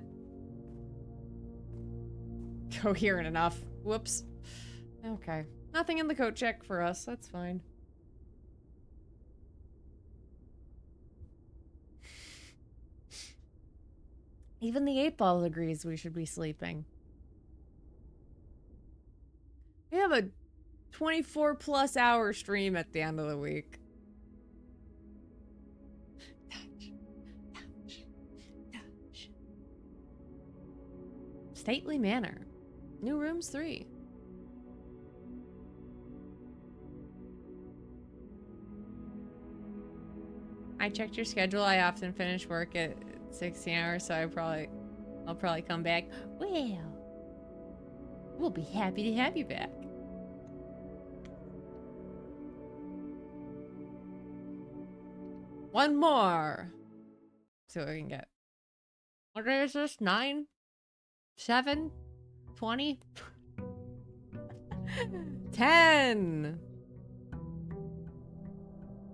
[SPEAKER 1] coherent enough. Whoops. Okay. Nothing in the coat check for us. That's fine. Even the 8-ball agrees we should be sleeping. We have a 24+ hour stream at the end of the week. Touch. Stately Manor. New rooms 3. I checked your schedule. I often finish work at 16 hours, so I'll probably come back. Well, we'll be happy to have you back. One more. See what we can get. What is this? 9? 7? 20? 10.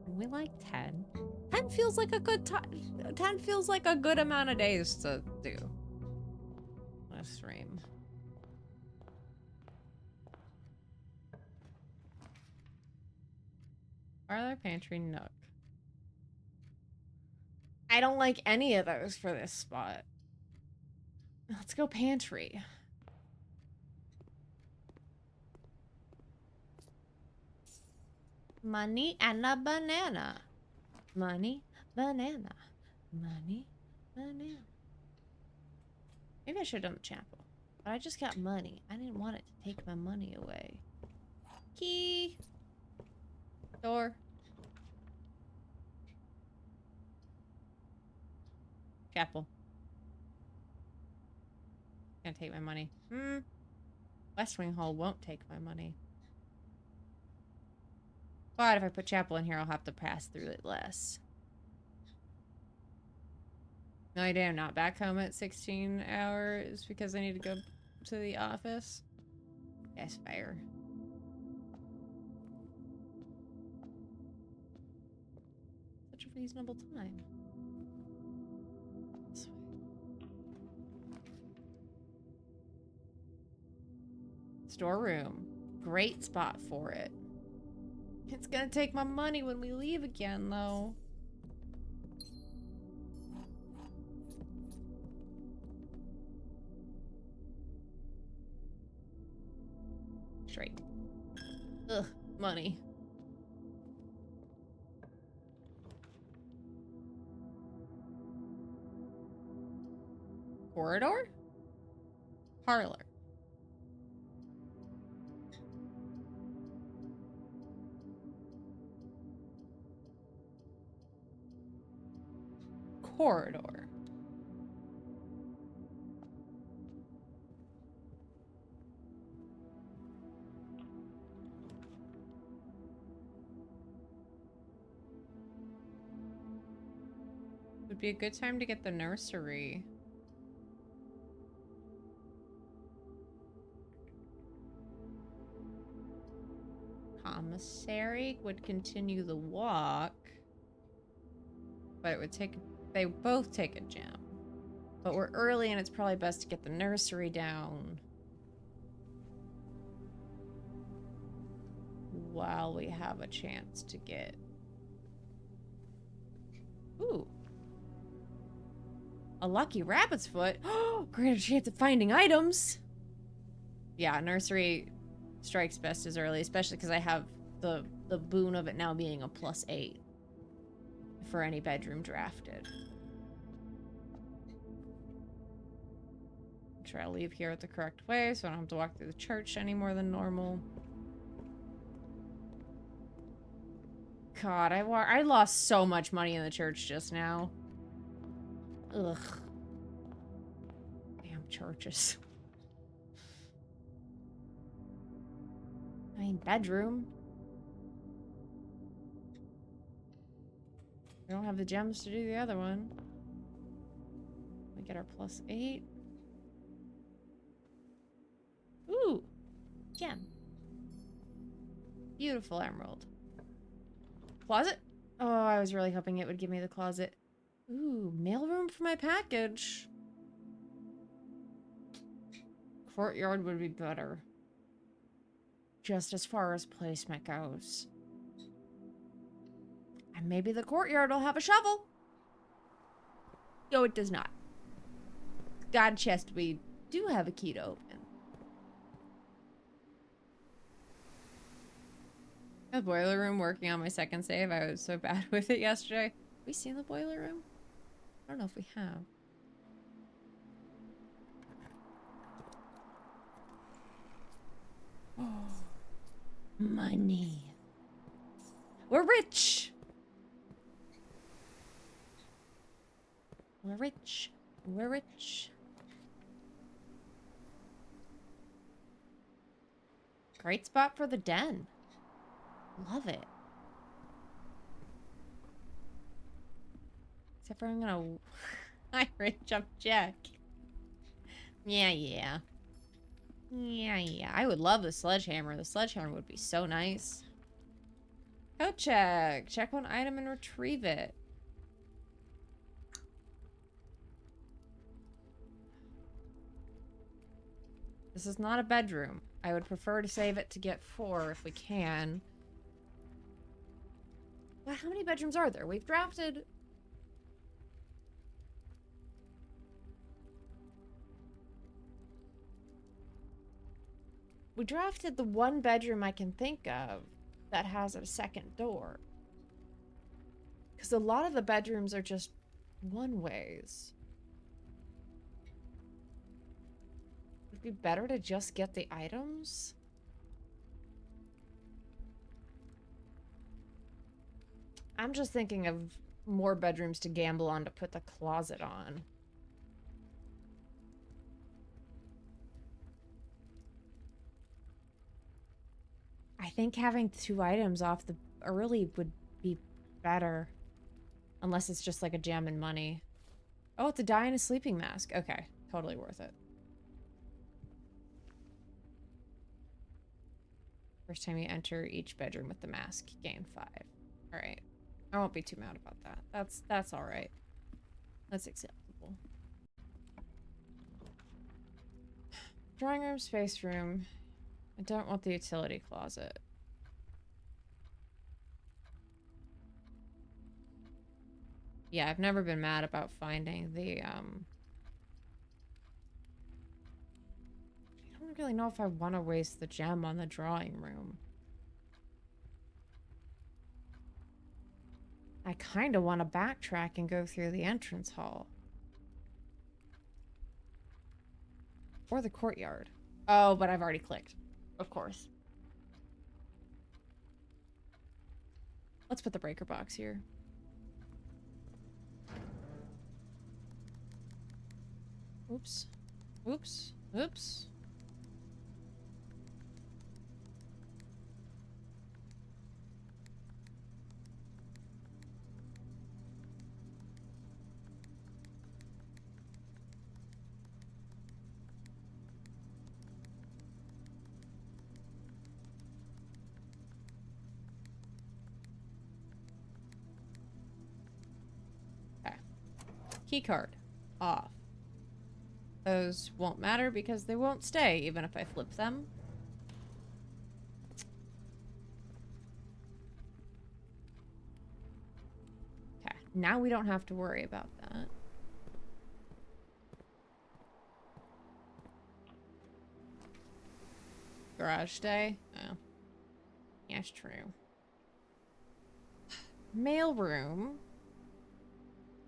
[SPEAKER 1] We like 10. 10 feels like a good time. 10 feels like a good amount of days to do a stream. Parlor, pantry, nook. I don't like any of those for this spot. Let's go pantry. Money and a banana. Money, banana. Money, banana. Maybe I should have done the chapel. But I just got money. I didn't want it to take my money away. Key. Door. Chapel. Can't take my money. West Wing Hall won't take my money. But if I put chapel in here, I'll have to pass through it less. No idea, I'm not back home at 16 hours because I need to go to the office. That's fair. Such a reasonable time. This way. Storeroom. Great spot for it. It's gonna take my money when we leave again, though. Straight. Ugh, money. Corridor? Parlor. Corridor. Would be a good time to get the nursery. Commissary would continue the walk, but it would take, they both take a gym. But we're early and it's probably best to get the nursery down while we have a chance to get... Ooh. A lucky rabbit's foot. Oh, greater chance of finding items. Yeah, nursery strikes best as early, especially because I have the boon of it now being a +8 for any bedroom drafted. Try to leave here the correct way so I don't have to walk through the church any more than normal. God, I lost so much money in the church just now. Ugh. Damn churches. I mean, bedroom. We don't have the gems to do the other one. We get our +8. Ooh, gem. Beautiful emerald. Closet? Oh, I was really hoping it would give me the closet. Ooh, mailroom for my package. Courtyard would be better. Just as far as placement goes. And maybe the courtyard will have a shovel. No, it does not. God chest, we do have a key to open. The boiler room working on my second save. I was so bad with it yesterday. Have we seen the boiler room? I don't know if we have. Oh, money. We're rich. We're rich. We're rich. Great spot for the den. Love it. Except for I'm gonna... I rich up Jack. Yeah. Yeah, I would love the sledgehammer. The sledgehammer would be so nice. Code check. Check one item and retrieve it. This is not a bedroom. I would prefer to save it to get 4 if we can. But how many bedrooms are there? We've drafted... We drafted the one bedroom I can think of that has a second door. Because a lot of the bedrooms are just one-ways. Would it be better to just get the items? I'm just thinking of more bedrooms to gamble on to put the closet on. I think having 2 items off the early would be better. Unless it's just like a jam in money. Oh, it's a die in a sleeping mask. Okay, totally worth it. First time you enter each bedroom with the mask, gain 5. All right. I won't be too mad about that. That's all right. That's acceptable. Drawing room, space room. I don't want the utility closet. Yeah, I've never been mad about finding the, I don't really know if I want to waste the gem on the drawing room. I kind of want to backtrack and go through the entrance hall. Or the courtyard. Oh, but I've already clicked. Of course. Let's put the breaker box here. Oops. Oops. Oops. Okay. Keycard. Off. Those won't matter because they won't stay even if I flip them. Okay, now we don't have to worry about that. Garage day? Oh. Yes, true. Mail room.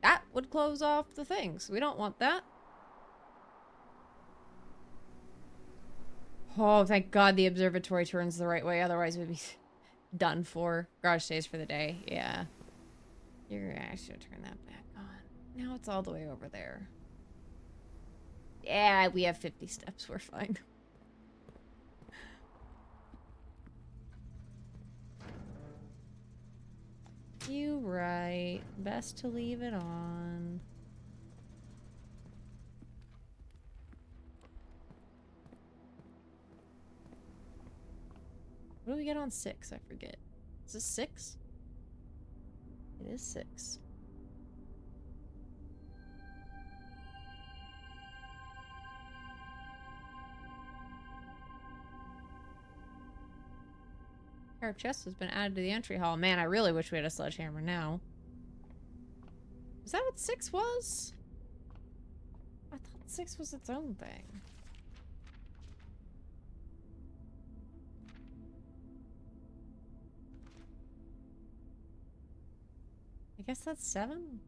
[SPEAKER 1] That would close off the things. We don't want that. Oh, thank God the observatory turns the right way. Otherwise, we'd be done for. Garage stays for the day. Yeah. I should turn that back on. Now it's all the way over there. Yeah, we have 50 steps. We're fine. You right. Best to leave it on. What do we get on 6? I forget. Is this 6? It is 6. Pair of chests has been added to the entry hall. Man, I really wish we had a sledgehammer now. Is that what 6 was? I thought 6 was its own thing. I guess that's 7?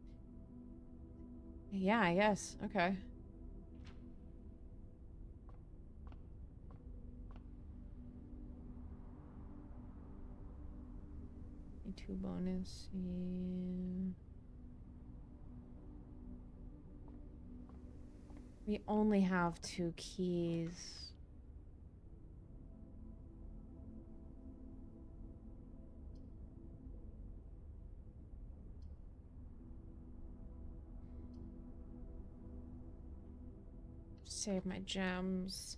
[SPEAKER 1] Yeah, I guess. Okay. A 2 bonus. Yeah. We only have 2 keys. Save my gems.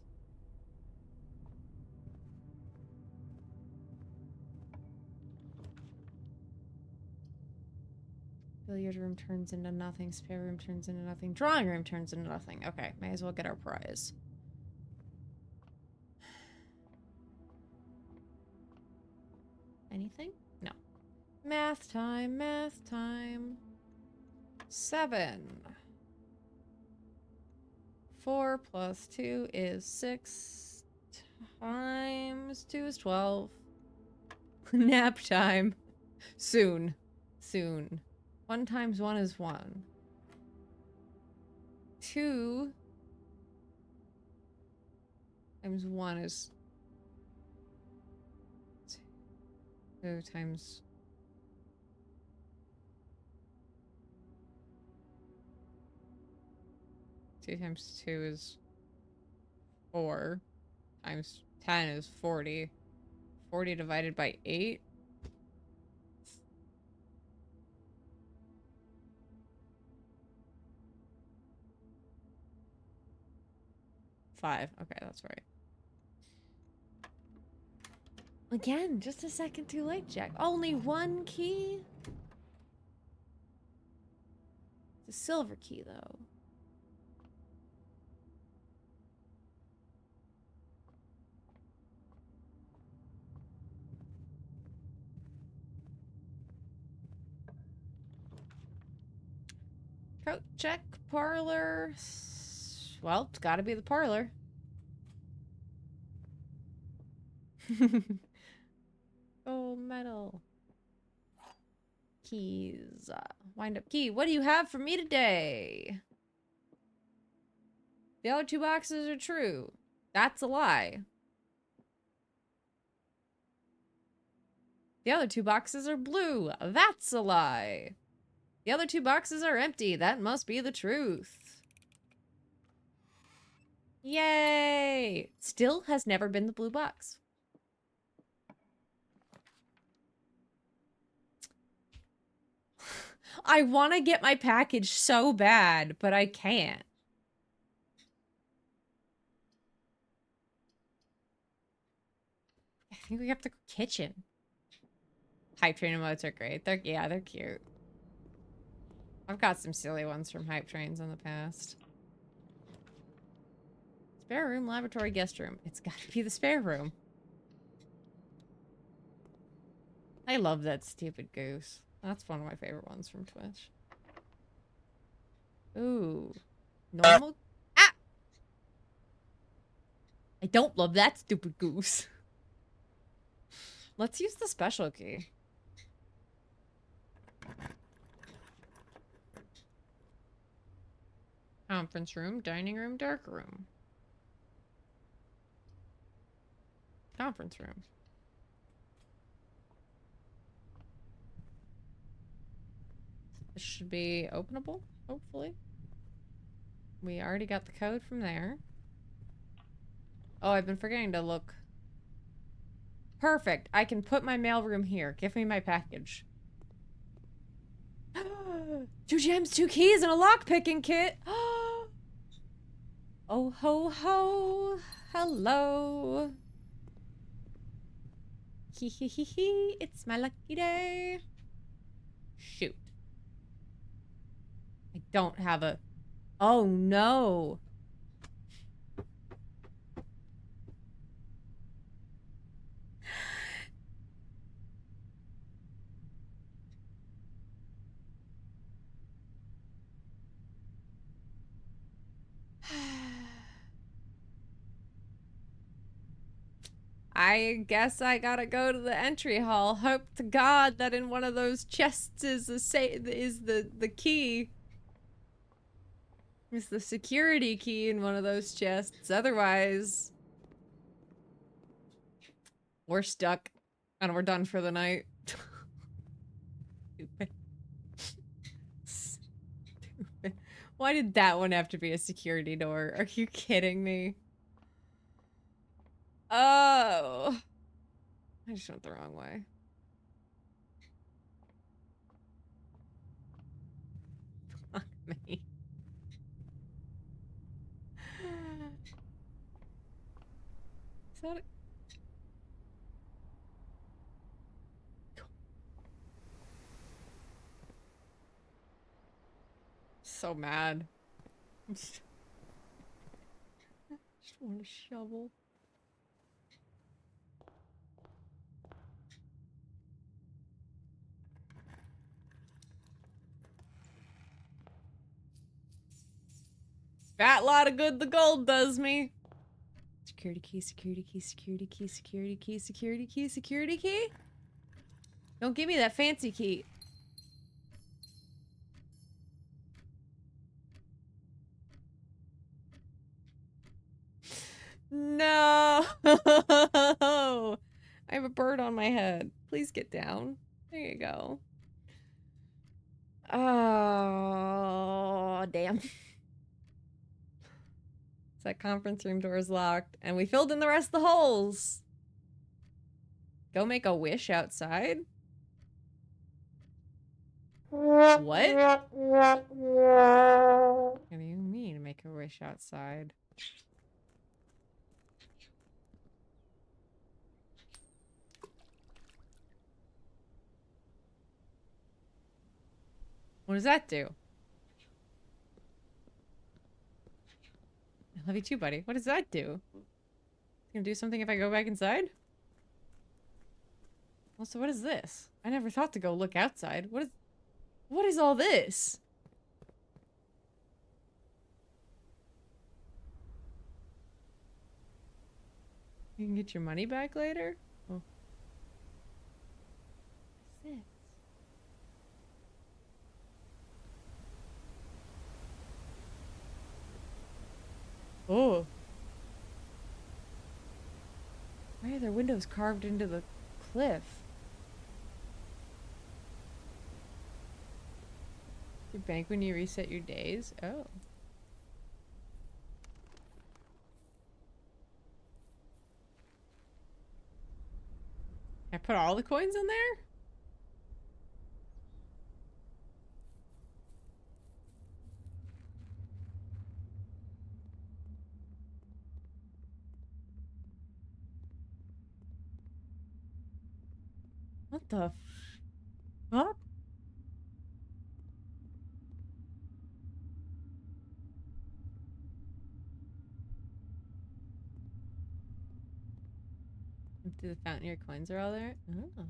[SPEAKER 1] Billiard room turns into nothing. Spare room turns into nothing. Drawing room turns into nothing. Okay, may as well get our prize. Anything? No. Math time, math time. 7. 4 plus 2 is 6. Times 2 is 12. Nap time. Soon. Soon. 1 times 1 is 1. 2 times 1 is 2 times 2 times 2 is 4. Times 10 is 40. 40 divided by 8. 5. Okay, that's right. Again, just a second too late, Jack. Only 1 key? It's a silver key, though. Coat check, parlor. Well, it's gotta be the parlor. Gold medal. Keys. Wind up key. What do you have for me today? The other 2 boxes are true. That's a lie. The other 2 boxes are blue. That's a lie. The other 2 boxes are empty. That must be the truth. Yay! Still has never been the blue box. I want to get my package so bad, but I can't. I think we have the kitchen. Hype train emotes are great. They're cute. I've got some silly ones from hype trains in the past. Spare room, laboratory, guest room. It's gotta be the spare room. I love that stupid goose. That's one of my favorite ones from Twitch. Ooh. Normal? Ah! I don't love that stupid goose. Let's use the special key. Conference room, dining room, dark room. Conference room. This should be openable, hopefully. We already got the code from there. Oh, I've been forgetting to look. Perfect. I can put my mailroom here. Give me my package. 2 gems, 2 keys, and a lockpicking kit. Oh ho ho. Hello. Hee hee hee hee. It's my lucky day. Shoot. I don't have a... Oh no. I guess I gotta go to the entry hall. Hope to God that in one of those chests is the key. Is the security key in one of those chests. Otherwise, we're stuck and we're done for the night. Stupid. Stupid. Why did that one have to be a security door? Are you kidding me? Oh. I just went the wrong way. Fuck me. Is that it? So mad. I just want a shovel. Fat lot of good the gold does me. Security key, security key, security key, security key, security key, security key? Don't give me that fancy key. No! I have a bird on my head. Please get down. There you go. Oh, damn. That conference room door is locked, and we filled in the rest of the holes. Go make a wish outside? What? What do you mean, make a wish outside? What does that do? I love you too, buddy. What does that do? It's gonna do something if I go back inside? Also, what is this? I never thought to go look outside. What is all this? You can get your money back later? Oh. What's this? Oh. Why are there windows carved into the cliff? Your bank when you reset your days? Oh. I put all the coins in there? What the fuck? Empty the fountain, your coins are all there? Oh.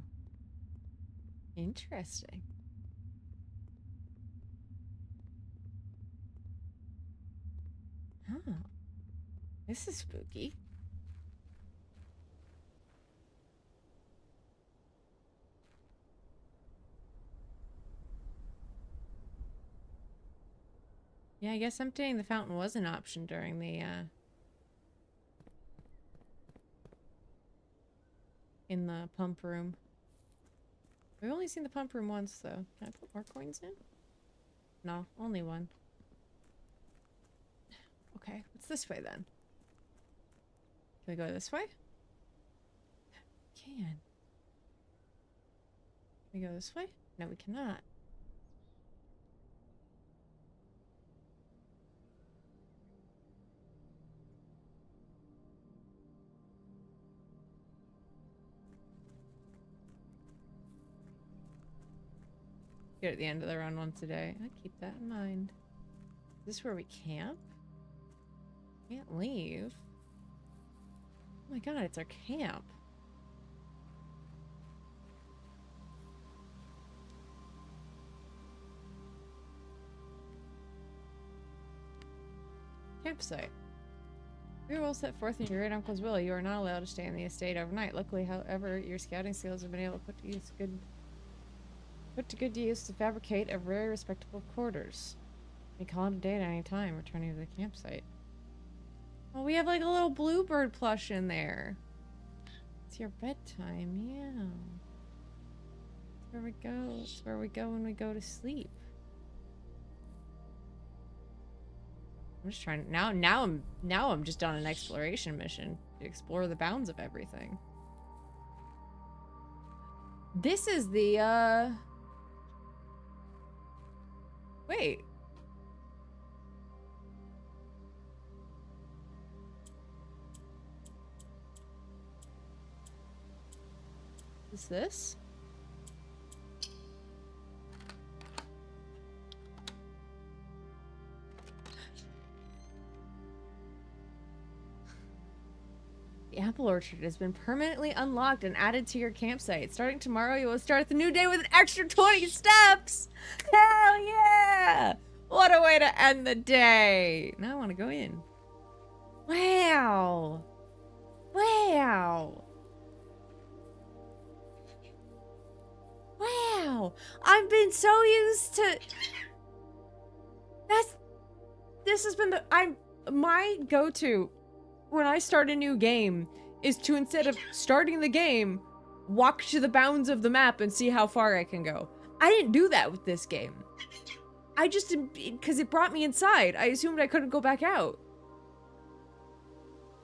[SPEAKER 1] Interesting. Oh. This is spooky. Yeah, I guess emptying the fountain was an option during the, in the pump room. We've only seen the pump room once, though. Can I put more coins in? No, only one. Okay, what's this way, then? Can we go this way? We can. Can we go this way? No, we cannot. Get at the end of the run once a day. I keep that in mind. Is this where we camp? Can't leave. Oh my god, it's our camp. Campsite. We were all set forth in your great uncle's will. You are not allowed to stay in the estate overnight. Luckily, however, your scouting skills have been able to put to good use to fabricate a very respectable quarters. You can call it a day at any time, returning to the campsite. Oh, we have like a little bluebird plush in there. It's your bedtime, yeah. That's where we go. That's where we go when we go to sleep. I'm just trying now I'm just on an exploration mission to explore the bounds of everything. This is the wait. Is this? The apple orchard has been permanently unlocked and added to your campsite. Starting tomorrow, you will start the new day with an extra 20 steps! Hell yeah! What a way to end the day! Now I want to go in. Wow! Wow! Wow! I've been so used to... This has been my go-to when I start a new game is to, instead of starting the game, walk to the bounds of the map and see how far I can go. I didn't do that with this game. I just, because it brought me inside, I assumed I couldn't go back out.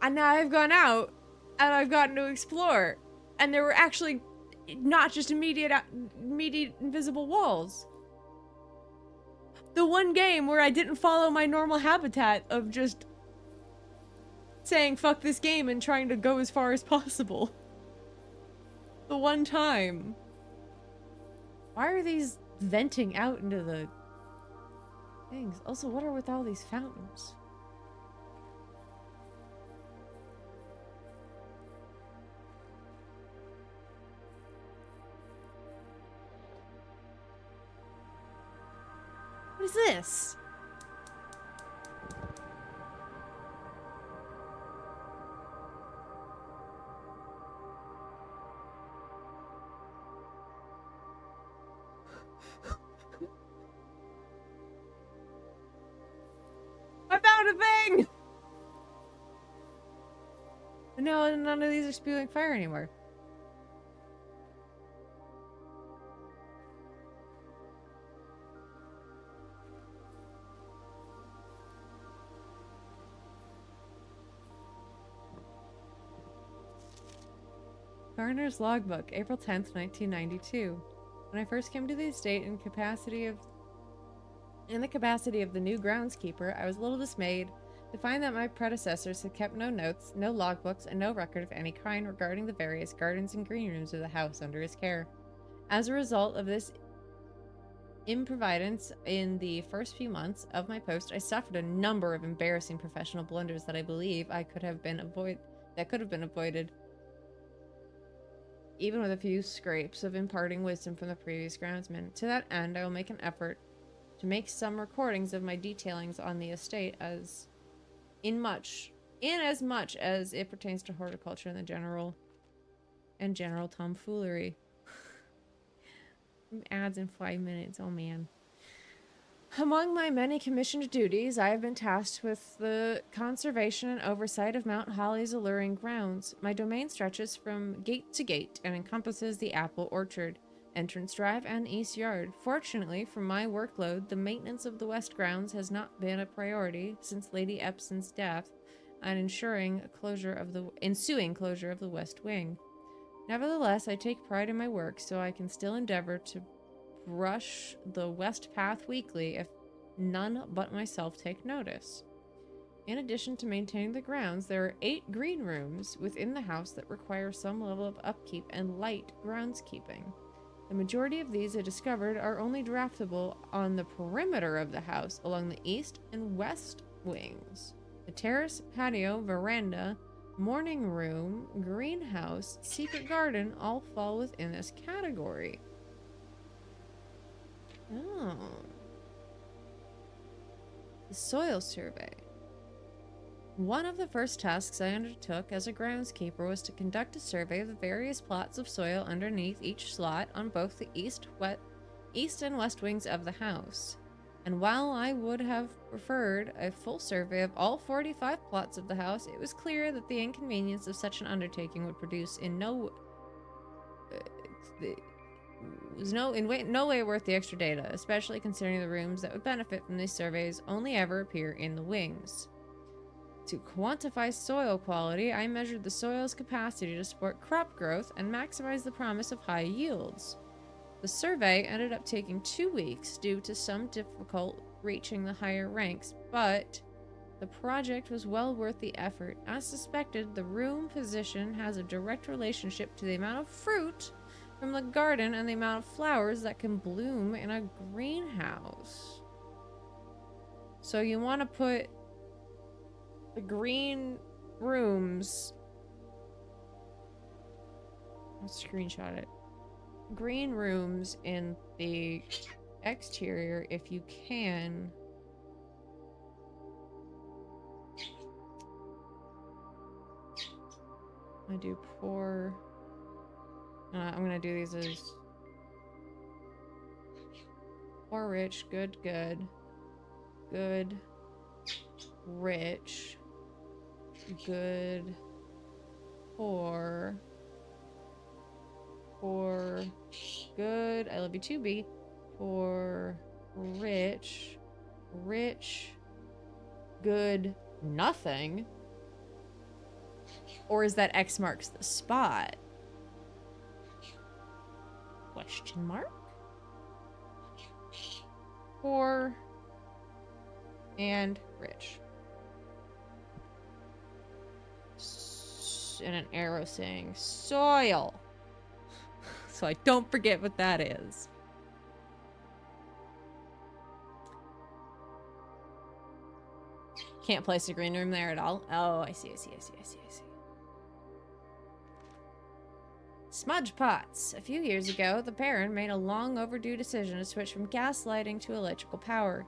[SPEAKER 1] And now I've gone out, and I've gotten to explore. And there were actually not just immediate invisible walls. The one game where I didn't follow my normal habitat of just saying fuck this game and trying to go as far as possible. The one time. Why are these venting out into the things. Also, what are with all these fountains? What is this? I found a thing! No, none of these are spewing fire anymore. Garner's logbook, April 10th, 1992. When I first came to the estate in the capacity of the new groundskeeper, I was a little dismayed to find that my predecessors had kept no notes, no logbooks, and no record of any kind regarding the various gardens and green rooms of the house under his care. As a result of this improvidence in the first few months of my post, I suffered a number of embarrassing professional blunders that I believe could have been avoided, even with a few scrapes of imparting wisdom from the previous groundsman. To that end, I will make an effort to make some recordings of my detailings on the estate as much as it pertains to horticulture and the general tomfoolery. Ads in 5 minutes, oh man. Among my many commissioned duties, I have been tasked with the conservation and oversight of Mount Holly's alluring grounds. My domain stretches from gate to gate and encompasses the apple orchard, entrance drive, and east yard. Fortunately for my workload, the maintenance of the west grounds has not been a priority since Lady Epson's death and ensuing ensuing closure of the west wing. Nevertheless, I take pride in my work, so I can still endeavor to brush the west path weekly if none but myself take notice. In addition to maintaining the grounds, there are 8 green rooms within the house that require some level of upkeep and light groundskeeping. The majority of these I discovered are only draftable on the perimeter of the house along the east and west wings. The terrace, patio, veranda, morning room, greenhouse, secret garden all fall within this category. Oh. The soil survey. One of the first tasks I undertook as a groundskeeper was to conduct a survey of the various plots of soil underneath each slot on both the east and west wings of the house. And while I would have preferred a full survey of all 45 plots of the house, it was clear that the inconvenience of such an undertaking would produce no way worth the extra data, especially considering the rooms that would benefit from these surveys only ever appear in the wings. To quantify soil quality, I measured the soil's capacity to support crop growth and maximize the promise of high yields. The survey ended up taking 2 weeks due to some difficulty reaching the higher ranks, but the project was well worth the effort. As suspected, the room position has a direct relationship to the amount of fruit from the garden and the amount of flowers that can bloom in a greenhouse. So you want to put the green rooms... Let's screenshot it. Green rooms in the exterior if you can. I do poor. I'm gonna do these as poor, rich, good, good, good, rich, good, poor, good, I love you too, B, poor, rich, good, nothing. Or is that X marks the spot? Question mark? Poor and rich. And an arrow saying soil. So I don't forget what that is. Can't place a green room there at all. Oh, I see. Smudge pots. A few years ago, the Baron made a long overdue decision to switch from gas lighting to electrical power.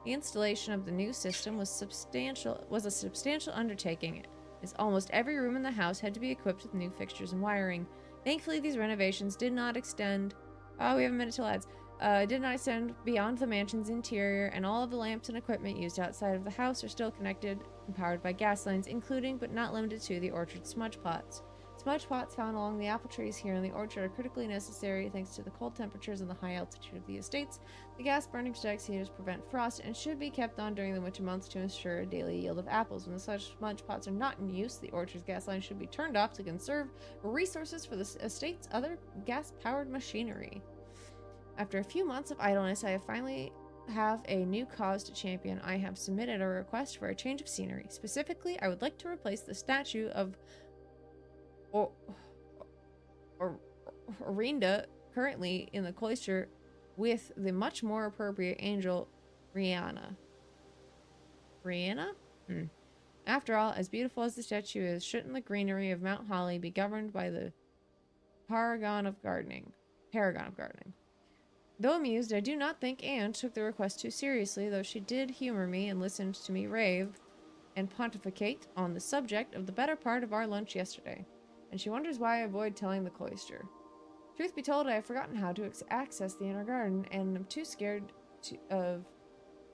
[SPEAKER 1] The installation of the new system was a substantial undertaking, as almost every room in the house had to be equipped with new fixtures and wiring. Thankfully, these renovations did not extend... Oh, we have a minute till ads. Did not extend beyond the mansion's interior, and all of the lamps and equipment used outside of the house are still connected and powered by gas lines, including but not limited to the orchard smudge pots. Smudge pots found along the apple trees here in the orchard are critically necessary thanks to the cold temperatures and the high altitude of the estates. The gas burning stacks heaters prevent frost and should be kept on during the winter months to ensure a daily yield of apples. When such smudge pots are not in use, the orchard's gas line should be turned off to conserve resources for the estate's other gas-powered machinery. After a few months of idleness, I finally have a new cause to champion. I have submitted a request for a change of scenery. Specifically, I would like to replace the statue of Orinda, currently in the cloister, with the much more appropriate angel, Rihanna. After all, as beautiful as the statue is, shouldn't the greenery of Mount Holly be governed by the Paragon of Gardening? Though amused, I do not think Anne took the request too seriously, though she did humor me and listened to me rave and pontificate on the subject of the better part of our lunch yesterday. And she wonders why I avoid telling the cloister. Truth be told, I have forgotten how to access the inner garden, and I'm too scared of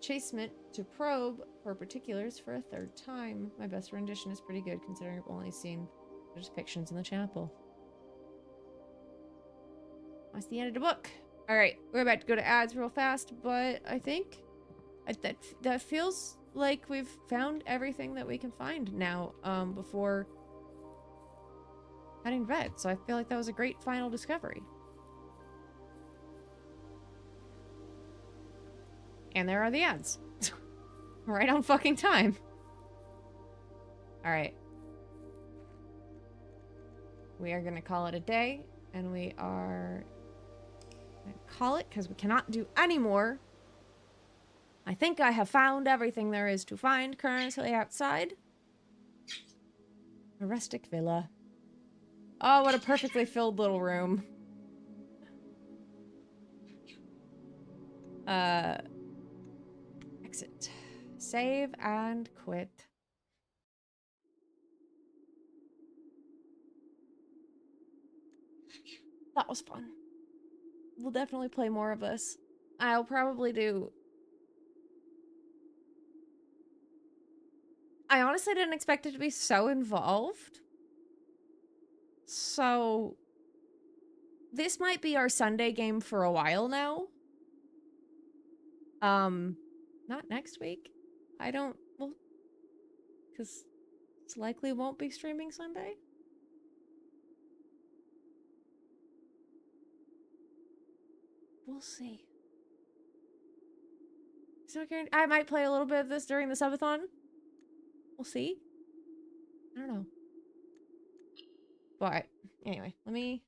[SPEAKER 1] chasement to probe for particulars for a third time. My best rendition is pretty good, considering I've only seen the depictions in the chapel. That's the end of the book. Alright, we're about to go to ads real fast, but I think that feels like we've found everything that we can find now, before heading to bed. So I feel like that was a great final discovery. And there are the ads. Right on fucking time. Alright. We are gonna call it a day, and we are gonna call it because we cannot do any more. I think I have found everything there is to find currently outside. A rustic villa. Oh, what a perfectly filled little room. Exit. Save and quit. That was fun. We'll definitely play more of this. I'll probably do... I honestly didn't expect it to be so involved. So... this might be our Sunday game for a while now. Not next week. Well, because it's likely won't be streaming Sunday. We'll see. So I might play a little bit of this during the subathon. We'll see. I don't know. But anyway, let me...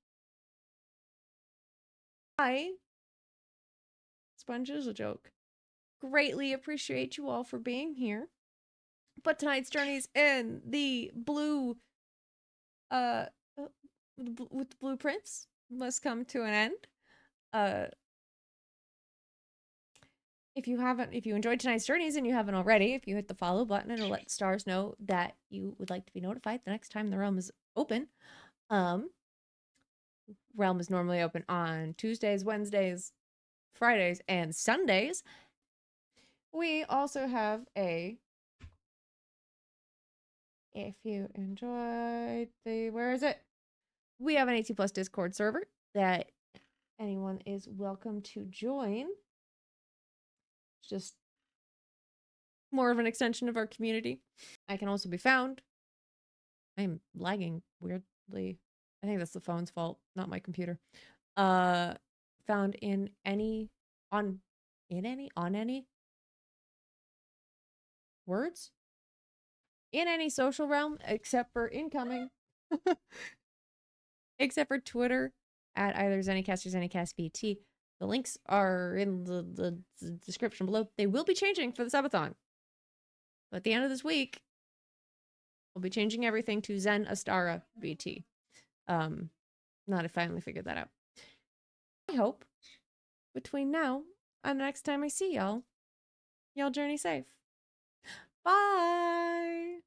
[SPEAKER 1] Hi. Sponge is a joke. Greatly appreciate you all for being here. But tonight's journeys in the blue, with the blueprints must come to an end. If you enjoyed tonight's journeys and you haven't already, if you hit the follow button, it'll let stars know that you would like to be notified the next time the realm is open. Realm is normally open on Tuesdays, Wednesdays, Fridays, and Sundays. We also have if you enjoyed where is it? We have an 18+ Discord server that anyone is welcome to join. It's just more of an extension of our community. I can also be found. I'm lagging weirdly. I think that's the phone's fault, not my computer. Found on any words? In any social realm except for incoming. Except for Twitter at either ZennyCast or ZennyCastVT. The links are in the description below. They will be changing for the subathon. But at the end of this week, we'll be changing everything to Zen Astara VT. Not I finally figured that out. I hope between now and the next time I see y'all, y'all journey safe. Bye!